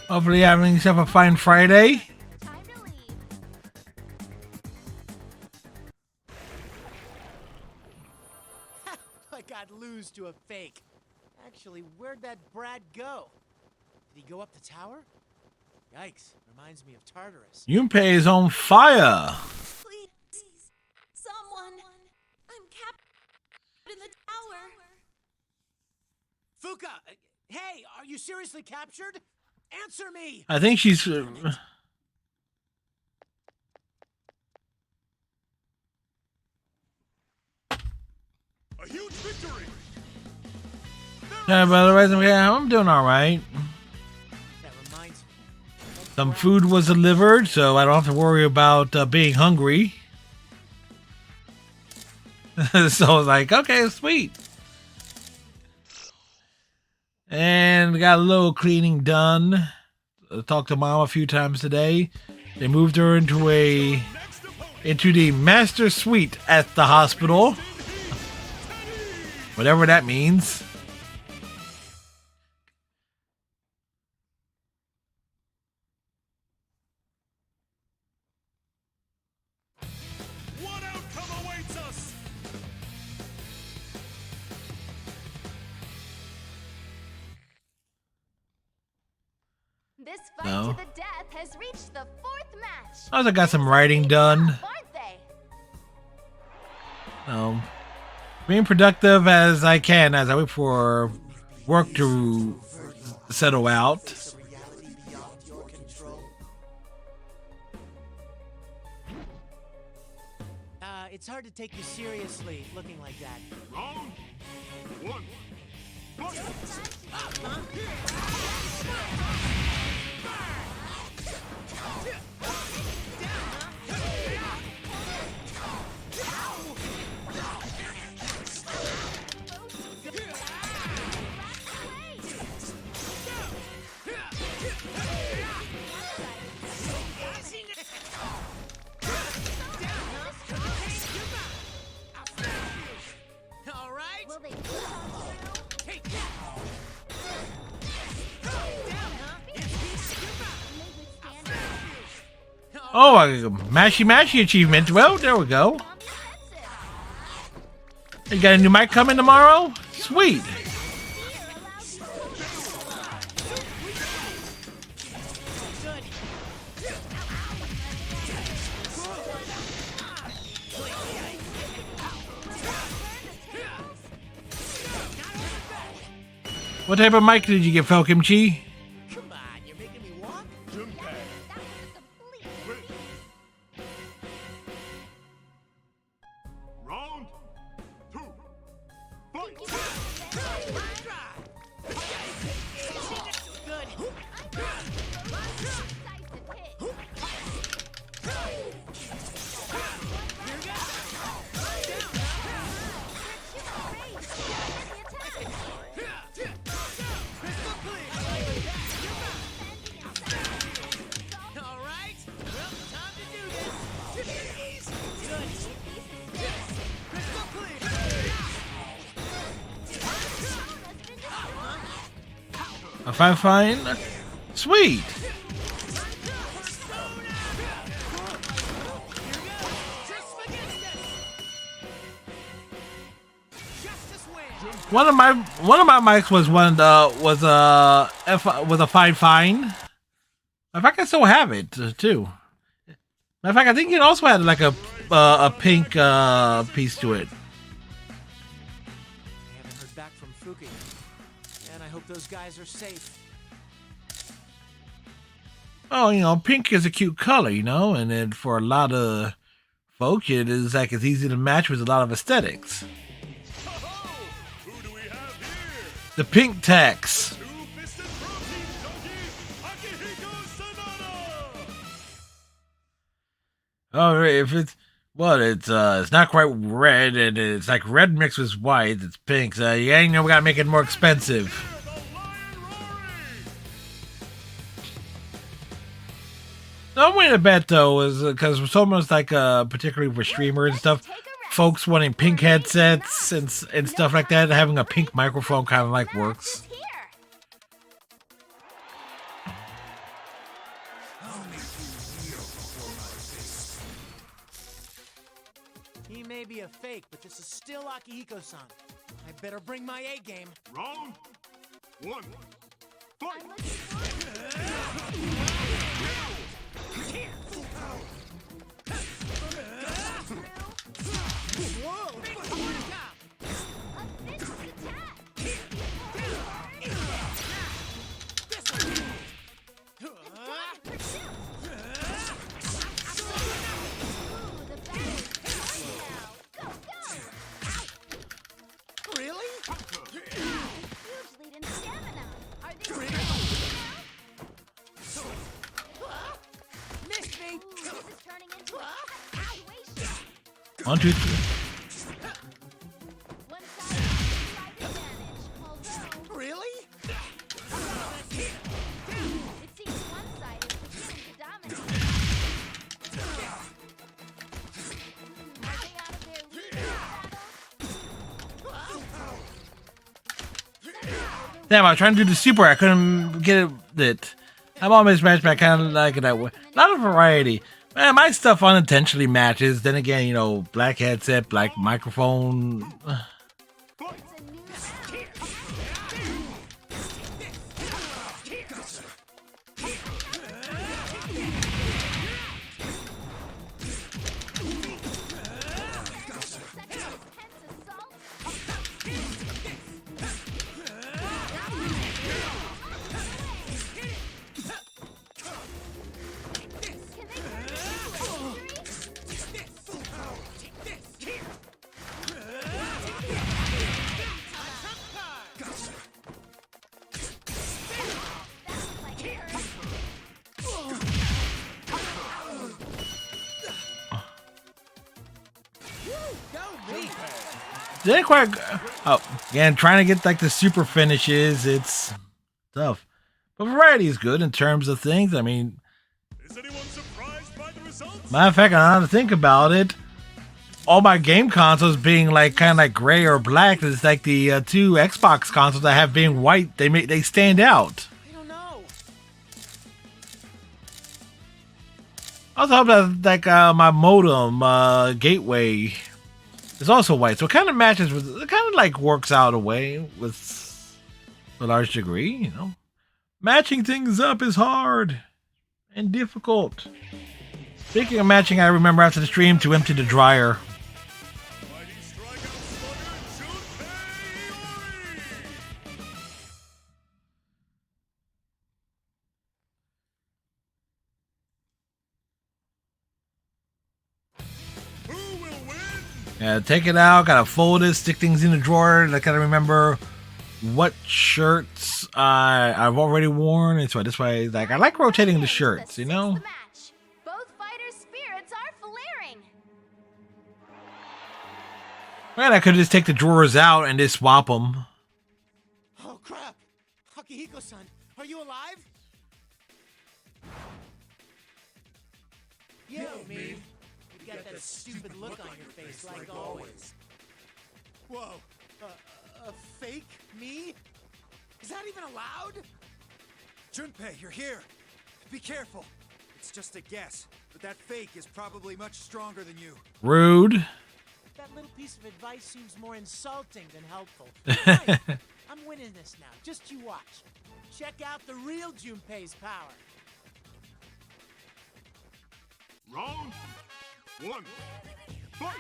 Hopefully having yourself a fine Friday. got lose to a fake. Actually, where'd that brat go? Did he go up the tower? Yikes, reminds me of Tartarus. Junpei is on fire. Please, someone. I'm captured in the tower. Fuka, hey, are you seriously captured? Answer me! I think she's... A huge victory! Yeah, by the way, I'm doing all right. That reminds me. Some food was delivered, so I don't have to worry about being hungry. So I was like, okay, sweet. And got a little cleaning done. Talked to Mom a few times today. They moved her into the master suite at the hospital. Whatever that means. What outcome awaits us? This fight No. to the death has reached the 4th match. I also got some writing done. Aren't they? Being productive as I can as I wait for work to settle out. It's hard to take you seriously looking like that. Round 1. All right. Will they Oh, a mashy achievement. Well, there we go. You got a new mic coming tomorrow? Sweet. What type of mic did you get, Fel Kimchi? Come on, you're making me walk? Round 2. Fight! All right. Well, time to do this. Good. Crystal clear. A fine. Sweet. One of my mics was a fine. In fact, I still have it too. Matter of fact, I think it also had like a pink piece to it. I haven't heard back from Fuki, and I hope those guys are safe. Oh, pink is a cute color, and then for a lot of folks, it is like it's easy to match with a lot of aesthetics. The pink tax. Oh, if it's it's not quite red, and it's like red mixed with white. It's pink, so we gotta make it more expensive. The way to bet though is because it's almost like particularly for streamers and stuff, folks wanting pink headsets and stuff like that, having a pink microphone kind of like works. He may be a fake, but this is still Akihiko-san. I better bring my A game. Round 1. Fight! Really? Huge lead in stamina. Are they Missed me! This is turning into a situation. 1, 2, 3. One side has slight advantage, although Really? it seems one side is beginning to dominate. Are they out of their league in battle? Damn, I was trying to do the super. I couldn't get it. I'm all mismatched, but I kind of like it that way. A lot of variety. Man, my stuff unintentionally matches. Then again, you know, black headset, black microphone. Didn't quite. Oh, again, trying to get like the super finishes. It's tough, but variety is good in terms of things. I mean, matter of fact, now to think about it, all my game consoles being like kind of like gray or black is like the two Xbox consoles I have being white. They stand out. I don't know. I also hope that like my modem gateway is also white, so it kind of matches with. It kind of like works out a way with a large degree. You know, matching things up is hard and difficult. Speaking of matching, I remember after the stream to empty the dryer. Yeah, take it out, gotta fold it, stick things in the drawer. I gotta remember what shirts I've already worn. And so this way, like I like rotating the shirts, you know? Both fighters' spirits are flaring. Man, I could just take the drawers out and just swap them. Oh crap! Akihiko-san, are you alive? Yo, me. You got that stupid look on your face like always. Whoa. A fake me? Is that even allowed? Junpei, you're here. Be careful. It's just a guess, but that fake is probably much stronger than you. Rude. That little piece of advice seems more insulting than helpful. Right. I'm winning this now. Just you watch. Check out the real Junpei's power. Round 1. Fight!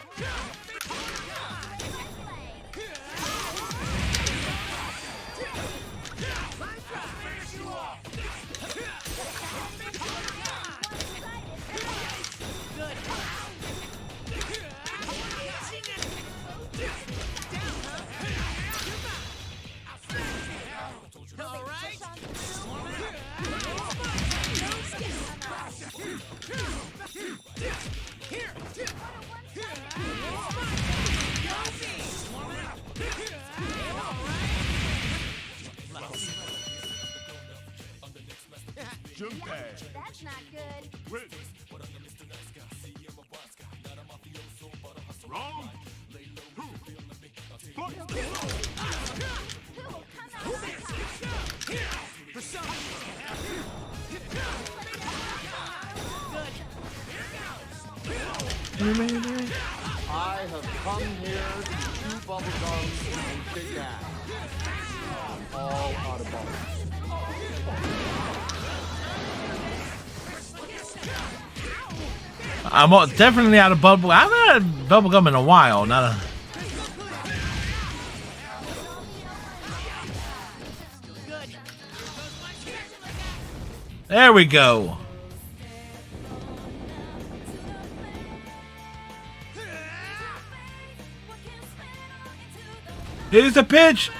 That's not good. Win. Round 2. Fight! I have come here to shoot bubble gums and Kit Kat. All out of bubbles. I'm definitely out of bubble. I haven't had bubble gum in a while. Not a. There we go. Here's the pitch.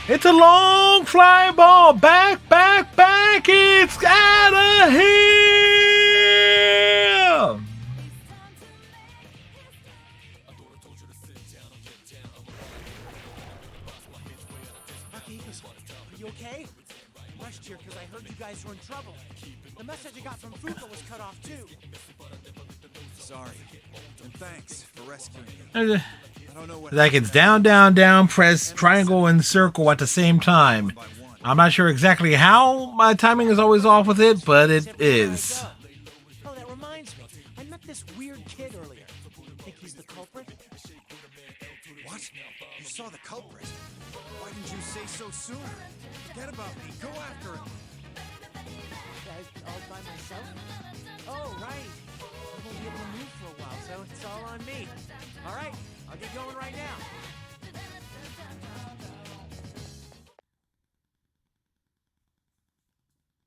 It's a long fly ball. Back, back, back. It's out of here. Are you okay? I rushed here because I heard you guys were in trouble. The message I got from Fuka was cut off too. Sorry. And thanks for rescuing me. I don't know what like it's down, down, down, press triangle and circle at the same time. I'm not sure exactly how my timing is always off with it, but it is. Oh, that reminds me. I met this weird kid earlier. Think he's the culprit? What? You saw the culprit? Why didn't you say so sooner? Forget about me. Go after him. All by myself? Oh, right. I won't be able to move for a while, so it's all on me. All right, I'll get going right now.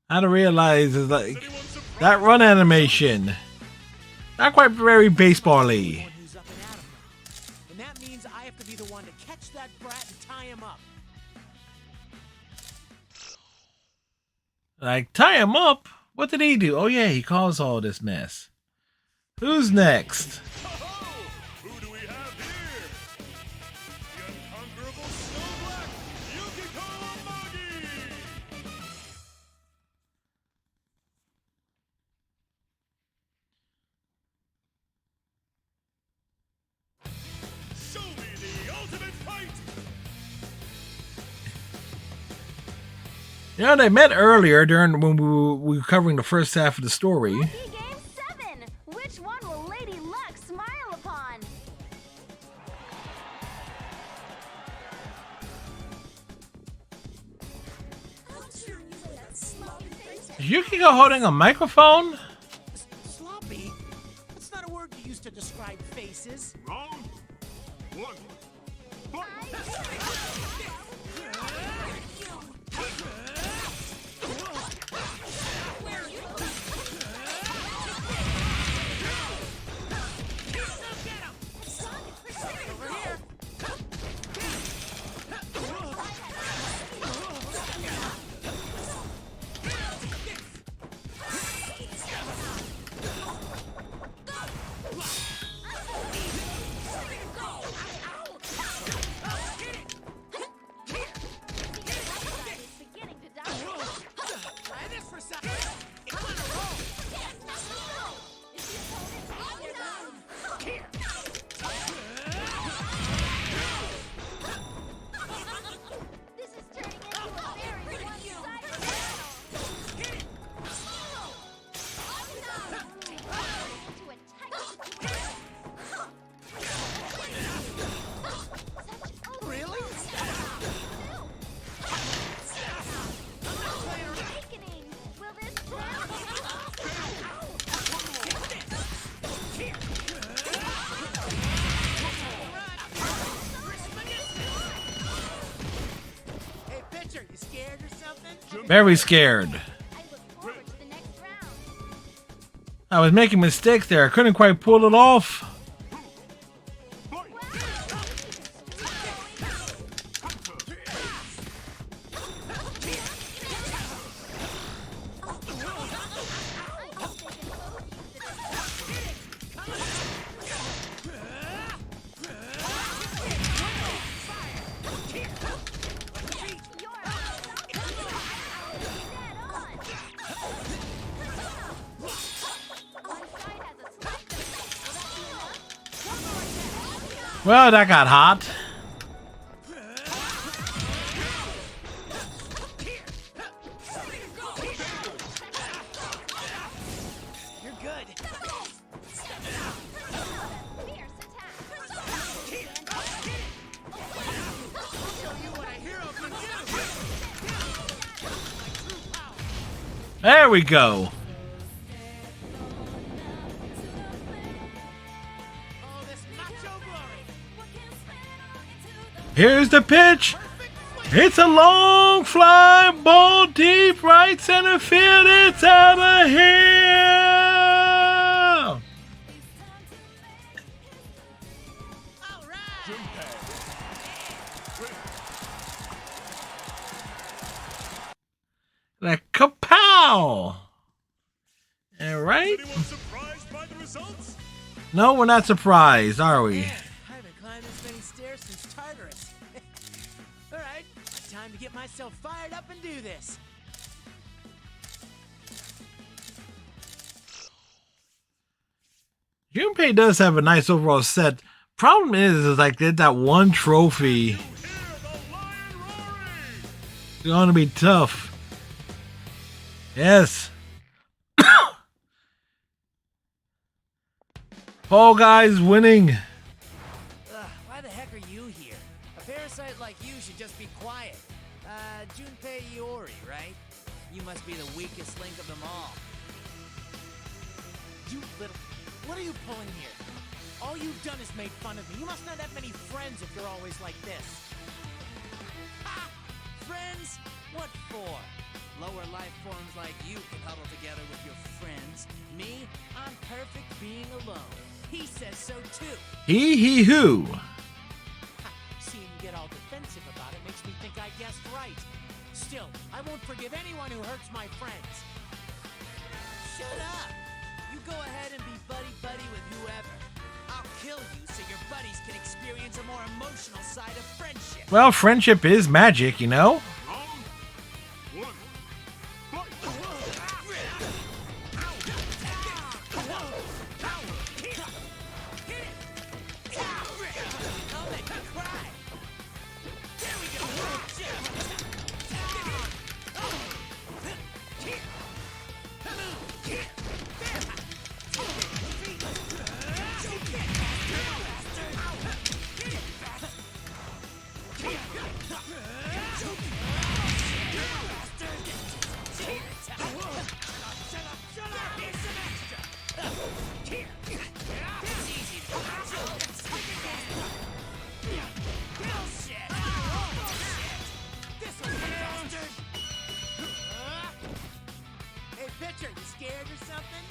How to realize is like that run animation, not quite very baseball-y. And that means I have to be the one to catch that brat and tie him up. Like, tie him up? What did he do? Oh yeah, he caused all this mess. Who's next? Who do we have here? The unconquerable Snow Black, Yukiko Amagi! Show me the ultimate fight! You know, they met earlier during when we were covering the first half of the story. Game 7! Which one will Lady Luck smile upon? Is Yukiko holding a microphone? Sloppy? That's not a word you use to describe faces. Wrong. One. Very scared. I was making mistakes there. I couldn't quite pull it off. Well, that got hot. You're good. There we go. Here's the pitch. It's a long fly ball deep right center field. It's out of here. Like kapow! All right. No, we're not surprised, are we? I haven't climbed this many stairs since Tartarus. All right, time to get myself fired up and do this. Junpei does have a nice overall set. Problem is like that one trophy. It's gonna be tough. Yes. Fall Guys winning. Why the heck are you here? A parasite like you should just be quiet. Junpei Iori, right? You must be the weakest link of them all. You little... What are you pulling here? All you've done is made fun of me. You must not have many friends if you're always like this. Ha! Friends? What for? Lower life forms like you can huddle together with your friends. Me? I'm perfect being alone. He says so too. He who? Seeing you get all defensive about it makes me think I guessed right. Still, I won't forgive anyone who hurts my friends. Shut up! You go ahead and be buddy-buddy with whoever. I'll kill you so your buddies can experience a more emotional side of friendship. Well, friendship is magic, you know?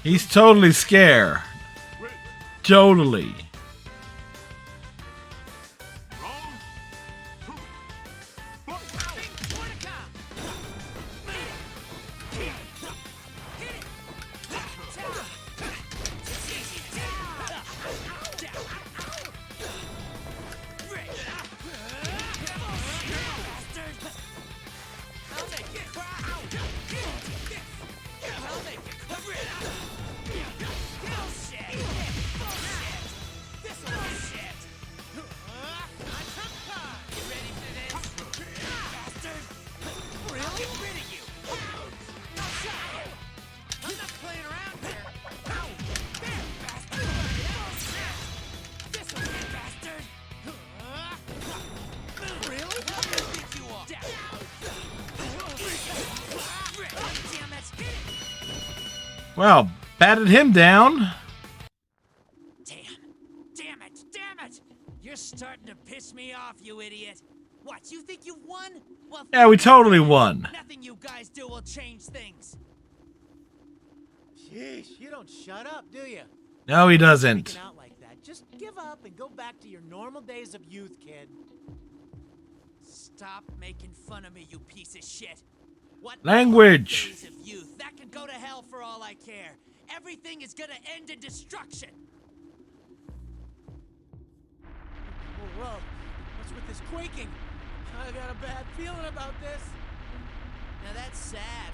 He's totally scared. Totally. Well, batted him down. Damn it! You're starting to piss me off, you idiot. What, you think you won? Well, Yeah, we totally won. Nothing you guys do will change things. Jeez, you don't shut up, do you? No, he doesn't. Freaking out like that. Just give up and go back to your normal days of youth, kid. Stop making fun of me, you piece of shit. What Language. days of youth? That could go to hell for all I care. Everything is gonna end in destruction. Whoa, what's with this quaking? I got a bad feeling about this. Now that's sad.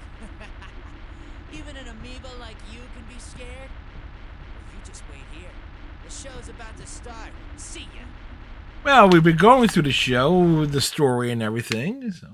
Even an amoeba like you can be scared? You just wait here. The show's about to start. See ya. Well, we've been going through the show, the story and everything, so.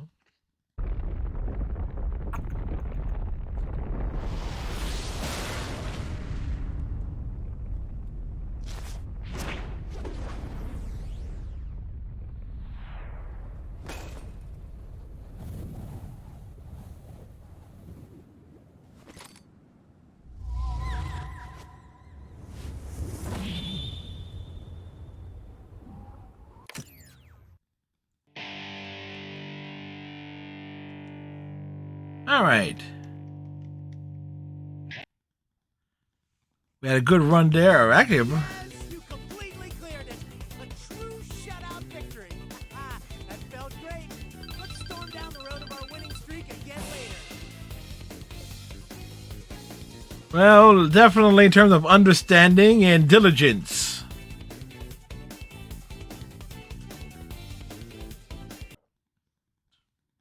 All right. We had a good run there. Actually, You completely cleared it. A true shutout victory. That felt great. Let's storm down the road of our winning streak again later. well, definitely in terms of understanding and diligence.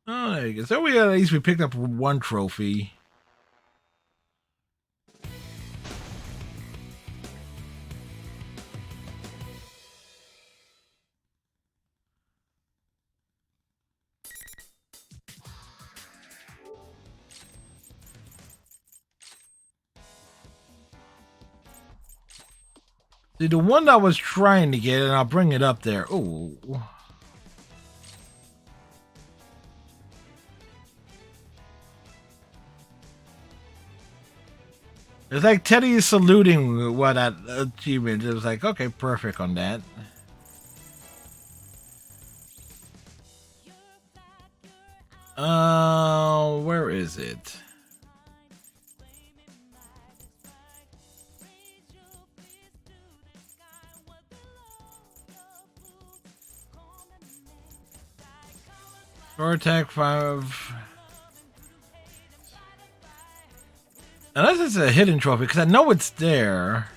Oh, there you go. So we at least we picked up one trophy. See, the one I was trying to get, and I'll bring it up there. Oh. It's like Teddy is saluting what that achievement. It was like, okay, perfect on that. Where is it? Store attack 5. Unless it's a hidden trophy, because I know it's there.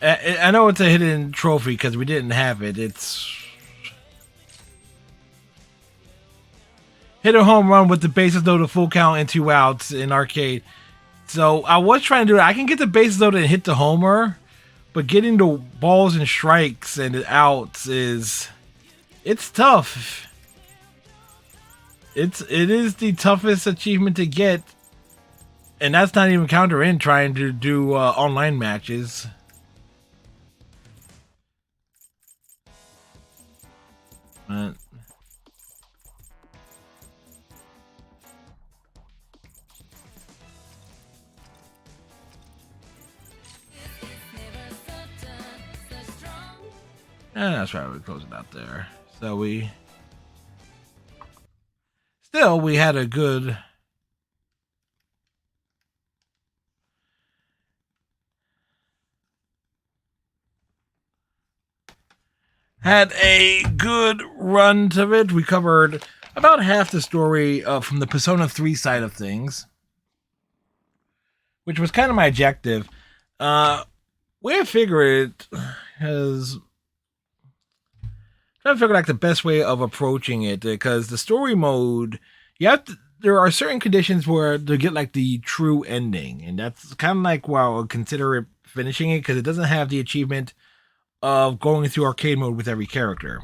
I know it's a hidden trophy because we didn't have it. It's hit a home run with the bases loaded, full count, and 2 outs in arcade. So I was trying to do it. I can get the bases loaded and hit the homer, but getting the balls and strikes and the outs it's tough. It is the toughest achievement to get, and that's not even counter in trying to do online matches. But that's right, we close it out there. So we had a good run to it. We covered about half the story from the Persona 3 side of things, which was kind of my objective. Way I figure it is trying to figure like the best way of approaching it, because the story mode, there are certain conditions where to get like the true ending, and that's kind of like why I'll consider it finishing it, because it doesn't have the achievement of going through arcade mode with every character,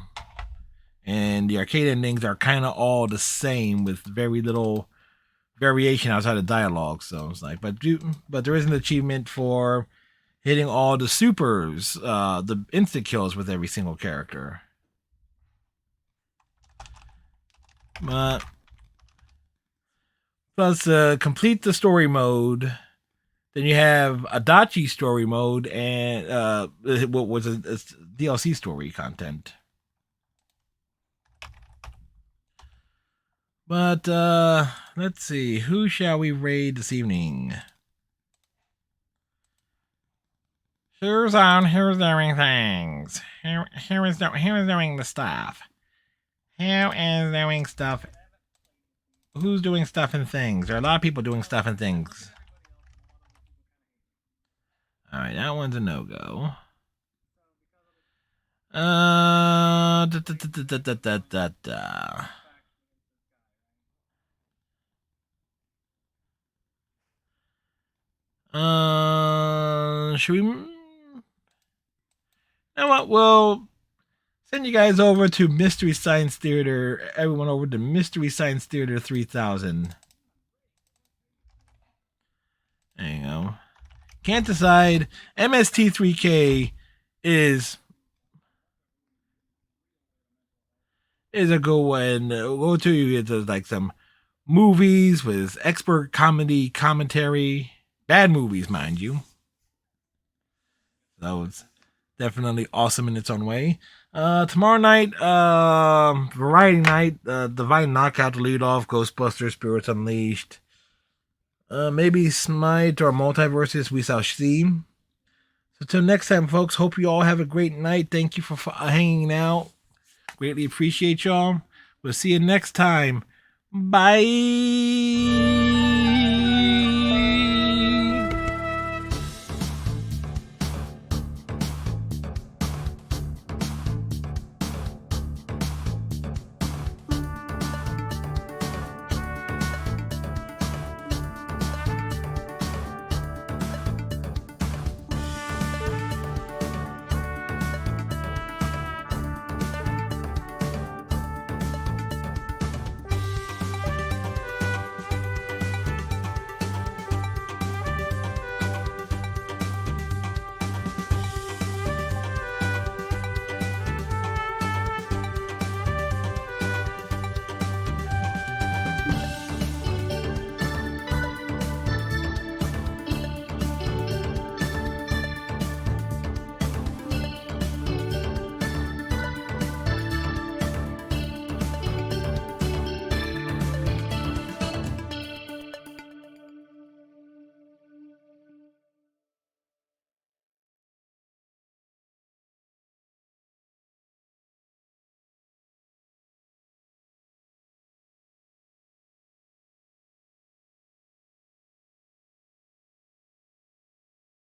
and the arcade endings are kind of all the same with very little variation outside of dialogue. So it's like, but there is an achievement for hitting all the supers, the instant kills with every single character. Plus, complete the story mode. Then you have Adachi story mode and what was a DLC story content. But let's see, who shall we raid this evening? Who's doing things? Who is doing the stuff? Who is doing stuff? Who's doing stuff and things? There are a lot of people doing stuff and things. Alright, that one's a no-go. Should we... You know what? We'll send you guys over to Mystery Science Theater. Everyone over to Mystery Science Theater 3000. There you go. Can't decide. MST3K is a good one. Go to you get like some movies with expert comedy commentary. Bad movies, mind you. That was definitely awesome in its own way. Tomorrow night, variety night, Divine Knockout to lead off, Ghostbusters, Spirits Unleashed. Maybe Smite or Multiverses, we shall see. So till next time, folks, hope you all have a great night. Thank you for hanging out. Greatly appreciate y'all. We'll see you next time. Bye.